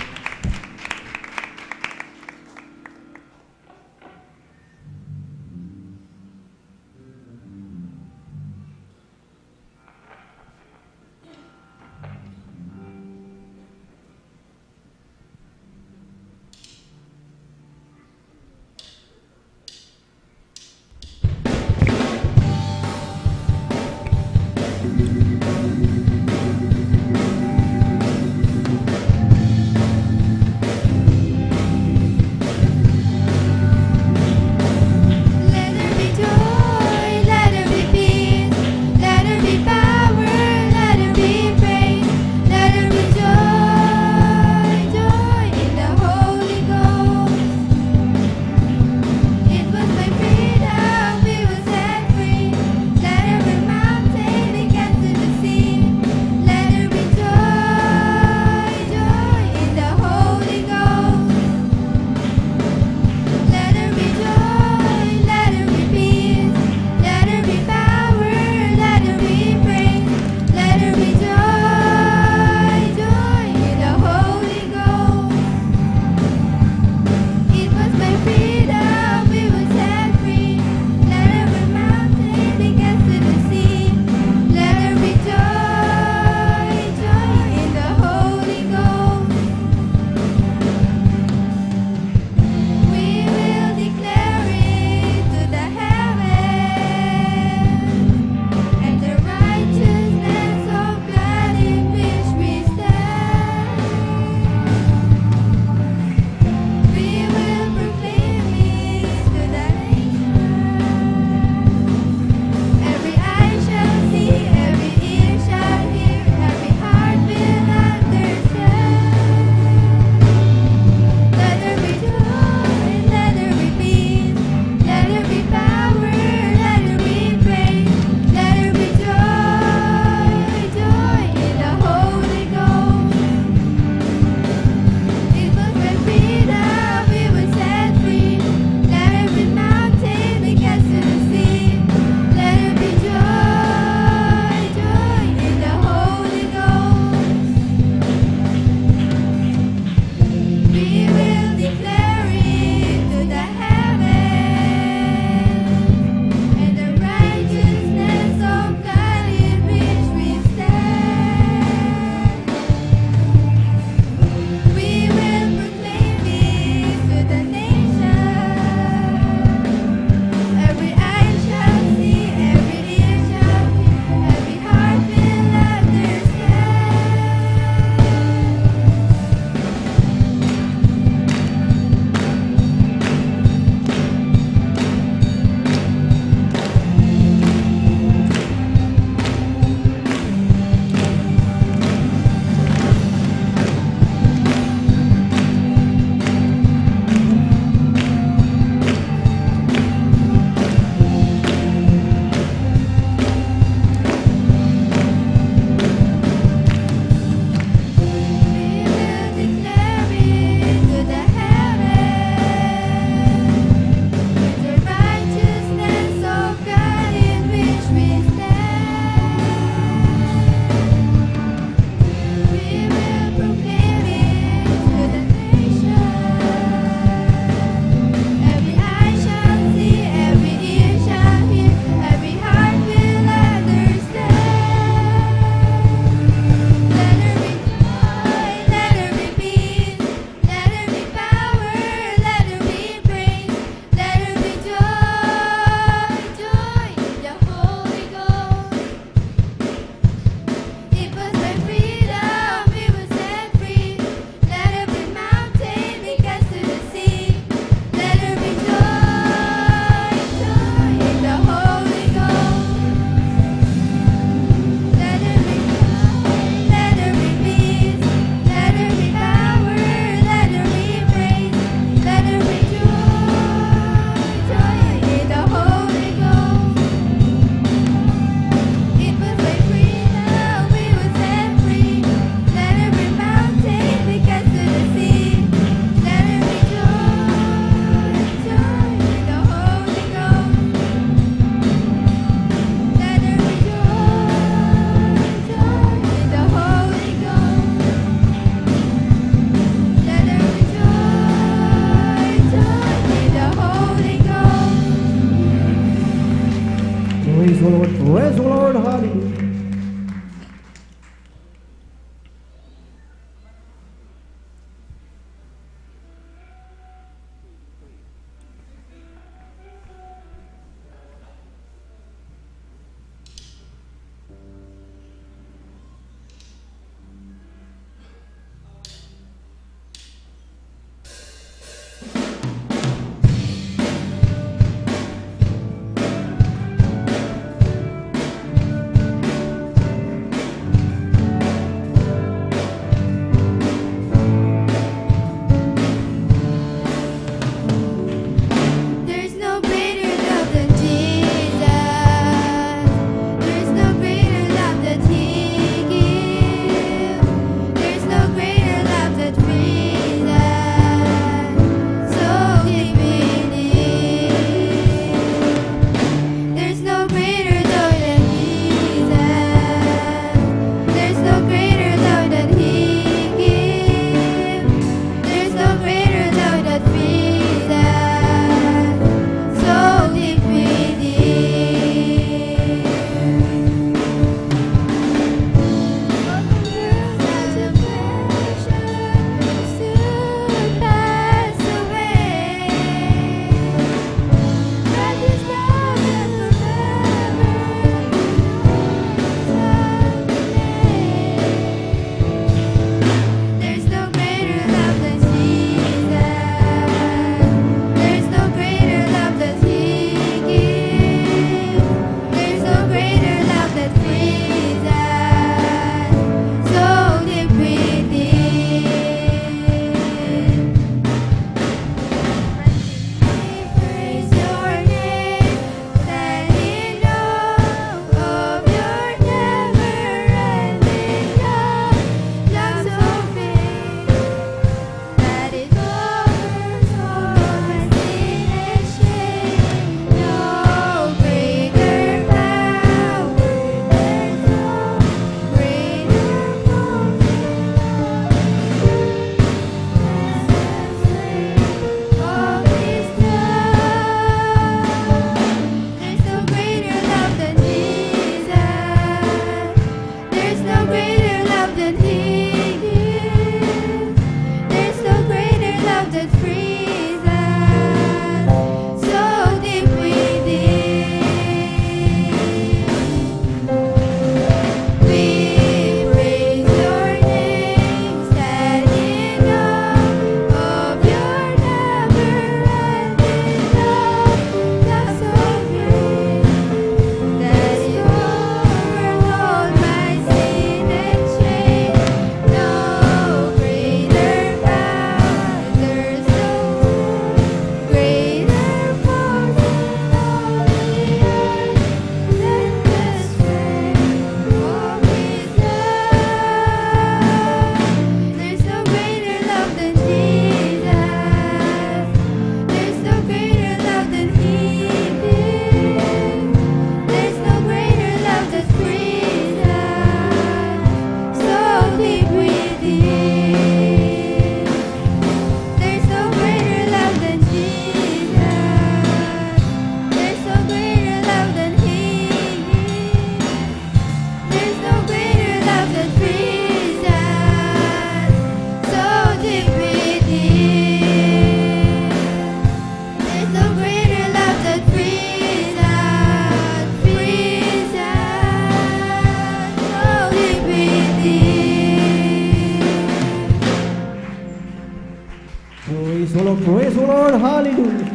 Praise the Lord, hallelujah.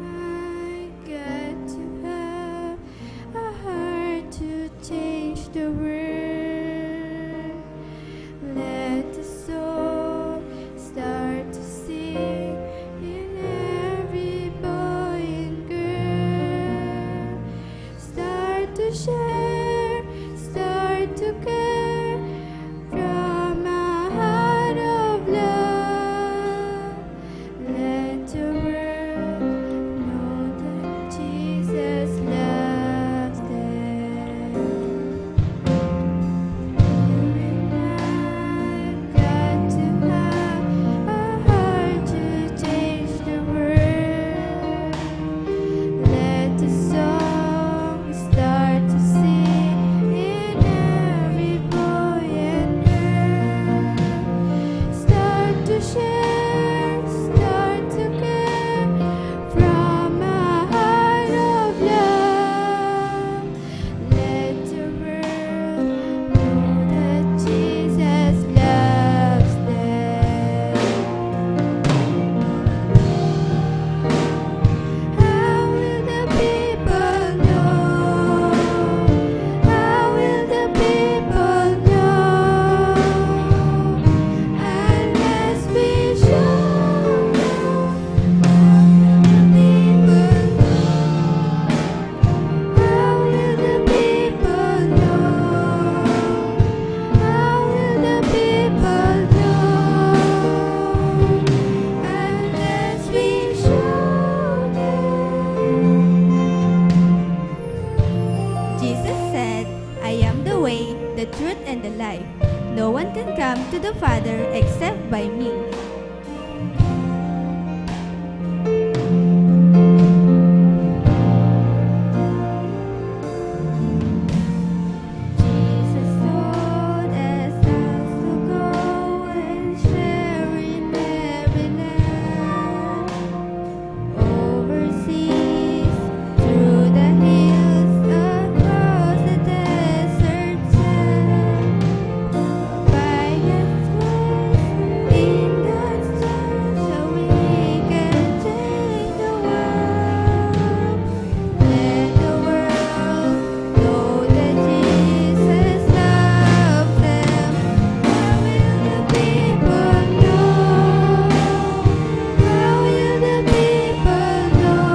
I got to have a heart to change the world. Let the soul start to sing in every boy and girl. Start to share, start to care from a heart of love. Let the world know that Jesus loves them. I've got to have a heart to change the world. Let the song start to sing in every boy and girl. Start to share, start to care from a heart of love. Let the world know that Jesus loves them. How will the people know? How will the people know? Unless we show them. How will the people know? How will the people know? Unless we show them. Jesus said, I am the way, the truth, and the life. No one can come to the Father except by me. Jesus told us to go and share in every land, overseas, through the hills, across the desert sand, by God's grace, in God's time, so we can change the world. Let the world know that Jesus loves them. How will the people know? How will the people know?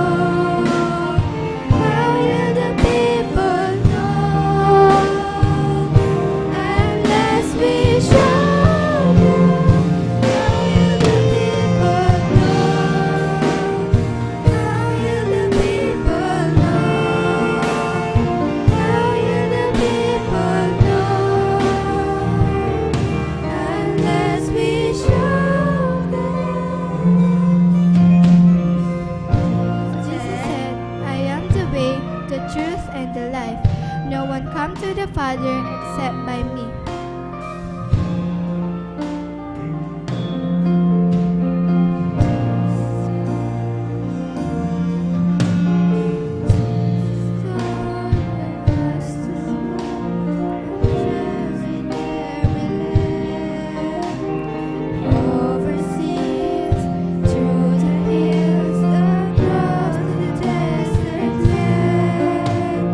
How will the people know? Unless we show them. How will the people know? How will the people know? How will the people know? Unless we show them. Jesus said, I am the way, the truth, and the life. No one comes to the Father except by me. Overseas, through the hills, across the desert land,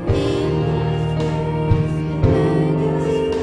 in God's grace,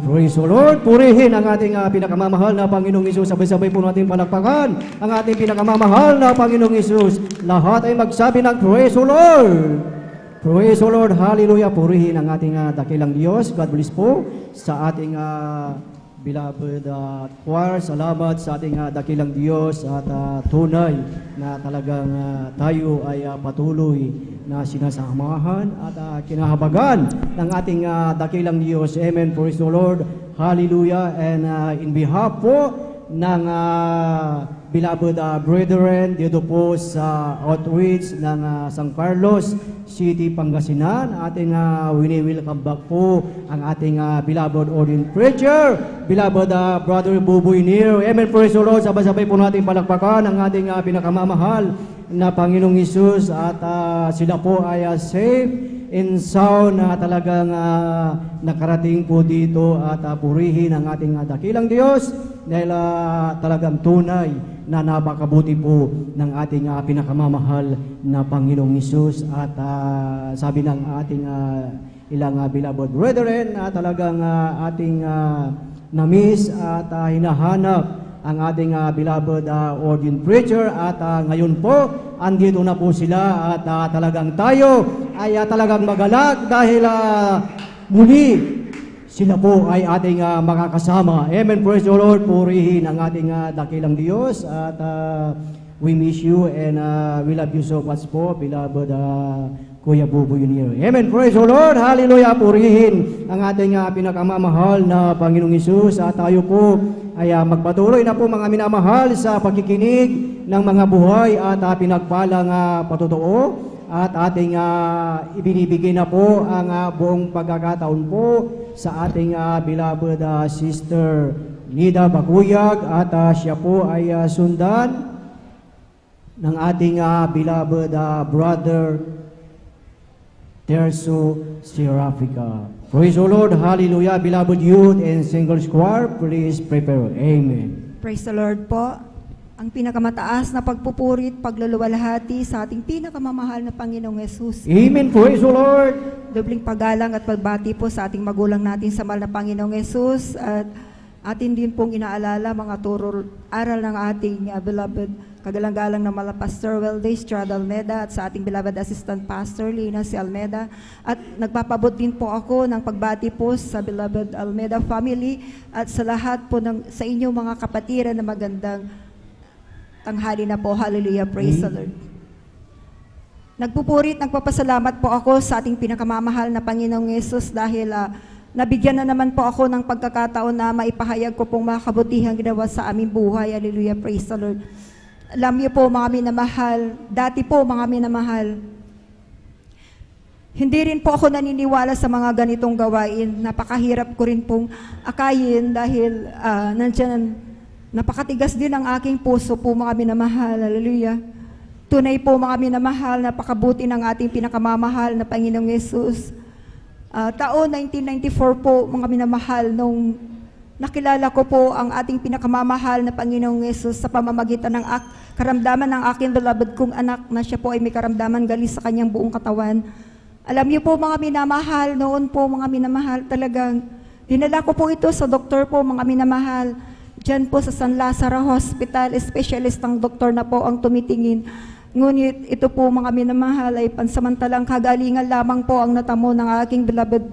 Praise the Lord. Purihin ang ating pinakamamahal na Panginoong Hesus. Sabay-sabay po natin palakpakan ang ating pinakamamahal na Panginoong Hesus. Lahat ay magsabi ng Praise the Lord. Praise the Lord. Hallelujah. Purihin ang ating dakilang Diyos. God bless po sa ating beloved choir. Salamat sa ating dakilang Diyos at tunay na talagang tayo ay patuloy na sinasamahan at kinahabagan ng ating dakilang Diyos. Amen. Praise the Lord. Hallelujah. And in behalf po ng beloved brethren dito po sa outreach ng San Carlos City, Pangasinan, ating wini-welcome back po ang ating beloved ordained preacher, beloved Brother Buboy Nir. Amen. Praise the Lord. Sabay-sabay po natin palakpakan ang ating pinakamamahal na Panginoong Hesus at sila po ay safe and sound na talagang nakarating po dito at purihin ang ating dakilang Diyos dahil talagang tunay na napakabuti po ng ating pinakamamahal na Panginoong Hesus at sabi ng ating ilang beloved brethren na talagang ating na-miss at hinahanap ang ating beloved ordained preacher at ngayon po andito na po sila at talagang tayo ay talagang magalak dahil muli sila po ay ating makakasama. Amen. Praise the Lord. Purihin ang ating dakilang Diyos at we miss you and we love you so much po, beloved Kuya Buboy Nir. Amen. Praise the Lord. Hallelujah. Purihin ang ating pinakamamahal na Panginoong Hesus at tayo po ay magpatuloy na po mga minamahal sa pagkikinig ng mga buhay at pinagpalang patotoo at ating ibinibigay na po ang buong pagkakataon po sa ating beloved sister Nida Bakuyag at siya po ay sundan ng ating beloved brother Terso Serafica. Praise the Lord. Hallelujah. Beloved youth and single choir, please prepare. Amen. Praise the Lord po. Ang pinakamataas na pagpupurit, pagluluwalhati sa ating pinakamamahal na Panginoong Hesus. Amen. Praise the Lord. Dobling paggalang at pagbati po sa ating magulang natin sa mahal na Panginoong Hesus at atin din pong inaalala mga turo aral ng ating beloved kagalang-galang na mala Pastor Welday Estrada Almeda at sa ating beloved assistant pastor Lina C. Almeda at nagpapabot din po ako ng pagbati po sa beloved Almeda family at sa lahat po sa inyong mga kapatiran na magandang tanghali na po. Hallelujah. Praise the Lord. Nagpupurit, nagpapasalamat po ako sa ating pinakamamahal na Panginoong Yesus dahil nabigyan na naman po ako ng pagkakataon na maipahayag ko pong mga kabutihang ginawa sa aming buhay. Hallelujah. Praise the Lord. Alam niyo po mga minamahal, dati po mga minamahal, hindi rin po ako naniniwala sa mga ganitong gawain. Napakahirap ko rin pong akayin dahil nandiyan, napakatigas din ang aking puso po mga minamahal. Hallelujah. Tunay po mga minamahal, napakabuti ng ating pinakamamahal na Panginoong Yesus. Taon 1994 po mga minamahal, nung nakilala ko po ang ating pinakamamahal na Panginoong Yesus sa pamamagitan ng karamdaman ng aking beloved kong anak na siya po ay may karamdaman galis sa kanyang buong katawan. Alam niyo po mga minamahal, noon po mga minamahal talagang dinala ko po ito sa doktor po mga minamahal. Diyan po sa San Lazaro Hospital, specialist ang doktor na po ang tumitingin. Ngunit ito po mga minamahal ay pansamantalang kagalingan lamang po ang natamo ng aking beloved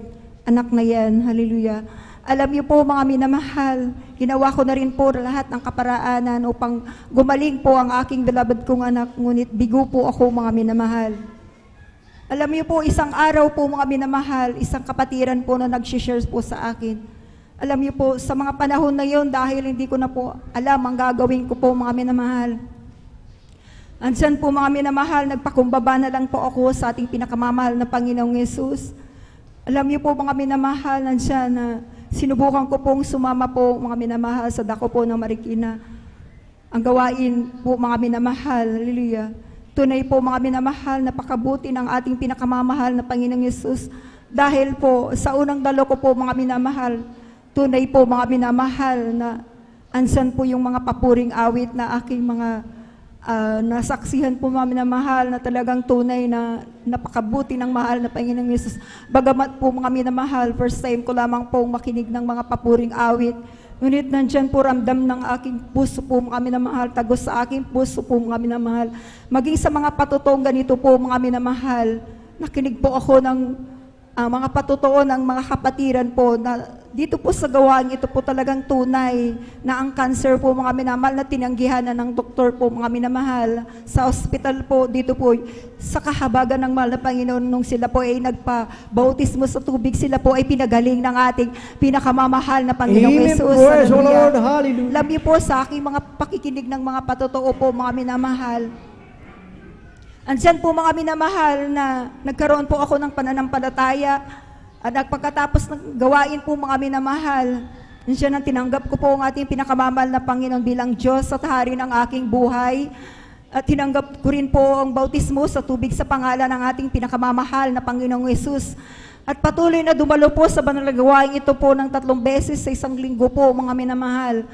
anak na yan. Hallelujah. Alam niyo po mga minamahal, ginawa ko na rin po lahat ng kaparaanan upang gumaling po ang aking beloved kong anak, ngunit bigo po ako mga minamahal. Alam niyo po, isang araw po mga minamahal, isang kapatiran po na nag-share po sa akin. Alam niyo po, sa mga panahon na yon dahil hindi ko na po alam ang gagawin ko po mga minamahal. Andyan po mga minamahal, nagpakumbaba na lang po ako sa ating pinakamamahal na Panginoong Yesus. Alam niyo po mga minamahal, nandyan na sinubukan ko pong sumama po mga minamahal sa dako po ng Marikina. Ang gawain po mga minamahal, hallelujah. Tunay po mga minamahal, napakabuti ng ating pinakamamahal na Panginoong Yesus. Dahil po sa unang dalo ko po mga minamahal, tunay po mga minamahal na ansan po yung mga papuring awit na aking mga nasaksihan po mga minamahal na talagang tunay na napakabuti ng mahal na Panginoong Yesus. Bagamat po mga minamahal, first time ko lamang pong makinig ng mga papuring awit. Ngunit nandyan po ramdam ng aking puso po mga minamahal, tagos sa aking puso po mga minamahal. Maging sa mga patutong ganito po mga minamahal, nakinig po ako ng mga patotoo ng mga kapatiran po na dito po sa gawain ito po talagang tunay na ang cancer po mga minamahal na tinanggihan na ng doktor po mga minamahal sa hospital po dito po sa kahabagan ng mahal na Panginoon nung sila po ay nagpa-bautismo sa tubig, sila po ay pinagaling ng ating pinakamamahal na Panginoong Amen. Jesus. Praise the Lord. Hallelujah. Love you po sa aking mga pakikinig ng mga patotoo po mga minamahal. Andyan po mga minamahal na nagkaroon po ako ng pananampalataya at pagkatapos ng gawain po mga minamahal, andyan ang tinanggap ko po ang ating pinakamamahal na Panginoon bilang Diyos at Hari ng aking buhay. At tinanggap ko rin po ang bautismo sa tubig sa pangalan ng ating pinakamamahal na Panginoong Yesus. At patuloy na dumalo po sa banal na gawain ito po ng 3 beses sa isang linggo po mga minamahal.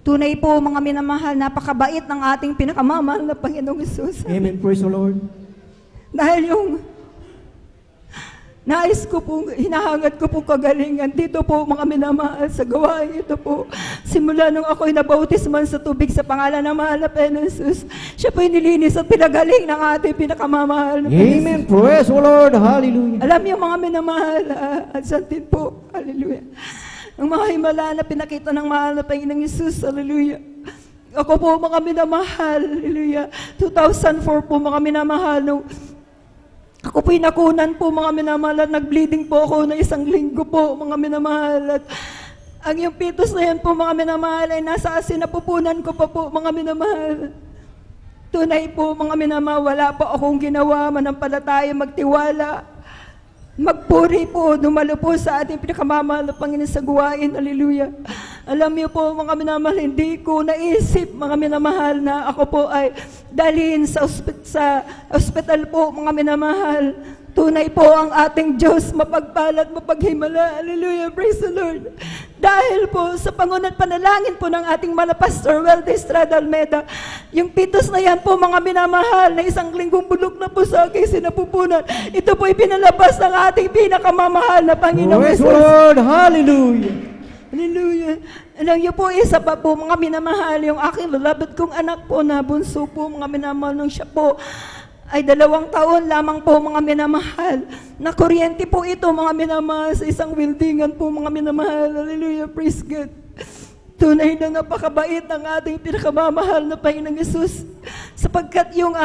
Tunay po mga minamahal, napakabait ng ating pinakamamahal na Panginoong Yesus. Amen. Praise the Lord. Dahil yung nais ko po, hinahangad ko po kagalingan dito po mga minamahal sa gawain ito po. Simula nung ako'y nabautisman sa tubig sa pangalan ng mahal na Panginoong Yesus, siya po'y nilinis at pinagaling ng ating pinakamamahal na Panginoong Amen. Praise the Lord. Hallelujah. Alam niyo mga minamahal, at santin po, hallelujah. Ang mga himala na pinakita ng mahal na Panginoong Yesus, hallelujah. Ako po mga minamahal, hallelujah. 2004 po mga minamahal, nung ako po'y nakunan po mga minamahal at nag-bleeding po ako na 1 linggo po mga minamahal. At ang yung pitos na yan po mga minamahal ay nasa sinapupunan ko pa po mga minamahal. Tunay po mga minamahal, wala po akong ginawa, manampalataya, magtiwala. Magpuri po, dumalo po sa ating pinakamamahal na Panginoon sa gawain. Hallelujah. Alam niyo po mga minamahal, hindi ko naisip mga minamahal na ako po ay dalhin sa ospital po mga minamahal. Tunay po ang ating Diyos, mapagpalat, mapaghimala. Hallelujah, praise the Lord. Dahil po sa pangunat panalangin po ng ating mahal na Pastor Weldy Estrada Almeda, yung pitos na yan po mga minamahal na 1 linggong bulok na po sa aking sinapupunan, ito po ipinalabas ng ating pinakamamahal na Panginoong Praise the Jesus. Lord. Hallelujah. Hallelujah. Alam niyo po, isa pa po mga minamahal, yung aking lalabot kong anak po na bunso po mga minamahal nung siya po ay 2 taon lamang po mga minamahal. Na kuryente po ito mga minamahal sa isang buildingan po mga minamahal. Hallelujah, praise God. Tunay na napakabait ng ating pinakamamahal na Panginoong Yesus. Sapagkat yung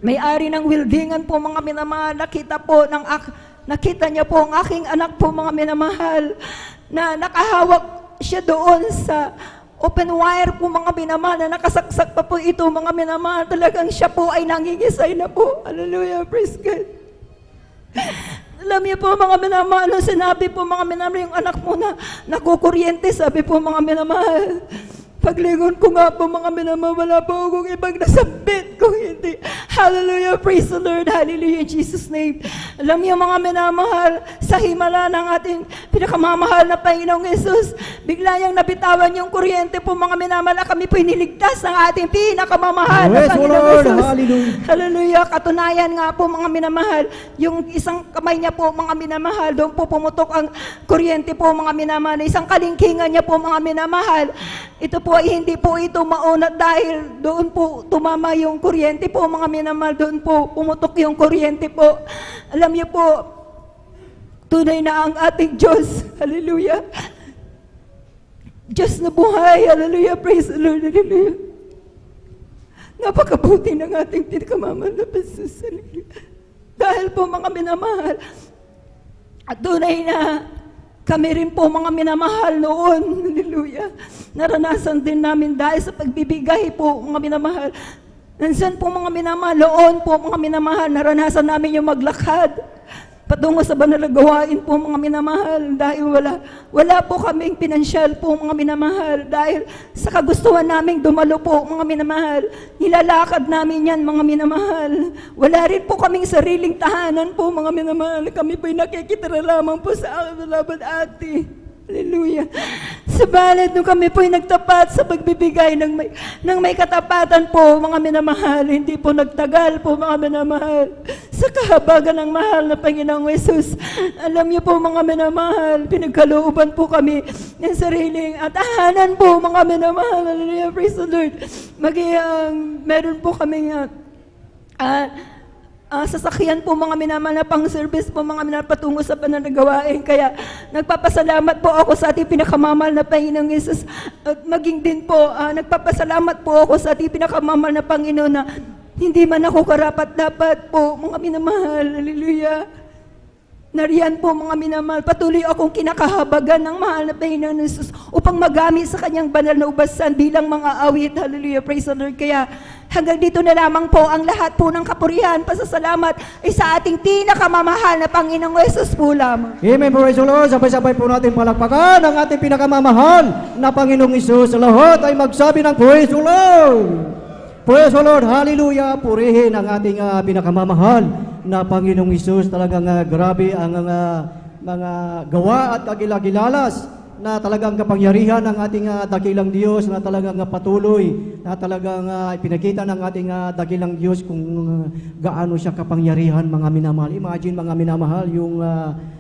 may-ari ng buildingan po mga minamahal, nakita niya po ang aking anak po mga minamahal na nakahawak siya doon sa open wire po mga minamahal na nakasaksak pa po ito mga minamahal. Talagang siya po ay nangingisay na po. Hallelujah, praise God. Alam niyo po mga minamahal, nung sinabi po mga minamahal yung anak mo na nakukuryente, sabi po mga minamahal, paglingon ko nga po mga minamahal, wala po akong ibang nasabit kung hindi. Hallelujah, praise the Lord, hallelujah, in Jesus' name. Alam niyo mga minamahal, sa himala ng ating pinakamamahal na Panginoong Yesus, bigla yung nabitawan yung kuryente po mga minamahal, kami po iniligtas ng ating pinakamamahal na Panginoong Yesus. Hallelujah. Hallelujah, katunayan nga po mga minamahal, yung isang kamay niya po mga minamahal, doon po pumutok ang kuryente po mga minamahal, isang kalingkingan niya po mga minamahal. Ito po ay hindi po ito maunat dahil doon po tumama yung kuryente po mga minamahal, doon po pumutok yung kuryente po. Alam niyo po, tunay na ang ating Diyos. Hallelujah. Diyos na buhay. Hallelujah. Praise the Lord. Hallelujah. Napakabuti ng ating pinakamamahal na Jesus. Hallelujah. Dahil po mga minamahal, at tunay na kami rin po mga minamahal noon, hallelujah, naranasan din namin dahil sa pagbibigay po mga minamahal. Nandiyan po mga minamahal, noon po mga minamahal, naranasan namin yung maglakad patungo sa banal na gawain po mga minamahal dahil wala po kaming pinansyal po mga minamahal dahil sa kagustuhan naming dumalo po mga minamahal. Nilalakad namin yan mga minamahal. Wala rin po kaming sariling tahanan po mga minamahal. Kami po'y nakikitira lamang po sa aking ate. Hallelujah. Subalit nung kami po'y nagtapat sa pagbibigay ng may katapatan po, mga minamahal, hindi po nagtagal po, mga minamahal, sa kahabagan ng mahal na Panginoong Yesus. Alam niyo po, mga minamahal, pinagkalooban po kami ng sariling at tahanan po, mga minamahal. Hallelujah, praise the Lord. Meron po kami sasakyan po, mga minamahal, na pang-service po, mga minamahal, patungo sa pananagawain. Kaya nagpapasalamat po ako sa ating pinakamamahal na Panginoong Yesus. At maging din po, nagpapasalamat po ako sa ating pinakamamahal na Panginoon na hindi man ako karapat-dapat po, mga minamahal. Hallelujah. Nariyan po, mga minamahal, patuloy akong kinakahabagan ng mahal na Panginoon Yesus upang magamit sa kanyang banal na ubasan bilang mga awit. Hallelujah, praise the Lord. Kaya hanggang dito na lamang po ang lahat po ng kapurihan, pasasalamat ay sa ating pinakamamahal na Panginoong Yesus po lamang. Amen, praise the Lord. Sabay-sabay po natin palakpakan ang ating pinakamamahal na Panginoong Isus. Lahat ay magsabi ng praise the Lord. Praise the Lord, hallelujah. Purihin ang ating pinakamamahal na Panginoong Isus. Talagang grabe ang mga gawa at kagilagilalas na talagang kapangyarihan ng ating dakilang Diyos, na talagang patuloy, na talagang ipinakita ng ating dakilang Diyos kung gaano siya kapangyarihan, mga minamahal. Imagine, mga minamahal, yung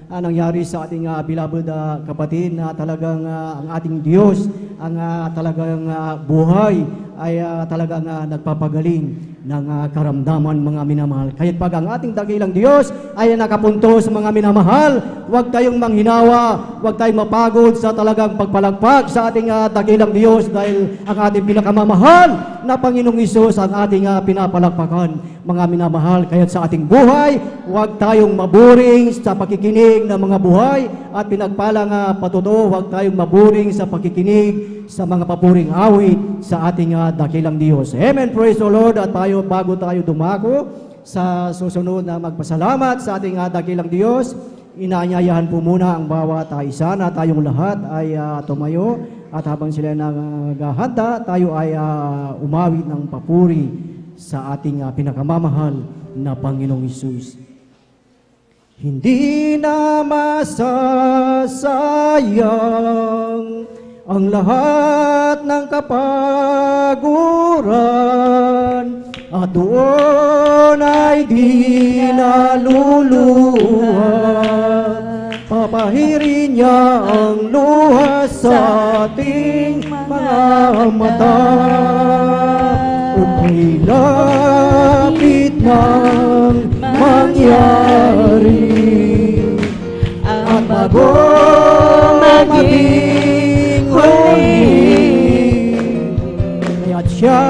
nangyari sa ating beloved kapatid, na talagang ang ating Diyos, ang talagang buhay ay talagang nagpapagaling ng karamdaman, mga minamahal. Kahit pag ang ating dakilang Diyos ay nakapuntos, mga minamahal, huwag tayong manghinawa, huwag tayong mapagod sa talagang pagpalagpag sa ating dakilang Diyos, dahil ang ating pinakamamahal na Panginoong Isus ang ating pinapalagpakan, mga minamahal. Kaya sa ating buhay, huwag tayong maburing sa pakikinig ng mga buhay at pinagpalang patuto, huwag tayong maburing sa pakikinig sa mga papuring awit sa ating dakilang Diyos. Amen, praise the Lord. At tayo, bago tayo dumako sa susunod na magpasalamat sa ating dakilang Diyos, inaanyayahan po muna ang bawat isa na tayong lahat ay tumayo, at habang sila naghahanda, tayo ay umawit ng papuri sa ating pinakamamahal na Panginoong Isus. Hindi na masasayang ang lahat ng kapaguran, at doon ay di naluluhan. Papahirin niya ang luha sa ating mga mata. Kung lapit nang mangyari, at bago maging huli, kaya't siya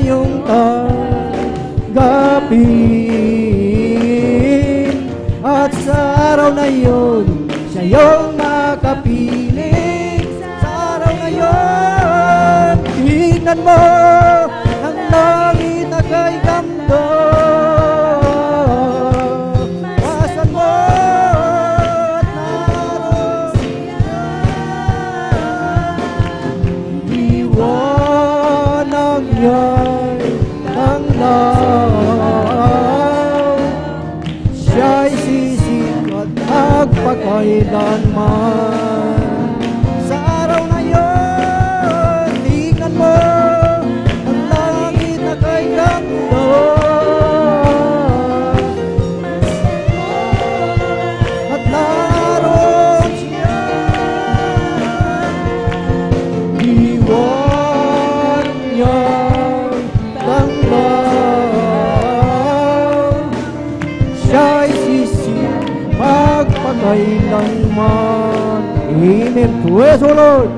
yung tanggapin, at sa araw na yun, siya yung makapiling. Sa araw na yun, tignan mo ang langit na kay ganda. Pasan mo at naroon siya. Iwanag niya'y tanglaw, siya'y sisikat magpakailanman. Sa araw na yun, tingnan mo ang langit na kay ganda. At naroon siya. Iwan niya'y tanglaw, siya'y sisikat magpakailanman. Amen. Praise the Lord.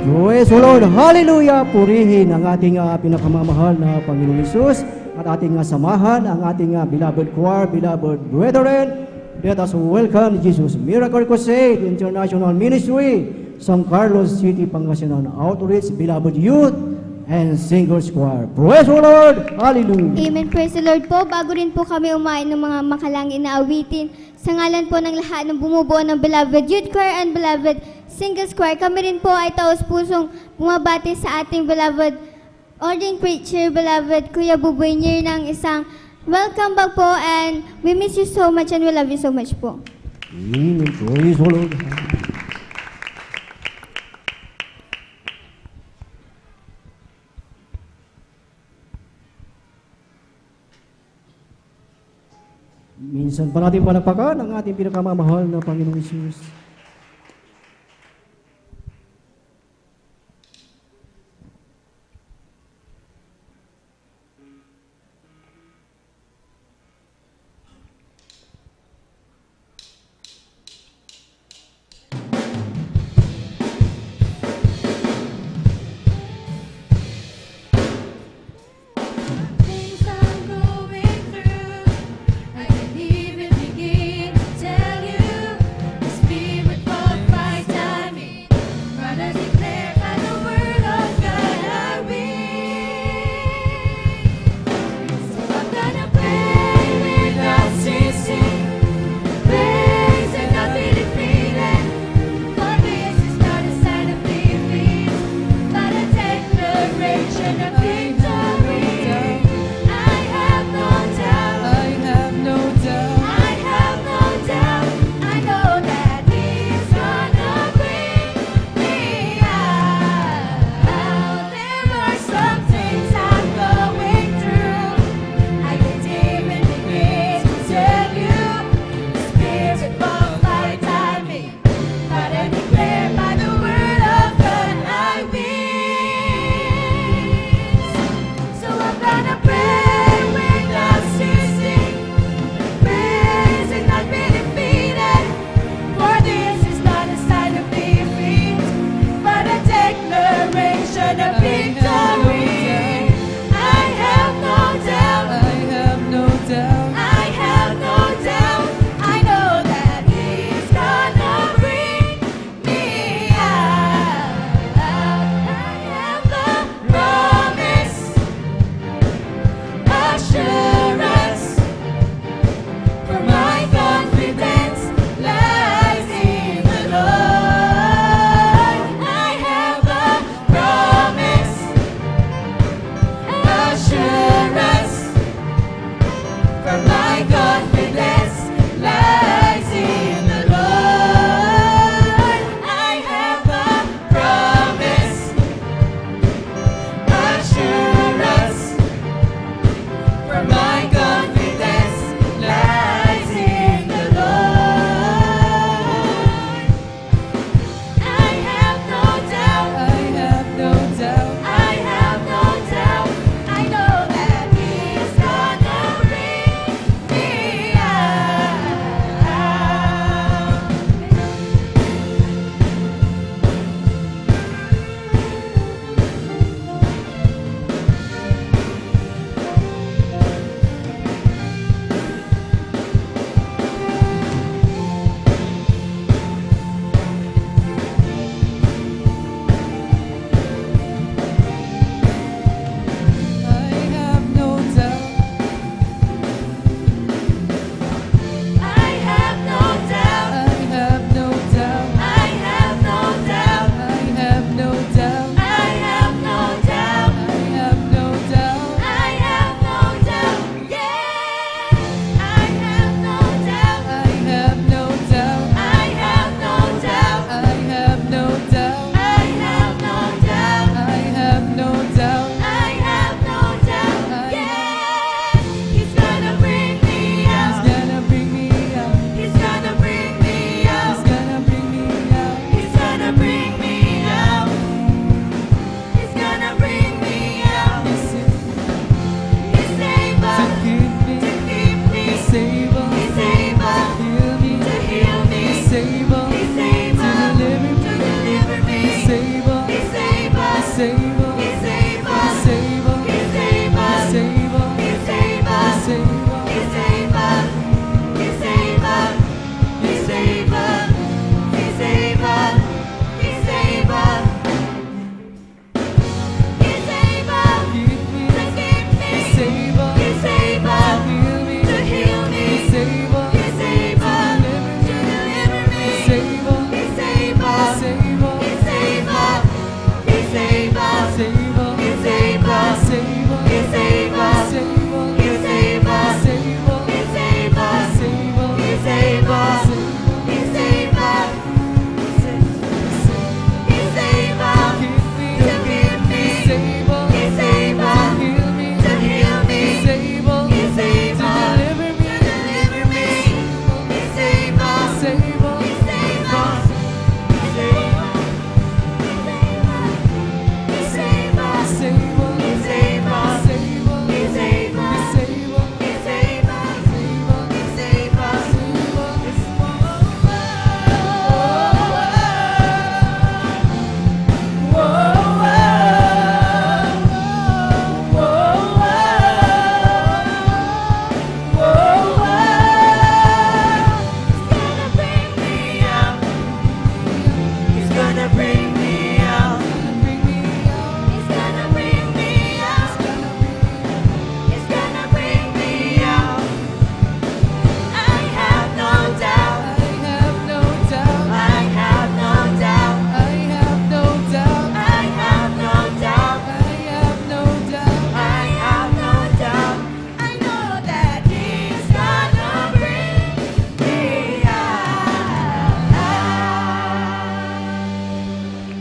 Praise the Lord. Hallelujah. Purihin ang ating pinakamamahal na Panginoong Isus, at ating samahan ang ating beloved choir, beloved brethren. Let us welcome Jesus Miracle Crusade International Ministry, San Carlos City, Pangasinan Outreach, beloved youth and singers choir. Praise the Lord. Hallelujah. Amen. Praise the Lord po. Bago rin po kami umain ng mga makalangin na awitin, sa ngalan po ng lahat ng bumubuo ng Beloved Youth Choir and Beloved Singles Choir, kami rin po ay taos-pusong bumabati sa ating Beloved Ordained Preacher, Beloved Kuya Buboy Nier, ng isang welcome back po, and we miss you so much and we love you so much po. Amen. Praise the Lord. minsan pa natin palakpakan ang ating pinakamamahal na Panginoong Isus. Things I'm going through, I can't even begin to tell you. The Spirit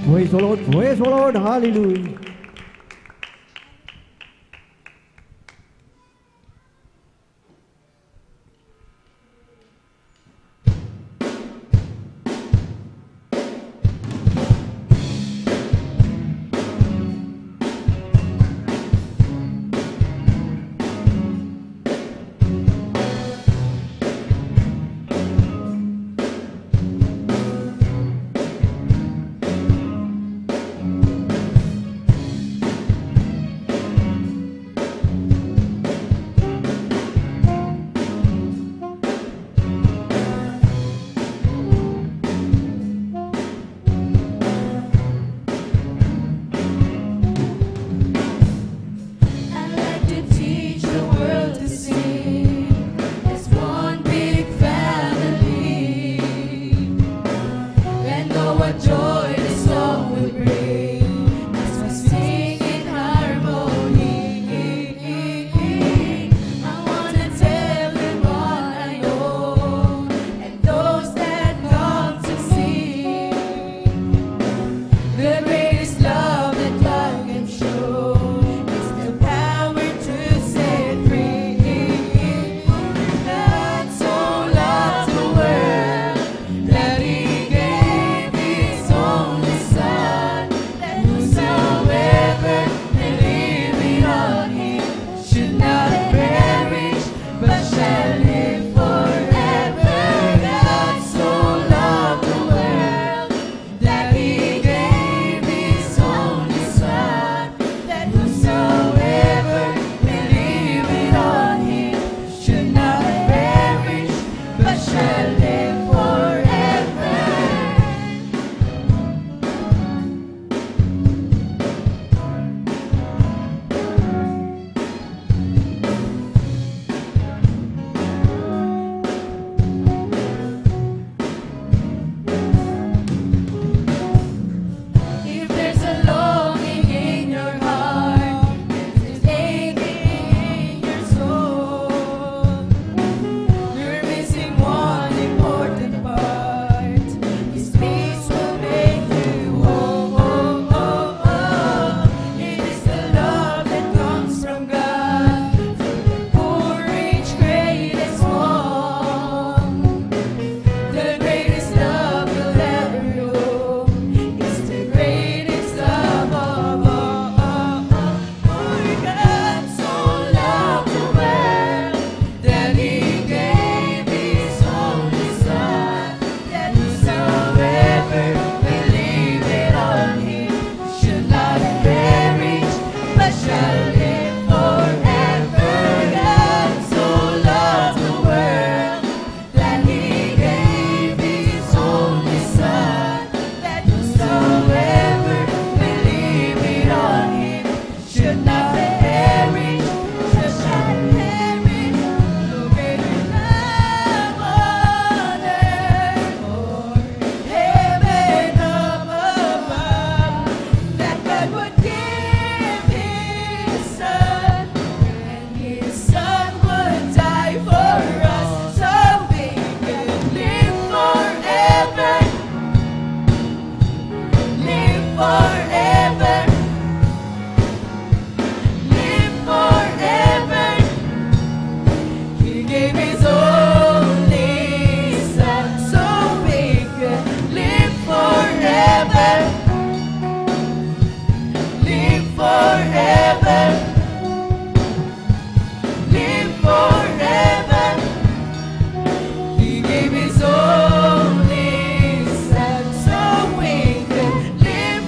Praise the Lord, praise the Lord, hallelujah.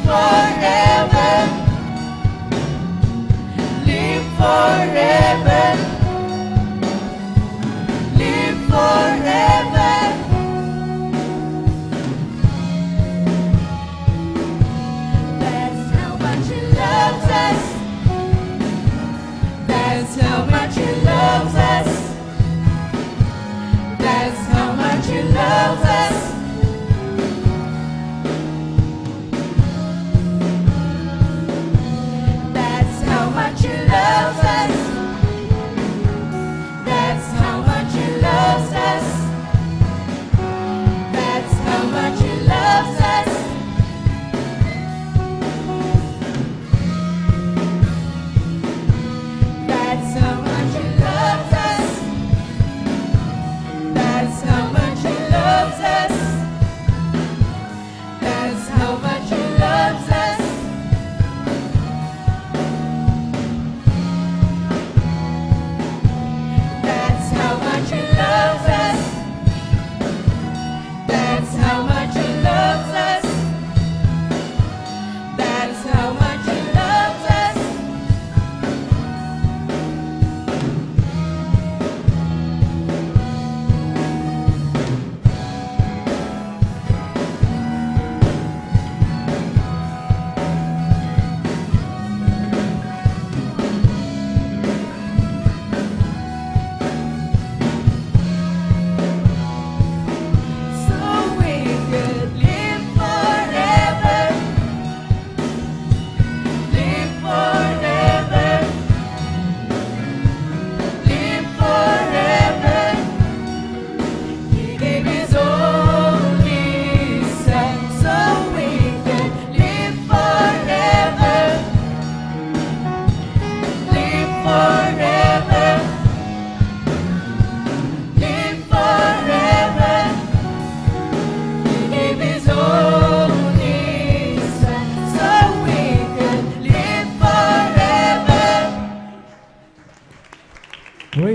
For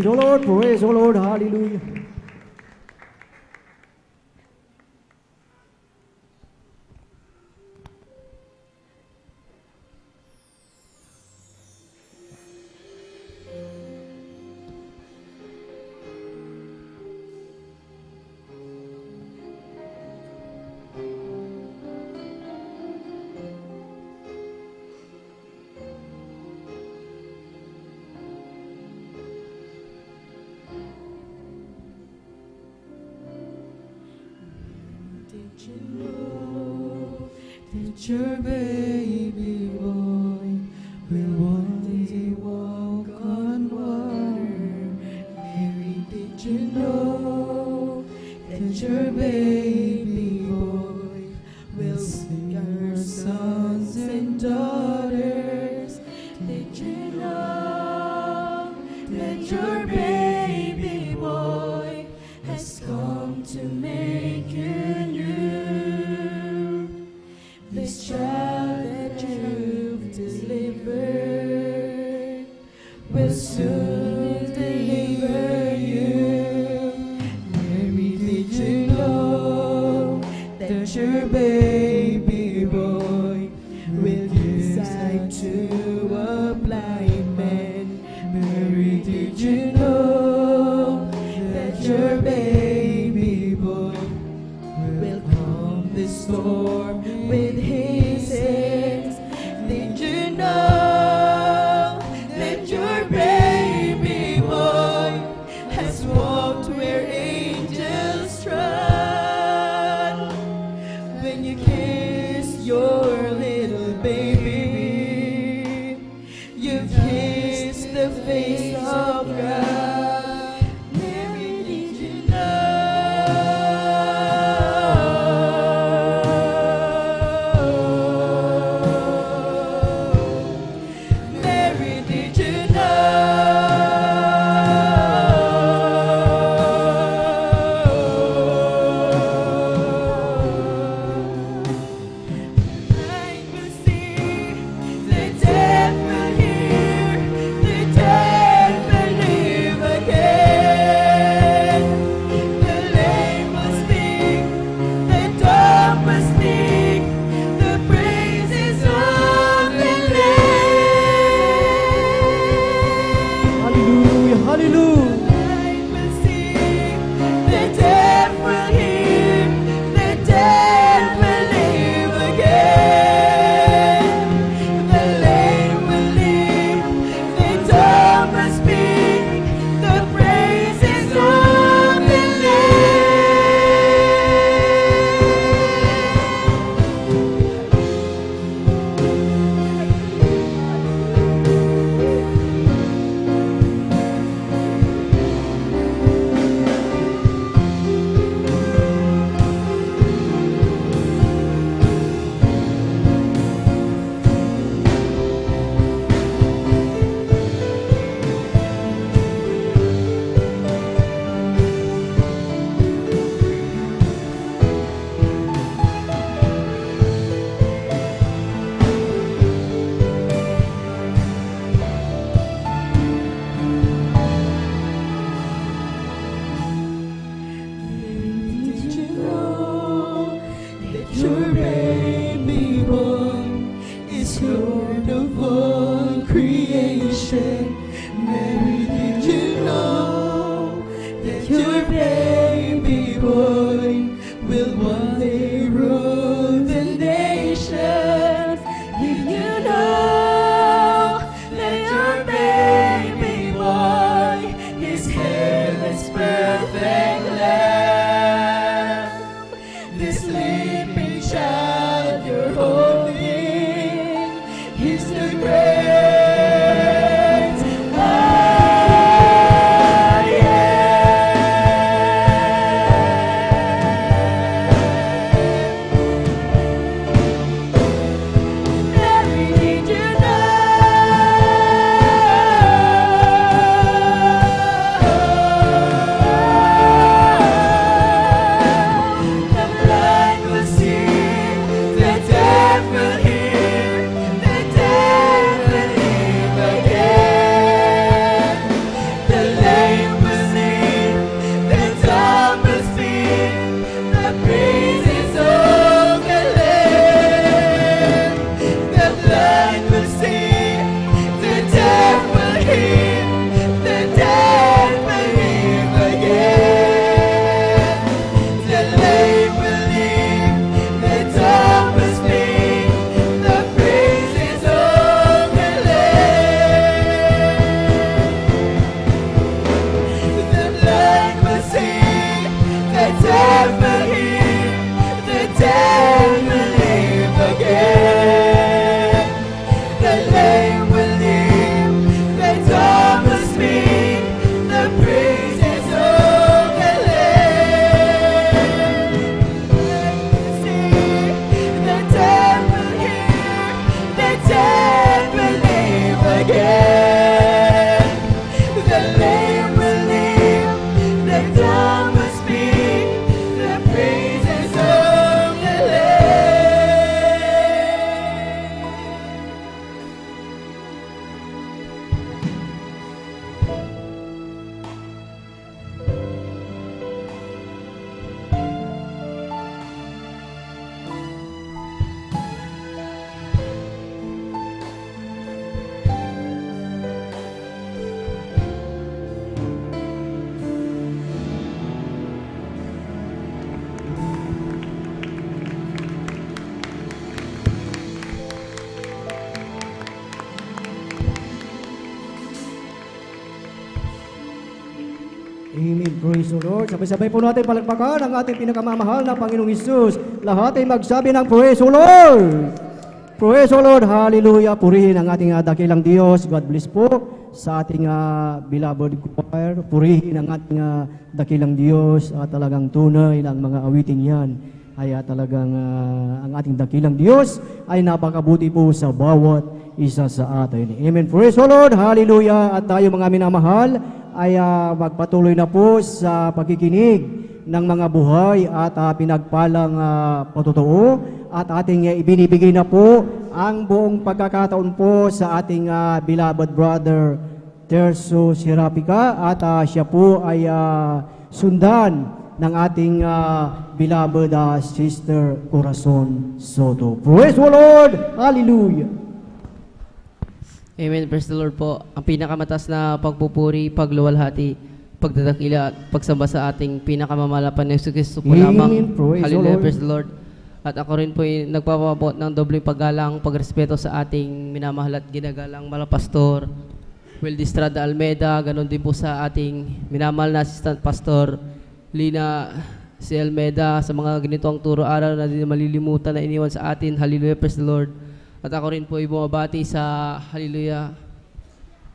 Praise the Lord, praise the Lord, hallelujah. Did you know that your baby boy will one day walk on water? Mary, did you know that your baby boy will sing your sons and daughters? Did you know that your baby boy has come to make you new? This child that you've delivered will soon deliver you. Mary, did you know that your baby boy will give sight to a blind man? Mary, did you know that your baby boy will calm the storm with his hands? Did you know that your baby Amen. Praise the Lord. Sabay-sabay po natin palakpakan ang ating pinakamamahal na Panginoong Hesus. Lahat ay magsabi ng Praise the Lord. Praise the Lord. Hallelujah. Purihin ang ating dakilang Diyos. God bless po sa ating beloved choir. Purihin ang ating dakilang Diyos. Talagang tunay ng mga awiting yan. Ay talagang ang ating dakilang Diyos ay napakabuti po sa bawat isa sa atin. Amen. Praise the Lord. Hallelujah. At tayo mga minamahal ay magpatuloy na po sa pagkikinig ng mga buhay at pinagpalang patotoo at ating ibinibigay na po ang buong pagkakataon po sa ating beloved brother Terso Serapica at siya po ay sundan ng ating beloved sister Corazon Soto. Praise the Lord! Hallelujah! Amen. Praise the Lord po. Ang pinakamataas na pagpupuri, pagluwalhati, pagdadakila at pagsamba sa ating pinakamamalapan na Yesu Cristo po lamang. Hallelujah. Praise the Lord. At ako rin po ay nagpapabot ng dobleng paggalang, pagrespeto sa ating minamahal at ginagalang malapastor Wildy Estrada Almeida, ganon din po sa ating minamahal na assistant pastor Lina C. Almeida, sa mga ganitong turo araw na din malilimutan na iniwan sa atin. Hallelujah. Praise the Lord. At ako rin po ay bumabati sa Hallelujah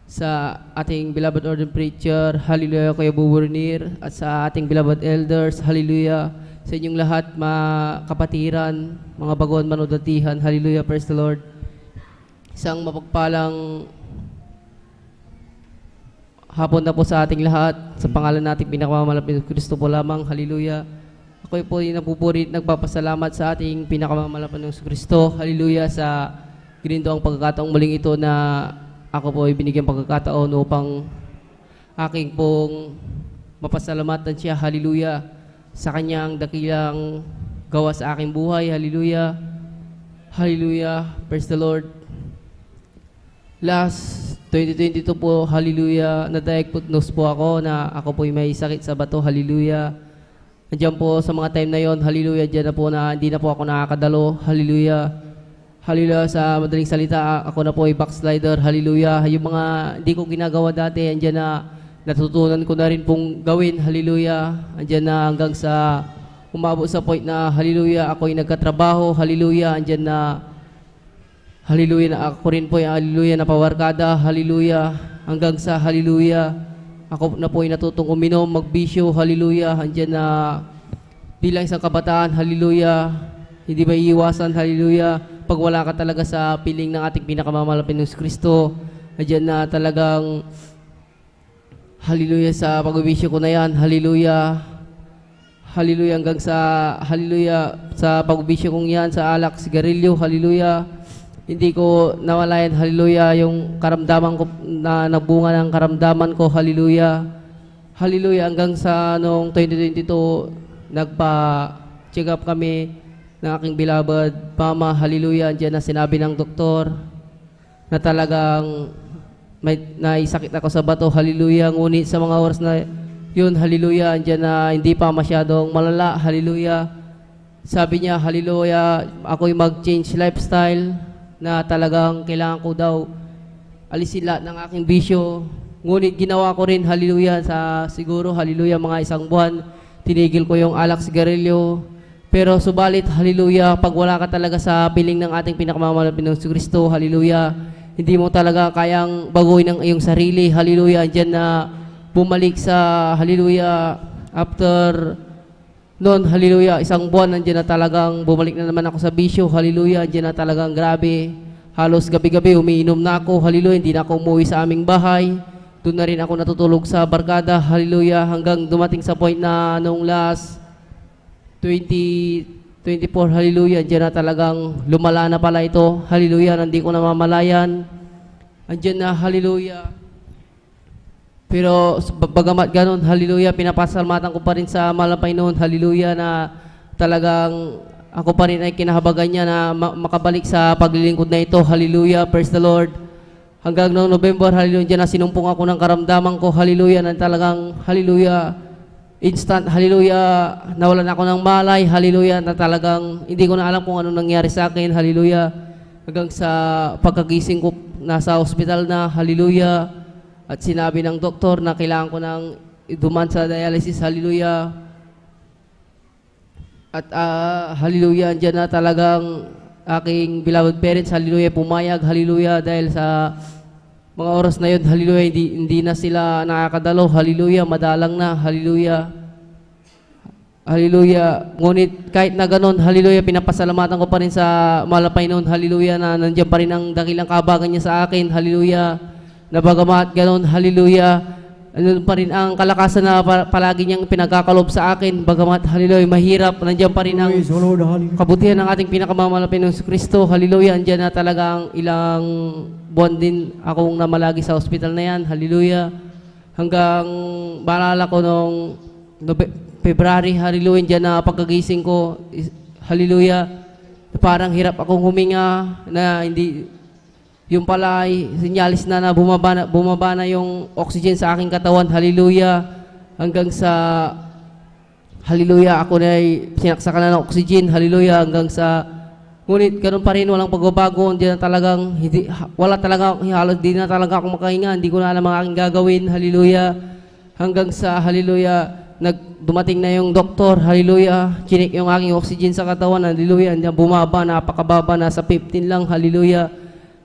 sa ating beloved ordained preacher, Hallelujah, Kuya Buburinir, at sa ating beloved elders, Hallelujah, sa inyong lahat, mga kapatiran, mga baguhan manudatihan, Hallelujah, praise the Lord. Isang mapagpalang hapon na po sa ating lahat, sa pangalan nating pinakamamalapit Kristo po lamang, Hallelujah. Ako po ay napupurit, nagpapasalamat sa ating pinakamamalapan ng Kristo. Hallelujah, sa gininto ang pagkakataong muling ito na ako po ay binigyan pagkakataon upang aking pong mapasalamatan siya. Hallelujah, sa kanyang dakilang gawa sa aking buhay. Hallelujah. Hallelujah. Praise the Lord. Last 2022 po, hallelujah, na-diagnose po ako na ako po ay may sakit sa bato. Hallelujah. Andiyan po sa mga time na yon, hallelujah, diyan na po na hindi na po ako nakakadalo, hallelujah. Hallelujah, sa madaling salita, ako na po ay backslider, hallelujah. Yung mga hindi ko ginagawa dati, andiyan na natutunan ko na rin pong gawin, hallelujah. Andiyan na hanggang sa umabot sa point na, hallelujah, ako ay nagkatrabaho, hallelujah. Andiyan na, hallelujah, na ako rin po ay, hallelujah, napawarkada, hallelujah. Hanggang sa, hallelujah, ako na po ay natutong uminom, magbisyo, hallelujah. Andiyan na bilang isang kabataan, hallelujah. Hindi ba iiwasan, hallelujah. Pag wala ka talaga sa piling ng ating pinakamamalapit ng Kristo, andiyan na talagang, hallelujah, sa pagbibisyo ko na yan, hallelujah. Hallelujah, hanggang sa, hallelujah, sa pagbibisyo kong yan, sa alak, sigarilyo, hallelujah. Hindi ko nawalayan, hallelujah, yung karamdaman ko na nagbunga ng karamdaman ko, hallelujah. Hallelujah, hanggang sa noong 2022, nagpa-check up kami ng aking beloved mama, hallelujah. Diyan na sinabi ng doktor na talagang may naisakit ako sa bato, hallelujah. Ngunit sa mga oras na yun, hallelujah, diyan na hindi pa masyadong malala, hallelujah. Sabi niya, hallelujah, ako'y mag-change lifestyle, na talagang kailangan ko daw alisin lahat ng aking bisyo. Ngunit ginawa ko rin, hallelujah, sa siguro, hallelujah, mga isang buwan, tinigil ko yung alak, sigarilyo. Pero subalit, hallelujah, pag wala ka talaga sa piling ng ating pinakamamalapit ng Kristo, hallelujah, hindi mo talaga kayang baguhin ang iyong sarili, hallelujah. Diyan na bumalik sa, hallelujah, after noon, hallelujah, isang buwan, nandiyan na talagang bumalik na naman ako sa bisyo, hallelujah, nandiyan na talagang grabe. Halos gabi-gabi, umiinom na ako, hallelujah, hindi na ako umuwi sa aming bahay. Doon na rin ako natutulog sa barkada, hallelujah, hanggang dumating sa point na noong last 2024, hallelujah, nandiyan na talagang lumala na pala ito, hallelujah, hindi ko namamalayan. Nandiyan na, hallelujah. Pero bagamat ganun, hallelujah, pinapasalamatan ko pa rin sa malapay noon, hallelujah, na talagang ako pa rin ay kinahabagan niya na makabalik sa paglilingkod na ito, hallelujah, praise the Lord. Hanggang noong November, hallelujah, na sinumpong ako ng karamdaman ko, hallelujah, na talagang, hallelujah, instant, hallelujah, nawalan ako ng malay, hallelujah, na talagang hindi ko na alam kung ano nangyari sa akin, hallelujah. Hanggang sa pagkagising ko, nasa hospital na, hallelujah. At sinabi ng doktor na kailangan ko ng duman sa dialysis, hallelujah. At hallelujah, andyan na talagang aking beloved parents, hallelujah, pumayag, hallelujah, dahil sa mga oras na yun, hallelujah, hindi na sila nakakadalo, hallelujah, madalang na, hallelujah. Hallelujah. Ngunit kahit na ganun, hallelujah, pinapasalamatan ko pa rin sa mahal na Panginoon, hallelujah, na nandiyan pa rin ang dakilang kabagan niya sa akin, hallelujah. Na bagamat ganun, hallelujah, ano pa rin ang kalakasan na palagi niyang pinagkakalob sa akin, bagamat, hallelujah, mahirap, nandiyan pa rin ang kabutihan ng ating pinakamamahal na Panginoon Kristo, hallelujah, andyan na talagang ilang buwan din akong namalagi sa hospital na yan, hallelujah. Hanggang maalala ko nung February, hallelujah, dyan na pagkagising ko, hallelujah, parang hirap akong huminga, na hindi, yung pala ay sinyalis na bumaba na yung oxygen sa aking katawan, hallelujah, hanggang sa, hallelujah, ako na ay sinaksakan na ng oxygen, hallelujah, hanggang sa, ngunit ganun pa rin, walang pagbabago, dyan na talagang, wala talaga, halos di na talaga ako makahinga, hindi ko na alam ang aking gagawin, hallelujah, hanggang sa, hallelujah, dumating na yung doktor, hallelujah, chinik yung aking oxygen sa katawan, hallelujah, bumaba, napakababa, nasa 15 lang, hallelujah,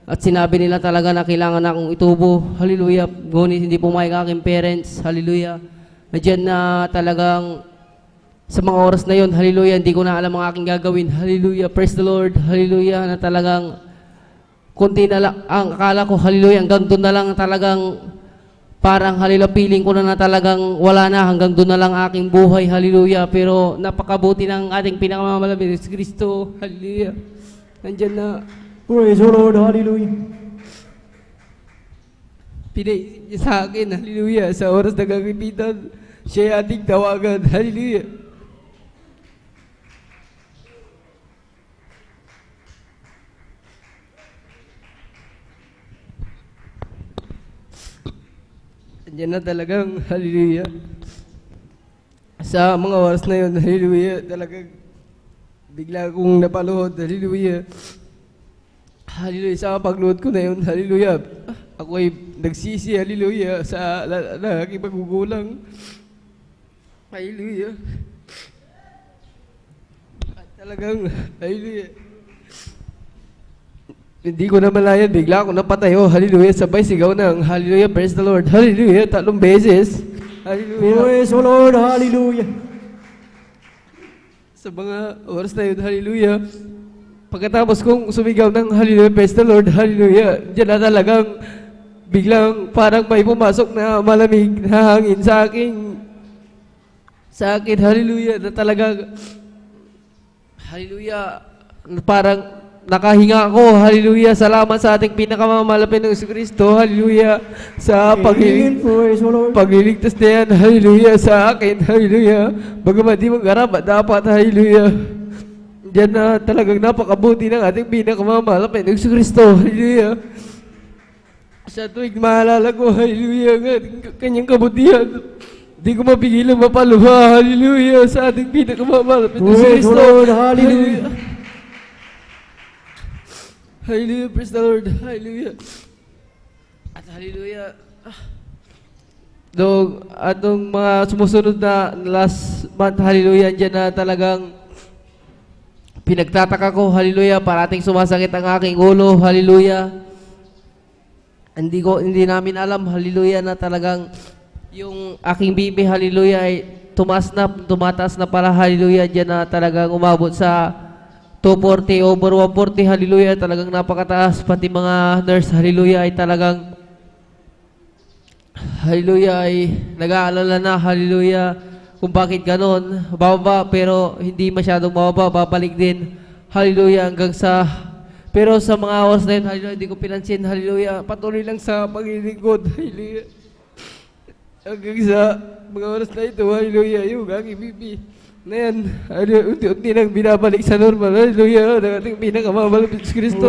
at sinabi nila talaga na kailangan na akong itubo, hallelujah, ngunit hindi pumayag aking parents, hallelujah, nadyan na talagang, sa mga oras na yun, hallelujah, hindi ko na alam ang aking gagawin, hallelujah, praise the Lord, hallelujah, na talagang, kunti na lang, ang akala ko, hallelujah, hanggang doon na lang talagang, parang hallelujah, feeling ko na talagang wala na, hanggang doon na lang aking buhay, hallelujah. Pero napakabuti ng ating pinakamamahal na Kristo, hallelujah. Nandyan na. Praise the Lord, hallelujah. Pinaisip niya sa akin, hallelujah, sa oras na gagamitan, siya ating tawagan, hallelujah. Diyan na talagang, hallelujah. Sa mga oras na yun, hallelujah, talagang bigla akong napaluhod, hallelujah. Hallelujah, sa pagluhod ko na yun, hallelujah. Ako ay nagsisi, hallelujah, sa aking paggugulang. Hallelujah. At talagang, hallelujah. Hindi ko na malayan, bigla ako napatayo, hallelujah, sabay sigaw ng, hallelujah, praise the Lord, hallelujah, 3 beses, hallelujah. Praise the Lord, hallelujah. Sa mga oras na yun, hallelujah, pagkatapos kong sumigaw ng, hallelujah, praise the Lord, hallelujah, dyan na talagang, biglang parang may pumasok na malamig na hangin sa akin, hallelujah, na talagang, hallelujah, parang, nakahinga ako, hallelujah, salamat sa ating pinakamamahal na Kristo, hallelujah, sa pagliligtas na yan, hallelujah, sa akin, hallelujah, bagamat di mag-arapat, dapat, hallelujah, diyan na talagang napakabuti ng ating pinakamamahal na Kristo, hallelujah, sa tuwing maalala ko, hallelujah, ang ating kanyang kabutihan, di ko mapigilang mapaluha, hallelujah, sa ating pinakamamahal na Kristo, hallelujah. Hallelujah, praise the Lord, hallelujah. At hallelujah. Atong mga sumusunod na last month, hallelujah, dyan na talagang pinagtataka ko, hallelujah, parating sumasakit ang aking ulo, hallelujah. Hindi namin alam, hallelujah, na talagang yung aking bibi, hallelujah, ay tumataas na pala, hallelujah, dyan na talagang umabot sa 240, over 140, hallelujah, talagang napakataas, pati mga nurse, hallelujah, ay talagang, hallelujah, ay nag-aalala na, hallelujah, kung bakit ganon, bababa, pero hindi masyadong bababa, babalik din, hallelujah, hanggang sa, pero sa mga oras na yun, hallelujah, hindi ko pinansin, hallelujah, patuloy lang sa paglilingkod, hallelujah, hanggang sa mga oras na ito, hallelujah, yung aking bibi, na yan, unti-unti nang binabalik sa normal, hallelujah, ng ating pinakamamahal na Kristo.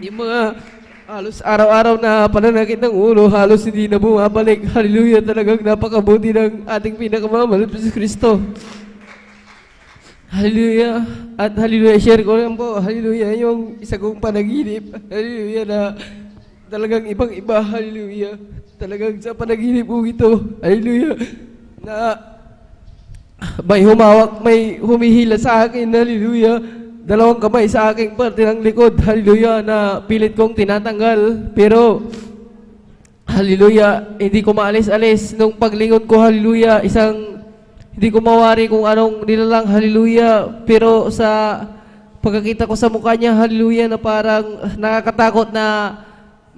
Yung mga halos araw-araw na pananakit ng ulo, halos hindi na bumabalik, hallelujah, talagang napakabuti ng ating pinakamamahal na Kristo. Hallelujah, at hallelujah, share ko lang po, hallelujah, yung isa kong panaginip, hallelujah, na talagang ibang-iba, hallelujah. Talagang sa panaginip ko ito, hallelujah, na may humawak, may humihila sa akin, hallelujah. Dalawang kamay sa aking parte ng likod, hallelujah, na pilit kong tinatanggal. Pero, hallelujah, hindi ko maalis-alis. Nung paglingon ko, hallelujah, hindi ko mawari kung anong nilalang, hallelujah. Pero sa pagkakita ko sa mukha niya, hallelujah, na parang nakakatakot na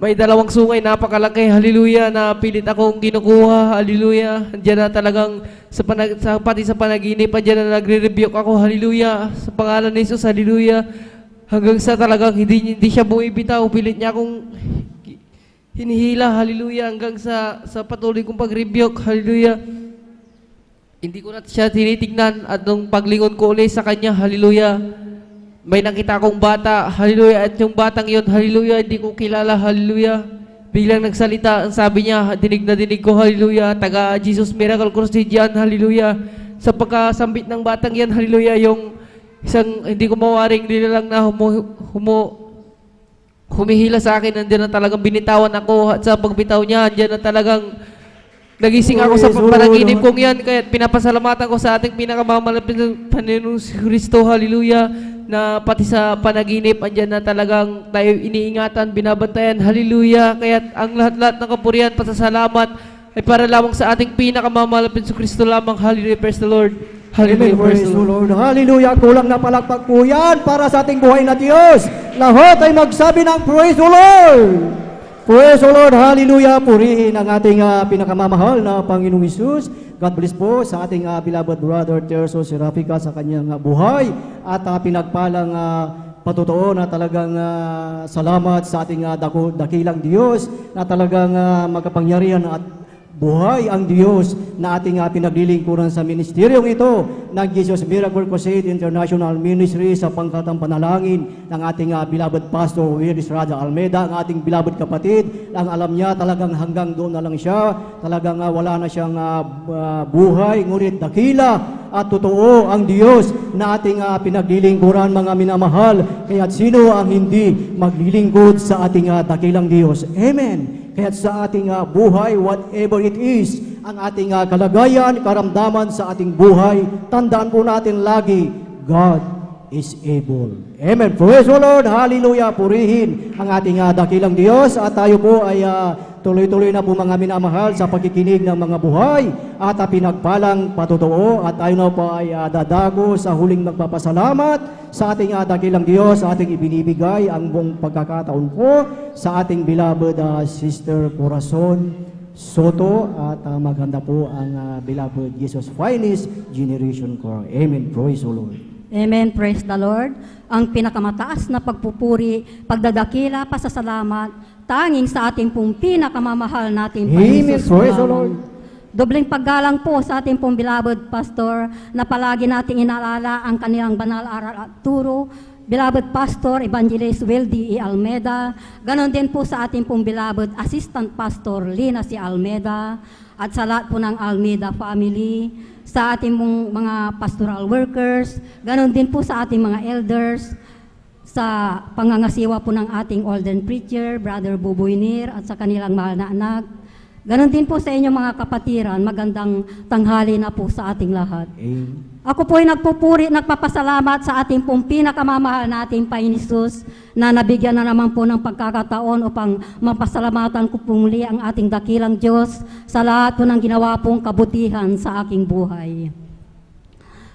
may dalawang sungay, napakalaki, hallelujah, na pilit akong kinukuha, hallelujah. Andiyan na talagang, pati sa panaginip, andiyan na nagre-rebuke ako, hallelujah, sa pangalan ni Jesus, hallelujah. Hanggang sa talagang hindi siya bumibitaw, pilit niya akong hinihila, hallelujah, hanggang sa patuloy kong pag-rebuke, hallelujah. Hindi ko na siya tinitignan at nung paglingon ko ulit sa kanya, hallelujah, may nakita akong bata, hallelujah, at yung batang yun, hallelujah, hindi ko kilala, hallelujah. Biglang nagsalita, ang sabi niya, dinig na dinig ko, hallelujah, taga Jesus Miracle Crusade yan, hallelujah. Sa pagkasambit ng batang yan, hallelujah, yung isang hindi ko mawaring nilalang na humihila sa akin, nandiyan na talagang binitawan ako, at sa pagbitaw niya, nandiyan na talagang nagising ako sa panaginip kong yan, kaya pinapasalamatan ko sa ating pinakamamalapit ng Panginoong Kristo, hallelujah, na pati sa panaginip, andyan na talagang tayo iniingatan, binabantayan, hallelujah. Kaya ang lahat-lahat ng kapurihan, pasasalamat, ay para lamang sa ating pinakamamalapit sa Kristo lamang, hallelujah, praise the Lord. Hallelujah, praise the Lord. Hallelujah, kulang na palakpak po yan para sa ating buhay na Diyos. Lahat ay magsabi ng praise the Lord. Praise the Lord, hallelujah, purihin ang ating pinakamamahal na Panginoong Hesus. God bless po sa ating beloved brother Terso Serafica sa kanyang buhay at pinagpalang patotoo na talagang salamat sa ating dakilang Diyos na talagang magkapangyarihan at buhay ang Diyos na ating pinaglilingkuran sa ministeryong ito ng Jesus Miracle Crusade International Ministry sa pangkatang panalangin ng ating beloved Pastor Willis Rada Almeida, ang ating beloved kapatid, ang alam niya talagang hanggang doon na lang siya, talagang wala na siyang buhay, ngunit dakila at totoo ang Diyos na ating pinaglilingkuran, mga minamahal, kaya't sino ang hindi maglilingkod sa ating dakilang Diyos? Amen. Kaya't sa ating buhay, whatever it is, ang ating kalagayan, karamdaman sa ating buhay, tandaan po natin lagi, God is able. Amen. Praise the Lord. Hallelujah. Purihin ang ating dakilang Diyos at tayo po ay tuloy-tuloy na po, mga minamahal, sa pagkikinig ng mga buhay at pinagpalang patotoo at tayo na po ay dadago sa huling magpapasalamat sa ating dakilang Diyos, sa ating ibinibigay ang buong pagkakataon po sa ating beloved Sister Corazon Soto at maganda po ang beloved Jesus Finest Generation Choir. Amen. Praise the Lord. Amen. Praise the Lord. Ang pinakamataas na pagpupuri, pagdadakila, pasasalamat, tanging sa ating pong pinakamamahal natin Amen. Praise the Lord. Dobleng paggalang po sa ating pong beloved pastor na palagi nating inaalala ang kanilang banal aral at turo, beloved pastor Evangelist Weldy E. Almeida. Ganon din po sa ating pong beloved assistant pastor Lina C. Almeida at sa lahat po ng Almeida family, sa ating mong mga pastoral workers, ganon din po sa ating mga elders, sa pangangasiwa po ng ating older preacher, Brother Buboy Nir, at sa kanilang mahal na anak. Ganon din po sa inyong mga kapatiran, magandang tanghali na po sa ating lahat. Amen. Ako po ay nagpupuri, nagpapasalamat sa ating pong pinakamamahal nating Panginoon Hesus na nabigyan na naman po ng pagkakataon upang mapasalamatan ko pong muli ang ating dakilang Diyos sa lahat po ng ginawa pong kabutihan sa aking buhay.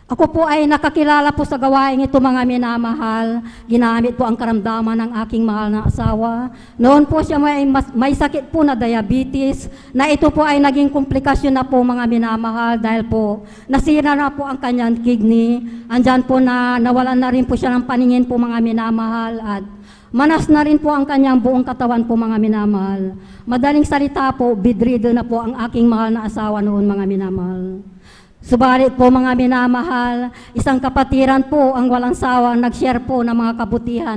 Ako po ay nakakilala po sa gawain ito, mga minamahal. Ginamit po ang karamdaman ng aking mahal na asawa. Noon po siya may sakit po na diabetes, na ito po ay naging komplikasyon na po, mga minamahal, dahil po nasira na po ang kanyang kidney. Andyan po na nawalan na rin po siya ng paningin po, mga minamahal, at manas na rin po ang kanyang buong katawan po, mga minamahal. Madaling salita po, bedridden na po ang aking mahal na asawa noon, mga minamahal. Subalit po, mga minamahal, isang kapatiran po ang walang sawa nag-share po ng mga kabutihan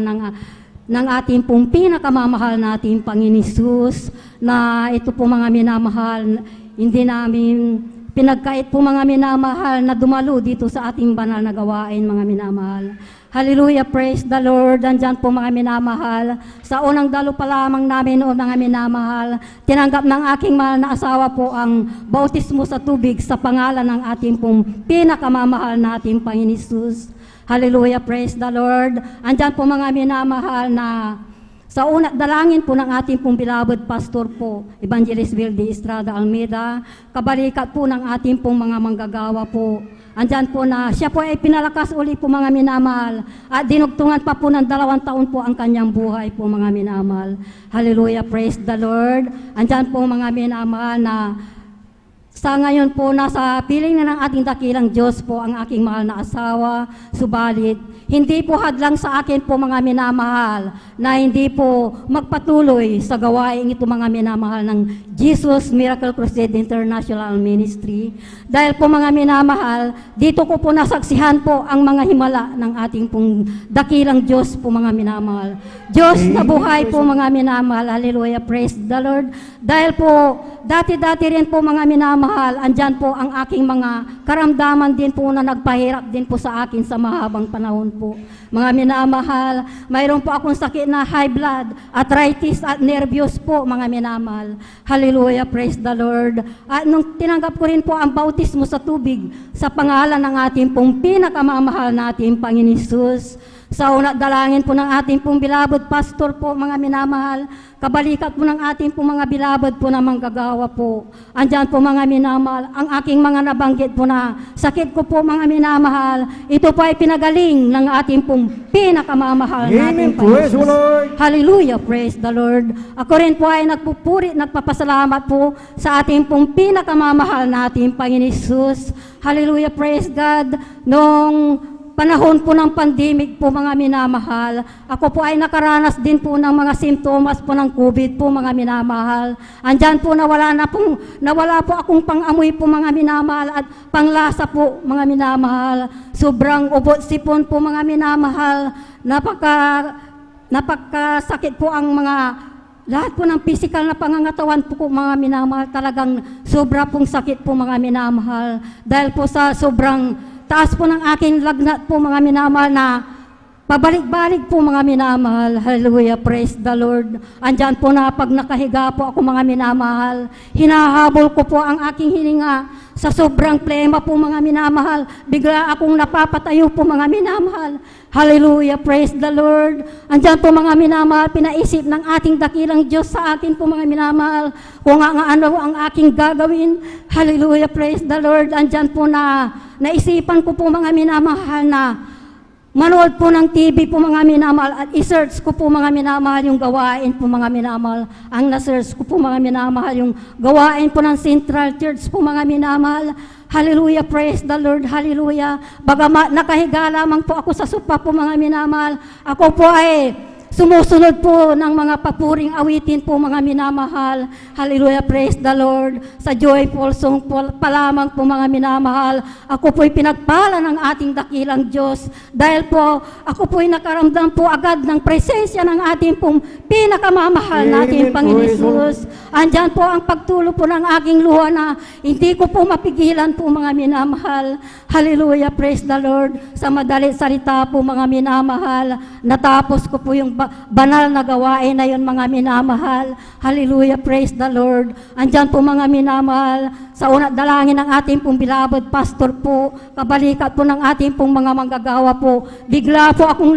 ng ating pong pinakamamahal nating Panginoon Hesus, na ito po, mga minamahal, hindi namin pinagkait po, mga minamahal, na dumalo dito sa ating banal na gawain, mga minamahal. Hallelujah, praise the Lord. Andyan po mga minamahal. Sa unang dalo pa lamang namin noon mga minamahal, tinanggap ng aking mahal na asawa po ang bautismo sa tubig sa pangalan ng ating pong pinakamamahal nating Panginoon Hesus. Hallelujah, praise the Lord. Andyan po mga minamahal na sa una, dalangin po ng ating pong beloved pastor po, Evangelist Vilde Estrada Almeida, kabalikat po ng ating pong mga manggagawa po. Andyan po na siya po ay pinalakas uli po mga minamahal at dinugtungan pa po ng 2 taon po ang kanyang buhay po mga minamahal. Hallelujah, praise the Lord. Andyan po mga minamahal na sa ngayon po, nasa piling na ng ating dakilang Diyos po ang aking mahal na asawa. Subalit, hindi po hadlang sa akin po mga minamahal na hindi po magpatuloy sa gawain ito mga minamahal ng Jesus Miracle Crusade International Ministry. Dahil po mga minamahal, dito ko po nasaksihan po ang mga himala ng ating pong dakilang Diyos po mga minamahal. Diyos na buhay po mga minamahal. Hallelujah, praise the Lord. Dahil po, dati-dati rin po mga minamahal, andyan po ang aking mga karamdaman din po na nagpahirap din po sa akin sa mahabang panahon po. Mga minamahal, mayroon po akong sakit na high blood, arthritis at nervyos po mga minamahal. Hallelujah, praise the Lord. At nung tinanggap ko rin po ang bautismo sa tubig sa pangalan ng ating pong pinakamamahal nating Panginoon Hesus, sa una dalangin po ng ating pong beloved pastor po mga minamahal, kabalikat po ng ating pong mga beloved po na manggagawa po. Andyan po mga minamahal, ang aking mga nabanggit po na sakit ko po mga minamahal, ito po ay pinagaling ng ating pong pinakamamahal nating Panginoon. Hallelujah, praise the Lord. Ako rin po ay nagpupuri, nagpapasalamat po sa ating pong pinakamamahal nating Panginoon Hesus. Hallelujah, praise God. Nung panahon po ng pandemic po mga minamahal, ako po ay nakaranas din po ng mga simptomas po ng COVID po mga minamahal. Andyan po nawala po akong pang-amoy po mga minamahal at panglasa po mga minamahal. Sobrang ubot sipon po mga minamahal. Napakasakit po ang mga lahat po ng physical na pangangatawan po mga minamahal. Talagang sobra pong sakit po mga minamahal. Dahil po sa sobrang taas po ng aking lagnat po mga minamahal na pabalik-balik po mga minamahal. Hallelujah, praise the Lord. Andyan po na pag nakahiga po ako mga minamahal, hinahabol ko po ang aking hininga sa sobrang plema po mga minamahal. Bigla akong napapatayo po mga minamahal. Hallelujah, praise the Lord. Andyan po mga minamahal, pinaisip ng ating dakilang Diyos sa akin po mga minamahal kung ano ang aking gagawin. Hallelujah, praise the Lord. Andyan po na naisipan ko po mga minamahal na manood po ng TV po mga minamahal at i-search ko po mga minamahal yung gawain po mga minamahal. Ang na-search ko po mga minamahal yung gawain po ng Central Church po mga minamahal. Hallelujah, praise the Lord, hallelujah. Bagamat nakahiga lamang po ako sa sopa po mga minamahal, ako po ay sumusunod po ng mga papuring awitin po mga minamahal. Hallelujah, praise the Lord. Sa joyful song po pa lamang po mga minamahal, ako po'y pinagpala ng ating dakilang Diyos. Dahil po, ako po'y nakaramdam po agad ng presensya ng ating pong pinakamamahal natin Panginoon Hesus. Andyan po ang pagtulo po ng aking luha na hindi ko po mapigilan po mga minamahal. Hallelujah, praise the Lord. Sa madali salita po mga minamahal, natapos ko po yung banal na gawain na yun mga minamahal. Hallelujah, praise the Lord. Andyan po mga minamahal, sa una dalangin ng ating pong beloved pastor po, kabalikat po ng ating pong mga manggagawa po, bigla po akong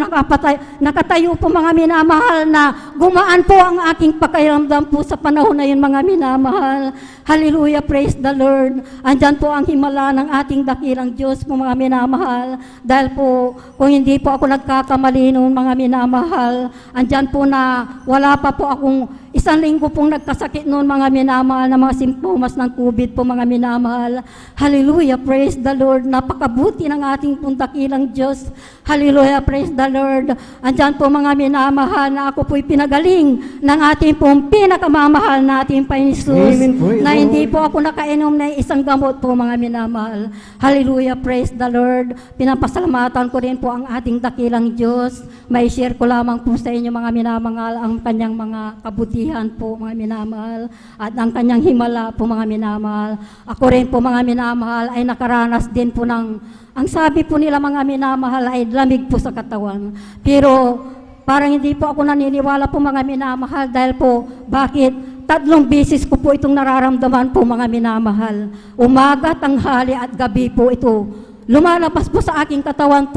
nakatayo po mga minamahal na gumaan po ang aking pakiramdam po sa panahon na yun mga minamahal. Hallelujah, praise the Lord. Andyan po ang himala ng ating dakilang Diyos po mga minamahal. Dahil po, kung hindi po ako nagkakamali noon mga minamahal, andyan po na wala pa po akong 1 linggo pong nagkasakit noon mga minamahal na mga simptomas ng COVID po mga minamahal. Hallelujah, praise the Lord. Napakabuti ng ating pong dakilang Diyos. Hallelujah, praise the Lord. Andyan po mga minamahal na ako po'y pinagaling ng ating pong pinakamamahal na ating Panginoon Hesus, na hindi po ako nakainom na isang gamot po mga minamahal. Hallelujah, praise the Lord. Pinapasalamatan ko rin po ang ating dakilang Diyos. May share ko lamang po sa inyo mga minamahal ang kanyang mga kabutihan kapangyarihan po, mga minamahal, at ang kanyang himala po, mga minamahal. Ako rin po, mga minamahal, ay nakaranas din po ng, ang sabi po nila, mga minamahal, ay lamig po sa katawan. Pero parang hindi po ako naniniwala po, mga minamahal, dahil po, bakit? 3 beses ko po itong nararamdaman po, mga minamahal. Umaga, tanghali at gabi po ito. Lumalabas po sa aking katawan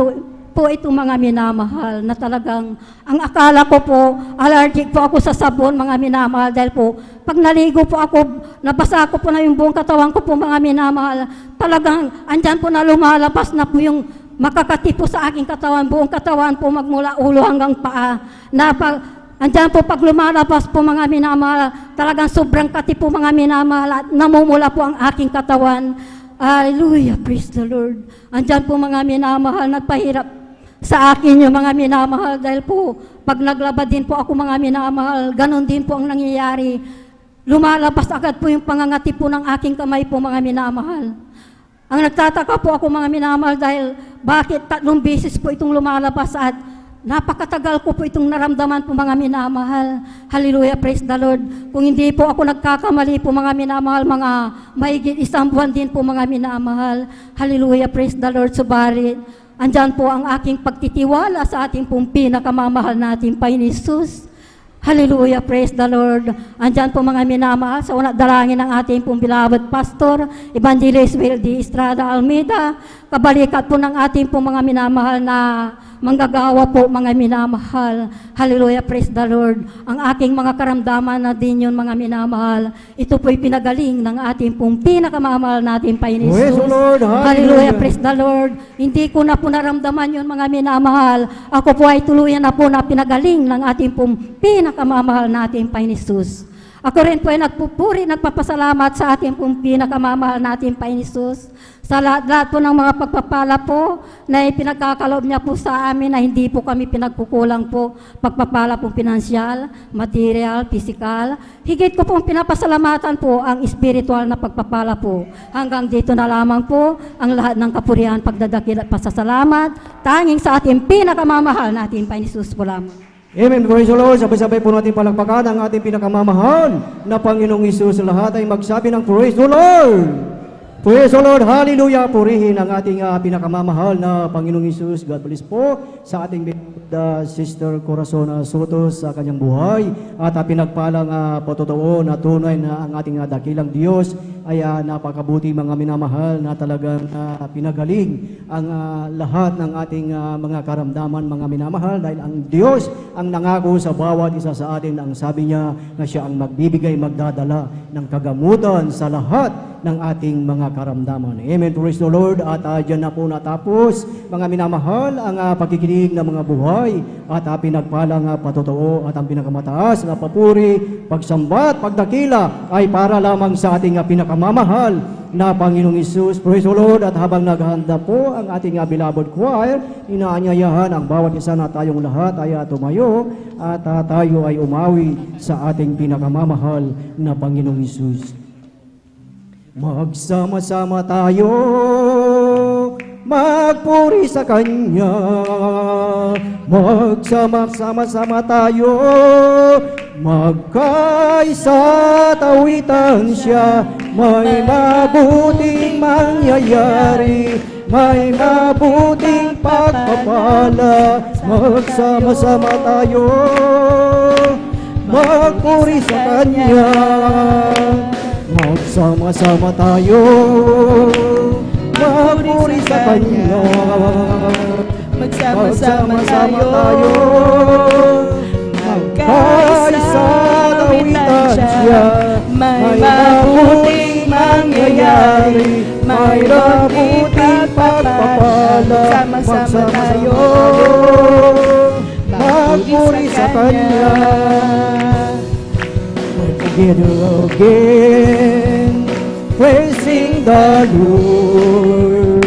po itong mga minamahal na talagang, ang akala ko po, allergic po ako sa sabon, mga minamahal, dahil po, pag naligo po ako, nabasa ko po na yung buong katawan ko po, mga minamahal, talagang, andyan po na lumalabas na po yung makakati po sa aking katawan, buong katawan po, magmula ulo hanggang paa, na andyan po pag lumalabas po, mga minamahal, talagang sobrang kati po, mga minamahal, at namumula po ang aking katawan. Hallelujah, praise the Lord. Andyan po, mga minamahal, nagpahirap sa akin yung mga minamahal, dahil po, pag naglaba din po ako, mga minamahal, ganon din po ang nangyayari. Lumalabas agad po yung pangangati po ng aking kamay po, mga minamahal. Ang nagtataka po ako, mga minamahal, dahil bakit 3 beses po itong lumalabas at napakatagal ko po itong naramdaman po, mga minamahal. Hallelujah, praise the Lord. Kung hindi po ako nagkakamali po, mga minamahal, mga mahigit 1 buwan din po, mga minamahal. Hallelujah, praise the Lord. Subalit, andyan po ang aking pagtitiwala sa ating pong pinakamamahal natin, Panginoon Jesus. Hallelujah, praise the Lord. Andyan po, mga minamahal, sa una dalangin ng ating pong beloved pastor, Evangelist Will D. Estrada Almeida, kabalikat po ng ating pong mga minamahal na manggagawa po, mga minamahal. Hallelujah, praise the Lord. Ang aking mga karamdaman na din yun, mga minamahal, ito po'y pinagaling ng ating pong pinakamamahal natin, Panginoon Jesus. Praise the Lord. Hallelujah, praise the Lord. Hindi ko na po naramdaman yun, mga minamahal. Ako po ay tuluyan na po na pinagaling ng ating pong pinakamamahal natin, Panginoon Jesus. Ako rin po ay nagpupuri, nagpapasalamat sa ating pong pinakamamahal natin, Panginoon Jesus. Sa lahat po ng mga pagpapala po na ipinagkakaloob niya po sa amin na hindi po kami pinagkukulang po, pagpapala po pinansyal, material, physical. Higit ko pong pinapasalamatan po ang spiritual na pagpapala po. Hanggang dito na lamang po ang lahat ng kapurihan, pagdadakil at pasasalamat, tanging sa ating pinakamamahal natin, Panginoon Jesus po lamang. Amen. Praise the Lord. Sabay-sabay po natin palakpakan ang ating pinakamamahal na Panginoong Hesus. Lahat ay magsabi ng praise the Lord. Praise the Lord. Hallelujah. Purihin ang ating pinakamamahal na Panginoong Hesus. God bless po sa ating Sister Corazon Soto sa kanyang buhay. At pinagpalang patotoo na tunay na ang ating dakilang Diyos ay napakabuti, mga minamahal, na talagang pinagaling ang lahat ng ating mga karamdaman, mga minamahal, dahil ang Diyos ang nangako sa bawat isa sa atin. Ang sabi niya na siya ang magbibigay, magdadala ng kagamutan sa lahat ng ating mga karamdaman. Amen. Praise the Lord. At dyan na po natapos, mga minamahal, ang pagkikinig ng mga buhay at pinagpalang patotoo at ang pinakamataas na papuri, pagsambat, pagdakila ay para lamang sa ating pinakamamahal na Panginoong Hesus. Praise the Lord. At habang naghahanda po ang ating beloved choir, inaanyayahan ang bawat isa na tayong lahat ay tumayo at tayo ay umawi sa ating pinakamamahal na Panginoong Hesus. Magsama-sama tayo, magpuri sa Kanya. Magsama-sama tayo, magkaisa tawitan siya. May mabuting mangyayari, may mabuting pagpapala. Magsama-sama tayo, magpuri sa Kanya. Magsama-sama tayo, magpuri sa Kanya. Magsama-sama tayo, magkaisa tawitan siya. May mabuting mangyayari, may mabuting pagpapala. Magsama tayo, magpuri sa Kanya. Together again, praising the Lord.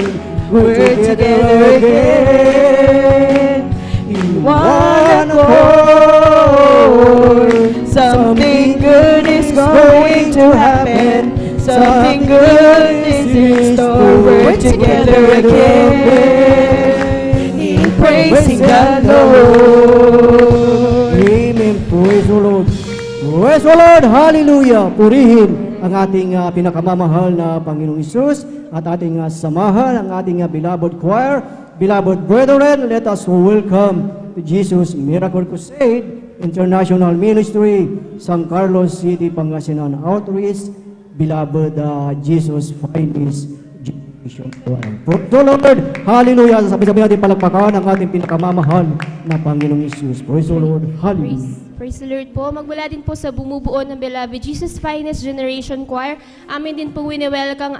We're together again in one accord. Something good is going to happen. Something good is in store. We're together again in praising the Lord. Amen. Praise the Lord. Praise the Lord! Hallelujah! Purihin ang ating pinakamamahal na Panginoong Isus at ating samahan ang ating beloved choir. Beloved brethren, let us welcome to Jesus Miracle Crusade International Ministry, San Carlos City, Pangasinan Outreach, beloved Jesus Finest Generation Choir. Praise the Lord! Hallelujah! Sabi-sabi natin palakpakan ang ating pinakamamahal na Panginoong Isus. Praise the Lord! Hallelujah! Praise the Lord po. Magmula din po sa bumubuo ng Beloved Jesus Finest Generation Choir. Amin din po wini-welcome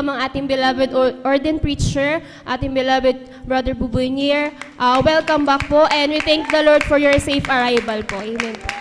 ang ating beloved ordained preacher, ating beloved Brother Buboy Nier. Welcome back po and we thank the Lord for your safe arrival po. Amen po.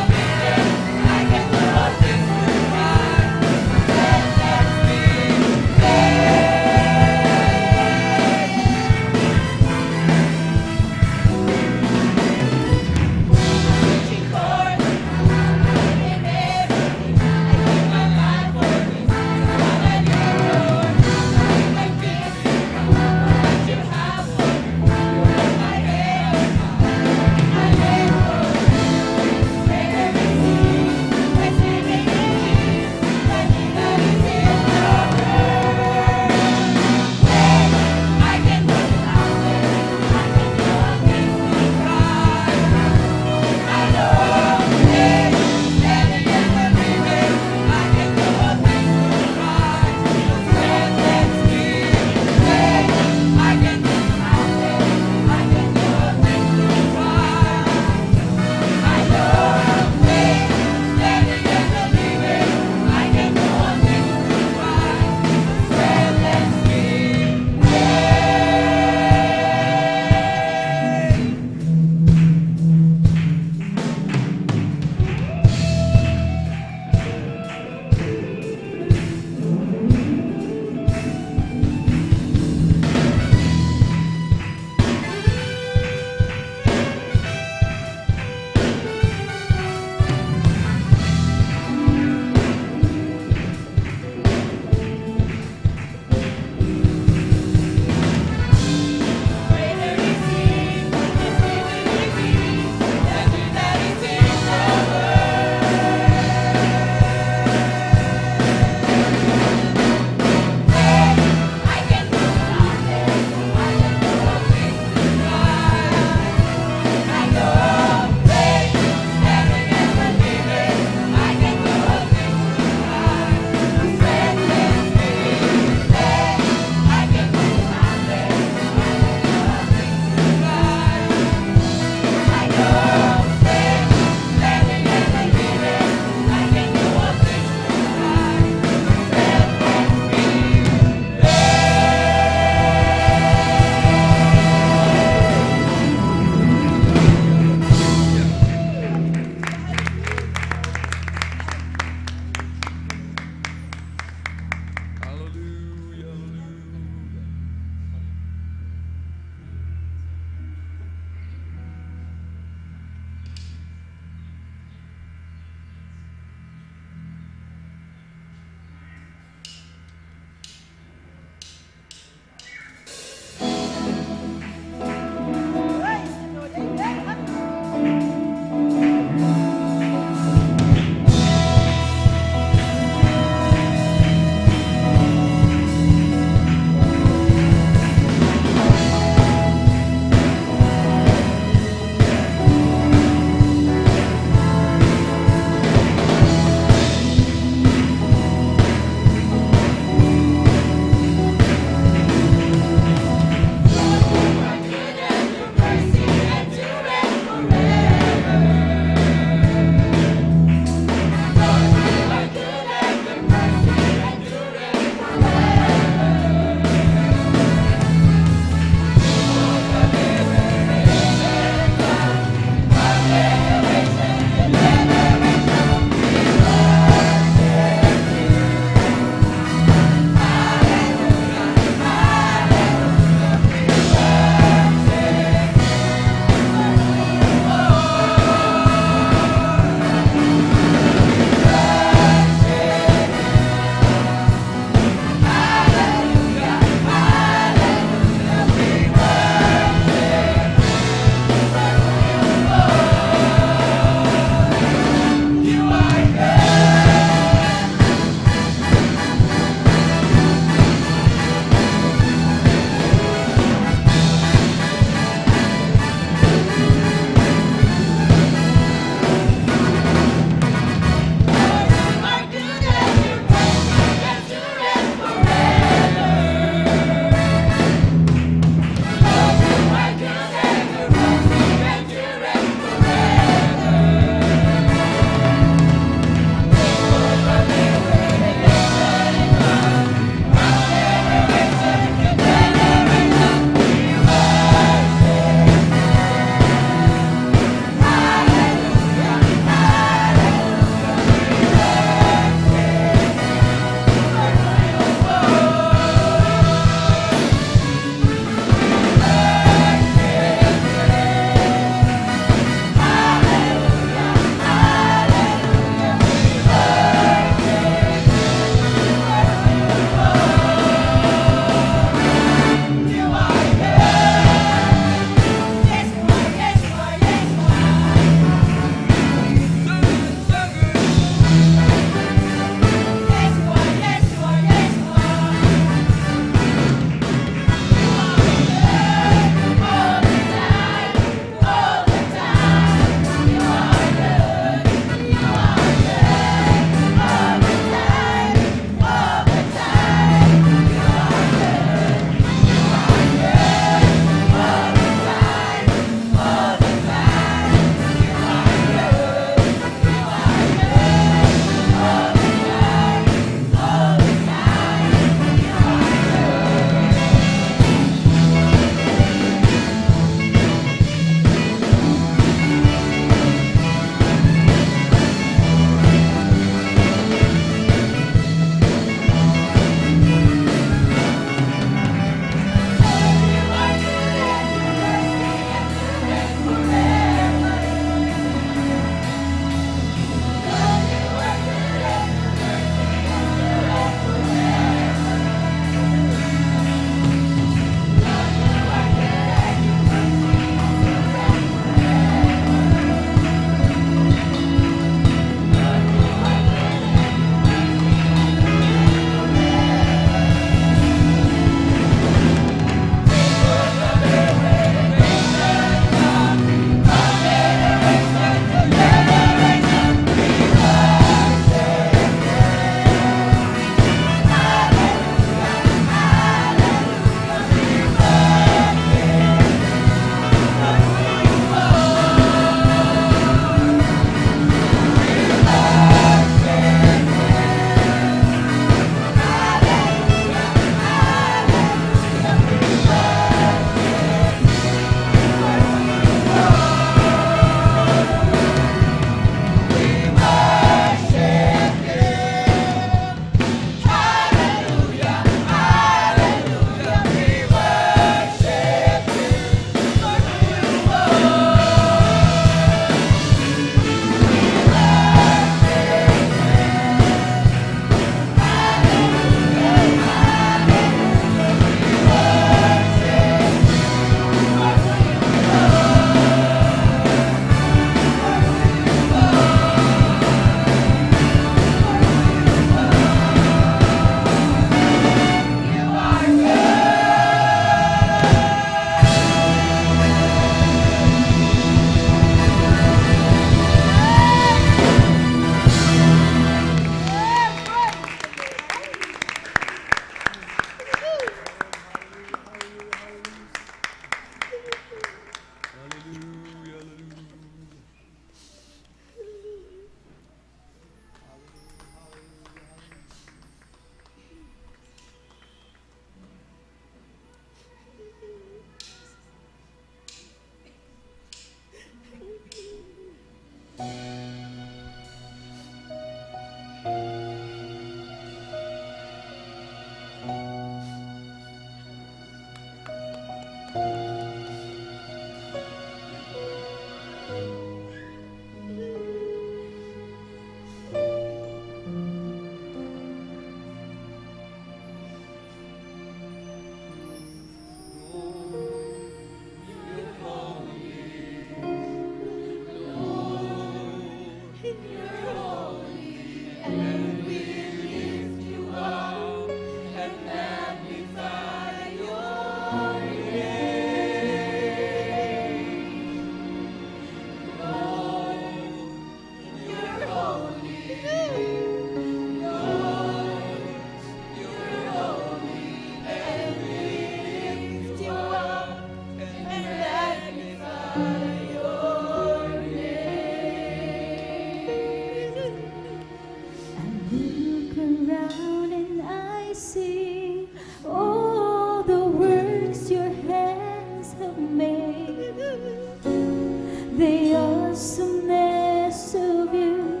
the awesomeness of you,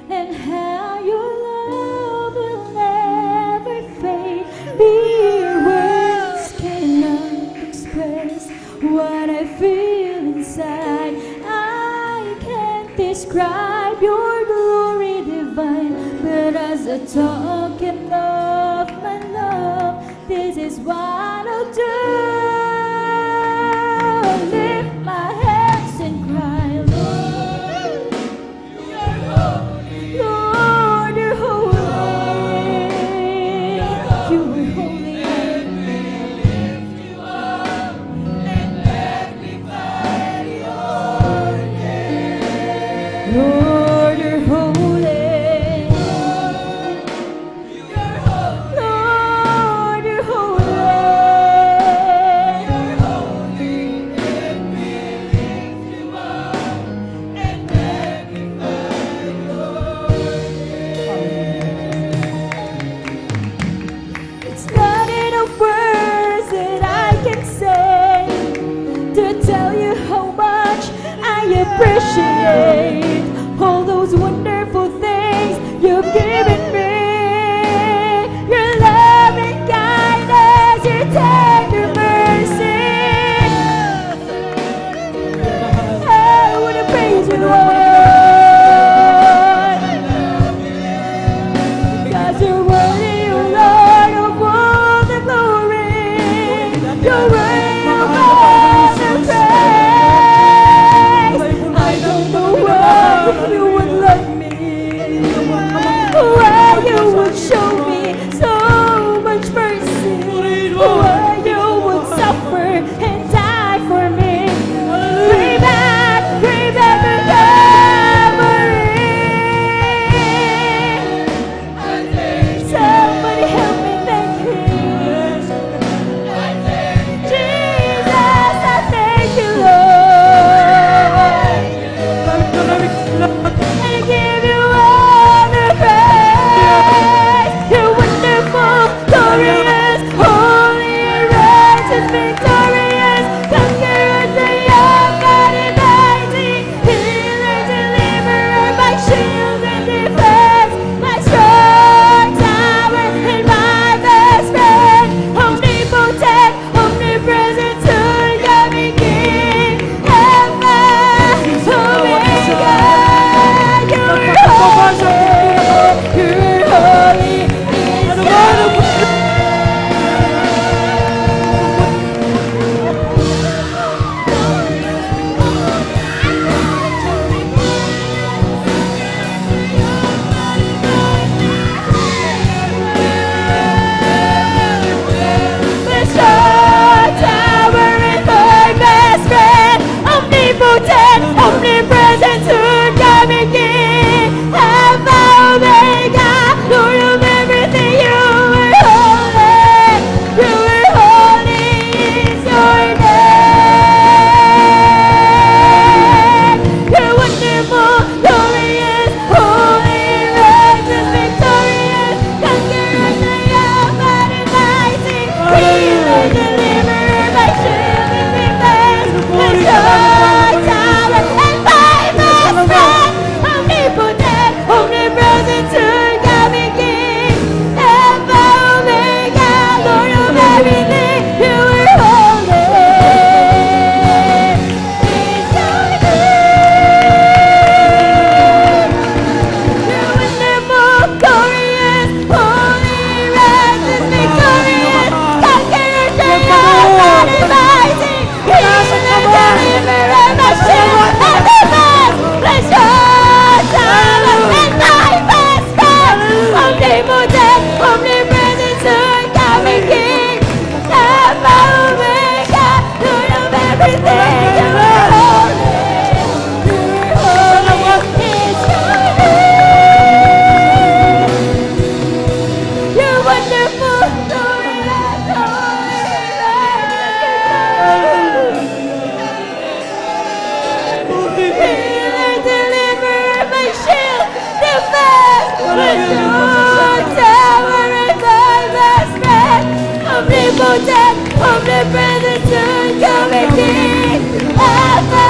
and how your love will never fade. Mere words cannot express what I feel inside. I can't describe your glory divine, but as a token of my love, this is what I'll do. Lift my hands and cry, Lord, you're holy. Lord, you're holy. You are holy. Let me lift you up and magnify your name. Lord, you're holy. Lord, you're holy. It's not enough words that I can say to tell you how much I appreciate all those wonderful things you've given me. Your love and kindness, your tender mercy. I wanna praise you, Lord. Cause you're worthy, O Lord, of all the glory. You're worthy of all the praise. I don't know why you would love me, why you would show me so much mercy, why you would suffer and die for me. Way back from Calvary. Somebody help me thank Him. Jesus, I thank you, Lord. And I give you all the praise. You're wonderful, glorious, holy, and righteous, victorious, conqueror, the young, God and mighty, healer, deliverer, my shield and defense, my strong tower and my best friend, omnipotent, omnipresent, soon coming King, Alpha, Omega. You're holy, you're holy. My strong tower and my best friend, omnipotent, omnipresent, soon coming King, Alpha, Omega, Lord of everything. You are holy, you are holy is your name. You're wonderful, glorious, holy, righteous, victorious, conqueror, the young, God and mighty, healer, deliverer, my shield and defense, my strong tower and my best friend, omnipotent, omnipresent, soon coming King, Alpha, Omega, Lord of everything. You are holy. It's your name. You're wonderful, glorious, holy, righteous, victorious, conqueror, the young, God and mighty, healer, deliverer, my shield and defense, my strong tower and my best friend, omnipotent, omnipresent, soon coming King, Alpha, Omega, Lord of everything. You are holy, you are holy. It's your name. You're wonderful, glorious, holy, righteous, healer, deliverer, my shield, defense, my strong tower and my best friend, omnipotent, omnipresent, soon coming King, Alpha,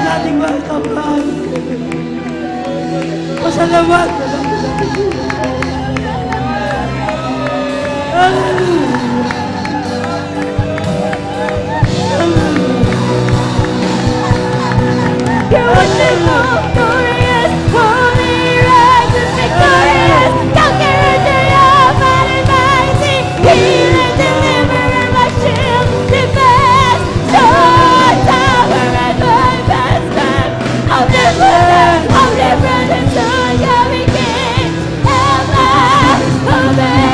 nating mga kamahal. Pasalamat na lang natin. Hallelujah. You're wonderful, glorious, holy, righteous, victorious, conqueror, triumphant, and mighty, healer, deliverer, my shield, defense, sword, tower, and my best friend. Omnipotent, and Son, coming King, Alpha, Omega,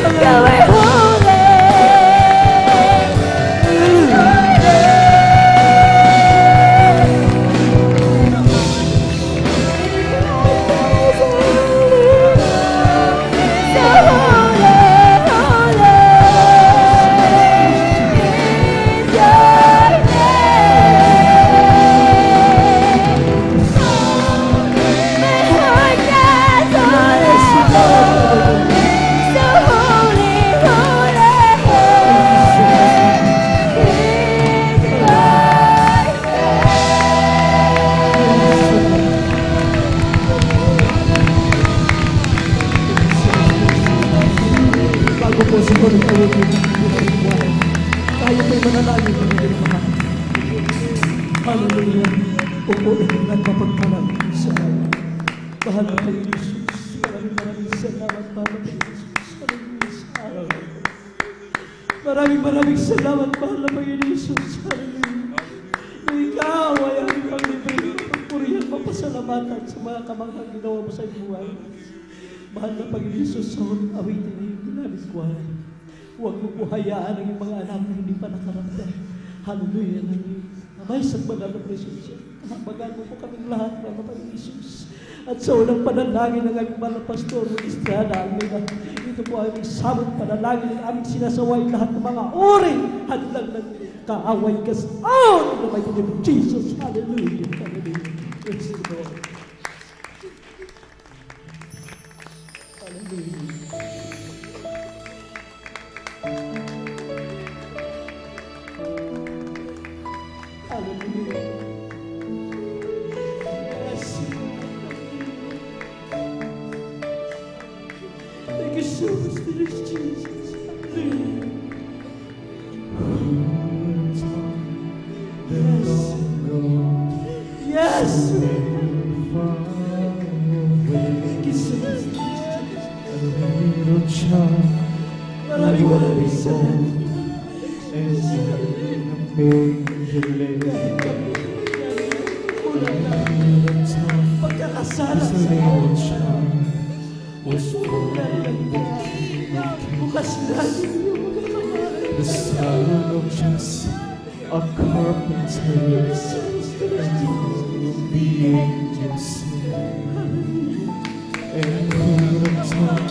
you are holy. Tayo po'y manalangin ng ating mahal. Hallelujah. Upo at nagpapagpalang sa mahal na kayo, Jesus. Maraming salamat, mahal na kayo, Jesus. Hallelujah sa araw. Maraming salamat, mahal na kayo, Jesus. Hallelujah. Na ikaw ay aming panglibre, pagpurihan, mapasalamatan sa mga kamanghang ginawa mo sa buhay. Mahal na Panginoon Jesus, sa awitin na yung ginamit ko. Huwag mo po hayaan ang iyong mga anak na hindi pa nakaramdam. Hallelujah. Amay sa banal na presensya. Kahabagan mo po kaming lahat, mga Panginoon Jesus. At sa unang panalangin ng aming mahal na Pastor Estrada Almeida, ito po aming sabot panalangin ng aming sinasaway lahat ng mga uri hadlang ng kaaway kas. Oh! In the mighty name of Jesus. Hallelujah. Hallelujah. Praise the Lord. Hallelujah. Thank you so much for this, Jesus. Yes. Thank you so much. Maraming salamat. Pagkakasala sa bukas lagi the son of just a carpenter, the angels sing, and who would have thought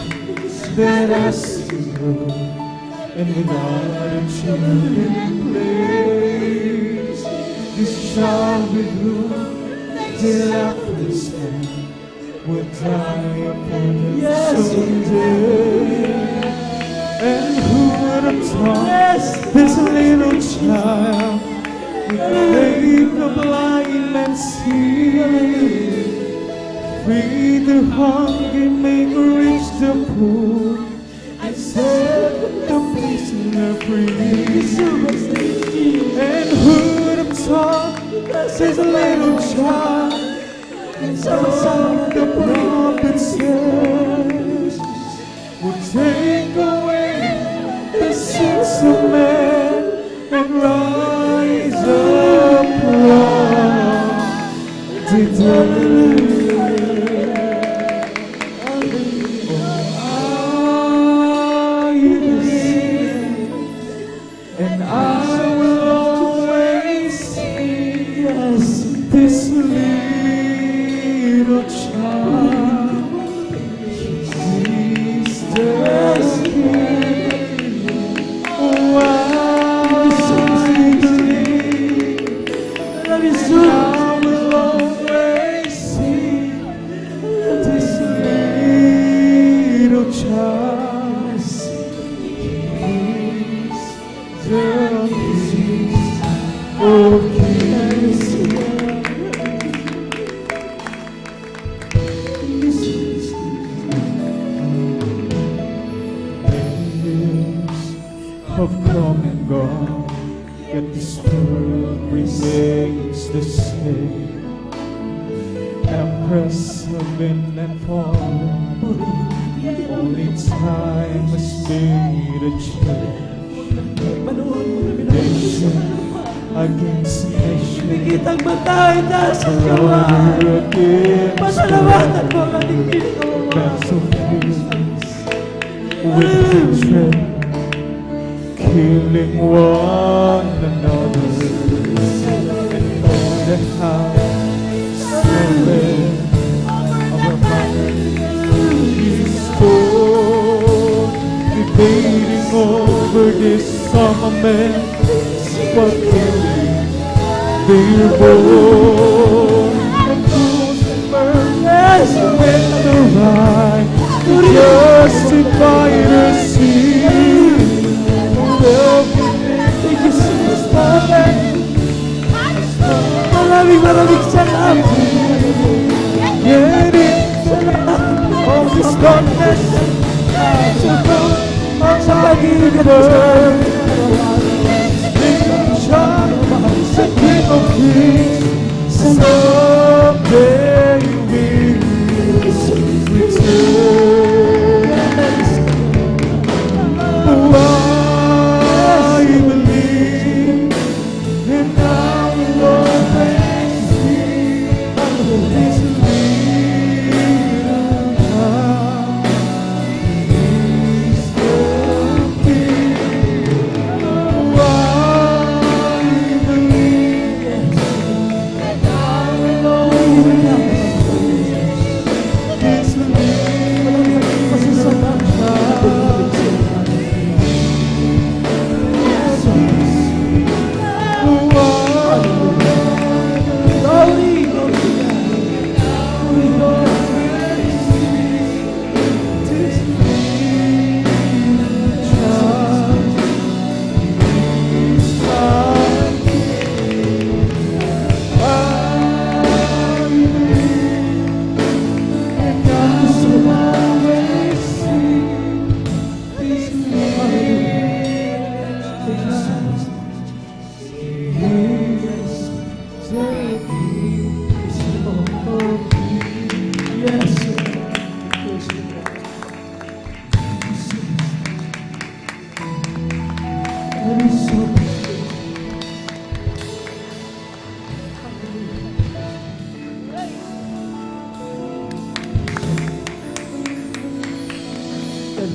that I stood and without a children place, this child with whom the lifeless man would die upon him someday. And who would have thought this little child would make the blind man see, feed the hungry, make rich the poor, and set the prisoner free. And who would have thought this little child, the prophet said, would take away the sins of man and rise up from the dead. I believe, and I will always sing. child. He's the King. Oh, I believe I will always see this little child. He's the King of Kings. Have come and gone, yet this world remains the same. Empress of wind and fall, only time has made a change. Nation against nation, Kitang matay na sa gawa. Pasalamatan mo ang ating with hatred, killing one another, and all the house of our minds torn, debating over this armament, but killing their born. And whose mercy with the right to justify the sin. Maraming salamat. Yet all this darkness sa pag-ibig sa King of Kings, someday we will return. I believe, and I will always see this little child. He's the King. I believe, and I will always see this little child.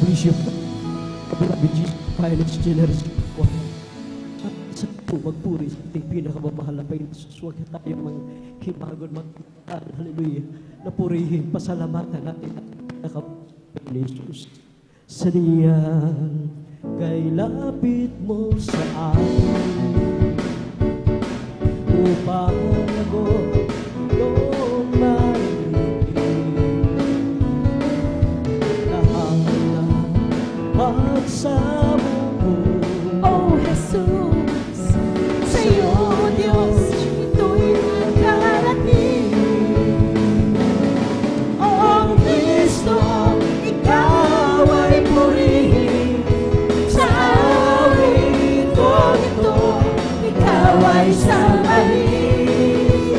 Bishop, Beloved Jesus, Finance Generation, sa po magpuri sa ating pinakamamahal na Panginoon. Huwag na tayo manghimagon, magkitaan, hallelujah, na purihin, pasalamatan natin ang Panginoon Jesus. Sa diyan, kay lapit mo sa akin, upang ako doon pagsamo mo. Oh Jesus, sa'yo Diyos, ito'y nakarating. Oh Kristo, ikaw ay purihin. Sa awit ko ito, ikaw ay sambahin.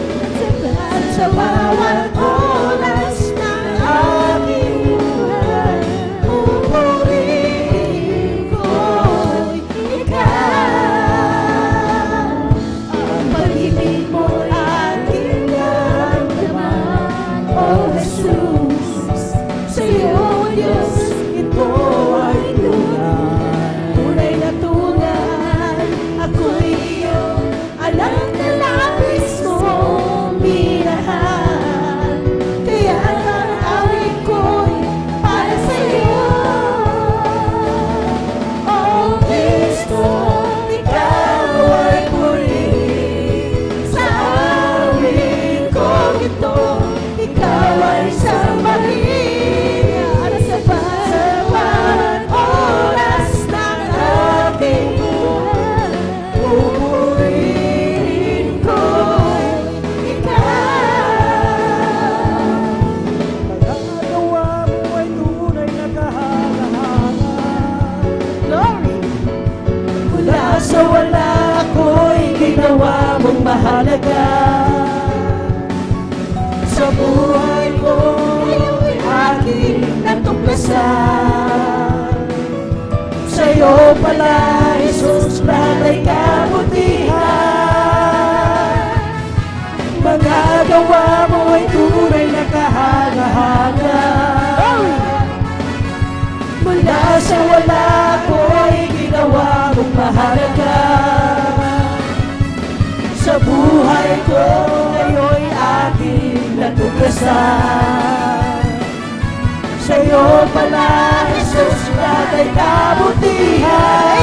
At sa bawat oras na aking buhay, pupurihin ko'y ikaw. Ang pag-ibig mo aking naramdaman, oh Jesus, sa'yo Diyos, ito ay tunay na tunay. Ako'y iyong alam na labis mong minahal. sa wala ko'y ginawa mong mahalaga. Sa buhay ko aking natuklasan. Sa'yo pala, Jesus, lahat ay kabutihan. Mga gawa mo ay tunay na kahanga-hanga. Mula sa wala ko'y ginawa mong mahalaga. Sa buhay ko ngayon'y aking natuklasan. Sa'yo pala, Jesus, lahat ay kabutihan.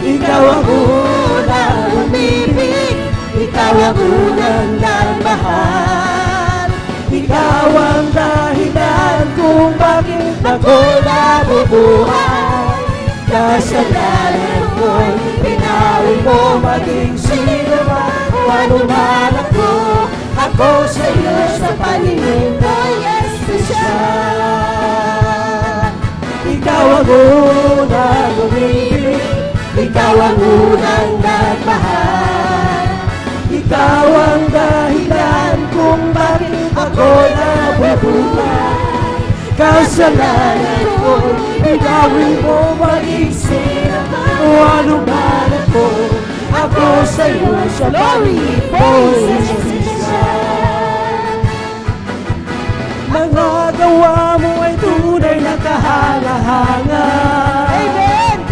Ikaw ang unang umibig, ikaw ang unang nagmahal. Ikaw ang dahilan kung bakit ako nabubuhay. Kasalanan ko'y pinawi mo maging sino man o anuman ako. Ako sa'yo sa paningin ko'y espesyal. Ikaw ang unang umibig, ikaw ang unang nagmahal. Ikaw ang dahilan kung bakit ako nabubuhay. Kasalanan ko'y pinawin mo maging sino man o anuman ako. Ako sa'yo sa paningin ko'y espesyal. Mga gawa mo ay tunay na kahanga-hanga. Amen!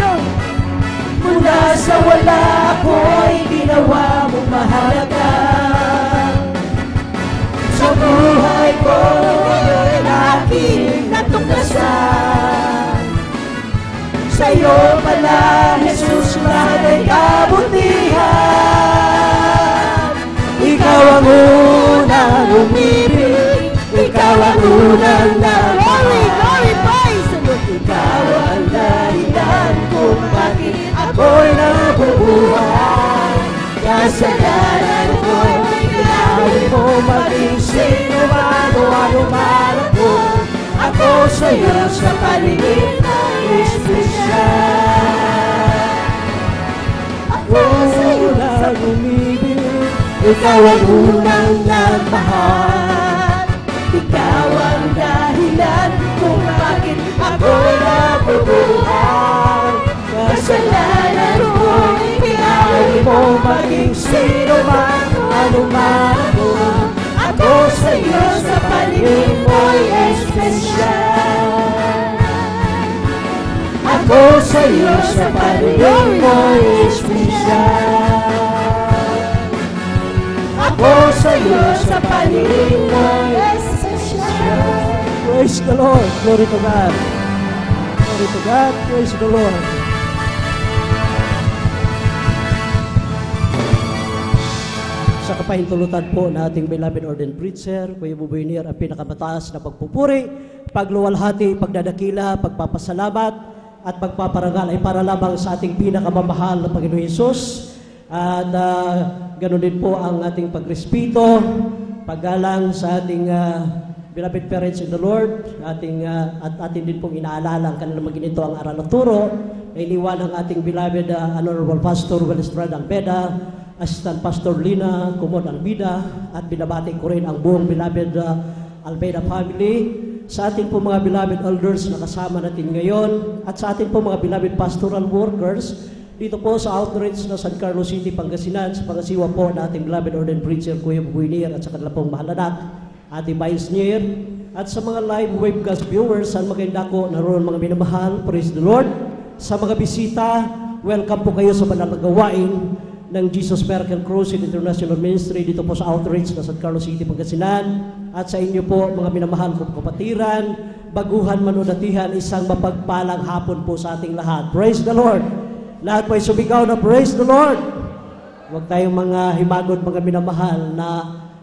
Mula sa wala ko'y ginawa mong mahalaga. Sa buhay ko ay aking natuklasan. Sa'yo pala, Jesus, lahat ay kabutihan. Ikaw ang unang umibig, ikaw ang unang nagmahal. Ikaw ang dahilan kung bakit ako'y nabubuhay. Kasalanan ko'y pinawi mo maging sino man o anuman ako. Ako sa'yo sa paningin ko'y espesyal. Ako sa'yo lang umibig, ikaw ang unang nagmahal. Ikaw ang dahilan kung bakit ako'y nabubuhay. Kasalanan ko'y pinawi mo maging sino man o anuman ako. Ako sa'yo sa paningin mo'y espesyal. Ako sa'yo sa paningin mo'y espesyal. Ako sa'yo sa paningin mo'y espesyal. Praise the Lord. Glory to God. Glory to God. Praise the Lord. Sa kapahintulutan po na ating beloved ordained preacher, Kuya Buboy Nier, ang pinakamataas na pagpupuri, pagluwalhati, pagdadakila, pagpapasalamat, at pagpaparangal ay para lamang sa ating pinakamamahal na Panginoon Hesus. At ganoon din po ang ating pagrespeto, paggalang sa ating beloved parents in the Lord, at atin din pong inaalala ang kanilang maginito ang aral at turo na iniwan ang ating beloved Honorable Pastor Welestrada Albeda, Assistant Pastor Lina Kumon Albida, at binabati ko rin ang buong beloved Albeda family, sa ating po mga beloved elders na kasama natin ngayon, at sa ating po mga beloved pastoral workers dito po sa outreach na San Carlos City, Pangasinan, sa pangasiwa po na ating beloved ordained preacher Kuya Buboy Nier at sa kanila pong mahal anak, ating Vice Nier, at sa mga live webcast viewers, saan magandako naroon mga minamahal, praise the Lord. Sa mga bisita, welcome po kayo sa banal na gawain ng Jesus Miracle Crusade International Ministry dito po sa outreach na San Carlos City, Pangasinan, at sa inyo po mga minamahal kong kapatiran, baguhan man o datihan, isang mapagpalang hapon po sa ating lahat. Praise the Lord. Lahat po ay sumigaw na praise the Lord. Huwag tayong mga himagod, mga minamahal na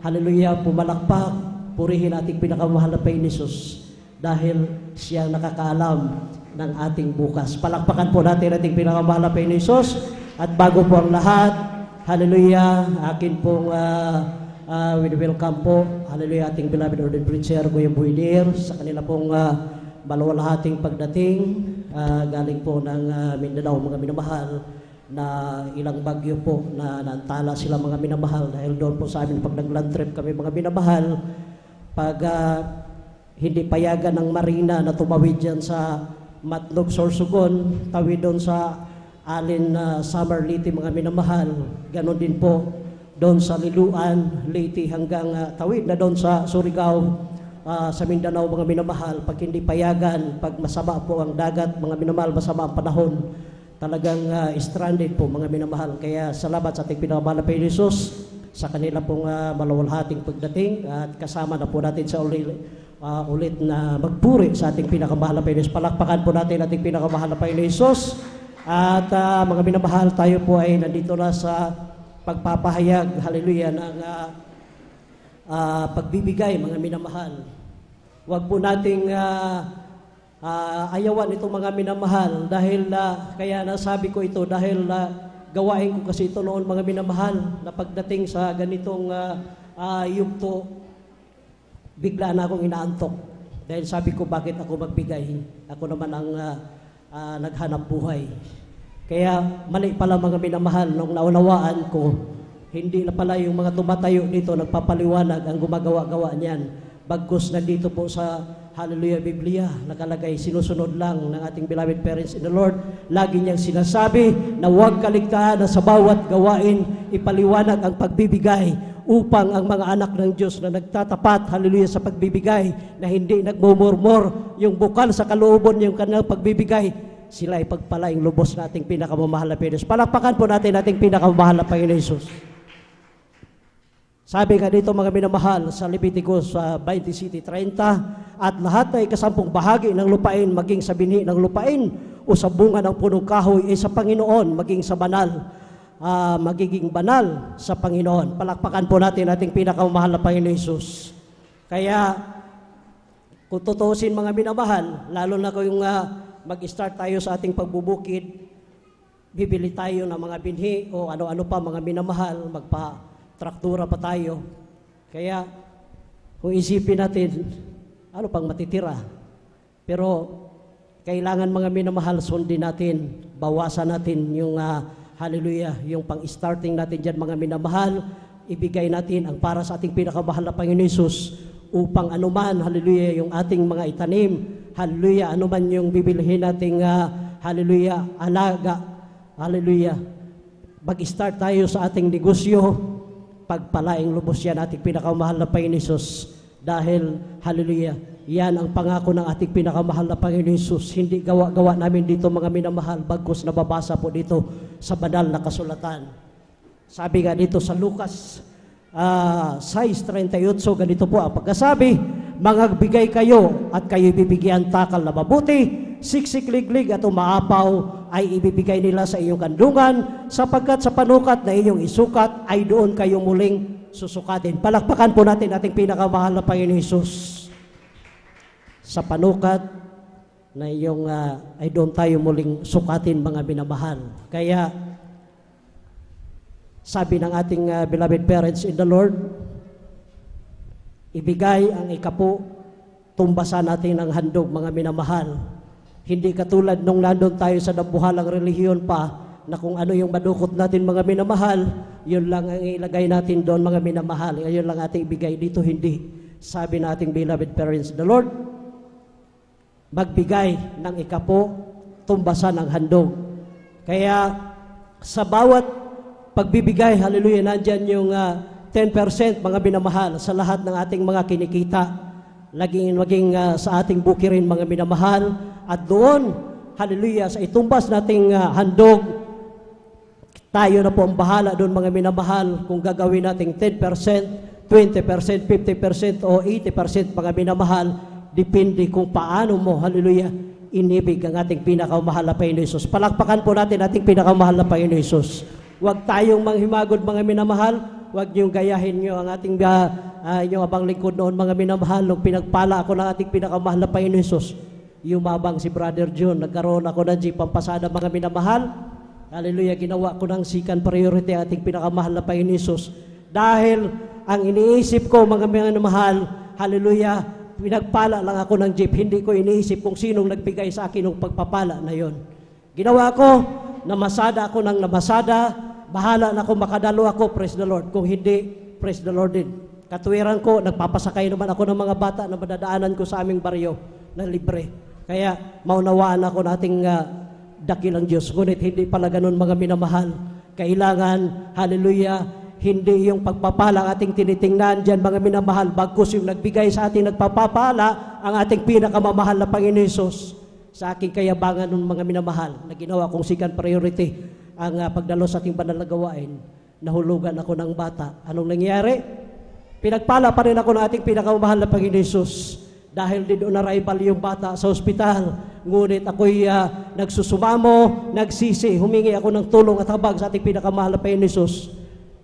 hallelujah, pumalakpak, purihin ating pinakamahal na Panginoon Hesus dahil siyang nakakaalam ng ating bukas. Palakpakan po natin ating pinakamahal na Panginoon Hesus. At bago po ang lahat, hallelujah, akin pong welcome po, hallelujah, ating beloved ordained preacher, Kuya Buboy Nier, sa kanila pong maluwalhating pagdating. galing po ng Mindanao, mga minamahal, na ilang bagyo po na naantala sila mga minamahal dahil doon po sa amin pag nag-land trip kami mga minamahal, pag hindi payagan ng marina na tumawid dyan sa Matnog, Sorsogon, tawid doon sa Alin Summer Leyte mga minamahal, ganon din po doon sa Liluan, Leyte hanggang tawid na doon sa Surigao, sa Mindanao mga minamahal, pag hindi payagan, pag masama po ang dagat mga minamahal, masama ang panahon, talagang stranded po mga minamahal. Kaya salamat sa ating pinakamahal na Panginoon Hesus sa kanila pong malawalhating pagdating at kasama na po natin sa ulit na magpuri sa ating pinakamahal na Panginoon Hesus. Palakpakan po natin ating pinakamahal na Panginoon Hesus. At mga minamahal, tayo po ay nandito na sa pagpapahayag, hallelujah, ng pagbibigay mga minamahal. Huwag po nating ayawan itong mga minamahal dahil kaya nasabi ko ito dahil gawain ko kasi ito noon mga minamahal na pagdating sa ganitong yugto, bigla na akong inaantok dahil sabi ko bakit ako magbigay, ako naman ang naghanap buhay. Kaya mali pala mga minamahal nung naunawaan ko, hindi na pala yung mga tumatayo dito nagpapaliwanag ang gumagawa-gawa niyan. Bagkus na dito po sa Hallelujah Biblia, nakalagay, sinusunod lang ng ating beloved parents in the Lord. Lagi niyang sinasabi na huwag kaligtaan na sa bawat gawain ipaliwanag ang pagbibigay upang ang mga anak ng Diyos na nagtatapat, hallelujah, sa pagbibigay, na hindi nagmumurmur, yung bukal sa kalooban yung kanilang pagbibigay, sila ay pagpalaing lubos na ating pinakamamahal na Panginoon. Palakpakan po natin ating pinakamamahal na Panginoon Jesus. Sabi nga dito mga minamahal sa Leviticus 20:30, at lahat ay kasampung bahagi ng lupain, maging sa binhi ng lupain o sa bunga ng punong kahoy ay sa Panginoon, maging sa banal, magiging banal sa Panginoon. Palakpakan po natin ating pinakamahal na Panginoon Jesus. Kaya kung tutusin mga minamahal, lalo na kung mag-start tayo sa ating pagbubukid, bibili tayo ng mga binhi o ano-ano pa mga minamahal, traktura pa tayo. Kaya, kung isipin natin, ano pang matitira? Pero, kailangan mga minamahal, sundin natin, bawasan natin yung, hallelujah, yung pang-starting natin dyan mga minamahal, ibigay natin ang para sa ating pinakamahal na Panginoon Jesus, upang anuman, hallelujah, yung ating mga itanim, hallelujah, anuman yung bibilihin nating, hallelujah, alaga, hallelujah, mag-start tayo sa ating negosyo, pagpalaing lubos yan ating pinakamahal na Panginoon Jesus. Dahil, hallelujah, yan ang pangako ng ating pinakamahal na Panginoon Jesus. Hindi gawa-gawa namin dito mga minamahal, bagkus nababasa po dito sa banal na kasulatan. Sabi nga dito sa Lucas 6:38, ganito po ang pagkasabi, mangagbigay kayo at kayo bibigyan takal na mabuti, siksik-liglig at umaapaw ay ibibigay nila sa iyong kandungan, sapagkat sa panukat na iyong isukat ay doon kayo muling susukatin. Palakpakan po natin ating pinakamahal na Panginoon Jesus. Sa panukat na iyong ay doon tayo muling sukatin mga minamahal. Kaya sabi ng ating beloved parents in the Lord, ibigay ang ikapo, tumbasan natin ang handog mga minamahal. Hindi katulad nung nandun tayo sa nabuhalang relihiyon pa, na kung ano yung madukot natin mga minamahal, yun lang ang ilagay natin doon mga minamahal. Yun lang ating ibigay dito, hindi. Sabi nating beloved parents in the Lord, magbigay ng ikapo, tumbasan ang handog. Kaya sa bawat pagbibigay, hallelujah, nandyan yung 10% mga minamahal sa lahat ng ating mga kinikita. Maging sa ating bukirin mga minamahal. At doon, hallelujah, sa itumbas nating handog, tayo na po ang bahala doon mga minamahal kung gagawin nating 10%, 20%, 50% o 80% mga minamahal, depende kung paano mo, hallelujah, inibig ang ating pinakamahal na Panginoon Jesus. Palakpakan po natin ating pinakamahal na Panginoon Jesus. Huwag tayong manghimagod mga minamahal, huwag niyong gayahin niyo ang ating inyong abang lingkod noon mga minamahal, nung pinagpala ako ng ating pinakamahal na Panginoon Jesus. Yumabang si Brother John, nagkaroon ako ng jeep pampasada mga minamahal. Hallelujah, ginawa ko ng second priority ating pinakamahal na Panginoon Jesus. Dahil ang iniisip ko mga minamahal, hallelujah, pinagpala lang ako ng jeep, hindi ko iniisip kung sinong nagbigay sa akin ng pagpapala na yon. Ginawa ko, namasada ako ng namasada, bahala na kung makadalo ako, praise the Lord. Kung hindi, praise the Lord din. Katuwiran ko, nagpapasakay naman ako ng mga bata na madadaanan ko sa aming baryo na libre. Kaya maunawaan ako nating dakilang Diyos. Ngunit hindi pala ganun mga minamahal. Kailangan, hallelujah, hindi yung pagpapala ang ating tinitingnan dyan mga minamahal, bagkus yung nagbigay sa ating nagpapapala ang ating pinakamamahal na Panginoon Hesus. Sa aking kayabangan ng mga minamahal na ginawa kong second priority ang pagdalo sa ating banal na gawain, nahulugan ako ng bata. Anong nangyari? Pinagpala pa rin ako ng ating pinakamamahal na Panginoon Hesus dahil din on-arrival yung bata sa ospital. Ngunit ako'y nagsusumamo, nagsisi, humingi ako ng tulong at habag sa ating pinakamahal na Panginoon Hesus.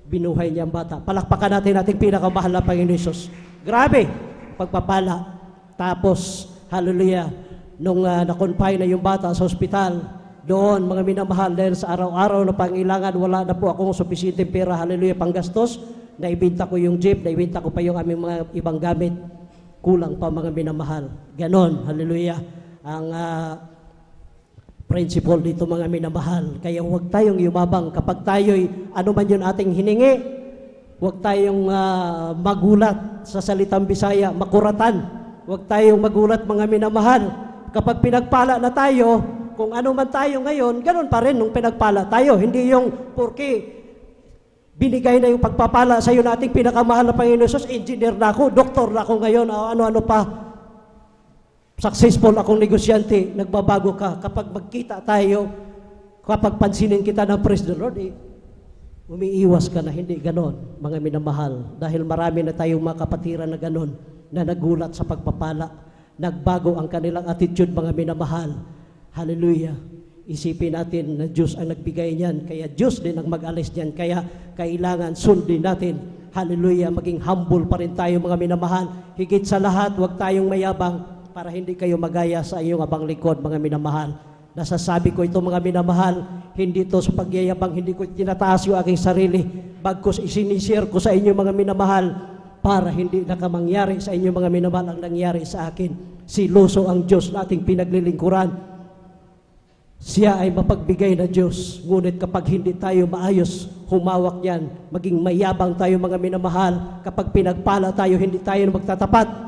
Binuhay niya ang bata. Palakpakan natin ating pinakamahal na Panginoon Hesus. Grabe, pagpapala. Tapos, hallelujah, nung na-confine na yung bata sa ospital, doon, mga minamahal, dahil sa araw-araw na pangailangan, wala na po akong supisinteng pera, hallelujah, panggastos. Naibinta ko yung jeep, naibinta ko pa yung aming mga ibang gamit. Kulang pa mga minamahal. Ganon, hallelujah, ang principle dito mga minamahal. Kaya huwag tayong yumabang kapag tayo'y ano man yun ating hiningi. Huwag tayong magulat sa salitang Bisaya, makuratan. Huwag tayong magulat mga minamahal. Kapag pinagpala na tayo, kung ano man tayo ngayon, ganun pa rin nung pinagpala tayo. Hindi yung porque binigay na yung pagpapala sa iyo nating pinakamahal na Panginoon Hesus, engineer na ako, doktor na ako ngayon, ano-ano pa. Successful akong negosyante, nagbabago ka. Kapag magkita tayo, kapag pansinin kita ng praise the Lord, umiiwas ka na, hindi ganon, mga minamahal. Dahil marami na tayong mga kapatiran na ganon, na nagulat sa pagpapala. Nagbago ang kanilang attitude, mga minamahal. Hallelujah. Isipin natin na Diyos ang nagbigay niyan, kaya Diyos din ang mag-alis niyan, kaya kailangan sundin natin. Hallelujah, maging humble pa rin tayo mga minamahal. Higit sa lahat, huwag tayong mayabang, para hindi kayo magaya sa iyong abang likod, mga minamahal. Nasasabi ko ito, mga minamahal, hindi ito sa pagyayabang, hindi ko tinataas yung aking sarili, bagkus isinishare ko sa inyo, mga minamahal, para hindi nakamangyari sa inyo, mga minamahal, ang nangyari sa akin. Siloso ang Diyos na ating pinaglilingkuran. Siya ay mapagbigay na Diyos, ngunit kapag hindi tayo maayos, humawak yan, maging mayabang tayo, mga minamahal, kapag pinagpala tayo, hindi tayo magtatapat.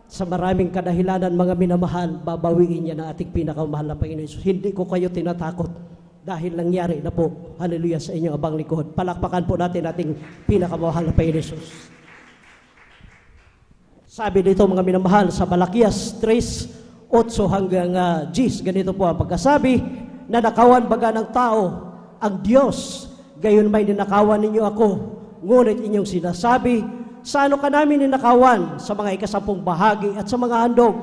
Sa maraming kadahilanan, mga minamahal, babawiin niya ng ating pinakamahal na Panginoon Hesus. Hindi ko kayo tinatakot dahil nangyari na po, hallelujah, sa inyong abang likod. Palakpakan po natin ating pinakamahal na Panginoon Hesus. Sabi dito, mga minamahal, sa Malakias 3:8 hanggang 10, ganito po ang pagkasabi, na nakawan baga ng tao ang Diyos, gayon may ninakawan ninyo ako, ngunit inyong sinasabi, sa ano ka namin ninakawan? Sa mga ikasampung bahagi at sa mga handog.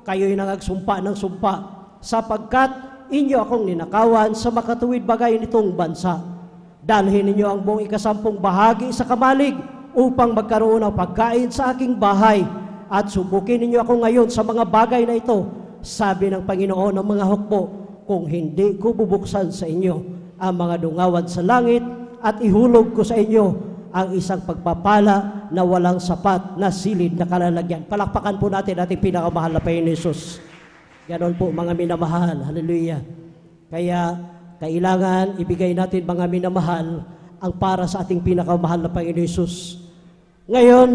Kayo'y nangagsumpa ng sumpa, sapagkat inyo akong ninakawan sa makatuwid bagay nitong bansa. Dalhin ninyo ang buong ikasampung bahagi sa kamalig upang magkaroon ng pagkain sa aking bahay. At subukin ninyo ako ngayon sa mga bagay na ito, sabi ng Panginoon ng mga hukbo, kung hindi ko bubuksan sa inyo ang mga dungawan sa langit at ihulog ko sa inyo ang isang pagpapala na walang sapat na silid na kalalagyan. Palakpakan po natin ating pinakamahal na Panginoon Hesus. Ganon po mga minamahal. Hallelujah. Kaya kailangan ibigay natin mga minamahal ang para sa ating pinakamahal na Panginoon Hesus. Ngayon,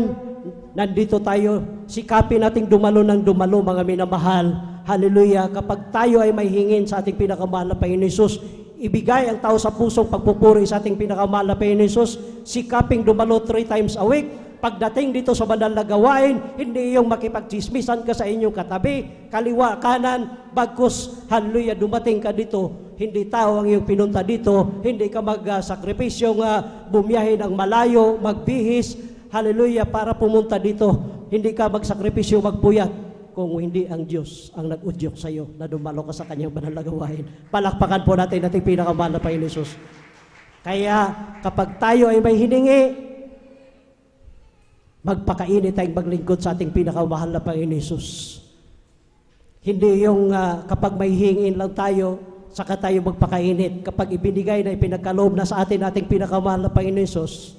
nandito tayo, sikapin nating dumalo ng dumalo mga minamahal. Hallelujah. Kapag tayo ay may hingin sa ating pinakamahal na Panginoon Hesus, ibigay ang tao sa pusong pagpupuri sa ating pinakamahal na Panginoon Hesus, sikaping dumalo 3 times a week. Pagdating dito sa banal na gawain, hindi yung makipagchismisan ka sa inyong katabi, kaliwa, kanan, bagkus, hallelujah, dumating ka dito, hindi tao ang iyong pinunta dito, hindi ka magsakripisyong bumiyahe ng malayo, magbihis, hallelujah, para pumunta dito, hindi ka magsakripisyo, magpuyat, kung hindi ang Diyos ang nag-udyok sa iyo na dumalo ka sa kanyang banal na gawain. Palakpakan po natin ating pinakamahal na Panginoon Hesus. Kaya kapag tayo ay may hiningi, magpakainit tayong maglingkod sa ating pinakamahal na Panginoon Hesus. Hindi yung kapag may hingin lang tayo, saka tayo magpakainit. Kapag ibinigay na ipinagkaloob na sa atin ating pinakamahal na Panginoon Hesus,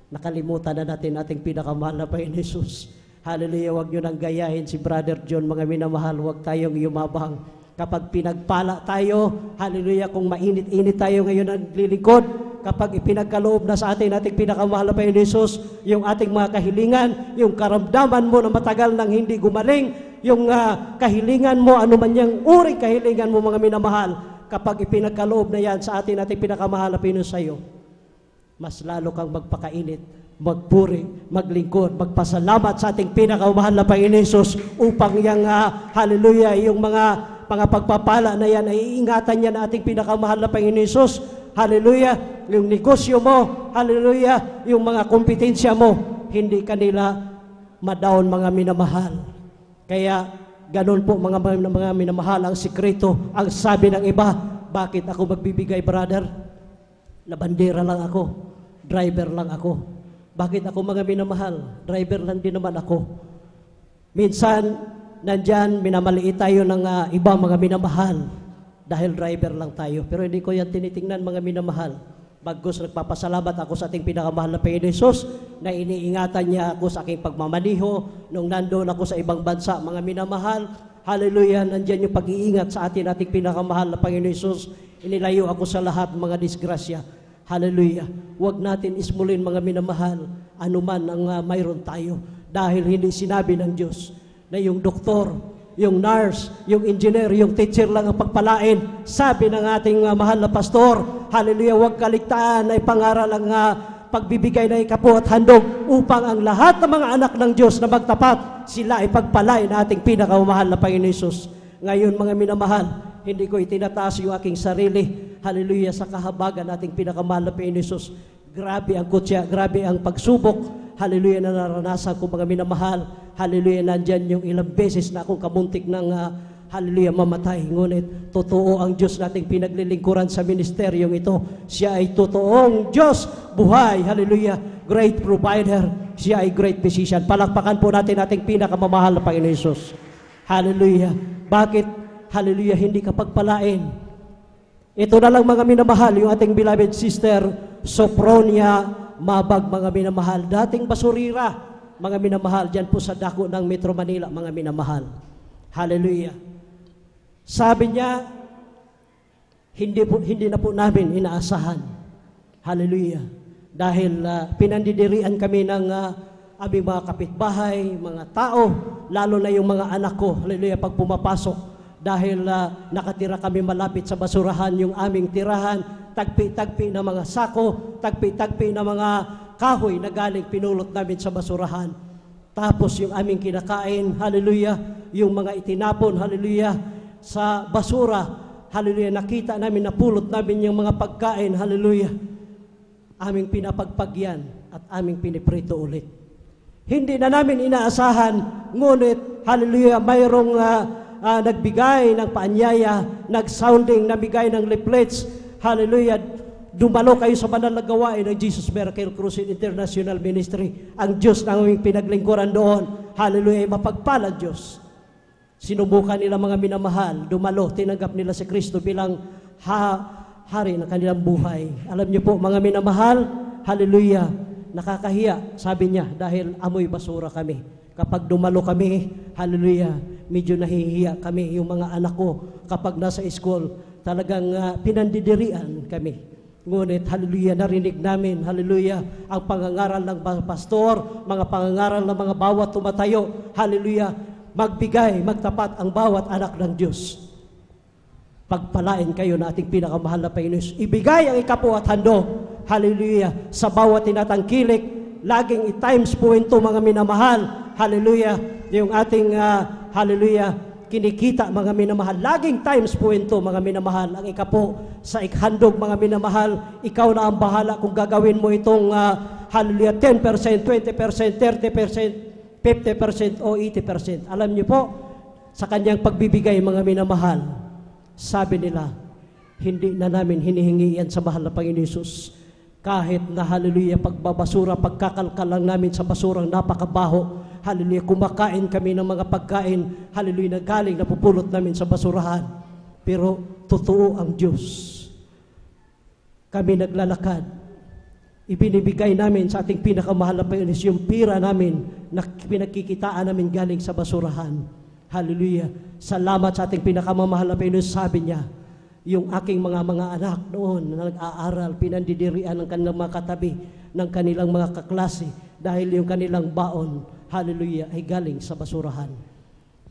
nakalimutan na natin ating pinakamahal na Panginoon Hesus. Hallelujah, huwag nyo nang gayahin si Brother John, mga minamahal, huwag tayong yumabang. Kapag pinagpala tayo, hallelujah, kung mainit-init tayo ngayon ang lilingkod, kapag ipinagkaloob na sa atin ating pinakamahal na Panginoon Jesus, yung ating mga kahilingan, yung karamdaman mo na matagal nang hindi gumaling, yung kahilingan mo, ano man yung uri kahilingan mo, mga minamahal, kapag ipinagkaloob na yan sa atin ating pinakamahal na Panginoon sa iyo, mas lalo kang magpakainit, magpuri, maglingkod, magpasalamat sa ating pinakamahal na Panginoon Jesus upang yung, hallelujah, yung mga pagpapala na yan ay iingatan niya na ating pinakamahal na Panginoon Jesus. Hallelujah, yung negosyo mo, hallelujah, yung mga kompetensya mo, hindi kanila madown, mga minamahal. Kaya, ganun po mga minamahal, ang sikreto, ang sabi ng iba, bakit ako magbibigay, brother? Labandera lang ako, driver lang ako. Bakit ako, mga minamahal? Driver lang din naman ako. Minsan, nandyan, minamaliit tayo ng iba, mga minamahal, dahil driver lang tayo. Pero hindi ko yan tinitingnan, mga minamahal. Bagkus nagpapasalamat ako sa ating pinakamahal na Panginoon Jesus na iniingatan niya ako sa aking pagmamaniho nung nandoon ako sa ibang bansa, mga minamahal. Hallelujah, nandyan yung pag-iingat sa ating pinakamahal na Panginoon Jesus. Inilayo ako sa lahat mga disgrasya. Hallelujah. Huwag natin ismulin, mga minamahal, anuman ang mayroon tayo. Dahil hindi sinabi ng Diyos na yung doktor, yung nurse, yung engineer, yung teacher lang ang pagpalain. Sabi ng ating mahal na pastor, hallelujah, huwag kaligtaan na ipangaral ang pagbibigay na ikapo at handog upang ang lahat ng mga anak ng Diyos na magtapat, sila ay pagpalain na ating pinakamahal na Panginoon Jesus. Ngayon, mga minamahal, hindi ko itinataas yung aking sarili, hallelujah, sa kahabagan nating pinakamahal na Panginoon Jesus. Grabe ang kutya, grabe ang pagsubok, hallelujah, na naranasan ko, mga minamahal. Hallelujah, nandyan yung ilang beses na akong kamuntik ng hallelujah, mamatay. Ngunit, totoo ang Diyos nating pinaglilingkuran sa ministeryong ito. Siya ay totoong Diyos, buhay, hallelujah, great provider. Siya ay great physician. Palakpakan po natin ating pinakamamahal na Panginoon Jesus. Hallelujah. Bakit, hallelujah, hindi ka pagpalain? Ito na lang, mga minamahal, yung ating beloved sister, Sophronia Mabag, mga minamahal. Dating basurira, mga minamahal, dyan po sa dako ng Metro Manila, mga minamahal. Hallelujah. Sabi niya, hindi na po namin inaasahan. Hallelujah. Dahil pinandidirian kami ng aming mga kapitbahay, mga tao, lalo na yung mga anak ko, hallelujah, pag pumapasok. Dahil nakatira kami malapit sa basurahan, yung aming tirahan, tagpi-tagpi na mga sako, tagpi-tagpi na mga kahoy na galing pinulot namin sa basurahan. Tapos yung aming kinakain, hallelujah, yung mga itinapon, hallelujah, sa basura, hallelujah, nakita namin, napulot namin yung mga pagkain, hallelujah, aming pinapagpagyan at aming piniprito ulit. Hindi na namin inaasahan, ngunit, hallelujah, mayroong nagbigay ng paanyaya, nag-sounding, nabigay ng leaflets, hallelujah, dumalo kayo sa banal na gawain ng Jesus Miracle Crusade International Ministry. Ang Diyos na aming pinaglingkuran doon, hallelujah, ay mapagpalad Diyos. Sinubukan nila, mga minamahal, dumalo, tinanggap nila si Kristo bilang hari ng kanilang buhay. Alam niyo po, mga minamahal, hallelujah, nakakahiya, sabi niya, dahil amoy basura kami. Kapag dumalo kami, hallelujah, medyo nahihiya kami, yung mga anak ko, kapag nasa school, talagang pinandidirian kami. Ngunit, hallelujah, narinig namin, hallelujah, ang pangangaral ng pastor, mga pangangaral ng mga bawat tumatayo, hallelujah, magbigay, magtapat ang bawat anak ng Diyos. Pagpalain kayo na ating pinakamahal na Panginoon. Ibigay ang ikapo at handog, hallelujah, sa bawat tinatangkilik, laging i-times po ito, mga minamahal, hallelujah, yung ating, hallelujah, kinikita, mga minamahal. Laging times po ito, mga minamahal. Ang ikapo sa ikhandog, mga minamahal, ikaw na ang bahala kung gagawin mo itong, hallelujah, 10%, 20%, 30%, 50% o 80%. Alam niyo po, sa kanyang pagbibigay, mga minamahal, sabi nila, hindi na namin hinihingi yan sa mahal na Panginoon Jesus. Kahit na, hallelujah, pagbabasura, pagkakalkal lang namin sa basurang napakabaho, hallelujah, kumakain kami ng mga pagkain, hallelujah, na galing, napupulot namin sa basurahan. Pero totoo ang Diyos. Kami naglalakad, ibinibigay namin sa ating pinakamahal na Panginoon yung pira namin na pinagkikitaan namin galing sa basurahan. Hallelujah. Salamat sa ating pinakamamahal na Panginoon. Sabi niya, yung aking mga anak noon na nag-aaral, pinandidirian ng kanilang mga katabi, ng kanilang mga kaklase, dahil yung kanilang baon, hallelujah, ay galing sa basurahan.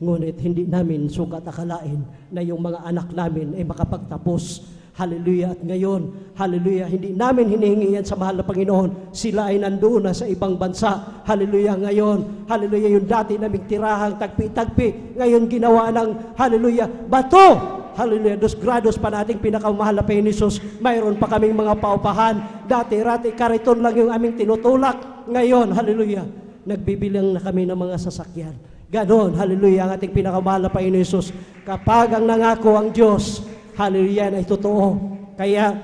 Ngunit hindi namin sukat akalain na yung mga anak namin ay makapagtapos. Hallelujah. At ngayon, hallelujah, hindi namin hinihingi yan sa mahal na Panginoon. Sila ay nandoon na sa ibang bansa. Hallelujah. Ngayon, hallelujah, yung dati naming tirahang tagpi-tagpi, ngayon ginawa ng, hallelujah, bato. Hallelujah. 2 grados pa nating pinakamahal na Panginoon Jesus. Mayroon pa kaming mga paupahan. Dati-rati, kariton lang yung aming tinutulak. Ngayon, hallelujah, nagbibilang na kami ng mga sasakyan. Ganon, hallelujah, ang ating pinakamahal na Panginoon Jesus. Kapag ang nangako ang Diyos, hallelujah, ay totoo. Kaya,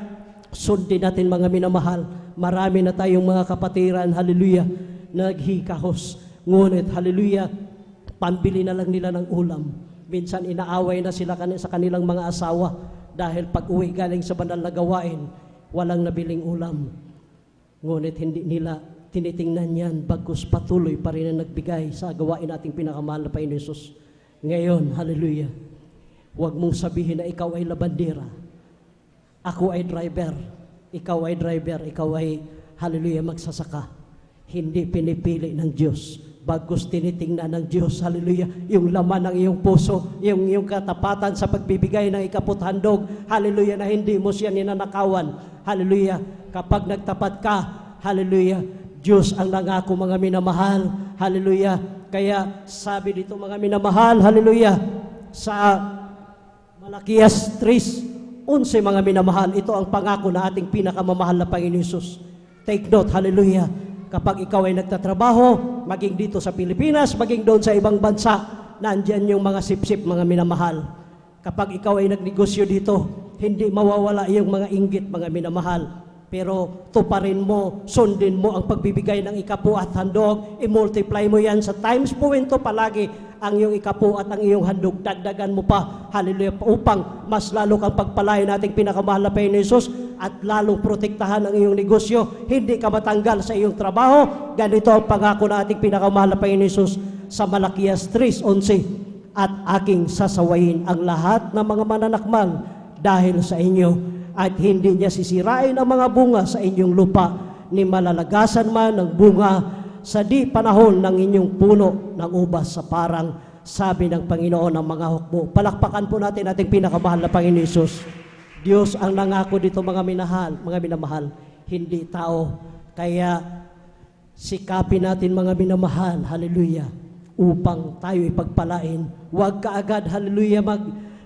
sundin natin mga minamahal. Marami na tayong mga kapatiran, hallelujah, na naghikahos. Ngunit, hallelujah, pambili na lang nila ng ulam. Minsan, inaaway na sila sa kanilang mga asawa dahil pag-uwi galing sa banal na gawain, walang nabiling ulam. Ngunit, hindi nila tinitingnan yan, bagkus patuloy pa rin na nagbigay sa gawain nating pinakamahal na Panginoon Jesus. Ngayon, hallelujah, huwag mong sabihin na ikaw ay labandera, ako ay driver, ikaw ay driver, ikaw ay, hallelujah, magsasaka. Hindi pinipili ng Diyos. Bagkus tinitingnan ng Diyos, hallelujah, yung laman ng iyong puso, yung katapatan sa pagbibigay ng ikaputhandog, hallelujah, na hindi mo siya ninanakawan. Hallelujah, kapag nagtapat ka, hallelujah, Diyos ang nangako mga minamahal, hallelujah. Kaya sabi dito mga minamahal, hallelujah, sa Malakias 3:11 mga minamahal, ito ang pangako na ating pinakamamahal na Panginoon Jesus. Take note, hallelujah, kapag ikaw ay nagtatrabaho, maging dito sa Pilipinas, maging doon sa ibang bansa, nandyan yung mga sip-sip mga minamahal. Kapag ikaw ay nagnegosyo dito, hindi mawawala yung mga inggit mga minamahal. Pero tuparin mo, sundin mo ang pagbibigay ng ikapu at handog, i-multiply mo yan sa times po ito palagi ang iyong ikapu at ang iyong handog. Dagdagan mo pa, hallelujah, upang mas lalo kang pagpalain nating pinakamahal na Panginoon Jesus at lalong protektahan ang iyong negosyo. Hindi ka matanggal sa iyong trabaho. Ganito ang pangako na ating pinakamahal na Panginoon Jesus sa Malakias 3:11. At aking sasawayin ang lahat ng mga mananakmal dahil sa inyo, at hindi niya sisirain ang mga bunga sa inyong lupa, ni malalagasan man ng bunga sa di panahon ng inyong puno ng ubas sa parang, sabi ng Panginoon ng mga hukbo. Palakpakan po natin ating pinakamahal na Panginoon Jesus. Diyos ang nangako dito mga minamahal, hindi tao. Kaya sikapin natin mga minamahal, hallelujah, upang tayo ipagpalain. Huwag ka agad, hallelujah,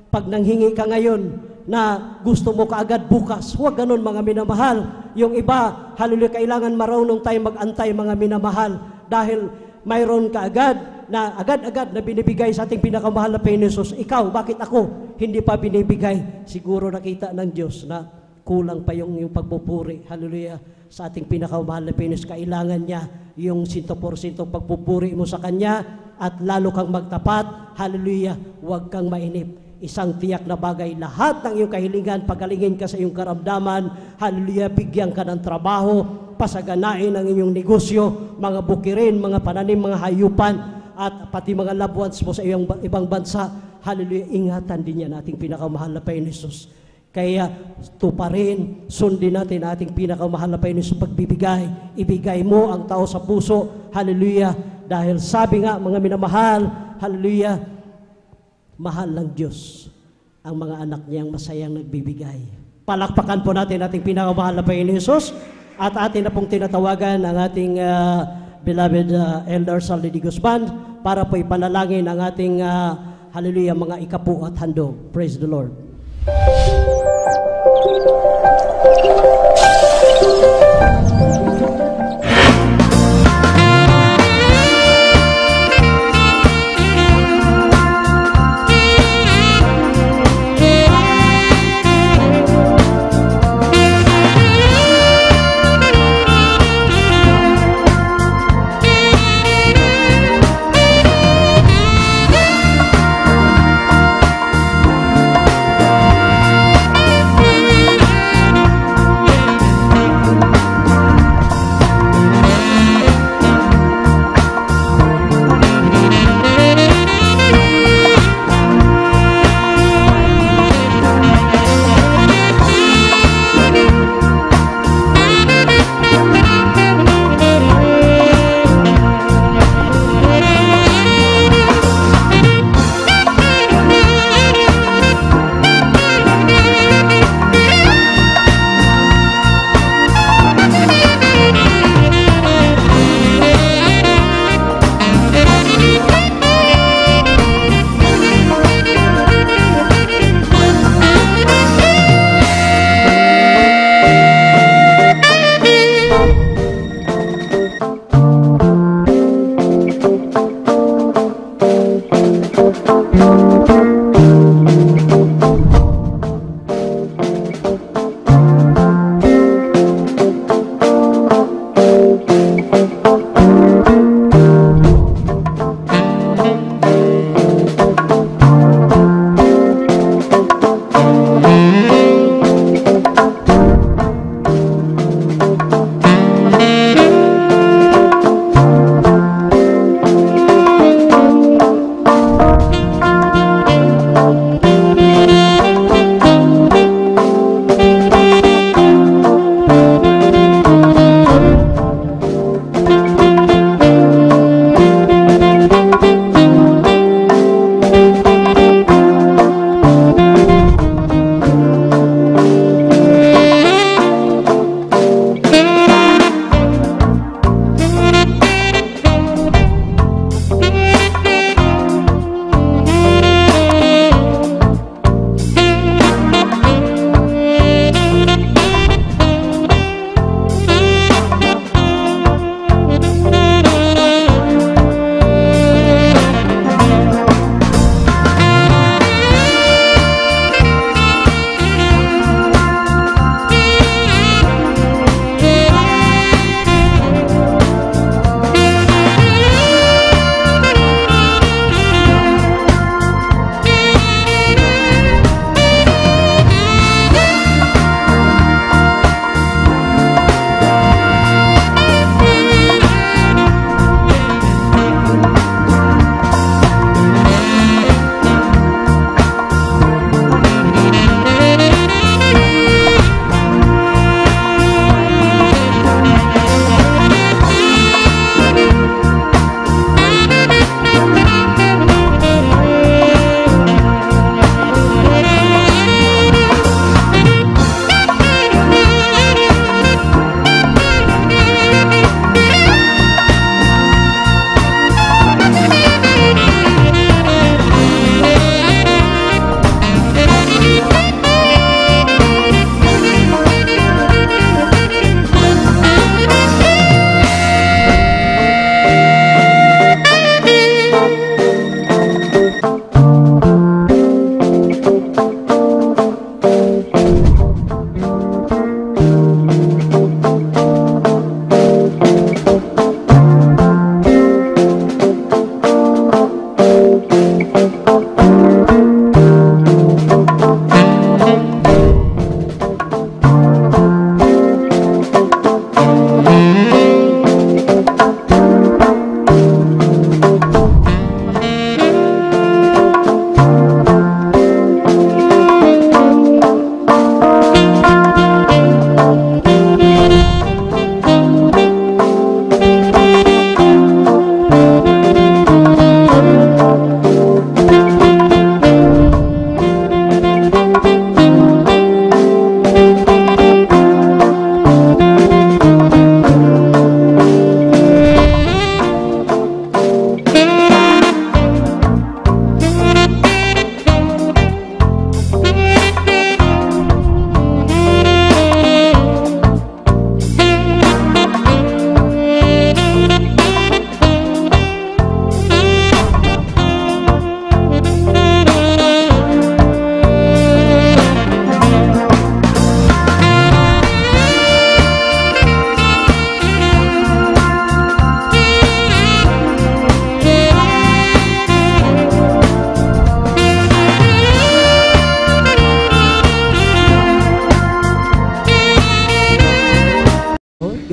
pag nanghingi ka ngayon, na gusto mo kaagad bukas. Huwag ganun mga minamahal. Yung iba, hallelujah, kailangan marunong tayo mag-antay mga minamahal. Dahil mayroon ka agad na binibigay sa ating pinakamahal na Panginoon Jesus. Ikaw, bakit ako hindi pa binibigay? Siguro nakita ng Diyos na kulang pa yung pagpupuri. Hallelujah. Sa ating pinakamahal na Panginoon Jesus, kailangan niya yung 100% pagpupuri mo sa Kanya at lalo kang magtapat. Hallelujah. Huwag kang mainip. Isang tiyak na bagay, lahat ng iyong kahilingan, pagalingin ka sa iyong karamdaman, hallelujah, bigyan ka ng trabaho, pasaganain ang inyong negosyo, mga bukirin, mga pananim, mga hayupan, at pati mga loved ones mo sa ibang bansa, hallelujah, ingatan din yan ating pinakamahal na Panginoon Jesus. Kaya tuparin, sundin natin ating pinakamahal na Panginoon Jesus pagbibigay, ibigay mo ang tao sa puso, hallelujah, dahil sabi nga mga minamahal, hallelujah, mahal ng Diyos ang mga anak niyang masayang nagbibigay. Palakpakan po natin ating pinakamahal na Panginoon Jesus at atin na pong tinatawagan ang ating beloved Elder Saldi D. Guzman para po ipanalangin ang ating hallelujah, mga ikapu at handog. Praise the Lord.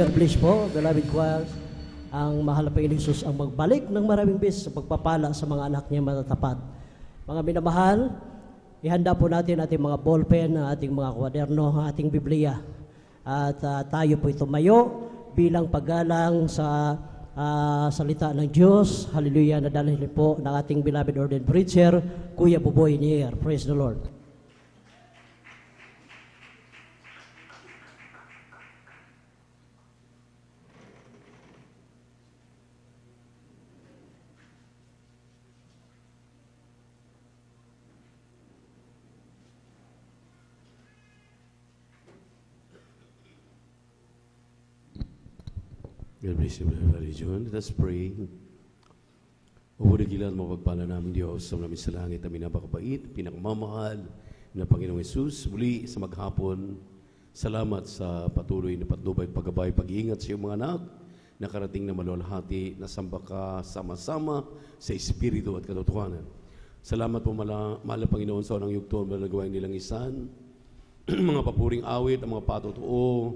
God bless po, beloved choir. Ang mahal na Panginoon Jesus ang magbalik ng maraming beses sa pagpapala sa mga anak niya matatapat. Mga minamahal, ihanda po natin ating mga ballpen, ating mga kwaderno, ating Biblia. At tayo po tumayo bilang paggalang sa salita ng Diyos. Hallelujah, nadalhin po ng ating beloved ordained preacher, Kuya Buboy Nier. Praise the Lord. God bless you, Brother John. Let us pray. O dakilan mapagpala namin Diyos sa namin sa langit, namin napakabait, pinakamamahal na Panginoong Yesus. Muli sa maghapon, salamat sa patuloy na patnubay, paggabay, pag-iingat sa iyong mga anak, nakarating na malulhati, nasamba ka sama-sama sa Espiritu at katotohanan. Salamat po mahal na Panginoon sa unang yugto na nagawa nilang isan, mga papuring awit, ang mga patotoo,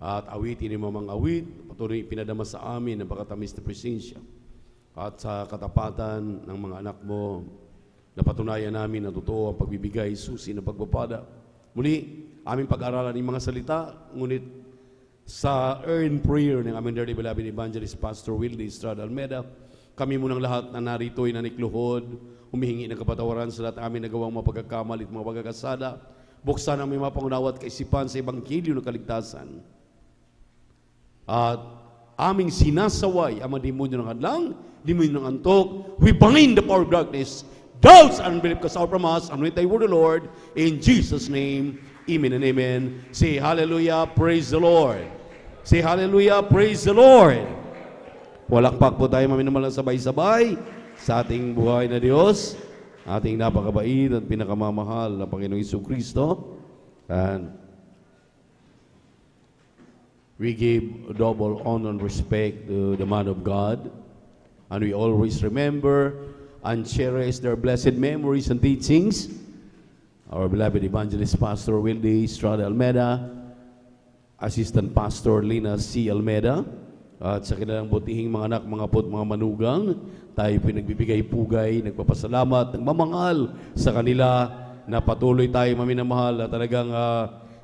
at awitin ni mamang awit, patuloy pinadama sa amin ang pakatamis na presensya. At sa katapatan ng mga anak mo, napatunayan namin na totoo ang pagbibigay, susi ng pagpapada. Muli, aming pag-aralan ng mga salita, ngunit sa earned prayer ng aming dearly beloved evangelist Pastor Wildy Estrada Almeida, kami munang lahat na narito ay nanikluhod, humihingi ng kapatawaran sa lahat aming nagawang mga pagkakamali at mga pagkakasala, buksan ang may mapangunawa at kaisipan sa Ebanghelyo ng kaligtasan. At aming sinasaway ang mga demonyo ng hadlang, demonyo ng antok. We bind the power of darkness, doubts and unbelief cast out from us, and with thy word, the Lord, in Jesus' name, amen and amen. Say hallelujah, praise the Lord. Say hallelujah, praise the Lord. Walakpak po tayo maminamalang sabay-sabay sa ating buhay na Diyos, ating napakabait at pinakamamahal na Panginoong Jesucristo. And we give double honor and respect to the man of God, and we always remember and cherish their blessed memories and teachings. Our beloved evangelist Pastor Wildy Estrada Almeida, Assistant Pastor Lina C. Almeida, at sa kanilang butihing mga anak, mga pot, mga manugang, tayo pinagbibigay pugay, nagpapasalamat, nagmamahal sa kanila, na patuloy tayo maminamahal at talagang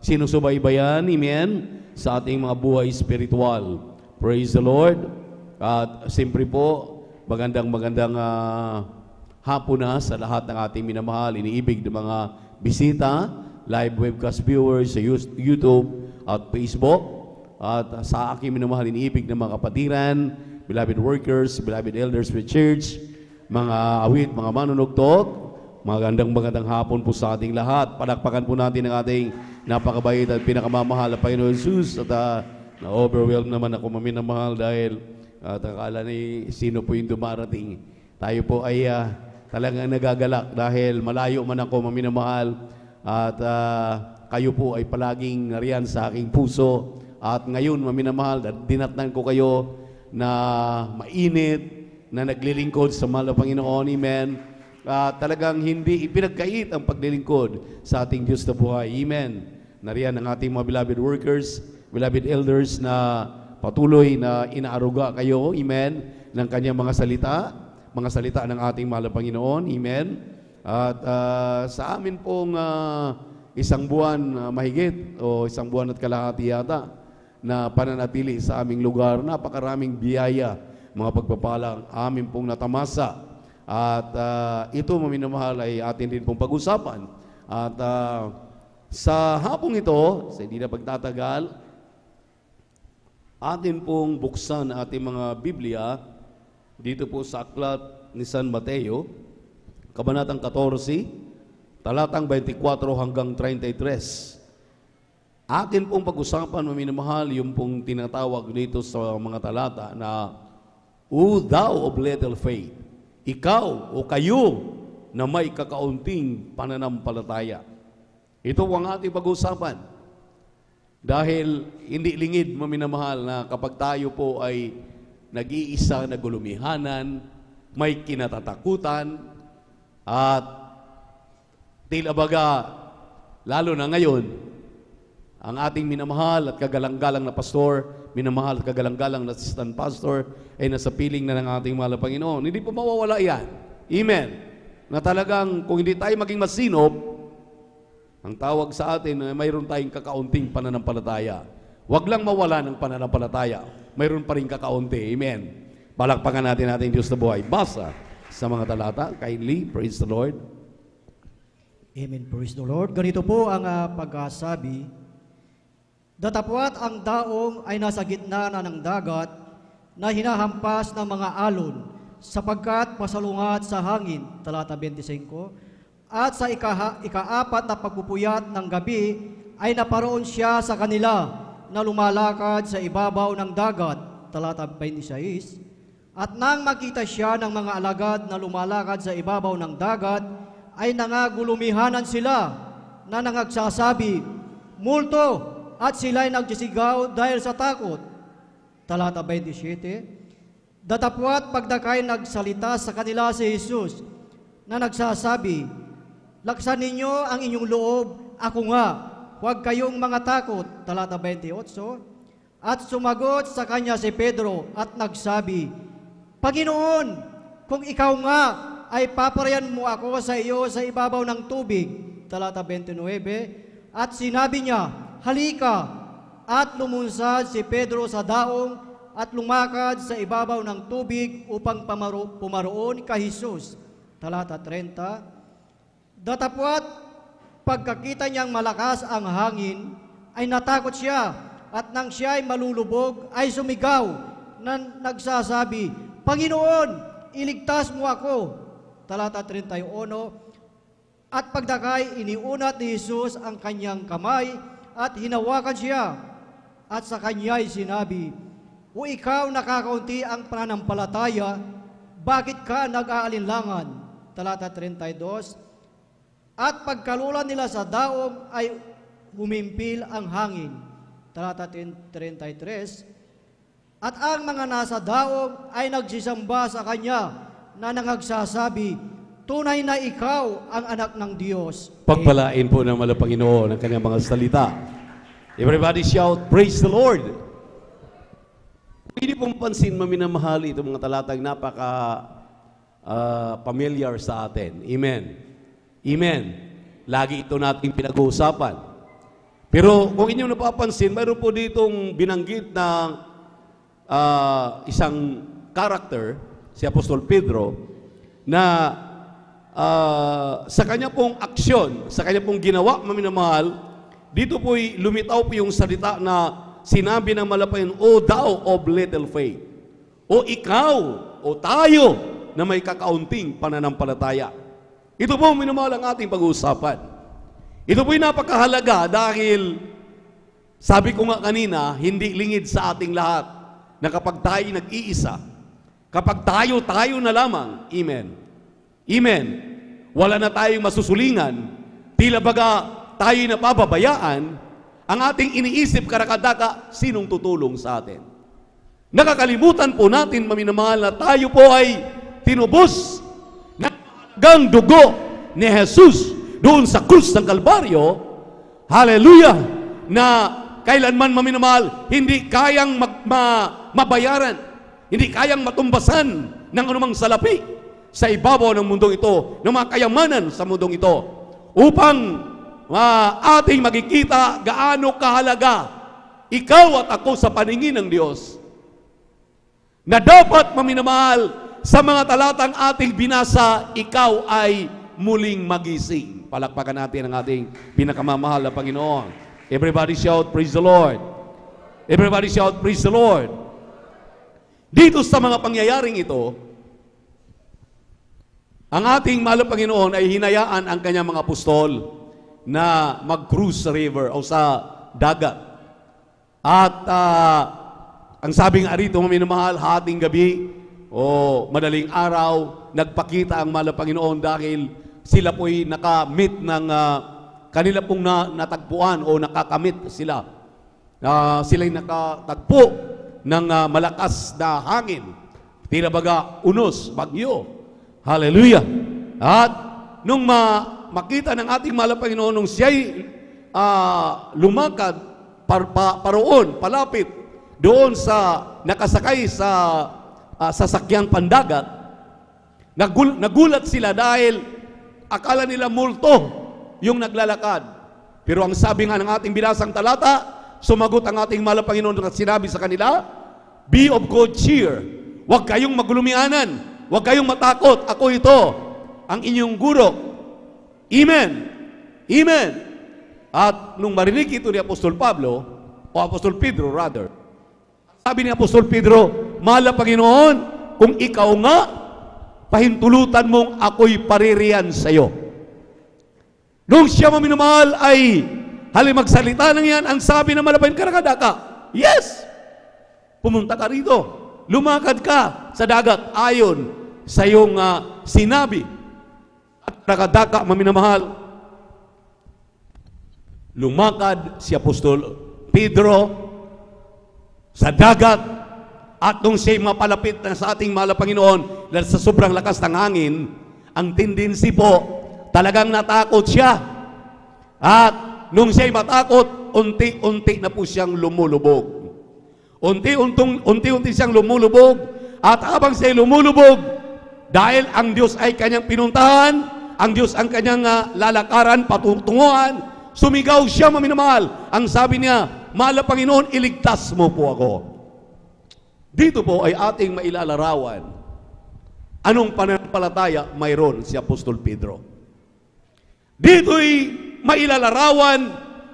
sinusubaybayan, amen, sa ating mga buhay spiritual. Praise the Lord. At siyempre po, magandang hapon na sa lahat ng ating minamahal, iniibig ng mga bisita, live webcast viewers sa YouTube at Facebook, at sa aking minamahal, iniibig ng mga kapatiran, beloved workers, beloved elders with church, mga awit, mga manunugtok. Magandang hapon po sa ating lahat. Palakpakan po natin ang ating napakabait at pinakamamahal na Panginoon Jesus. At na-overwhelmed naman ako maminamahal dahil akala ni sino po yung dumarating. Tayo po ay talagang nagagalak dahil malayo man ako maminamahal. At kayo po ay palaging nariyan sa aking puso. At ngayon maminamahal, dinatnan ko kayo na mainit, na naglilingkod sa mahal na Panginoon. Amen. Talagang hindi ipinagkait ang paglilingkod sa ating Diyos na buhay. Amen. Nariyan ang ating mga beloved workers, beloved elders na patuloy na inaaruga kayo, amen, ng kanyang mga salita ng ating mahal na Panginoon. Amen. At sa amin pong isang buwan mahigit o isang buwan at kalahati yata na pananatili sa aming lugar, napakaraming biyaya, mga pagpapalang amin pong natamasa. At ito, maminamahal, ay atin din pong pag-usapan. At sa hapong ito, sa hindi na pagtatagal, atin pong buksan ating mga Biblia dito po sa aklat ni San Mateo, Kabanatang 14, talatang 24 hanggang 33. Atin pong pag-usapan, maminamahal, yung pong tinatawag dito sa mga talata na, O thou of little faith, ikaw o kayo na may kakaunting pananampalataya. Ito ang ating pag-usapan. Dahil hindi lingid, maminamahal, na kapag tayo po ay nag-iisa na gulumihanan, may kinatatakutan, at tila baga, lalo na ngayon, ang ating minamahal at kagalang-galang na pastor, minamahal at kagalang-galang na assistant pastor, ay nasa piling na ng ating mahal na Panginoon. Hindi po mawawala yan. Amen. Na talagang kung hindi tayo maging masinop, ang tawag sa atin ay mayroon tayong kakaunting pananampalataya. Huwag lang mawala ng pananampalataya. Mayroon pa rin kakaunti. Amen. Palakpakan natin ating Diyos na buhay. Basa sa mga talata. Kindly, praise the Lord. Amen. Praise the Lord. Ganito po ang pagkasabi. Datapwat ang daong ay nasa gitna na ng dagat na hinahampas ng mga alon sapagkat pasalungat sa hangin. Talata 25. At sa ikaapat na pagpupuyat ng gabi ay naparoon siya sa kanila na lumalakad sa ibabaw ng dagat. Talata 26. At nang makita siya ng mga alagad na lumalakad sa ibabaw ng dagat, ay nangagulumihanan sila na nangagsasabi, multo, at sila'y nagsisigaw dahil sa takot. Talata 27. Datapwat pagdakay nagsalita sa kanila si Jesus na nagsasabi, laksan ninyo ang inyong loob, ako nga, huwag kayong mga takot. Talata 28. At sumagot sa kanya si Pedro at nagsabi, Panginoon, kung ikaw nga ay paparayan mo ako sa iyo sa ibabaw ng tubig. Talata 29. At sinabi niya, halika, at lumunsad si Pedro sa daong at lumakad sa ibabaw ng tubig upang pumaroon kay Jesus. Talata 30. Datapwat, pagkakita niyang malakas ang hangin, ay natakot siya, at nang siya ay malulubog, ay sumigaw, na nagsasabi, Panginoon, iligtas mo ako. Talata 31. At pagdakay, iniunat ni Jesus ang kanyang kamay, at hinawakan siya, at sa kanya ay sinabi, O ikaw nakakaunti ang pananampalataya, bakit ka nag-aalinlangan? Talata 32. At pagkalulan nila sa daong ay humimpil ang hangin. Talata 33. At ang mga nasa daong ay nagsisamba sa kanya na nangagsasabi, tunay na ikaw ang anak ng Diyos. Pagpalain po ng mahal na Panginoon ang kanyang mga salita. Everybody shout, praise the Lord. Hindi pong pansin, maminamahali itong mga talatang napaka familiar sa atin. Amen. Amen. Lagi ito nating pinag-uusapan. Pero kung inyong napapansin, mayroon po ditong binanggit na isang character, si Apostol Pedro, na sa kanya pong aksyon, sa kanya pong ginawa, maminamahal, dito po'y lumitaw po yung salita na sinabi ng malapayan, O thou of little faith, o ikaw, o tayo, na may kakaunting pananampalataya. Ito po, minamahal ang ating pag-uusapan. Ito po'y napakahalaga dahil, sabi ko nga kanina, hindi lingid sa ating lahat na kapag tayo nag-iisa, kapag tayo na lamang, amen, amen, wala na tayong masusulingan, tila baga tayo napababayaan, ang ating iniisip karakadaka, sinong tutulong sa atin? Nakakalimutan po natin, maminamahal, na tayo po ay tinubos gang dugo ni Jesus doon sa krus ng Kalbaryo, hallelujah, na kailanman maminamahal, hindi kayang mabayaran, hindi kayang matumbasan ng anumang salapi sa ibabaw ng mundong ito, ng mga kayamanan sa mundong ito, upang ating makikita gaano kahalaga ikaw at ako sa paningin ng Diyos, na dapat maminamahal, sa mga talatang ating binasa, ikaw ay muling magising. Palakpakan natin ang ating pinakamamahal na Panginoon. Everybody shout, praise the Lord. Everybody shout, praise the Lord. Dito sa mga pangyayaring ito, ang ating mahal na Panginoon ay hinayaan ang kanyang mga apostol na mag-cruise sa river o sa dagat. At ang sabi nga rito, maminamahal, hating gabi, o madaling araw, nagpakita ang mahal na Panginoon dahil sila po'y nakamit ng kanila pong natagpuan o nakakamit sila. Sila'y nakatagpo ng malakas na hangin. Tila baga unos, bagyo. Hallelujah! At nung makita ng ating mahal na Panginoon, nung siya'y lumakad paroon, palapit, doon sa nakasakay sa sasakyang pandagat, nagulat sila dahil akala nila multo yung naglalakad. Pero ang sabi nga ng ating binasang talata, sumagot ang ating mahal na Panginoon at sinabi sa kanila, "Be of good cheer. Huwag kayong magulumianan. Huwag kayong matakot. Ako ito, ang inyong guro." Amen. Amen. At nung marinig ito ni Apostol Pablo, o Apostol Pedro rather, sabi ni Apostol Pedro, "Mahal na Panginoon, kung ikaw nga, pahintulutan mong ako'y paririyan sa iyo." Nung siya maminamahal ay halip magsalita ng yan, ang sabi ng malapain, "Karakadaka, yes, pumunta ka rito, lumakad ka sa dagat ayon sa iyong sinabi." At karakadaka, maminamahal, lumakad si Apostol Pedro sa dagat, at nung siya'y mapalapit na sa ating mahal na Panginoon, dahil sa sobrang lakas ng hangin, ang tendency po, talagang natakot siya. At nung siya'y matakot, unti-unti na po siyang lumulubog. Unti-unti siyang lumulubog, at habang siya'y lumulubog, dahil ang Diyos ay kanyang pinuntahan, ang Diyos ang kanyang lalakaran, patutunguhan, sumigaw siya, maminamahal. Ang sabi niya, "Mahal na Panginoon, iligtas mo po ako." Dito po ay ating mailalarawan anong pananampalataya mayroon si Apostol Pedro. Dito'y mailalarawan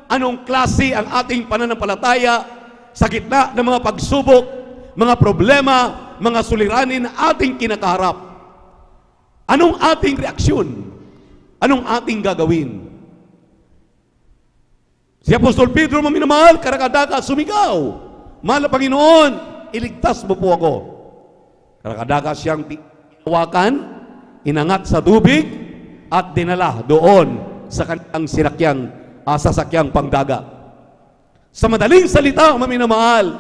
anong klase ang ating pananampalataya sa gitna ng mga pagsubok, mga problema, mga suliranin na ating kinakaharap. Anong ating reaksyon? Anong ating gagawin? Si Apostol Pedro, maminamahal, karakadaka, sumigaw, "Mahal na Panginoon, iligtas mo po ako." Karakadaka siyang tinawakan, inangat sa tubig, at dinala doon sa kanyang sasakyang pangdagat. Sa madaling salita, maminamahal,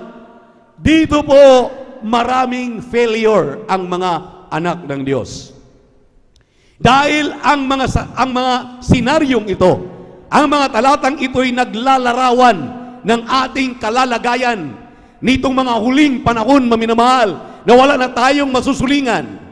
dito po maraming failure ang mga anak ng Diyos. Dahil ang mga senaryong ito, ang mga talatang ito'y naglalarawan ng ating kalalagayan nitong mga huling panahon, maminamahal, na wala na tayong masusulingan.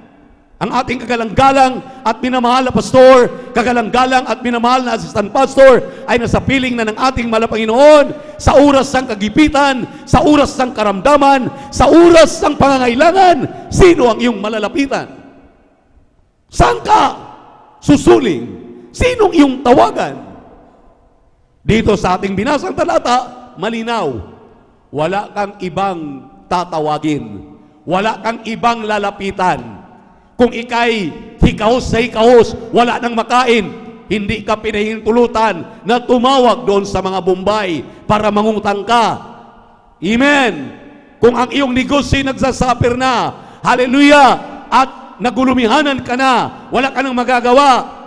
Ang ating kagalang-galang at minamahal na pastor, kagalang-galang at minamahal na assistant pastor ay nasa piling na ng ating mahal na Panginoon sa oras ng kagipitan, sa oras ng karamdaman, sa oras ng pangangailangan. Sino ang iyong malalapitan? Saan ka susuling? Sinong iyong tawagan? Dito sa ating binasang talata, malinaw, wala kang ibang tatawagin, wala kang ibang lalapitan. Kung ikay hikahos sa hikahos, wala nang makain, hindi ka pinahintulutan na tumawag doon sa mga Bombay para mangutang ka. Amen. Kung ang iyong negosyo nagsasuffer na, hallelujah, at nagulumihanan ka na, wala ka nang magagawa,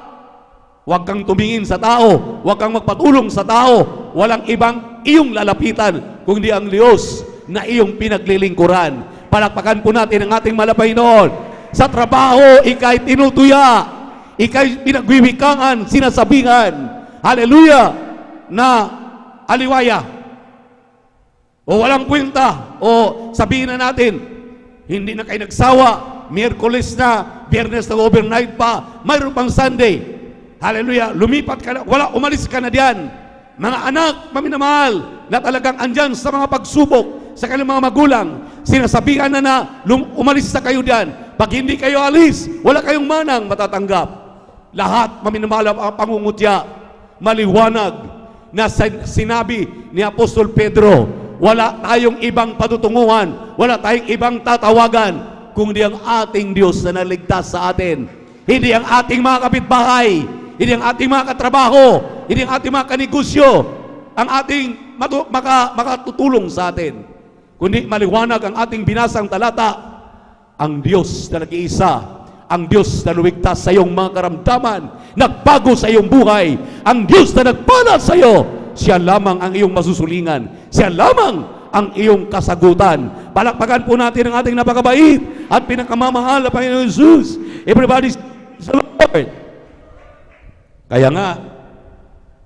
huwag kang tumingin sa tao, huwag kang magpatulong sa tao, walang ibang iyong lalapitan, kundi ang Diyos na iyong pinaglilingkuran. Palakpakan po natin ang ating mahal na Panginoon. Sa trabaho, ikay tinutuya, ikay pinagwiwikangan, sinasabihan, hallelujah, na aliwaya, o walang kwenta, o sabihin na natin, hindi na kayo nagsawa, Miyerkules na, Biyernes na overnight pa, mayroon pang Sunday, hallelujah, lumipat ka na, wala, umalis ka na diyan. Mga anak, maminamahal, na talagang andyan sa mga pagsubok, sa kanilang mga magulang, sinasabihan na umalis na kayo diyan. Pag hindi kayo alis, wala kayong manang matatanggap. Lahat, maminamahal ang pangungutya, maliwanag na sinabi ni Apostol Pedro, wala tayong ibang patutunguhan, wala tayong ibang tatawagan, kundi ang ating Diyos na naligtas sa atin. Hindi ang ating mga kapitbahay, hindi ang ating mga katrabaho, hindi ang ating mga kanegosyo, ang ating makatutulong sa atin. Kundi maliwanag ang ating binasang talata, ang Diyos na nag-iisa, ang Diyos na lumigtas sa iyong mga karamdaman, nagbago sa iyong buhay, ang Diyos na nagpala sa iyo, siya lamang ang iyong masusulingan, siya lamang ang iyong kasagutan. Palakpakan po natin ang ating napakabait at pinakamamahal na Panginoon Jesus. Everybody sa Lord. Kaya nga,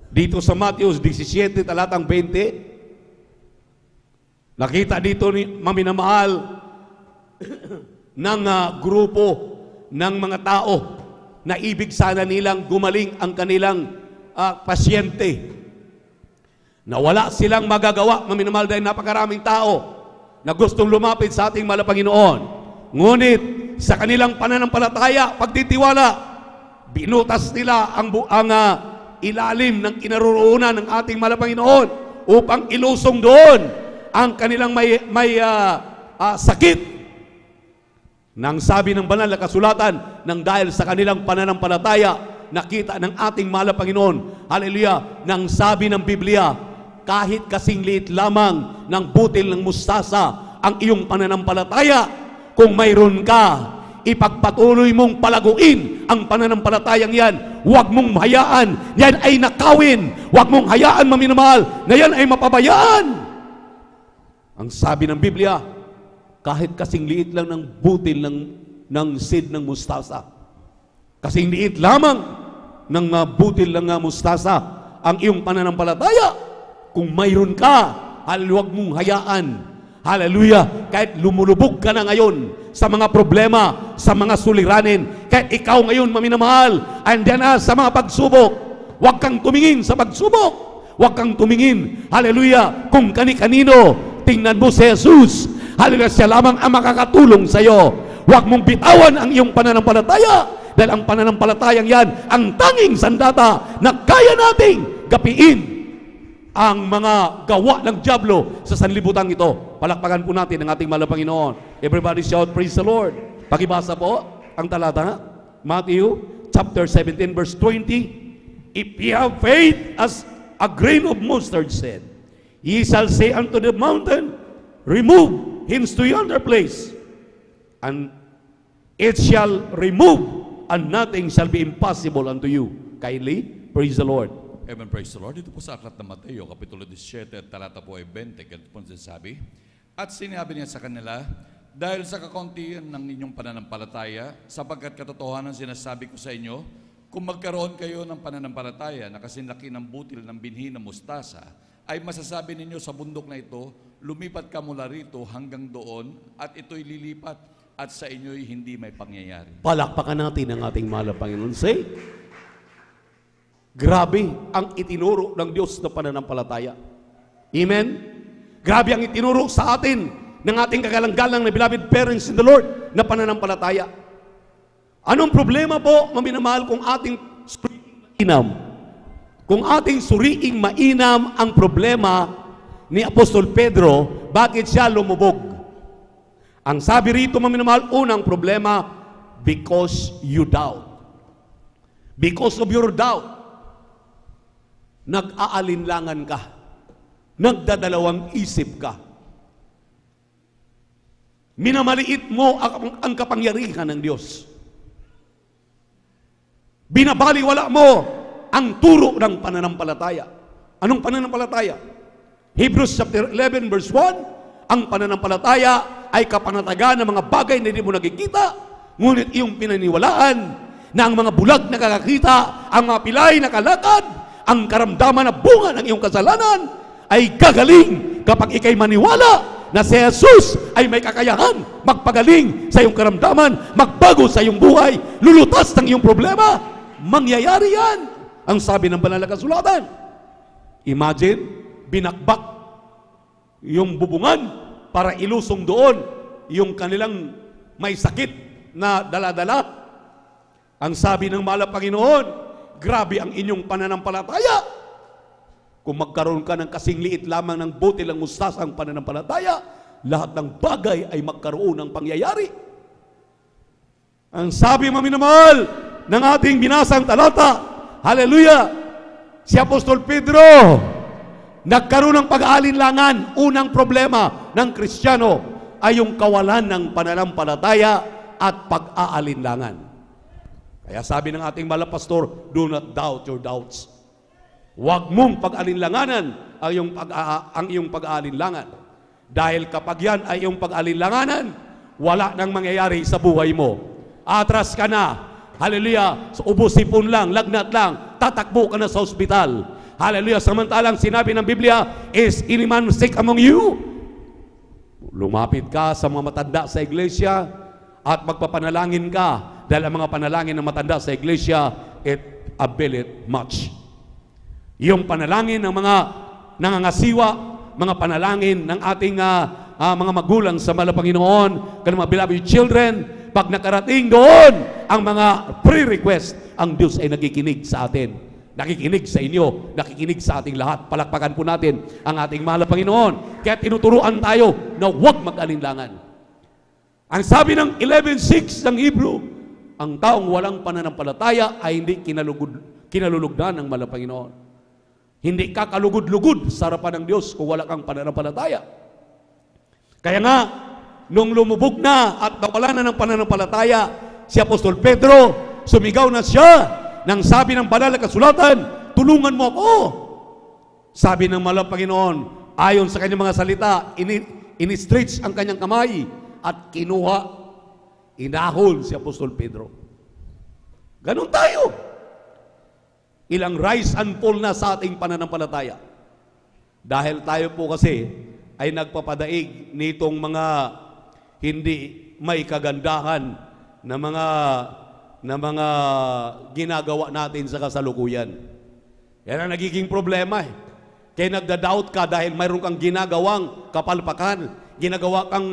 dito sa Matthew 17, talatang 20, Nakita dito ni maminamahal ng grupo ng mga tao na ibig sana nilang gumaling ang kanilang pasyente. Na wala silang magagawa, maminamahal, dahil napakaraming tao na gustong lumapit sa ating mahal na Panginoon. Ngunit sa kanilang pananampalataya, pagtitiwala, binutas nila ang ilalim ng kinaroroonan ng ating mahal na Panginoon upang ilusong doon ang kanilang may sakit. Nang sabi ng banal na kasulatan, nang dahil sa kanilang pananampalataya, nakita ng ating mahal na Panginoon, hallelujah, nang sabi ng Biblia, kahit kasing liit lamang ng butil ng mustasa ang iyong pananampalataya, kung mayroon ka, ipagpatuloy mong palaguin ang pananampalatayang yan. Huwag mong hayaan yan ay nakawin. Huwag mong hayaan, maminamahal, na yan ay mapabayaan. Ang sabi ng Biblia, kahit kasing liit lang ng butil ng seed ng mustasa, kasing liit lamang ng butil ng mustasa ang iyong pananampalataya, kung mayroon ka, huwag mong hayaan. Hallelujah! Kahit lumulubog ka na ngayon sa mga problema, sa mga suliranin, kahit ikaw ngayon, maminamahal, andyan na sa mga pagsubok, huwag kang tumingin sa pagsubok. Huwag kang tumingin, hallelujah, kung kani-kanino. Tingnan mo si Jesus. Hallelujah, siya lamang ang makakatulong sa iyo. Huwag mong bitawan ang iyong pananampalataya, dahil ang pananampalatayang yan ang tanging sandata na kaya nating gapiin ang mga gawa ng dyablo sa sanlibutan ito. Palakpakan po natin ang ating mahal na Panginoon. Everybody shout, praise the Lord. Pakibasa po ang talata, Matthew chapter 17 verse 20. If ye have faith as a grain of mustard seed, ye shall say unto the mountain, remove hence to yonder place, and it shall remove, and nothing shall be impossible unto you. Kindly, praise the Lord. Amen, praise the Lord. Dito po sa aklat ng Mateo, Kapitulo 17, talata po ay 20, ganito po sinasabi, at sinabi niya sa kanila, dahil sa kakuntian ng ninyong pananampalataya, sapagkat katotohanan sinasabi ko sa inyo, kung magkaroon kayo ng pananampalataya na kasinlaki ng butil ng binhi ng mustasa, ay masasabi ninyo sa bundok na ito, lumipat ka mula rito hanggang doon, at ito'y lilipat, at sa inyo'y hindi may pangyayari. Palakpakan natin ang ating mahal na Panginoon. Say, grabe ang itinuro ng Diyos na pananampalataya. Amen? Grabe ang itinuro sa atin ng ating kagalang-galang na beloved parents in the Lord na pananampalataya. Anong problema po, maminamahal, kung ating suriing mainam? Kung ating suriing mainam ang problema ni Apostol Pedro, bakit siya lumubog? Ang sabi rito, maminamahal, unang problema, because you doubt. Because of your doubt, nag-aalinlangan ka, nagdadalawang isip ka, minamaliit mo ang kapangyarihan ng Diyos, binabaliwala mo ang turo ng pananampalataya. Anong pananampalataya? Hebrews chapter 11 verse 1, ang pananampalataya ay kapanatagan ng mga bagay na hindi mo nakikita, ngunit iyong pinaniwalaan na ang mga bulag nakakakita, ang mga pilay nakalakad, ang karamdaman na bunga ng iyong kasalanan ay gagaling kapag ikay maniwala na si Jesus ay may kakayahan magpagaling sa iyong karamdaman, magbago sa iyong buhay, lulutas ng iyong problema. Mangyayari yan. Ang sabi ng banal na kasulatan. Imagine, binakbak yung bubungan para ilusong doon yung kanilang may sakit na dala-dala. Ang sabi ng mahal na Panginoon, grabe ang inyong pananampalataya. Kung magkaroon ka ng kasing liit lamang ng butil ng mustasa ang pananampalataya, lahat ng bagay ay magkaroon ng pangyayari. Ang sabi, maminamahal, ng ating binasang talata, hallelujah, si Apostol Pedro, nagkaroon ng pag-aalinlangan. Unang problema ng Kristiyano ay yung kawalan ng pananampalataya at pag-aalinlangan. Kaya sabi ng ating mahal na pastor, do not doubt your doubts. Huwag mong pag-alinlanganan ang iyong pag-aalinlangan. Dahil kapag yan ay iyong pag-alinlanganan, wala nang mangyayari sa buhay mo. Atras ka na. Hallelujah. So, ubos-sipon lang, lagnat lang, tatakbo ka na sa ospital. Hallelujah. Samantalang sinabi ng Biblia, is any man sick among you? Lumapit ka sa mga matanda sa iglesia at magpapanalangin ka dahil ang mga panalangin ng matanda sa iglesia, it availeth much. Yung panalangin ng mga nangangasiwa, mga panalangin ng ating mga magulang sa mahal na Panginoon, kanilang mga beloved children, pag nakarating doon ang mga pre-request, ang Diyos ay nakikinig sa atin. Nakikinig sa inyo, nakikinig sa ating lahat. Palakpakan po natin ang ating mahal na Panginoon. Kaya tinuturuan tayo na huwag mag-alinlangan. Ang sabi ng 11:6 ng Hebrew, ang taong walang pananampalataya ay hindi kinalulugdan ng mahal na Panginoon. Hindi ka kalugod-lugod sa harapan ng Diyos kung wala kang pananampalataya. Kaya nga, nung lumubog na at nawala na ng pananampalataya, si Apostol Pedro, sumigaw na siya nang sabi ng banal na kasulatan, tulungan mo ako. Sabi ng mahal na Panginoon, ayon sa kanyang mga salita, in-stretch ang kanyang kamay at kinuha, inahol si Apostol Pedro. Ganon tayo. Ilang rise and fall na sa ating pananampalataya. Dahil tayo po kasi ay nagpapadaig nitong mga hindi may kagandahan na mga ginagawa natin sa kasalukuyan. Yan ang nagiging problema eh. Kaya nagda-doubt ka dahil mayroon kang ginagawang kapalpakan, ginagawa kang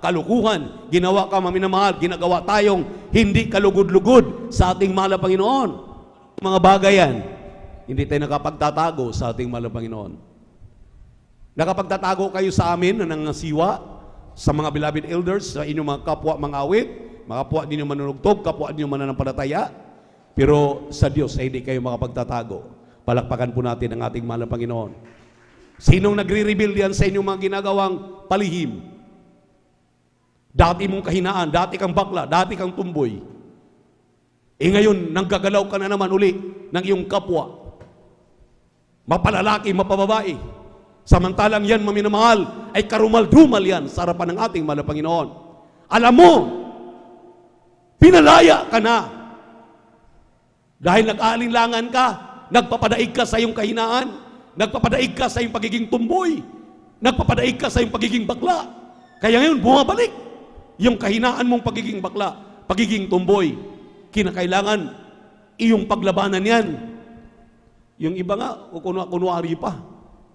kalukuhan, ginawa kang maminamahal, ginagawa tayong hindi kalugod-lugod sa ating mahal na Panginoon. Mga bagay yan, hindi tayo nakapagtatago sa ating mahal na Panginoon. Nakapagtatago kayo sa amin na nangasiwa, sa mga beloved elders, sa inyong mga kapwa mga awit, mga kapwa ninyo manunugtog, kapwa ninyo mananampalataya, pero sa Diyos ay hindi kayo makapagtatago. Palakpakan po natin ang ating mahal na Panginoon. Sinong nagre-reveal yan sa inyong mga ginagawang palihim? Dati mong kahinaan, dati kang bakla, dati kang tumboy. Ngayon, nanggagalaw ka na naman uli ng iyong kapwa. Mapalalaki, mapababae. Samantalang yan, maminamahal, ay karumal-dumal yan sa harapan ng ating mahal na Panginoon. Alam mo, pinalaya ka na. Dahil nag-aalinlangan ka, nagpapadaig ka sa iyong kahinaan, nagpapadaig ka sa iyong pagiging tumboy, nagpapadaig ka sa iyong pagiging bakla. Kaya ngayon, bumabalik yung kahinaan mong pagiging bakla, pagiging tumboy. Kinakailangan iyong paglabanan yan. Yung iba nga, kunuari pa.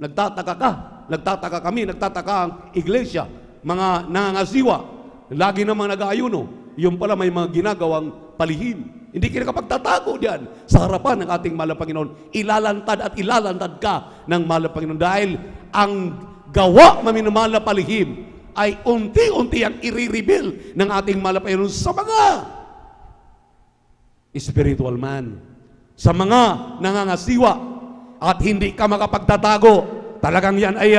Nagtataka kami, nagtataka ang iglesia, mga nangangasiwa, lagi namang nag-aayuno. Yung pala may mga ginagawang palihim. Hindi ka nakapagtatago diyan sa harapan ng ating mahal na Panginoon. Ilalantad at ilalantad ka ng mahal na Panginoon dahil ang gawa maminamahal na palihim ay unti-unti ang i-reveal ng ating mahal na Panginoon sa mga spiritual man, sa mga nangangasiwa. At hindi ka makapagtatago. Talagang yan ay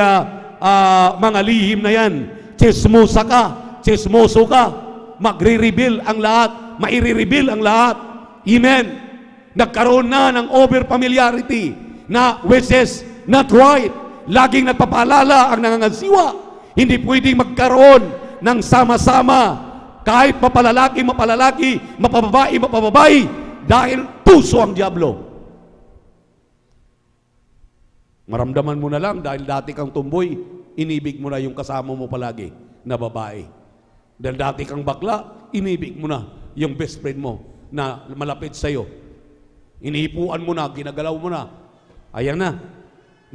mga lihim na yan. Chismosa ka, chismoso ka. Magre-reveal ang lahat, maire-reveal ang lahat. Amen. Nagkaroon na ng over-familiarity na which is not right. Laging nagpapaalala ang nangangasiwa. Hindi pwedeng magkaroon ng sama-sama. Kahit mapalalaki, mapababae, dahil puso ang diablo. Maramdaman mo na lang dahil dati kang tumboy, inibig mo na yung kasama mo palagi na babae. Dahil dati kang bakla, inibig mo na yung best friend mo na malapit sa'yo. Inihipuan mo na, ginagalaw mo na. Ayan na,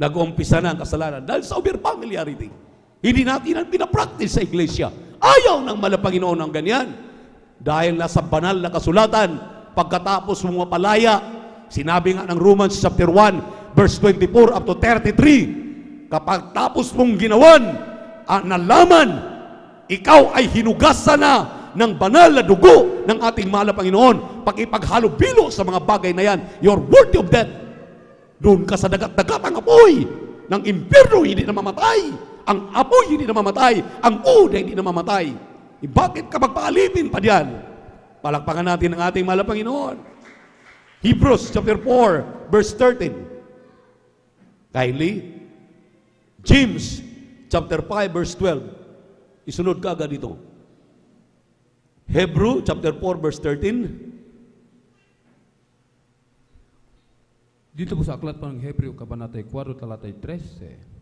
nag-umpisa na ang kasalanan dahil sa over-familiarity. Hindi natin ang pinapractice sa iglesia. Ayaw ng mahal na Panginoon ng ganyan. Dahil nasa banal na kasulatan, pagkatapos mo mapalaya, sinabi nga ng Romans chapter 1, verse 24 up to 33, kapag tapos mong ginawan, nalaman, ikaw ay hinugasan na ng banal na dugo ng ating mahal na Panginoon. Pag-ipaghalubilo sa mga bagay na yan, you're worthy of death. Doon ka sa dagat-dagat ang apoy ng impyerno, hindi na mamatay. Ang apoy hindi na mamatay. Ang uda hindi na mamatay. Bakit ka magpaalipin pa diyan? Palakpakan natin ang ating mahal na Panginoon. Hebrews chapter 4, verse 13. Kindly, James chapter 5 verse 12. Isunod ka agad dito. Hebrew chapter 4 verse 13. Dito po sa aklat pa ng Hebreo, kabanatay 4, talatay 13.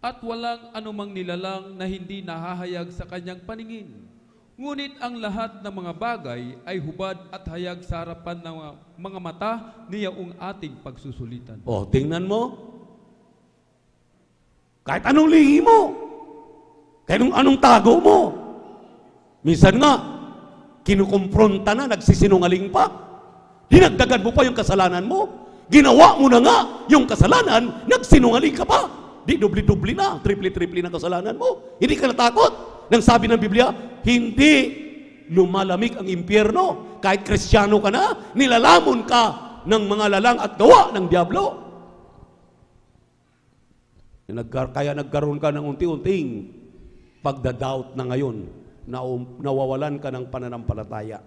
at walang anumang nilalang na hindi nahahayag sa kanyang paningin. Ngunit ang lahat ng mga bagay ay hubad at hayag sa harapan ng mga mata niyaong ating pagsusulitan. O, tingnan mo. Kahit anong lihi mo, kahit anong tago mo, minsan nga, kinukumpronta na, nagsisinungaling pa. Dinagdagan mo pa yung kasalanan mo. Ginawa mo na nga yung kasalanan, nagsinungaling ka pa. Di dubli-dubli na, triple-triple na kasalanan mo. Hindi ka natakot. Nang sabi ng Biblia, hindi lumalamig ang impyerno. Kahit Kristiyano ka na, nilalamon ka ng mga lalang at gawa ng Diablo. Kaya nagkaroon ka ng unti-unting pagdadoubt na ngayon, nawawalan ka ng pananampalataya.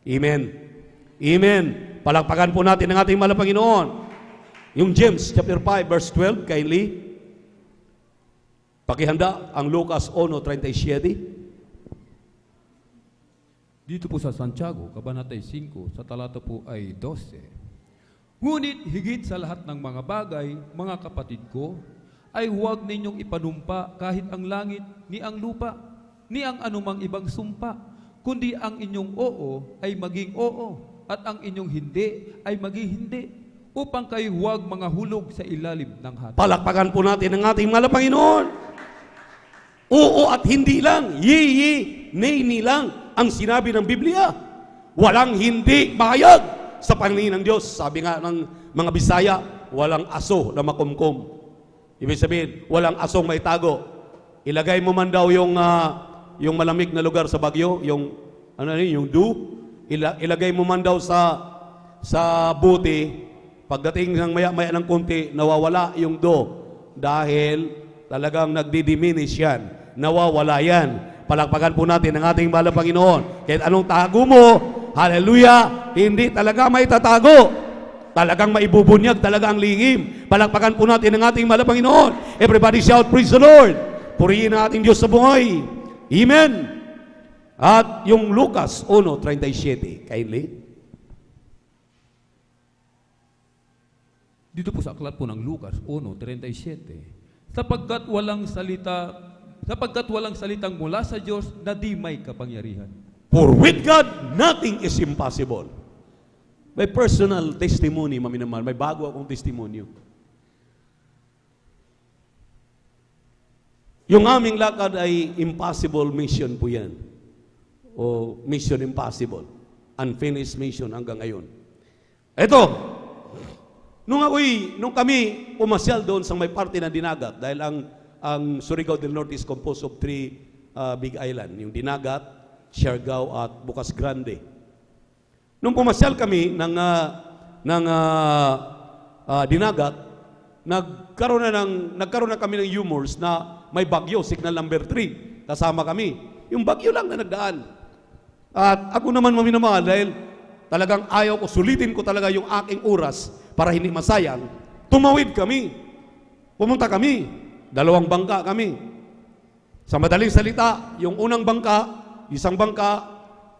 Amen. Amen. Palakpakan po natin ang ating mahal na Panginoon. Yung James chapter 5 verse 12, kindly. Pakihanda ang Lucas 1:37. Dito po sa Santiago, Kabanata 5, sa talata po ay 12. Ngunit higit sa lahat ng mga bagay, mga kapatid ko, ay huwag ninyong ipanumpa kahit ang langit, ni ang lupa, ni ang anumang ibang sumpa, kundi ang inyong oo ay maging oo, at ang inyong hindi ay maging hindi, upang kayo huwag mga hulog sa ilalim ng hati. Palakpakan po natin ang ating mahal na Panginoon. Oo at hindi lang, ye, nay lang ang sinabi ng Biblia. Walang hindi mahayag sa paningin ng Diyos. Sabi nga ng mga Bisaya, walang aso na makumkum. Ibig sabihin, walang asong may tago. Ilagay mo man daw yung malamig na lugar sa Bagyo, yung dew. Ilagay mo man daw sa buti, pagdating ng maya-maya ng konti, nawawala yung do. Dahil talagang nagdi-diminish yan. Nawawala yan. Palakpakan po natin ang ating mahal na Panginoon. Kahit anong tago mo, hallelujah, hindi talaga may tatago. Talagang maibubunyag talaga ang lihim. Palakpakan po natin ang ating mahal na Panginoon. Everybody shout, praise the Lord. Purihin ang ating Diyos sa buhay. Amen. At yung Lucas 1:37, kindly. Dito po sa aklat po ng Lucas 1:37. Sapagkat walang salitang mula sa Diyos na di may kapangyarihan. For with God, nothing is impossible. May personal testimony, maminamahal. May bago akong testimonyo. Yung aming lakad ay impossible mission po yan. O mission impossible. Unfinished mission hanggang ngayon. Ito, nung kami pumasyal doon sa may parte ng Dinagat, dahil ang Surigao del Norte is composed of 3 big island. Yung Dinagat, Siargao at Bukas Grande. Nung pumasyal kami ng Dinagat, nagkaroon na kami ng humors na may bagyo, signal number 3. Kasama kami. Yung bagyo lang na nagdaan. At ako naman maminamahal dahil talagang ayaw ko, sulitin ko talaga yung aking oras para hindi masayang. Tumawid kami. Pumunta kami. 2 bangka kami. Sa madaling salita, yung unang bangka, isang bangka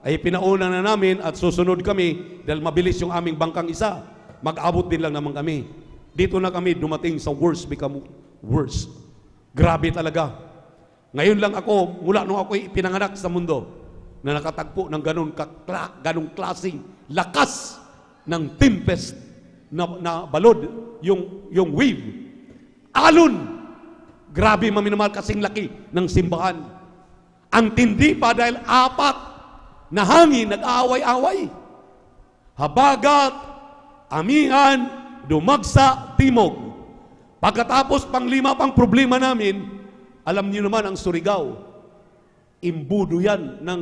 ay pinauna na namin at susunod kami dahil mabilis yung aming bangkang isa. Mag-abot din lang naman kami. Dito na kami dumating sa worst become worse. Grabe talaga. Ngayon lang ako, mula nung ako'y pinanganak sa mundo, na nakatagpo ng ganong klaseng lakas ng tempest na balod, yung wave. Alon! Grabe maminamahal kasing laki ng simbahan. Ang tindi pa dahil 4 na hangin nag-aaway-away. Habagat, amihan, dumagsa, timog. Pagkatapos 5 pang problema namin, alam niyo naman ang Surigao, imbudo yan ng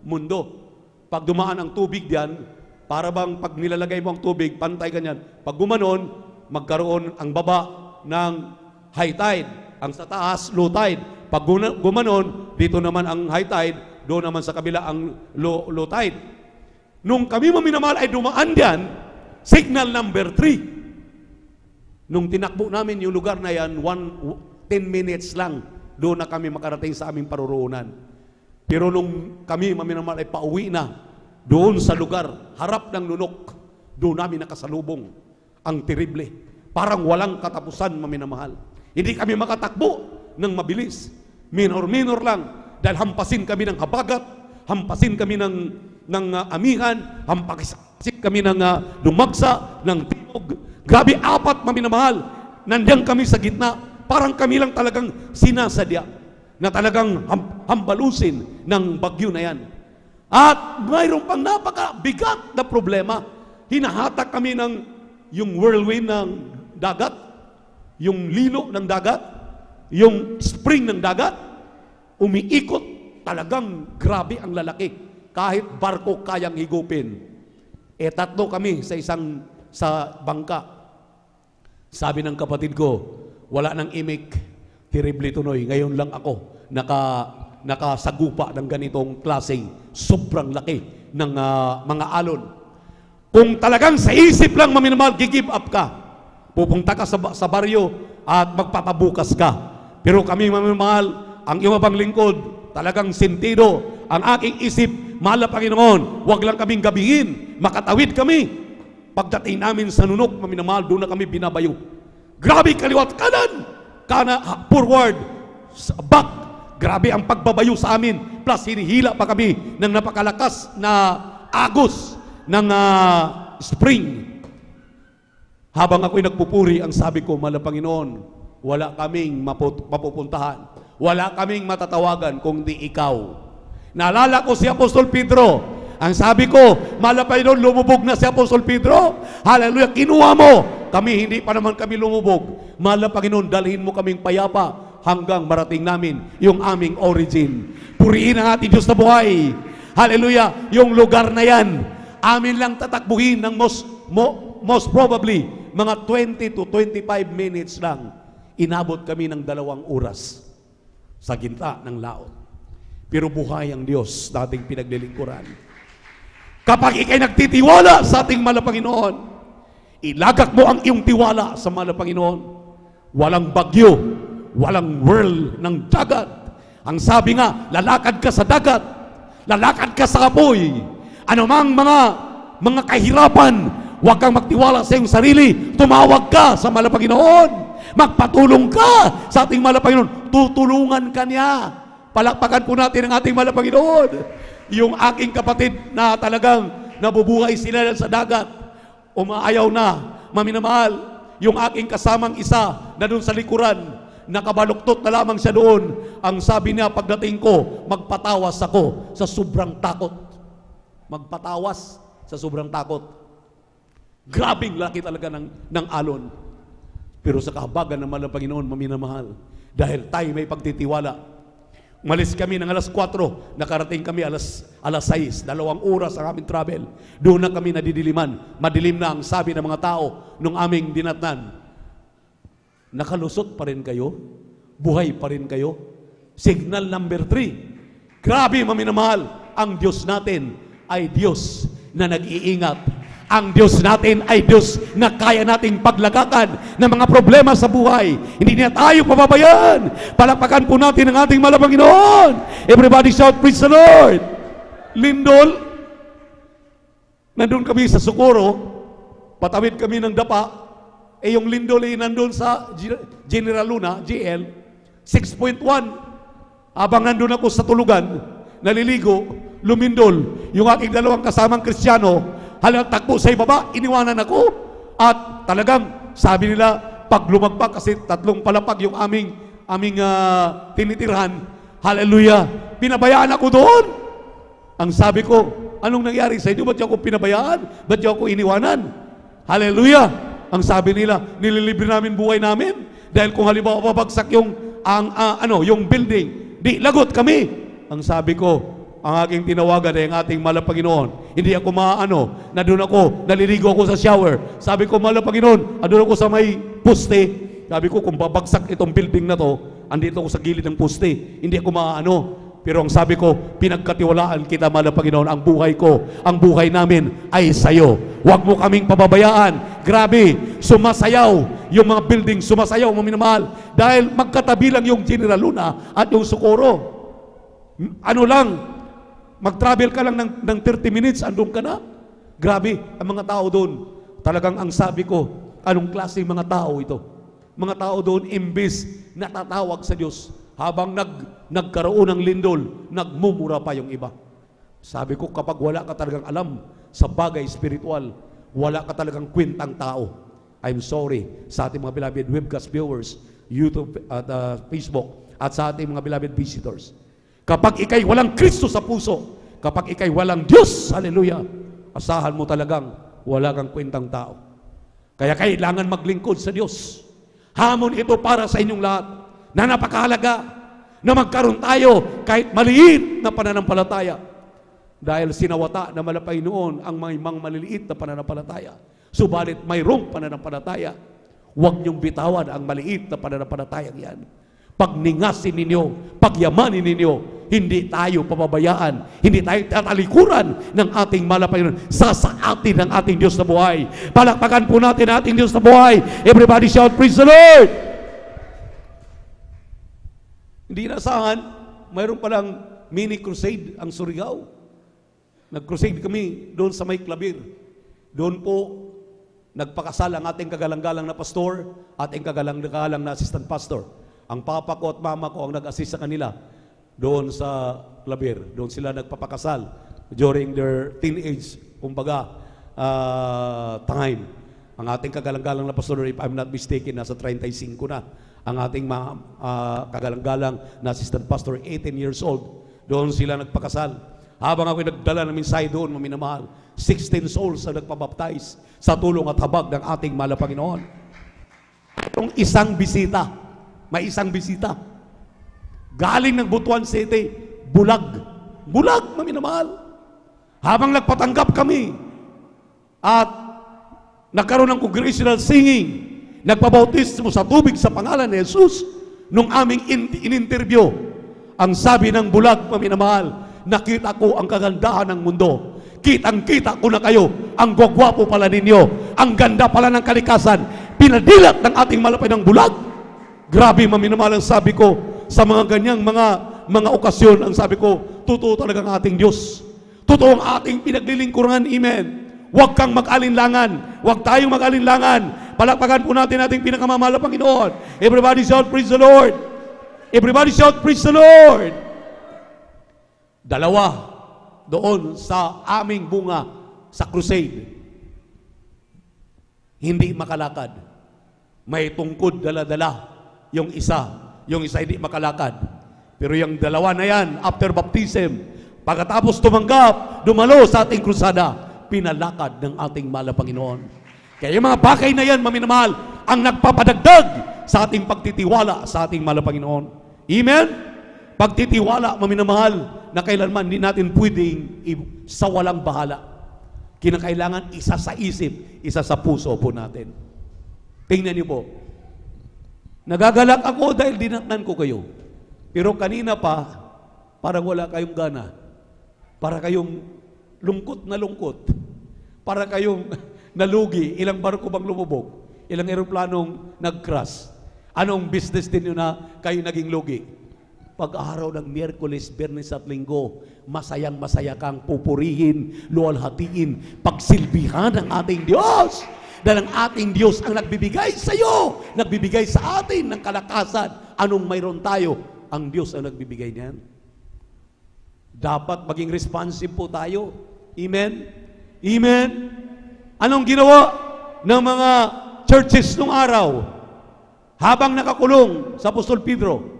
mundo. Pag dumaan ang tubig diyan, para bang pag nilalagay mo ang tubig, pantay ganyan. Pag gumanon, magkaroon ang baba ng high tide. Ang sa taas, low tide. Pag gumanon, dito naman ang high tide, doon naman sa kabila ang low tide. Nung kami maminamahal ay dumaan diyan, signal number 3. Nung tinakbo namin yung lugar na yan, 10 minutes lang, doon na kami makarating sa aming paruroonan. Pero nung kami maminamahal ay pauwi na, doon sa lugar, harap ng lunok, doon namin nakasalubong ang terrible. Parang walang katapusan, maminamahal. Hindi kami makatakbo. ng mabilis. Minor lang. Dahil hampasin kami ng habagat, hampasin kami ng amihan, hampasin kami ng lumagsa, ng timog. Grabe, 4 maminamahal. Nandiyan kami sa gitna. Parang kami lang talagang sinasadya na talagang hambalusin ng bagyo na yan. At mayroon pang napakabigat na problema. Hinahatak kami ng yung whirlwind ng dagat, yung lilo ng dagat, yung spring ng dagat, umiikot. Talagang grabe ang lalaki. Kahit barko kayang higupin. 3 kami sa bangka. Sabi ng kapatid ko, wala nang imik, terrible tunoy. Ngayon lang ako nakasagupa ng ganitong klaseng sobrang laki ng mga alon. Kung talagang sa isip lang maminamahal, give up ka. Pupunta ka sa baryo at magpapabukas ka. Pero kami maminamahal, ang iyong abang lingkod, talagang sentido. Ang aking isip, mahal na Panginoon, huwag lang kaming gabihin, makatawid kami. Pagdating namin sa nunok, maminamahal, doon na kami binabayo. Grabe, kaliwat kanan, forward, back. Grabe ang pagbabayo sa amin. Plus, hinihila pa kami ng napakalakas na agos ng spring. Habang ako'y nagpupuri, ang sabi ko, mahal na Panginoon, wala kaming mapupuntahan. Wala kaming matatawagan kung di ikaw. Naalala ko si Apostol Pedro. Ang sabi ko, mahal na Panginoon, lumubog na si Apostol Pedro. Hallelujah, kinuha mo. Kami, hindi pa naman kami lumubog. Mahal na Panginoon, dalhin mo kaming payapa hanggang marating namin yung aming origin. Purihin ang ating Diyos na buhay. Hallelujah, yung lugar na yan, amin lang tatakbuhin ng most probably, mga 20 to 25 minutes lang. Inabot kami ng 2 oras sa gitna ng laot. Pero buhay ang Diyos na ating pinaglilingkuran. Kapag ikay nagtitiwala sa ating mahal na Panginoon, ilagak mo ang iyong tiwala sa mahal na Panginoon. Walang bagyo, walang whirl ng dagat. Ang sabi nga, lalakad ka sa dagat, lalakad ka sa apoy. Anumang mga kahirapan, huwag kang magtiwala sa iyong sarili. Tumawag ka sa mahal na Panginoon. Magpatulong ka sa ating mahal na Panginoon. Tutulungan ka niya. Palakpakan po natin ang ating mahal na Panginoon. Yung aking kapatid na talagang nabubuhay sila sa dagat, umaayaw na, maminamahal. Yung aking kasamang isa na doon sa likuran, nakabaluktot na lamang siya doon. Ang sabi niya, pagdating ko, magpatawas ako sa sobrang takot. Magpatawas sa sobrang takot. Grabing laki talaga ng alon. Pero sa kahabagan ng mahal na Panginoon, maminamahal, dahil tayo may pagtitiwala. Umalis kami ng alas 4, nakarating kami alas 6, 2 oras ang aming travel. Doon na kami nadidiliman. Madilim na ang sabi ng mga tao nung aming dinatnan. Nakalusot pa rin kayo? Buhay pa rin kayo? Signal number 3. Grabe, maminamahal, ang Diyos natin ay Diyos na nag-iingat. Ang Diyos natin ay Diyos na kaya nating paglagakan ng mga problema sa buhay. Hindi niya tayo pababayaan. Palakpakan po natin ang ating mahal na Panginoon. Everybody shout, praise the Lord. Lindol, nandun kami sa Socorro, patawid kami ng dapa. Yung lindol ay nandun sa General Luna, GL, 6.1. Habang nandun ako sa tulugan, naliligo, lumindol. Yung aking 2 kasamang Kristiyano, halang takbo sa ibaba, iniwanan ako. At talagang, sabi nila, pag lumagpak, kasi 3 palapag yung aming tinitirhan, hallelujah, pinabayaan ako doon. Ang sabi ko, anong nangyari sa inyo? Ba't niyo ako pinabayaan? Ba't niyo ako iniwanan? Hallelujah. Ang sabi nila, nililibre namin buhay namin. Dahil kung halimbawa babagsak yung building, di lagot kami. Ang sabi ko, ang aking tinawagan ay ang ating mahal na Panginoon. Hindi ako na doon ako, naliligo ako sa shower. Sabi ko, mahal na Panginoon, doon ako sa may poste. Sabi ko, kung babagsak itong building na to, andito ako sa gilid ng poste. Hindi ako Pero ang sabi ko, pinagkatiwalaan kita, mahal na Panginoon, ang buhay ko, ang buhay namin ay sa'yo. Huwag mo kaming pababayaan. Grabe, sumasayaw. Yung mga building, sumasayaw, maminamahal. Dahil magkatabi lang yung General Luna at yung Socorro. Mag-travel ka lang ng 30 minutes, andun ka na. Grabe, ang mga tao doon. Talagang ang sabi ko, anong klaseng mga tao ito? Mga tao doon, imbis natatawag sa Diyos, habang nagkaroon ng lindol, nagmumura pa yung iba. Sabi ko, kapag wala ka talagang alam sa bagay spiritual, wala ka talagang kwentang tao. I'm sorry sa ating mga beloved webcast viewers, YouTube at Facebook, at sa ating mga beloved visitors. Kapag ikay walang Kristo sa puso, kapag ikay walang Diyos, hallelujah, asahan mo talagang wala kang kwentang tao. Kaya kailangan maglingkod sa Diyos. Hamon ito para sa inyong lahat na napakahalaga na magkaroon tayo kahit maliit na pananampalataya. Dahil sinawata na malapay noon ang mga maliliit na pananampalataya. Subalit mayroong pananampalataya. Huwag niyong bitawan ang maliit na pananampalatayang yan. Pagningasin ninyo, pagyamanin ninyo, hindi tayo pababayaan, hindi tayo tatalikuran ng ating malapay sa atin ng ating Diyos na buhay. Palakpakan po natin ang ating Diyos na buhay. Everybody shout, praise the Lord! Hindi nasahan, mayroon palang mini crusade ang Surigao. Nag-crusade kami doon sa may Clabir. Doon po nagpakasal ang ating kagalang-galang na pastor, ating kagalang-galang na assistant pastor. Ang papa ko at mama ko ang nag-assist sa kanila doon sa Clabir. Doon sila nagpapakasal during their teenage, kumbaga, time. Ang ating kagalang-galang na pastor, if I'm not mistaken, nasa 35 na. Ang ating kagalang-galang na assistant pastor, 18 years old. Doon sila nagpakasal. Habang ako nagdala ng mensahe doon, maminamahal, 16 souls ang nagpabaptize sa tulong at habag ng ating mahal na Panginoon. Itong isang bisita, may isang bisita, galing ng Butuan City, Bulag. Bulag, maminamahal. Habang nagpatanggap kami at nagkaroon ng congregational singing, nagpabautismo sa tubig sa pangalan ni Jesus, nung aming in-interview, ang sabi ng Bulag, maminamahal, nakita ko ang kagandahan ng mundo. Kitang-kita ko na kayo. Ang gwagwapo pala ninyo. Ang ganda pala ng kalikasan. Pinadilat ng ating malapay ng Bulag. Grabe, maminamahal, ang sabi ko, sa mga ganyang mga okasyon, ang sabi ko, totoo talaga ang ating Diyos. Totoo ang ating pinaglilingkuran. Amen. Huwag kang mag-alinlangan. Huwag tayong mag-alinlangan. Palakpakan po natin ating pinakamamahal na Panginoon. Everybody shout, praise the Lord. Everybody shout, praise the Lord. Dalawa doon sa aming bunga sa crusade. Hindi makalakad. May tungkod dala-dala yung isa hindi makalakad. Pero yung dalawa na yan, after baptism, pagkatapos tumanggap, dumalo sa ating krusada, pinalakad ng ating mahal na Panginoon. Kaya yung mga bagay na yan, maminamahal, ang nagpapadagdag sa ating pagtitiwala sa ating mahal na Panginoon. Amen? Pagtitiwala, maminamahal, na kailanman hindi natin pwedeng sa walang bahala. Kinakailangan isa sa isip, isa sa puso po natin. Tingnan niyo po. Nagagalak ako dahil dinatnan ko kayo. Pero kanina pa, parang wala kayong gana. Para kayong lungkot na lungkot. Para kayong nalugi. Ilang barko bang lumubog? Ilang eroplanong nag-crash? Anong business din yun na kayo naging lugi? Pag-araw ng Miyerkules, Biyernes at Linggo, masayang-masaya kang pupurihin, luwalhatiin, pagsilbihan ng ating Diyos. Dahil ang ating Diyos ang nagbibigay sa iyo, nagbibigay sa atin ng kalakasan. Anong mayroon tayo? Ang Diyos ang nagbibigay niyan. Dapat maging responsive po tayo. Amen? Amen? Anong ginawa ng mga churches nung araw? Habang nakakulong sa Apostol Pedro,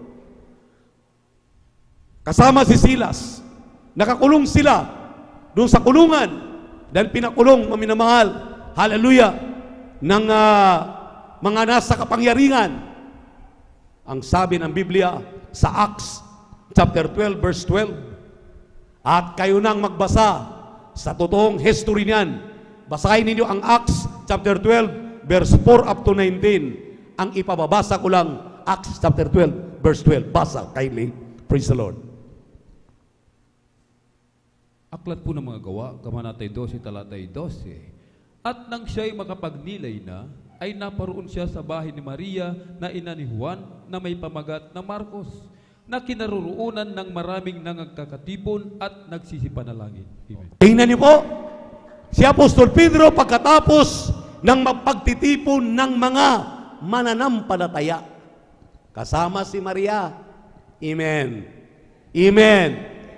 kasama si Silas, nakakulong sila doon sa kulungan dahil pinakulong, maminamahal, hallelujah, ng mga nasa kapangyarihan. Ang sabi ng Biblia sa Acts chapter 12 verse 12, at kayo nang magbasa sa totoong history niyan. Basahin ninyo ang Acts chapter 12 verse 4 up to 19. Ang ipababasa ko lang Acts chapter 12 verse 12. Basa kindly. Praise the Lord. Aklat po ng mga gawa, kamanatay 12, talatay 12. At nang siya'y makapagnilay na, ay naparoon siya sa bahay ni Maria na ina ni Juan na may pamagat na Marcos, na kinaroroonan ng maraming nangagkakatipon at nagsisipanalangin. Amen. Tingnan niyo po, si Apostol Pedro pagkatapos ng mapagtitipon ng mga mananampalataya. Kasama si Maria. Amen. Amen.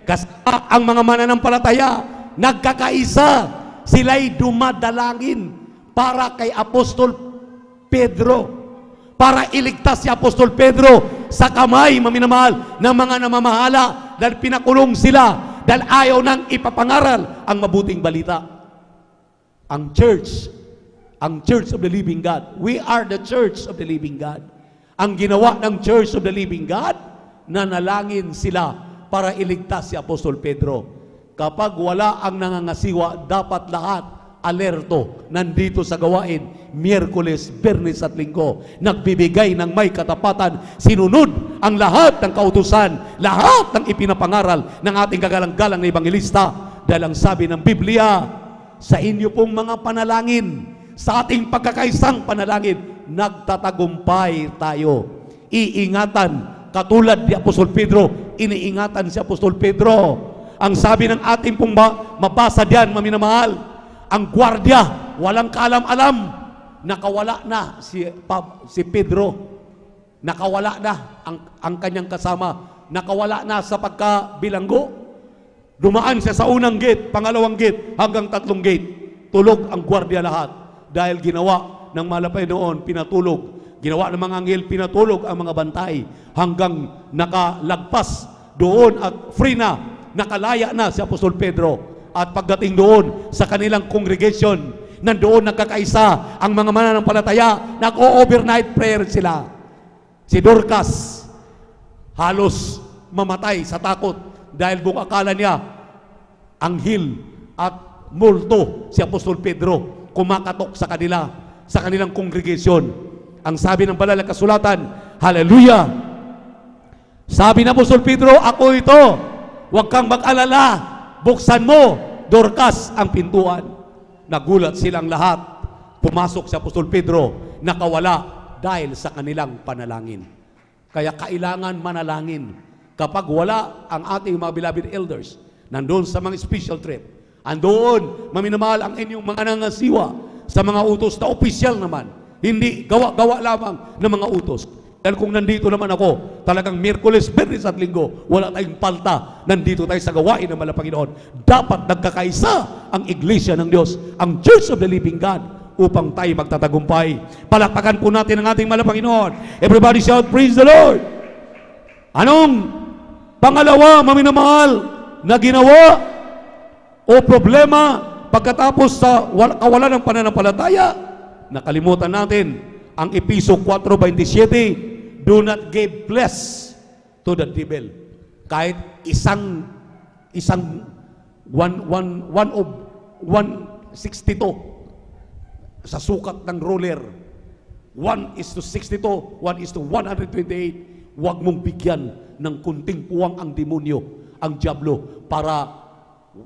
Kasama ang mga mananampalataya, nagkakaisa. Sila'y dumadalangin para kay Apostol Pedro. Para iligtas si Apostol Pedro sa kamay, maminamahal, ng mga namamahala dahil pinakulong sila dahil ayaw nang ipapangaral ang mabuting balita. Ang Church of the Living God. We are the Church of the Living God. Ang ginawa ng Church of the Living God, nanalangin sila para iligtas si Apostol Pedro. Kapag wala ang nangangasiwa, dapat lahat alerto, nandito sa gawain, Miyerkules, Biyernes at Linggo, nagbibigay ng may katapatan, sinunod ang lahat ng kautusan, lahat ng ipinapangaral ng ating kagalang-galang na Ebanghelista. Dahil ang sabi ng Biblia, sa inyo pong mga panalangin, sa ating pagkakaisang panalangin, nagtatagumpay tayo. Iingatan, katulad ni Apostol Pedro, iniingatan si Apostol Pedro. Ang sabi ng ating pong mabasa diyan, maminamahal, ang gwardiya, walang kaalam-alam, nakawala na si Pedro. Nakawala na ang kanyang kasama. Nakawala na sa pagkabilanggo. Dumaan siya sa unang gate, pangalawang gate, hanggang 3 gate. Tulog ang gwardiya lahat. Dahil ginawa ng malapay noon, pinatulog. Ginawa ng mga anghel, pinatulog ang mga bantay. Hanggang nakalagpas doon at free na, nakalaya na si Apostol Pedro. At pagdating doon sa kanilang congregation, nandoon nagkakaisa ang mga mananampalataya, nag-overnight prayer sila. Si Dorcas, halos mamatay sa takot dahil buong akala niya, anghel at multo si Apostol Pedro, kumakatok sa kanila, sa kanilang congregation. Ang sabi ng banal na kasulatan, hallelujah! Sabi ng Apostol Pedro, ako ito, huwag kang mag-alala, buksan mo, Dorcas, ang pintuan. Nagulat silang lahat. Pumasok si Apostol Pedro, nakawala dahil sa kanilang panalangin. Kaya kailangan manalangin. Kapag wala ang ating mga beloved elders, nandoon sa mga special trip, andoon, maminamahal ang inyong mga nangasiwa sa mga utos na opisyal naman. Hindi gawa-gawa lamang ng mga utos. Dahil kung nandito naman ako, talagang Miyerkules, Biyernes at Linggo, wala tayong palta. Nandito tayo sa gawain ng Panginoon. Dapat nagkakaisa ang Iglesia ng Diyos, ang Church of the Living God, upang tayo magtatagumpay. Palakpakan po natin ang ating Panginoon. Everybody shout, praise the Lord! Anong pangalawa, maminamahal, na ginawa o problema pagkatapos sa kawalan ng pananampalataya? Nakalimutan natin ang Episo 4:27, do not give place to the devil. Kahit isang 1/62 sa sukat ng ruler, 1:62, 1:128, huwag mong bigyan ng kunting puwang ang demonyo, ang diablo, para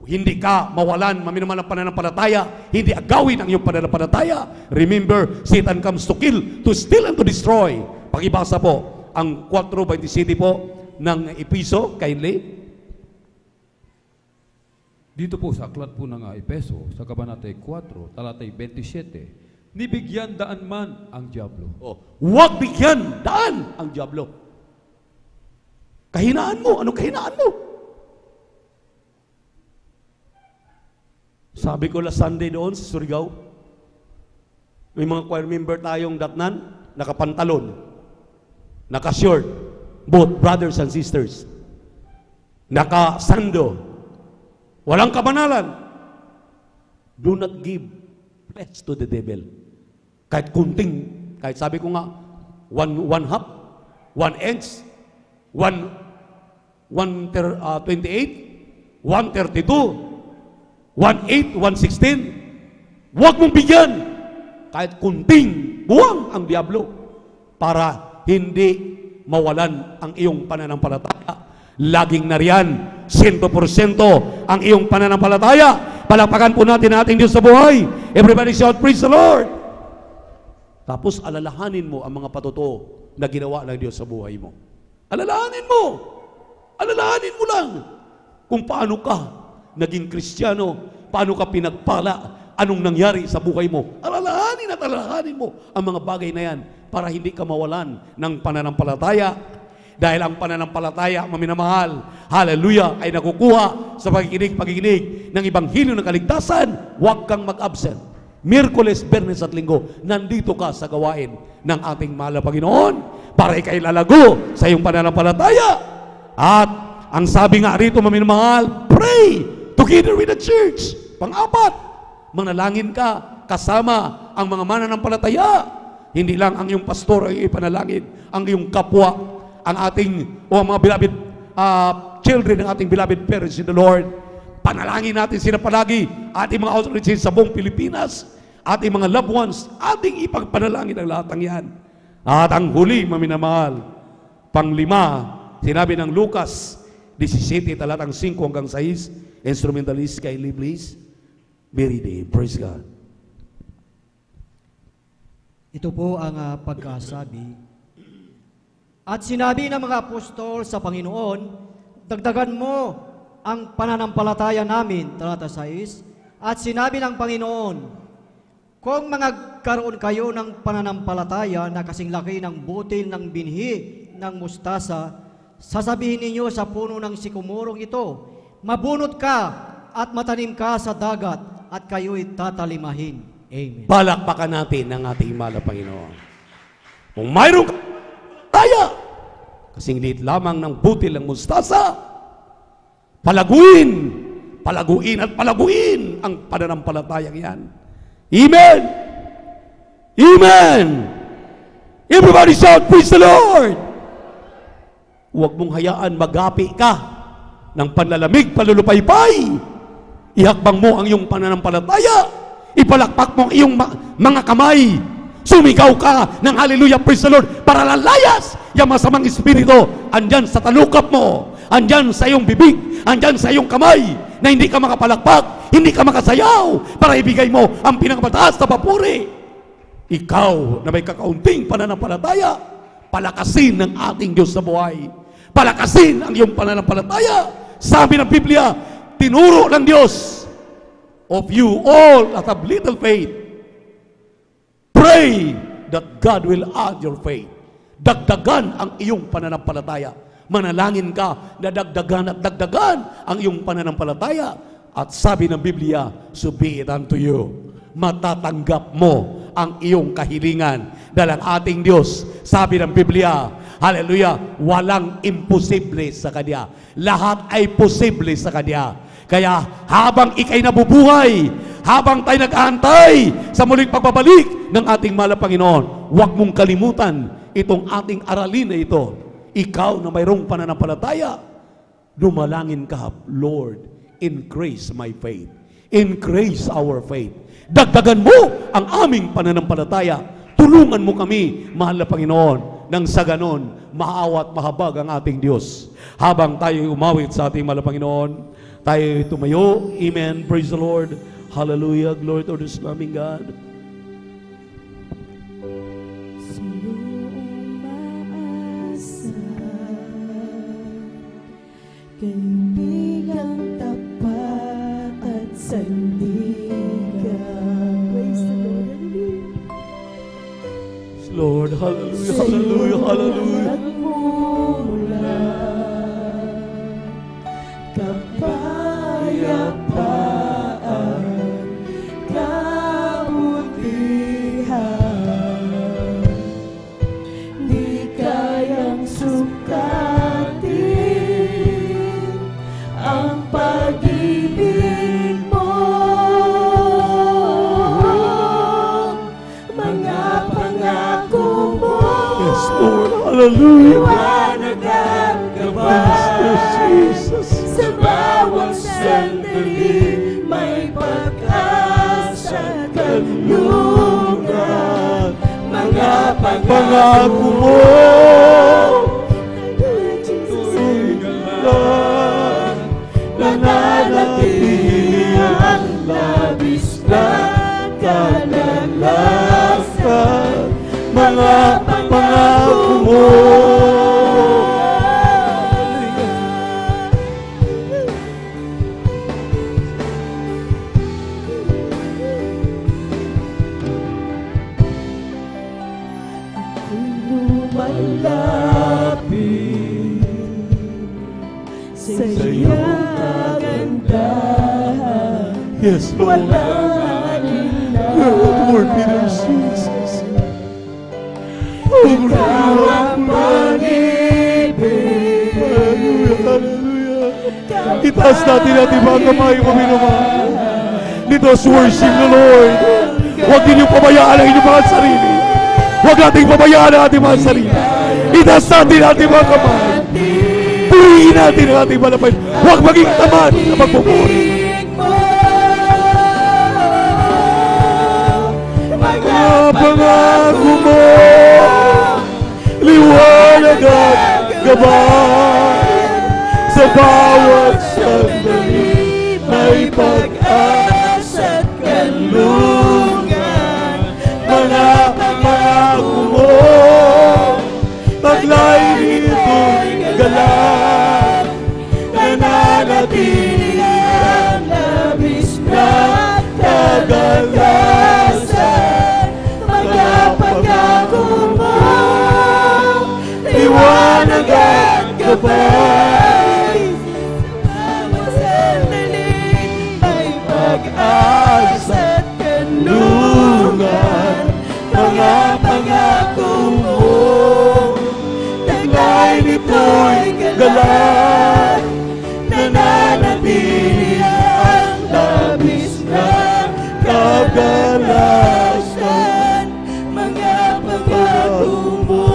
hindi ka mawalan, maminamahal ng pananampalataya, hindi agawin ang iyong pananampalataya. Remember, Satan comes to kill, to steal, and to destroy. Pakibasa po ang 4:27 po ng Episo, kindly. Dito po sa aklat po ng Epeso, sa kabanatay 4, talatay 27, nibigyan daan man ang diablo. Huwag bigyan daan ang diablo. Kahinaan mo. Anong kahinaan mo? Sabi ko last Sunday doon sa Surigao, may mga choir member tayong datnan, nakapantalon, naka-short, both brothers and sisters, naka-sando, walang kabanalan. Do not give place to the devil. Kahit kunting, kahit sabi ko nga, 1/2, 1/8, 1/28, 1/32, 1/8, 1/16, huwag mong bigyan kahit kunting buwang ang diablo para hindi mawalan ang iyong pananampalataya. Laging nariyan, 100% ang iyong pananampalataya. Palakpakan po natin ang ating Diyos sa buhay. Everybody shout, praise the Lord! Tapos alalahanin mo ang mga patotoo na ginawa ng Diyos sa buhay mo. Alalahanin mo! Alalahanin mo lang kung paano ka naging Kristiyano, paano ka pinagpala, anong nangyari sa buhay mo. Alalahanin at alalahanin mo ang mga bagay na yan. para hindi ka mawalan ng pananampalataya. Dahil ang pananampalataya, maminamahal, hallelujah, ay nakukuha sa pakikinig ng Ebanghelyo ng kaligtasan. Huwag kang mag-absent. Miyerkules, Biyernes at Linggo, nandito ka sa gawain ng ating mahal na Panginoon para ikay lalago sa iyong pananampalataya. At ang sabi nga rito, maminamahal, pray together with the church. Pang-apat, manalangin ka kasama ang mga mananampalataya. Hindi lang ang iyong pastor ay ipanalangin, ang iyong kapwa, ang ating, o ang mga beloved children ng ating beloved parents in the Lord. Panalangin natin sila palagi, ating mga outreaches sa buong Pilipinas, ating mga loved ones, ating ipagpanalangin ang lahat ng yan. At ang huli, maminamahal, panglima, sinabi ng Lucas 17, talatang 5 hanggang 6, instrumentalist, kindly please, be ready. Praise God. Ito po ang pagkasabi. At sinabi ng mga apostol sa Panginoon, dagdagan mo ang pananampalataya namin, talata 6. At sinabi ng Panginoon, kung magkaroon kayo ng pananampalataya na kasing laki ng butil ng binhi ng mustasa, sasabihin ninyo sa puno ng sikumorong ito, mabunot ka at matanim ka sa dagat at kayo'y tatalimahin. Amen. Palakpakan natin ang ating mahal na Panginoon. Kung mayroong tayo, kasing liit lamang ng butil ng mustasa, palaguin at palaguin ang pananampalatayang yan. Amen! Amen! Everybody shout, praise the Lord! Huwag mong hayaan magapi ka ng panlalamig, palulupaypay. Ihakbang mo ang iyong pananampalataya. Ipalakpak mo ang iyong mga kamay. Sumigaw ka ng hallelujah, praise the Lord, para lalayas yung masamang espiritu. Andyan sa talukap mo, andyan sa iyong bibig, andyan sa iyong kamay, na hindi ka makapalakpak, hindi ka makasayaw, para ibigay mo ang pinakamataas na papuri. Ikaw na may kakaunting pananampalataya, palakasin ng ating Diyos sa buhay. Palakasin ang iyong pananampalataya. Sabi ng Biblia, tinuro ng Diyos, of you all that have little faith, pray that God will add your faith. Dagdagan ang iyong pananampalataya. Manalangin ka na dagdagan at dagdagan ang iyong pananampalataya. At sabi ng Biblia, so be it unto you. Matatanggap mo ang iyong kahilingan. Dahil ang ating Diyos, sabi ng Biblia, hallelujah, walang imposible sa Kanya. Lahat ay posible sa Kanya. Kaya habang ikay nabubuhay, habang tayo nag-aantay sa muling pagbabalik ng ating mahal na Panginoon, huwag mong kalimutan itong ating aralin na ito. Ikaw na mayroong pananampalataya, dumalangin ka, Lord, increase my faith. Increase our faith. Dagdagan mo ang aming pananampalataya. Tulungan mo kami, mahal na Panginoon, nang sa ganon, maawa at mahabag ang ating Diyos. Habang tayo umawit sa ating mahal na Panginoon, tayo tumayo. Amen. Praise the Lord. Hallelujah. Glory to this naming God. Kaibigang tapat at sandigan. Praise the Lord, Lord. hallelujah, hallelujah, hallelujah. Kapayapaan, kabutihan, di kayang sukatin ang pag-ibig mo. Mga pangako mo, Yes, Lord, hallelujah. liwanag at gabay. Yes, Jesus. Sa bawat sandali, may pag-asa at kanlungan. Mga pangako mo, nananatili ang labis na kalalasan. Mga pangako mo, Yes, Lord. Lord, Peter, Jesus. Ikaw ang pag-ibig. Hallelujah, hallelujah. Itaas natin ating mga kamay, Panginoon. Let us worship the Lord. Huwag ninyong pabayaan ang inyong mga sarili. Huwag nating pabayaan ang ating mga sarili. Itaas natin ating mga kamay. Purihin natin ang ating malapay. Huwag maging tamad na magpupuri. Mga pangako mo, liwanag at gabay, sa bawat sandali may pag-asa at kanlungan. Mga pangako mo, taglay nito'y galak, nananatili ang labis na kagalasan. Mga pangako mo, liwanag at gabay, bawat sandali may pag-asa at kanlungan. Mga pangako mo, taglay nito'y galak, nananatili ang labis na kagalasan. Mga pangako mo.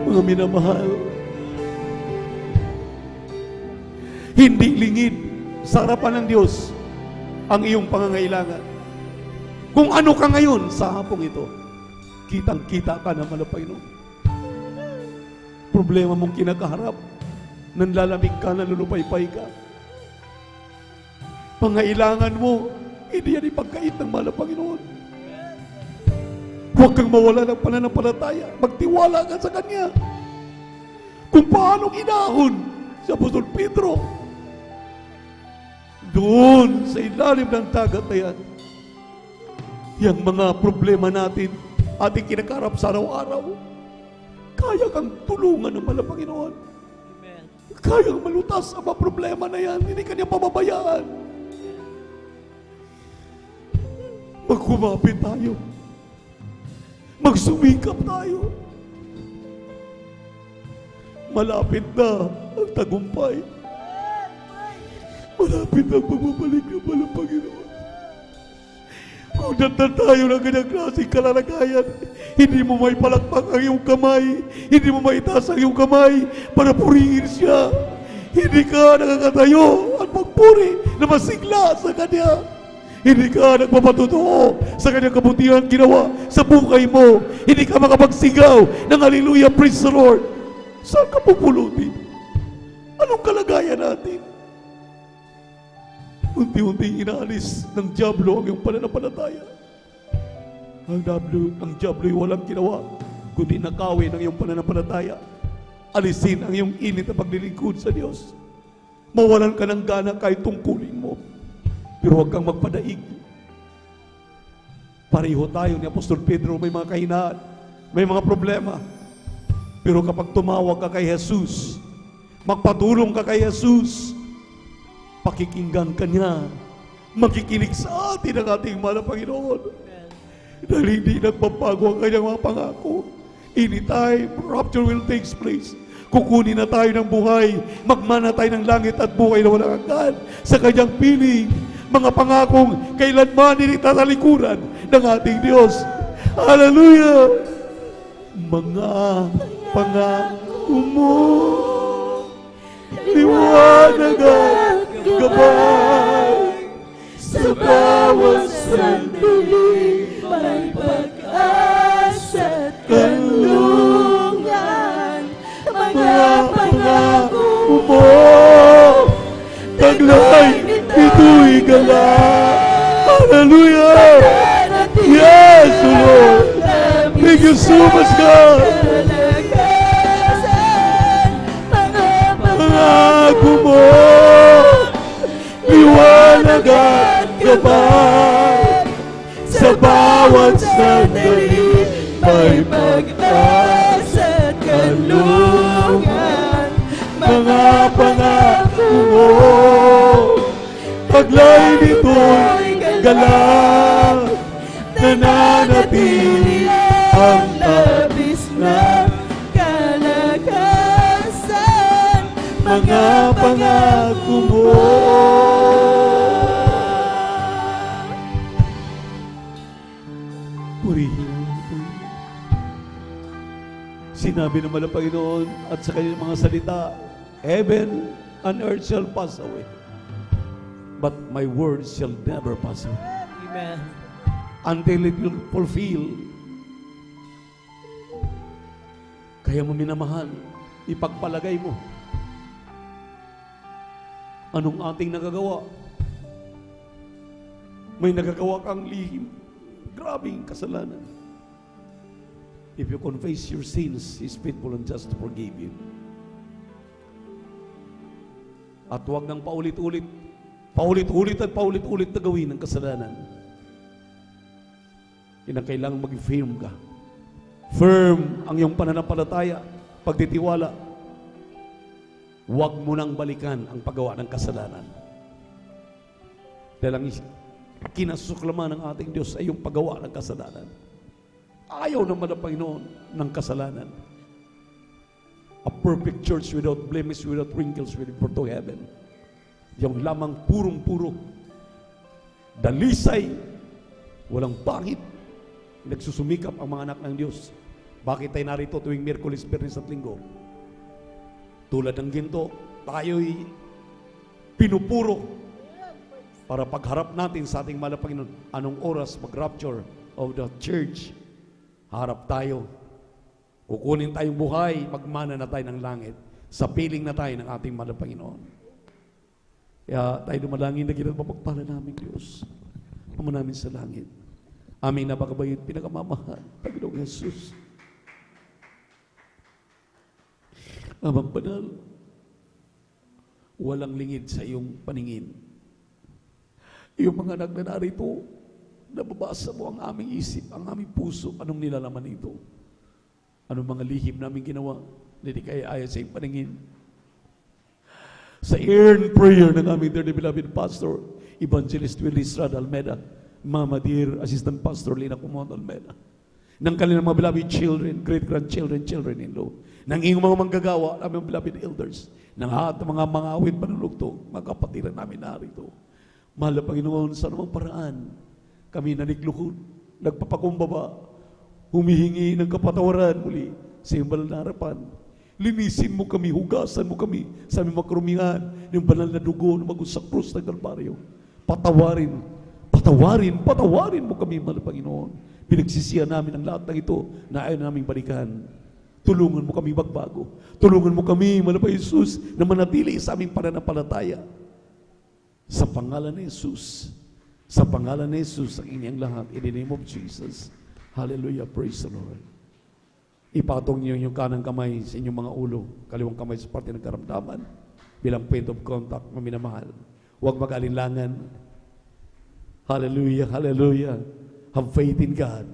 Mga minamahal, hindi lingid sa harapan ng Diyos ang iyong pangangailangan. Kung ano ka ngayon sa hapong ito, kitang-kita ka naman ng Panginoon. Problema mong kinakaharap, nanlalamig ka, nalulupaypay ka. Pangailangan mo, hindi yan ipagkait ng mahal na Panginoon. Huwag kang mawala ng pananampalataya. Magtiwala ka sa Kanya. Kung paano inahon si Apostol Pedro doon sa ilalim ng dagat na yan, yung mga problema natin, ating kinakarap sa araw-araw, kaya kang tulungan ng mahal na Panginoon. Kaya kang malutas ang mga problema na yan. Hindi Kanya pababayaan. Magkumapit tayo. Magsumikap tayo. Malapit na ang tagumpay. Malapit na ang pagbabalik ng mahal na Panginoon. Kung nandan tayo ng ganyang klaseng kalalagayan, hindi mo may palakpak ang iyong kamay, hindi mo maitaas ang iyong kamay para purihin siya. Hindi ka nakakatayo at magpuri na masigla sa Kanya. Hindi ka nagpapatutuo sa Kanyang kabutihan ginawa sa buhay mo. Hindi ka makapagsigaw ng hallelujah, praise the Lord. Saan ka pupulutin? Anong kalagayan natin? Unti-unti inaalis ng dyablo ang iyong pananampalataya. Ang dyablo'y walang ginawa kundi nakawin ang iyong pananampalataya. Alisin ang iyong init na paglilingkod sa Diyos. Mawalan ka ng gana kahit tungkulin mo. Pero huwag kang magpadaig. Pareho tayo ni Apostol Pedro, may mga kahinaan, may mga problema. Pero kapag tumawag ka kay Jesus, magpatulong ka kay Jesus, pakikinggan ka niya, makikinig sa atin ang ating mahal na Panginoon. Dahil hindi nagpapago ang kanyang mga pangako. Anytime rapture will take place, kukunin na tayo ng buhay, magmana tayo ng langit at buhay na walang hanggan sa kanyang piling. Mga pangakong kailanman hindi tatalikuran ng ating Diyos. Hallelujah! Mga pangako mo, liwanag at gabay, sa bawat sandali may pag-asa at kanlungan. Mga pangako mo, taglay ito'y galak. Hallelujah! Yes, Lord! Thank you so much, God! Pangako mo, liwanag at gabay, sa bawat sandali may pag-asa at kanlungan. Mga pangako galak, nananatili ang labis na kalakasan, mga pangako mo. Purihin. Sinabi naman ng Panginoon at sa kanyang mga salita, heaven and earth shall pass away, but my words shall never pass away. Amen. Until it will fulfill. Kaya mo minamahal, ipagpalagay mo. Anong ating nagagawa? May nagagawa kang lihim. Grabing kasalanan. If you confess your sins, He's faithful and just to forgive you. At huwag nang paulit-ulit na gawin ang kasalanan. Kailangan maging firm ka. Firm ang iyong pananampalataya, pagtitiwala. Huwag mo nang balikan ang paggawa ng kasalanan. Dahil ang kinasuklaman ng ating Diyos ay yung paggawa ng kasalanan. Ayaw naman ng Panginoon ng kasalanan. A perfect church without blemish, without wrinkles, will go to heaven. Yung lamang purong-puro, dalisay, walang pangit, nagsusumikap ang mga anak ng Diyos. Bakit tayo narito tuwing Miyerkules, Biyernes at Linggo? Tulad ng ginto, tayo'y pinupuro para pagharap natin sa ating mahal na Panginoon. Anong oras mag-rapture of the church? Harap tayo. Kukunin tayong buhay, magmana na tayo ng langit. Sa piling na tayo ng ating mahal na Panginoon. Kaya tayo dumalangin na ginagpapagpala namin, Diyos. Ama namin sa langit. Aming napakabayot, pinakamamahal, Panginoong Jesus. Amang banal, walang lingid sa iyong paningin. Iyong mga anak na narito, nababasa mo ang aming isip, ang aming puso, anong nilalaman nito? Anong mga lihim namin ginawa, hindi kaya ayon sa iyong paningin. Sa earned prayer ng aming dearly beloved Pastor, Evangelist Willie Estrada Almeda, Mama dear Assistant Pastor Lina Kumon Almeda, ng kanilang mga beloved children, great-grandchildren, children-in-law, ng iyong mga manggagawa, aming beloved elders, ng lahat ng mga awit panulugtog, mga kapatiran namin narito. Mahal na Panginoon, sa namang paraan, kami nanikluhod, nagpapakumbaba, humihingi ng kapatawaran muli sa iyong banal na harapan. Linisin mo kami, hugasan mo kami sa aming makrumihan ng banal na dugo na mag-usak krus ng Kalbaryo. Patawarin mo kami, mahal na Panginoon. Pinagsisihan namin ang lahat ng ito na ayaw naming balikan. Tulungan mo kami magbago. Tulungan mo kami, mahal na Jesus, na manatili sa aming pananampalataya. Sa pangalan ni Jesus. Sa pangalan ni Jesus, ang inyong lahat. In the name of Jesus. Hallelujah. Praise the Lord. Ipatong niyo yung kanang kamay sa inyong mga ulo, kaliwang kamay sa parte ng karamdaman, bilang point of contact, maminamahal. Huwag mag-alinlangan. Hallelujah. Hallelujah. Have faith in God.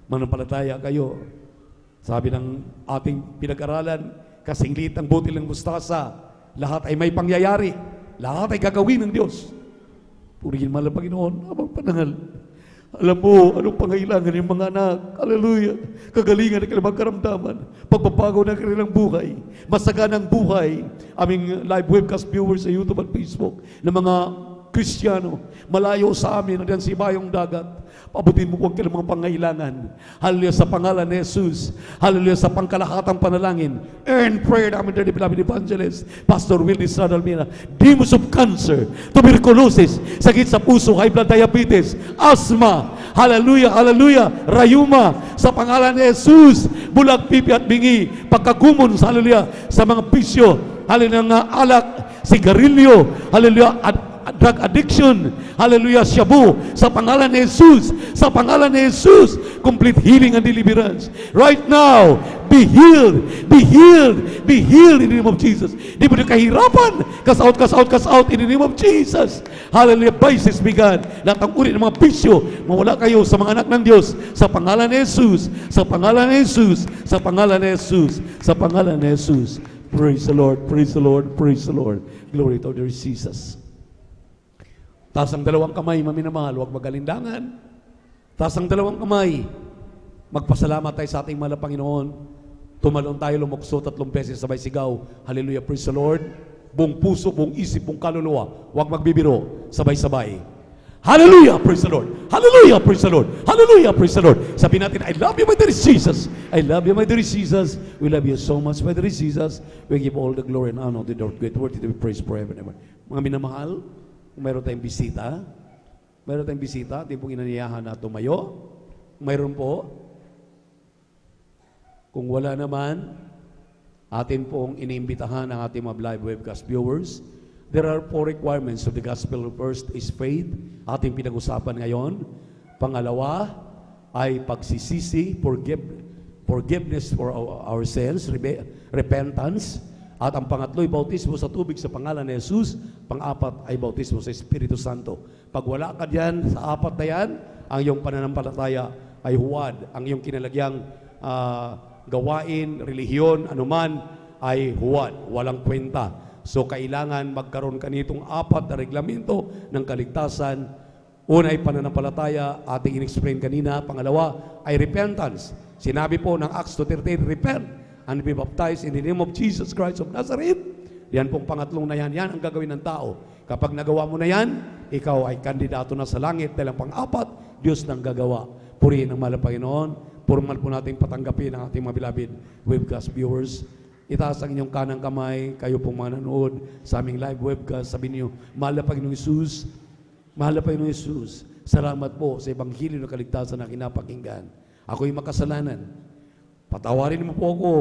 Manampalataya kayo. Sabi ng ating pinag-aralan, kasing liit ang butil ng mustasa, lahat ay may pangyayari. Lahat ay gagawin ng Diyos. Purihin mahal na Panginoon, amang panangal. Alam mo, anong pangailangan ng mga anak. Hallelujah. Kagalingan ng kanilang karamdaman. Pagbabago ng kanilang buhay. Masaganang buhay. Aming live webcast viewers sa YouTube at Facebook ng mga Kristiyano. Malayo sa amin, nandiyan si Bayong Dagat. Pabutin mo po ang kanilang mga pangailangan. Hallelujah sa pangalan ni Jesus. Hallelujah sa pangkalahatang panalangin. Earn prayer namin dearly beloved evangelist, Pastor Willie Estrada Almeda. Demons of cancer, tuberculosis, sakit sa puso, high blood diabetes, asthma, hallelujah, hallelujah, rayuma, sa pangalan ni Jesus, bulag, pipi at bingi, pagkagumon, hallelujah, sa mga bisyo, hallelujah, alak, sigarilyo, hallelujah, drug addiction, hallelujah, shabu, sa pangalan ni Jesus, sa pangalan ni Jesus, complete healing and deliverance. Right now, be healed, be healed, be healed in the name of Jesus. Di mo na kahirapan, cast out in the name of Jesus. Hallelujah, vices began. Lahat ang uri ng mga bisyo, mawala kayo sa mga anak ng Diyos, sa pangalan ni Jesus, sa pangalan ni Jesus, sa pangalan ni Jesus, sa pangalan ni Jesus. Praise the Lord, praise the Lord, praise the Lord. Glory to our Jesus. Taas ang dalawang kamay, maminamahal, huwag magalindangan. Taas ang dalawang kamay. Magpasalamat tayo sa ating mahal na Panginoon. Tumalon tayo, lumukso 3 beses, sabay sigaw. Hallelujah, praise the Lord. Buong puso, buong isip, buong kaluluwa. Huwag magbibiro, sabay-sabay. Hallelujah, praise the Lord. Hallelujah, praise the Lord. Hallelujah, praise the Lord. Sabihin natin, I love you, my dear Jesus. I love you, my dear Jesus. We love you so much, my dear Jesus. We give all the glory and honor to the great word to be praised forever and ever. Mga minamahal, kung mayroon tayong bisita, di pong inaniyahan na tumayo. Mayroon po. Kung wala naman, atin pong iniimbitahan ang ating mga live webcast viewers. There are 4 requirements of the gospel. First is faith, ating pinag-usapan ngayon. Pangalawa ay pagsisisi, forgiveness for our sins, repentance. At ang pangatlo ay bautismo sa tubig sa pangalan ni Jesus. Pang-apat ay bautismo sa Espiritu Santo. Pag wala ka diyan sa apat na yan, ang iyong pananampalataya ay huwad. Ang iyong kinalagyang gawain, relihiyon, anuman ay huwad. Walang kwenta. So kailangan magkaroon ka nitong 4 na reglamento ng kaligtasan. Una ay pananampalataya, ating in-explain kanina. Pangalawa ay repentance. Sinabi po ng Acts 2:38, repent and be baptized in the name of Jesus Christ of Nazareth. Yan pong pangatlong na yan. Yan ang gagawin ng tao. Kapag nagawa mo na yan, ikaw ay kandidato na sa langit. Dahil ang pang-4, Diyos nang gagawa. Purihin ang mahal na Panginoon. Formal po natin patanggapin ang ating mga beloved webcast viewers. Itaas ang inyong kanang kamay, kayo pong mga nanood sa aming live webcast. Sabihin niyo, mahal na Panginoong Isus, mahal na Panginoong Isus, salamat po sa Ebanghelyo ng kaligtasan na kinapakinggan. Ako'y makasalanan. Patawarin mo po ako.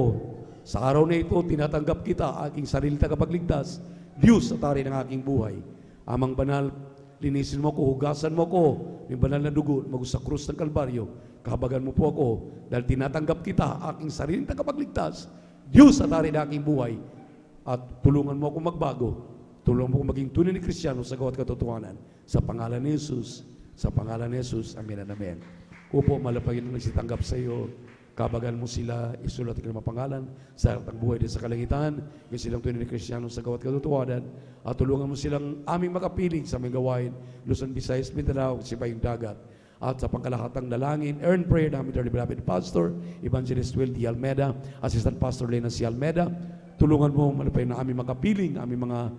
Sa araw na ito, tinatanggap kita, aking sarili tagapagligtas. Diyos at ari ng aking buhay. Amang banal, linisin mo ko, hugasan mo ko, yung banal na dugo, sa krus ng Kalbaryo. Kahabagan mo po ako, dahil tinatanggap kita, aking sarili tagapagligtas. Diyos at ari ng aking buhay. At tulungan mo ako magbago. Tulungan mo ako maging tunay ni Kristiyano sa gawat katotohanan. Sa pangalan ni Jesus, sa pangalan ni Jesus, amen and amen. Upo, malapagin na nagsitanggap sa iyo. Kabagan mo sila, isulat ang pangalan sa atang buhay din sa kalangitan, yung silang tunay na Kristiyano sa gawat katotohanan, at tulungan mo silang aming makapiling sa aming gawain, Luzon, Visayas, Mindanao, Sibayong Dagat. At sa pangkalahatang dalangin, earn prayer namin to the beloved pastor, Evangelist Will D. Almeda, Assistant Pastor Lena C. Almeda. Tulungan mo malapay na aming makapiling, aming mga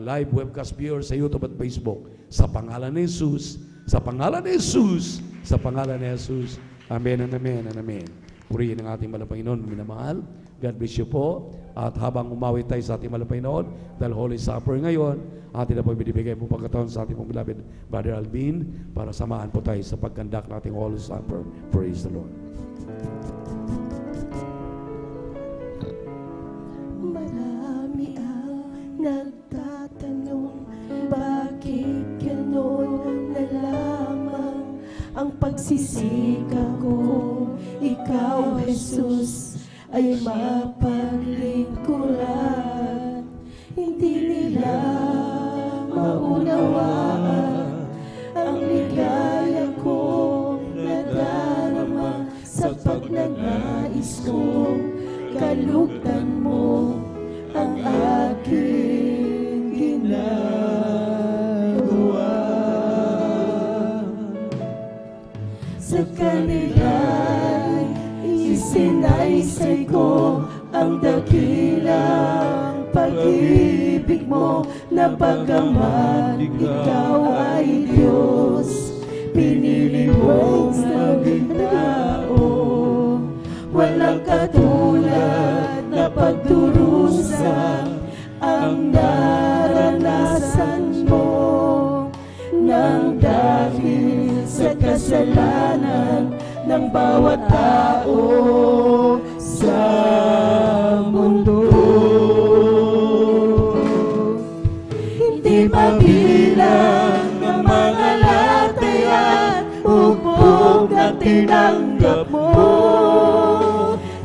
live webcast viewers sa YouTube at Facebook. Sa pangalan ni Jesus, sa pangalan ni Jesus, sa pangalan ni Jesus. Amen and amen and amen. Purihin ang ating mahal na Panginoon, minamahal. God bless you po. At habang umawit tayo sa ating mahal na Panginoon, dahil Holy Supper ngayon, atin na po binibigay po pagkataon sa ating beloved Brother Alvin para samahan po tayo sa pagkandak ng ating Holy Supper. Praise the Lord. Marami ang nagtatanong, bakit gano'n na lamang ang pagsisika ko, ikaw, Jesus, ay mapaglingkuran. Hindi nila maunawaan ang ligaya ko nadarama sa pagnanais ko. Kalugdan mo ang aking ginagawa. Sa kanila'y isinaysay ko ang dakilang pag-ibig mo, na bagamat ikaw ay Diyos, pinili mong naging tao. Walang katulad na pagdurusa ang naranasan mo, nang dahil sa kasalanan ng bawat tao sa mundo. Hindi mabilang ng mga latayan, ugbog na tinanggap mo.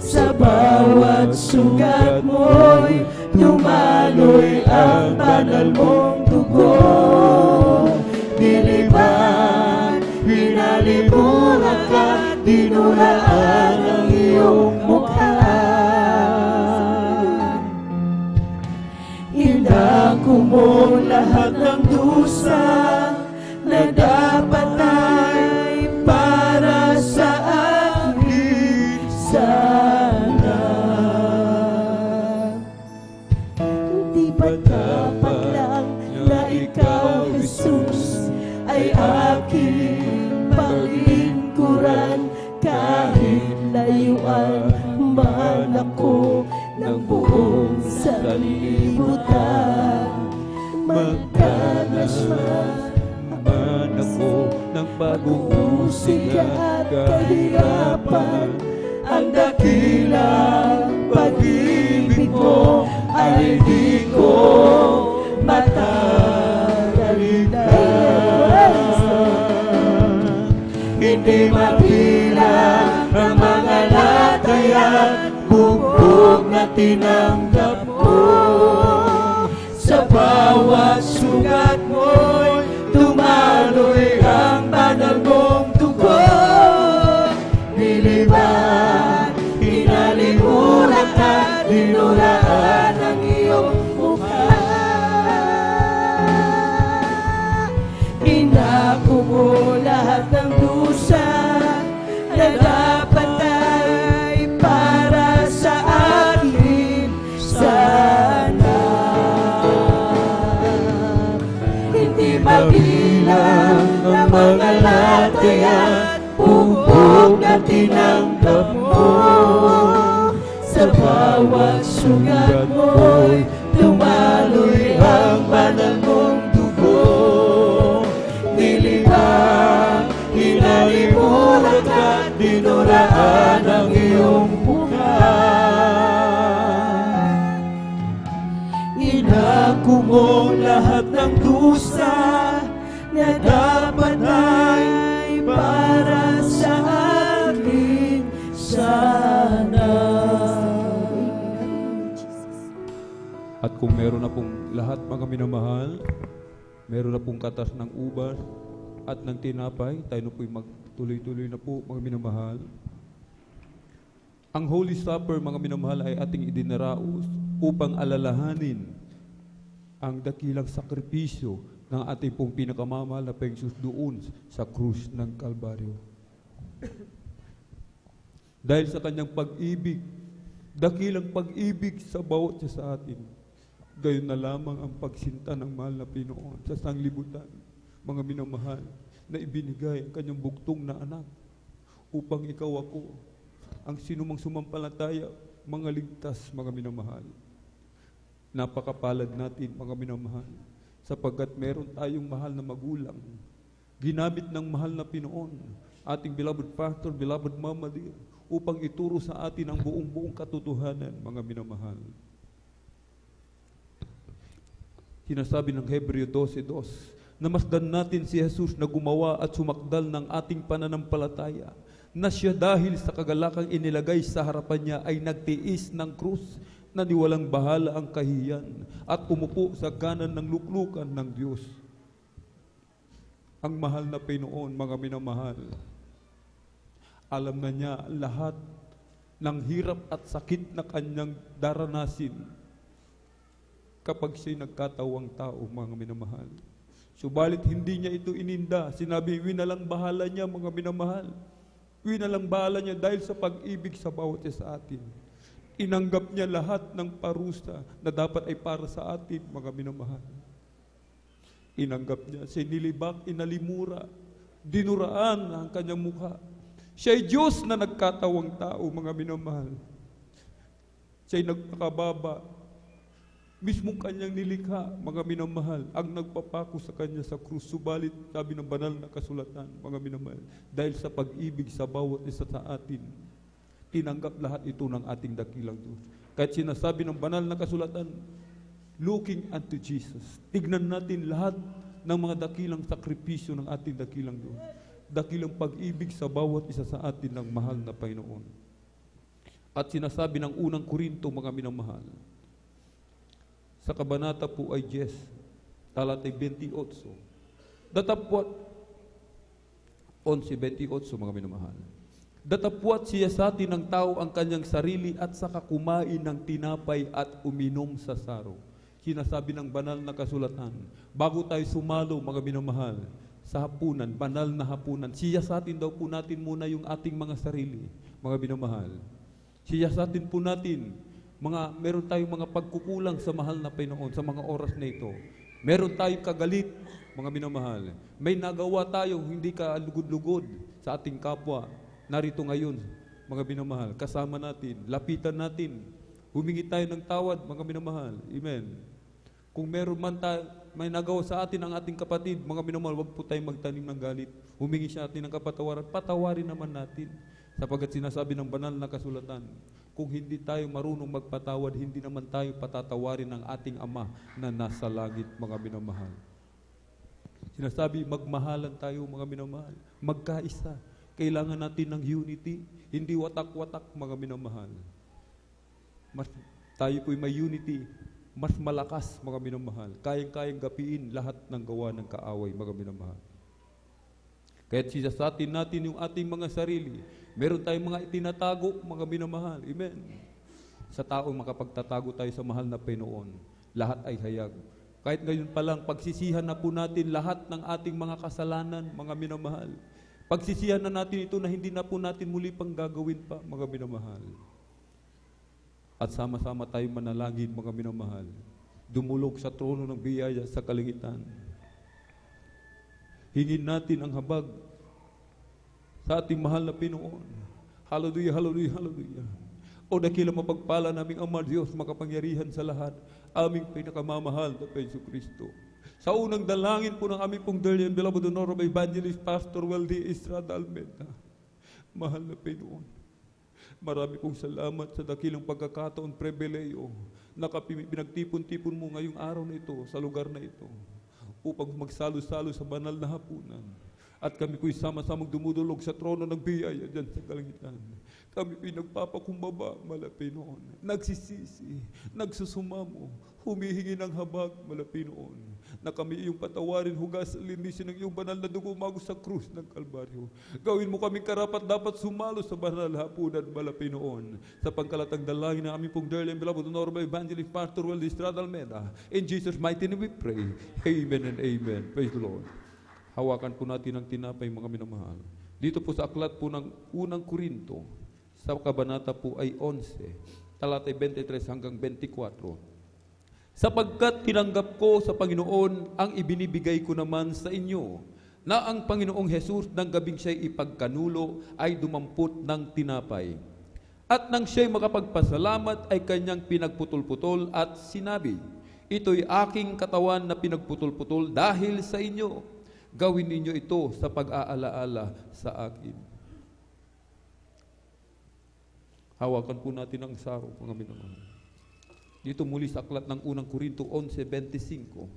Sa bawat sugat mo'y dumaloy ang banal mong dugo. Nilipan, hinaliburan ka, dinuraan ang iyong mukha. Inako mo lahat ng dusa, sa libutan. Magdanas man ako ng pag-uusig at kahirapan. Ang dakilang pag-ibig mo ay di ko matagalitan. Hindi mabilang ang mga latay at bugbog na tinanggap mo. Sa bawat sugat mo'y dumaloy ang banal mong dugo. Niliban, hinalimulat at dinuraan ang iyong mukha. Inako mo lahat ng dusa na dapat ay para sa akin sana. Hindi mabilang ang mga latay at bugbog na tinanggap mo. Sa bawat sugat mo'y dumaloy ang banal mong dugo. Nilibang, hinalimulat at dinuraan ang iyong mukha. Inako mo lahat ng dusa na dapat ay para sa akin sana. At kung meron na pong lahat mga minamahal, meron na pong katas ng ubas at ng tinapay, tayo na po'y magtuloy-tuloy na po mga minamahal. Ang Holy Supper mga minamahal ay ating idinaraos upang alalahanin ang dakilang sakripisyo ng ating pong pinakamamahal na Panginoon doon sa krus ng Kalbaryo. Dahil sa kanyang pag-ibig, dakilang pag-ibig sa bawat isa sa atin, gayon na lamang ang pagsinta ng mahal na Pinoon sa sanglibutan, mga minamahal, na ibinigay ang kanyang bugtong na anak upang ikaw ako, ang sinumang sumampalataya, mga ligtas, mga minamahal. Napakapalad natin, mga minamahal, sapagkat meron tayong mahal na magulang, ginamit ng mahal na Pinoon, ating beloved pastor, beloved Mama Dear, upang ituro sa atin ang buong katotohanan, mga minamahal. Sinasabi ng Hebreo 12:2, namasdan natin si Jesus na gumawa at sumakdal ng ating pananampalataya, na siya dahil sa kagalakang inilagay sa harapan niya ay nagtiis ng krus, na niwalang bahala ang kahiyan at umupo sa kanan ng luklukan ng Diyos. Ang mahal na Pinoon, mga minamahal, alam na niya lahat ng hirap at sakit na kanyang daranasin kapag siya'y nagkatawang tao, mga minamahal. Subalit hindi niya ito ininda. Sinabi, winalang bahala niya, mga minamahal. Winalang bahala niya dahil sa pag-ibig sa bawat isa sa atin. Inanggap niya lahat ng parusa na dapat ay para sa atin, mga minamahal. Inanggap niya, sinilibak, inalimura, dinuraan ang kanyang mukha. Siya'y Diyos na nagkatawang tao, mga minamahal. Siya'y nagpakababa. Mismong kanyang nilikha, mga minamahal, ang nagpapako sa kanya sa krus. Subalit, sabi ng banal na kasulatan, mga minamahal, dahil sa pag-ibig sa bawat isa sa atin, tinanggap lahat ito ng ating dakilang Diyos. Kahit sinasabi ng banal na kasulatan, looking unto Jesus. Tignan natin lahat ng mga dakilang sakripisyo ng ating dakilang Diyos. Dakilang pag-ibig sa bawat isa sa atin ng mahal na Panginoon. At sinasabi ng unang Korinto, mga minamahal, sa kabanata po ay 10, talatay 28, datapwat, 11:28, mga minamahal. Datapwat siya sa atin ng tao ang kanyang sarili at saka kumain ng tinapay at uminom sa saro. Sinasabi ng banal na kasulatan, bago tayo sumalo, mga minamahal, sa hapunan, banal na hapunan, siya sa atin daw po natin muna yung ating mga sarili, mga minamahal. Siya sa atin po natin, meron tayong mga pagkukulang sa mahal na Panginoon sa mga oras na ito. Meron tayong kagalit, mga minamahal. May nagawa tayo, hindi ka lugod-lugod sa ating kapwa. Narito ngayon, mga minamahal, kasama natin, lapitan natin Humingi tayo ng tawad, mga minamahal. Amen. Kung meron man may nagawa sa atin ang ating kapatid, mga minamahal, wag po tayong magtanim ng galit. Humingi siya atin ng kapatawaran, patawarin naman natin. Sapagkat sinasabi ng banal na kasulatan, kung hindi tayo marunong magpatawad, hindi naman tayo patatawarin ng ating Ama na nasa langit, mga minamahal. Sinasabi, magmahalan tayo, mga minamahal. Magkaisa. Kailangan natin ng unity, hindi watak-watak, mga minamahal. Tayo po'y may unity, mas malakas, mga minamahal. Kayang-kayang gapiin lahat ng gawa ng kaaway, mga minamahal. Kaya't sisasatin natin yung ating mga sarili. Meron tayong mga itinatago, mga minamahal. Amen. Sa taong makapagtatago tayo sa mahal na Panginoon, lahat ay hayag. Kahit ngayon pa lang, pagsisihan na po natin lahat ng ating mga kasalanan, mga minamahal. Pagsisihan na natin ito na hindi na po natin muli pang gagawin pa, mga minamahal. At sama-sama tayong manalangin, mga minamahal. Dumulog sa trono ng biyaya sa kalangitan. Hingin natin ang habag sa ating mahal na Panginoon. Hallelujah, hallelujah, hallelujah. O dakilang mapagpala naming Ama Diyos, makapangyarihan sa lahat, aming pinakamamahal na Yesu Kristo. Sa unang dalangin po ng aming pong dearly and beloved honorable evangelist Pastor Weldy Estrada Almeda, mahal na Panginoon, marami pong salamat sa dakilang pagkakataon, pribileyo, na pinagtipon-tipon mo ngayong araw na ito, sa lugar na ito, upang magsalo-salo sa banal na hapunan. At kami po'y sama-samang dumudulog sa trono ng biyaya dyan sa kalangitan. Kami po'y nagpapakumbaba, malapit noon. Nagsisisi, nagsusumamo, humihingi ng habag, malapit noon. Na kami iyong patawarin, hugas, linisin ng iyong banal na dugo umago sa krus ng Kalbaryo. Gawin mo kaming karapat dapat sumalo sa banal na hapunan, malapit noon. Sa pangkalatang dalangin ng aming pong dearly and beloved honorable evangelist Pastor Weldy Estrada Almeda. In Jesus' mighty name we pray. Amen and amen. Praise the Lord. Hawakan po natin ang tinapay, mga minamahal. Dito po sa aklat po ng unang Korinto, sa kabanata po ay 11, talatay 23 hanggang 24. Sapagkat tinanggap ko sa Panginoon ang ibinibigay ko naman sa inyo, na ang Panginoong Jesus ng gabing siya'y ipagkanulo ay dumampot ng tinapay. At nang siya'y makapagpasalamat ay kanyang pinagputol-putol at sinabi, ito'y aking katawan na pinagputol-putol dahil sa inyo. Gawin ninyo ito sa pag-aalaala sa akin. Hawakan po natin ang saro, mga minamahal. Dito muli sa aklat ng unang Korinto 11:25.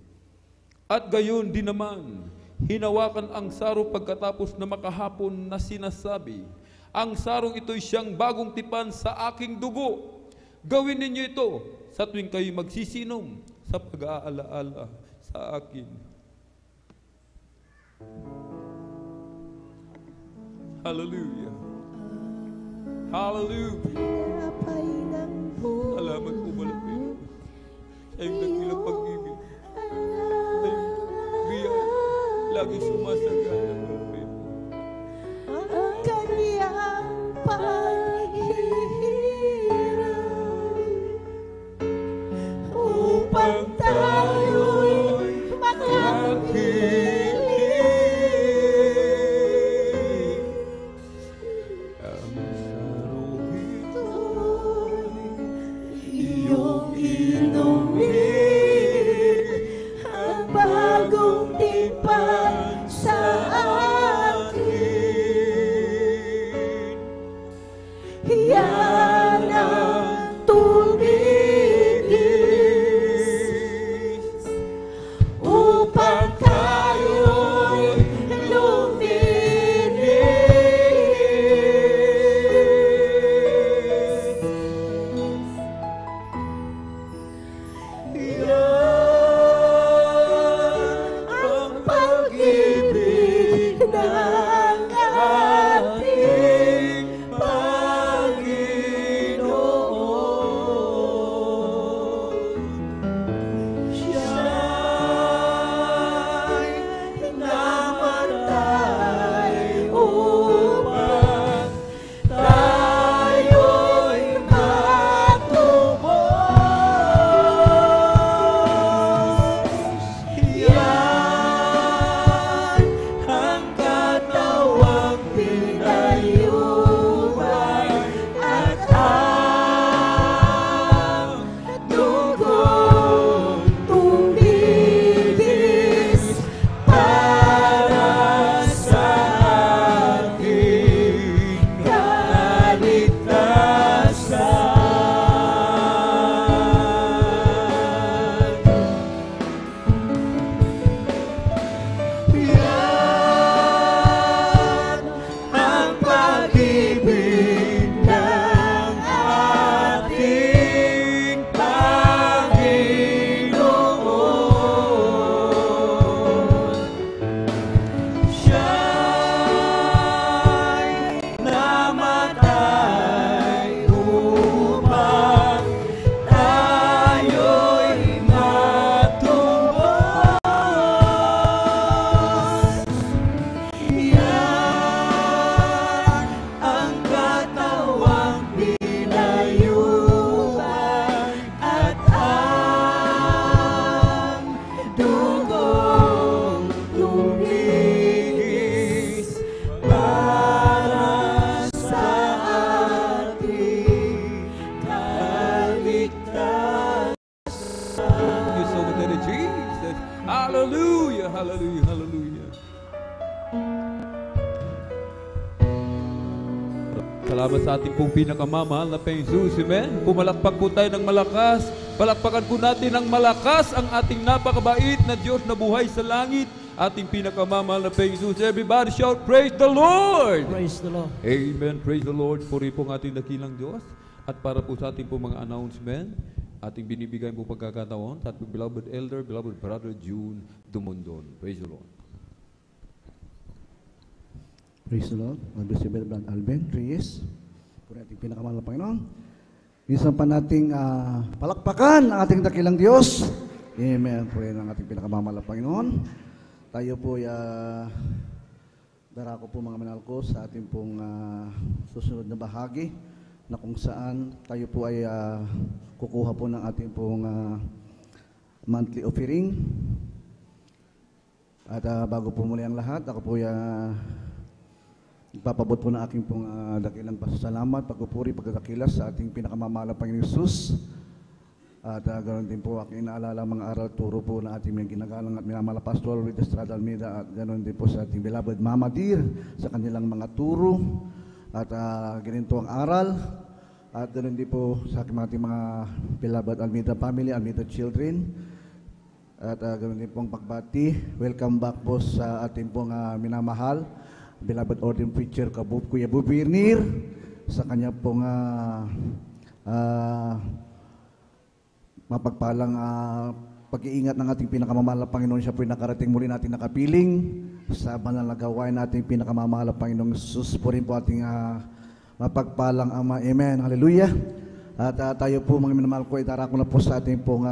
At gayon din naman, hinawakan ang saro pagkatapos na makahapon na sinasabi, ang sarong ito'y siyang bagong tipan sa aking dugo. Gawin ninyo ito sa tuwing kayo magsisinom sa pag-aalaala sa akin. Hallelujah. Hallelujah. Salamat po, malapit. Sa iyong dakilang pag-ibig. Sa iyong biyaya, lagi sumasagana, malapit. Ang kanyang paghihirap upang tayo'y makakilig. Hallelujah, hallelujah, hallelujah. Salamat sa ating pong pinakamamahal na Panginoong Jesus. Amen. Pumalakpak po tayo ng malakas. Palakpakan po natin ng malakas ang ating napakabait na Diyos na buhay sa langit. Ating pinakamamahal na Panginoong Jesus. Everybody shout, praise the Lord! Praise the Lord. Amen. Praise the Lord. Puri po ang ating dakilang Diyos. At para po sa ating po mga announcement, ating binibigay po pagkakataon sa ating beloved elder, beloved brother June Dumondon. Praise the Lord. Praise the Lord. God bless you, Brother Alvin Reyes. Puri ating pinakamahal na Panginoon. Minsan pa nating palakpakan ang ating dakilang Diyos. Amen. Puri ng ating pinakamahal na Panginoon. Tayo po darako po mga manal ko sa ating pong susunod na bahagi na kung saan tayo po ay kukuha po ng ating pong monthly offering. At bago po muli ang lahat, ako po ipapabot po ng aking pong dakilang pasasalamat, pagpupuri, pagdadakila sa ating pinakamamahal na Panginoong Jesus. At ganoon din po aking inaalala mga aral turo po na ating mga ginagalang at minamahal na Pastor Luis Estrada Almeida, at ganoon din po sa ating beloved Mama Dear sa kanilang mga turo at ganito ang aral, at ganoon din po sa ating mga beloved Almeida family, Almeida children, at ganoon din po ang pagbati. Welcome back po sa ating pong minamahal beloved ordained preacher Kuya Bubirnir sa kanya pong mapagpalang pag-iingat ng ating pinakamamahal na Panginoon. Siya po nakarating muli natin nakapiling sa banal na gawain nating pinakamamahal na Panginoong Jesus. Po rin po ating mapagpalang Ama. Amen. Hallelujah. At tayo po mga minamahal ko, idarako na po sa ating pong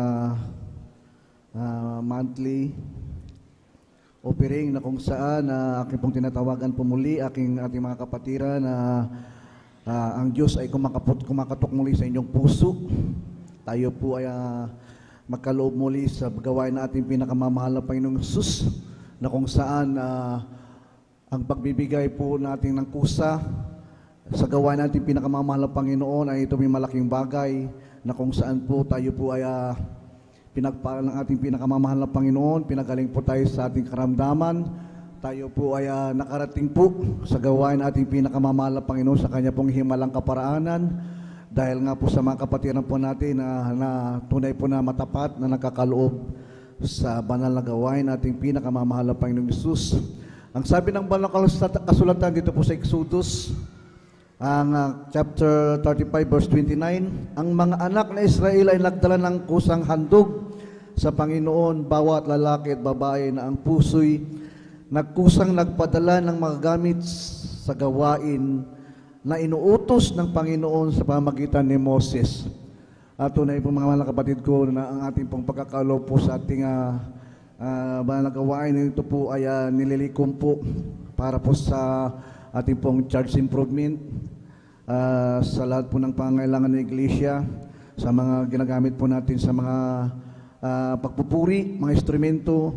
monthly offering na kung saan aking pong tinatawagan po muli ating mga kapatiran na ang Diyos ay kumakatok muli sa inyong puso. Tayo po ay magkaloob muli sa gawain na ating pinakamamahal na Panginoong Jesus, na kung saan ang pagbibigay po natin ng kusa sa gawain natin pinakamamahal na Panginoon ay ito may malaking bagay, na kung saan po tayo po ay pinagpala ng ating pinakamamahal na Panginoon, pinagaling po tayo sa ating karamdaman, tayo po ay nakarating po sa gawain ating pinakamamahal na Panginoon sa Kanya pong himalang kaparaanan, dahil nga po sa mga kapatiran po natin na tunay po na matapat na nakakaloob sa banal na gawain ating pinakamamahal na Panginoong Jesus. Ang sabi ng banal na kasulatan dito po sa Exodus, ang chapter 35 verse 29, ang mga anak na Israel ay nagdala ng kusang handog sa Panginoon, bawat lalaki at babae na ang puso'y nagkusang nagpadala ng mga gamit sa gawain na inuutos ng Panginoon sa pamagitan ni Moses. At tunay po mga mga kapatid ko na ang ating pong pagkakaloob po sa ating banal na gawain, ito po ay nililikom po para po sa ating pong church improvement, sa lahat po ng pangailangan ng iglesia, sa mga ginagamit po natin sa mga pagpupuri, mga instrumento,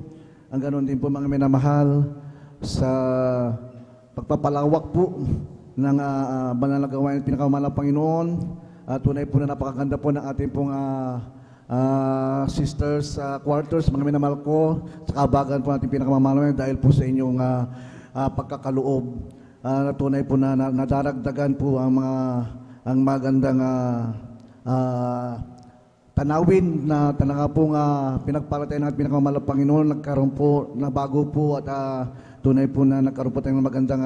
ang ganoon din po mga minamahal sa pagpapalawak po ng banal na gawain ng pinakamamahal na Panginoon. Tunay po na napakaganda po ng ating pong sisters quarters, mga minamahal ko, sa kabagan po natin pinakamamahal dahil po sa inyong pagkakaloob. Tunay po na nadaragdagan po ang magandang tanawin na talaga pong pinagpalatay ng pinakamamahal na Panginoon. Nagkaroon po na bago po at tunay po na nagkaroon po tayong magandang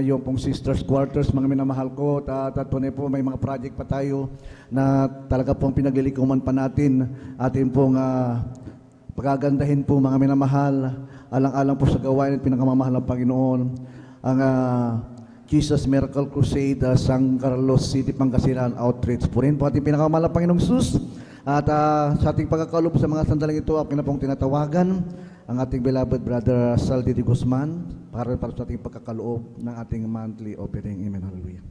yung pong sisters quarters, mga minamahal ko. Tunay po may mga project pa tayo na talaga pong pinaglilikuman pa natin. Atin pong pagagandahin po mga minamahal, alang-alang po sa gawain ng pinakamamahal ng Panginoon, ang Jesus Miracle Crusade, San Carlos City, Pangasinan Outreach. Po rin po ating pinakamamahal ng Panginoong Jesus. At sa ating pagkakaloob sa mga sandaling ito, akin na pong tinatawagan ang ating beloved brother Saldi de Guzman para sa ating pagkakaloob ng ating monthly offering. Amen. Hallelujah.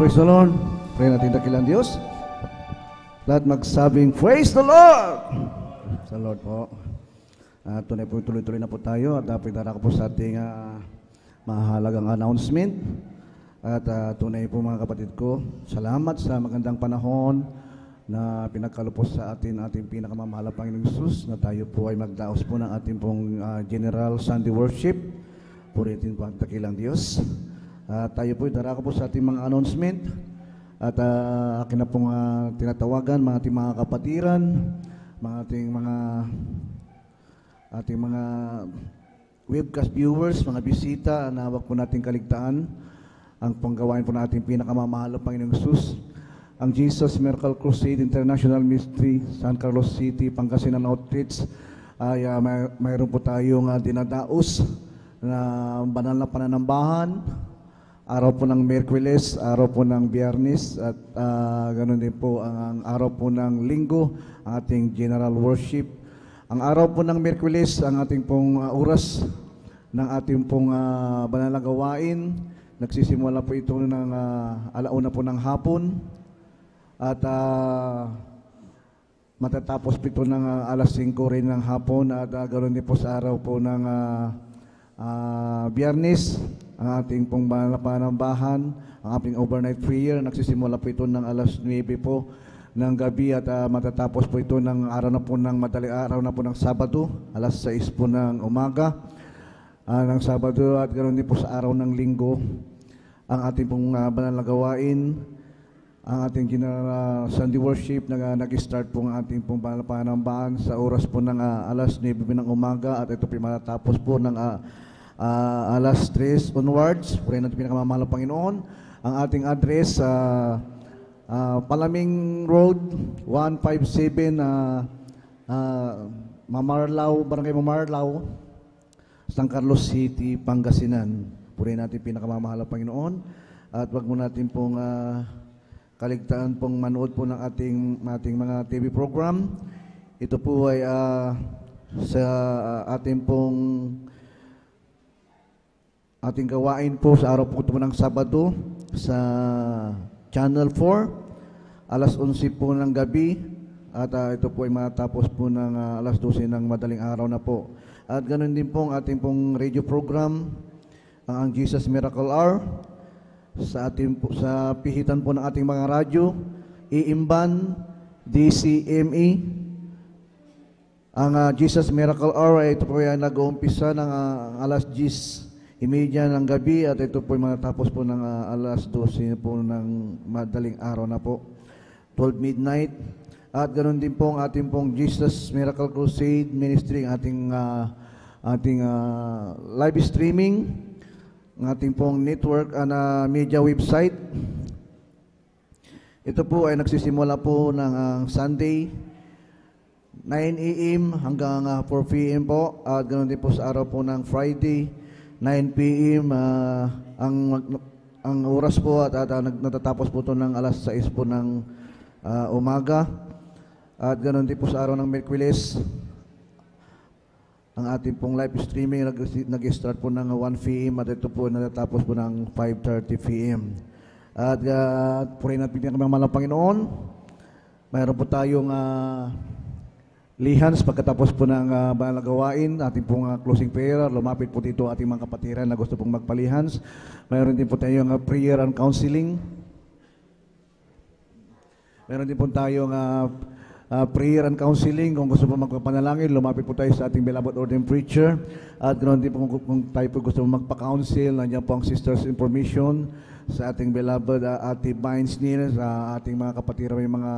Praise the Lord. Pray natin dakilang Diyos. Lahat magsabing, Praise the Lord! Sa Lord po. Tunay po, tuloy-tuloy na po tayo at pinara ko po sa ating mahalagang announcement. At tunay po mga kapatid ko, salamat sa magandang panahon na pinagkalupos sa ating pinakamamahal na Panginoong Hesus na tayo po ay magdaos po ng ating pong General Sunday Worship. Puritin po ang dakilang Diyos. Tayo po, darako po sa ating mga announcement at akin na pong tinatawagan mga ating mga kapatiran, mga ating mga webcast viewers, mga bisita na wag po nating kaligtaan ang panggawain po natin pinakamamahal na Panginoong Hesus, ang Jesus Miracle Crusade International Ministry, San Carlos City, Pangasinan Outreach. Ay mayroon po tayong dinadaos na banal na pananambahan, araw po ng Miyerkules, araw po ng Biyernes, at ganoon din po ang araw po ng Linggo, ating General Worship. Ang araw po ng Miyerkules, ang ating pong oras ng ating pong banal na gawain, nagsisimula po ito ng alauna po ng hapon at matatapos po ito ng alas 5 rin ng hapon at ganoon din po sa araw po ng Biyernes, ang ating pong banal na panambahan, ang ating overnight prayer, nagsisimula po ito ng alas 9 po ng gabi at matatapos po ito ng araw na po ng madaling araw na po ng Sabado, alas 6 po ng umaga ng Sabado, at ganoon din po sa araw ng Linggo ang ating pong banal na gawain, ang ating General Sunday Worship na nag-start po ang ating pong banal na panambahan sa oras po ng alas 9 ng umaga at ito po matatapos po ng alas 3 onwards. Pray natin pinakamamahal ng Panginoon. Ang ating address Palaming Road 157 Mamarlao, Barangay Mamarlao, San Carlos City, Pangasinan. Puri natin pinakamamahal ng Panginoon at wag mo natin pong kaligtaan pong manood po ng ating mga TV program. Ito po ay sa ating gawain po sa araw po ito ng Sabado sa Channel 4, alas 11 po ng gabi at ito po ay matapos po ng alas 12 ng madaling araw na po. At ganoon din po ang ating pong radio program, ang Jesus Miracle Hour, sa pihitan po ng ating mga radyo, Iimban, DCME. Ang Jesus Miracle Hour ay ito po ay nag-uumpisa ng alas 10:30 ng gabi at ito po ay matapos po ng alas 12 po ng madaling araw na po, 12 midnight. At ganoon din po ang ating pong Jesus Miracle Crusade Ministry, ang ating live streaming, ang ating pong network na media website. Ito po ay nagsisimula po ng Sunday 9 a.m. hanggang 4 p.m. po at ganoon din po sa araw po ng Friday 9 p.m. ang oras po at natatapos po ito ng alas 6 po ng umaga. At ganoon din po sa araw ng Miyerkules, ang ating pong live streaming nag-start po ng 1 p.m. at ito po natatapos po ng 5:30 p.m. At purihin natin pinakamamahal ng Panginoon. Mayroon po tayong lihans pagkatapos po ng banal na gawain, ating pong closing prayer. Lumapit po dito ating mga kapatiran na gusto pong magpalihans. Mayroon din po tayong prayer and counseling. Mayroon din po tayong prayer and counseling. Kung gusto po magpapanalangin, lumapit po tayo sa ating beloved ordained preacher. At ganoon din po kung tayo po gusto magpa-counsel, nandiyan po ang sisters information sa ating beloved Ate Vines Nina, sa ating mga kapatira may mga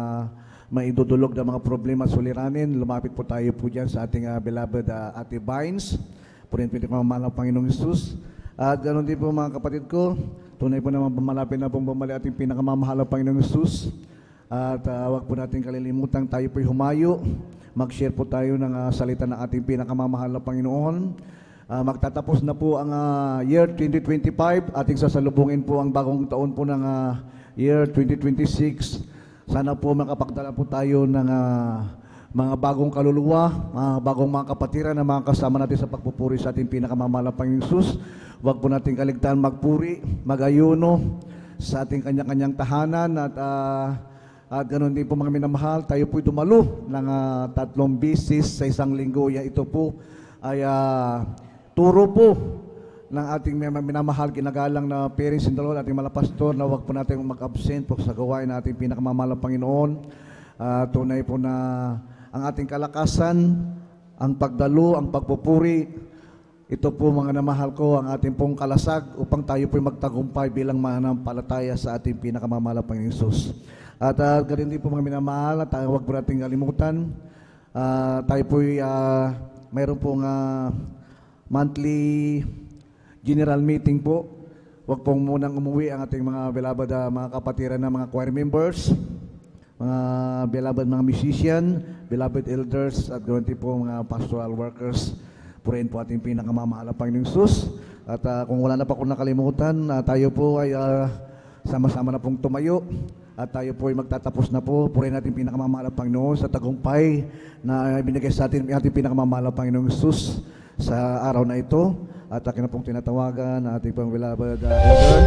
maidudulog na mga problema at suliranin. Lumapit po tayo po dyan sa ating beloved Ate Vines. Purin po yung mamahal ng Panginoong Hesus. At ganoon din po mga kapatid ko, tunay po naman malapit na pong bumali ating pinakamamahal ng Panginoong Hesus. At wag po natin kalilimutan, tayo po'y humayo. Mag-share po tayo ng salita ng ating pinakamamahal na Panginoon. Magtatapos na po ang year 2025. Ating sasalubungin po ang bagong taon po ng year 2026. Sana po makapagdala po tayo ng mga bagong kaluluwa, bagong mga kapatiran na mga kasama natin sa pagpupuri sa ating pinakamamahal na Panginoong Hesus. Huwag po natin kaligtaan magpuri, mag-ayuno, sa ating kanya-kanyang tahanan at ganoon din po mga minamahal, tayo po'y dumalo ng 3 bisis sa isang linggo. Ito po ay turo po ng ating minamahal, ginagalang na parents in the Lord, ating mga pastor, na huwag po natin mag-absent po sa gawain na ating pinakamamahal ng Panginoon. Tunay po na ang ating kalakasan, ang pagdalo, ang pagpupuri, ito po mga namahal ko, ang ating pong kalasag upang tayo po'y magtagumpay bilang manampalataya sa ating pinakamamahal ng Panginoon Hesus. At ganun din po mga minamahal, huwag po natin kalimutan, tayo po'y mayroon pong monthly general meeting po. Huwag pong munang umuwi ang ating mga beloved mga kapatiran na mga choir members, mga beloved mga musician, beloved elders, at ganoon din po mga pastoral workers. Purihin po ating pinakamamahal ng Panginoong Hesus. At kung wala na pa akong nakalimutan, tayo po ay sama-sama na pong tumayo. At tayo po ay magtatapos na po. Purihin natin pinakamamahal ng Panginoon sa tagumpay na binigay sa atin ating pinakamamahal ng Panginoong Hesus sa araw na ito. At akin na pong tinatawagan na ating pang beloved elder. Ating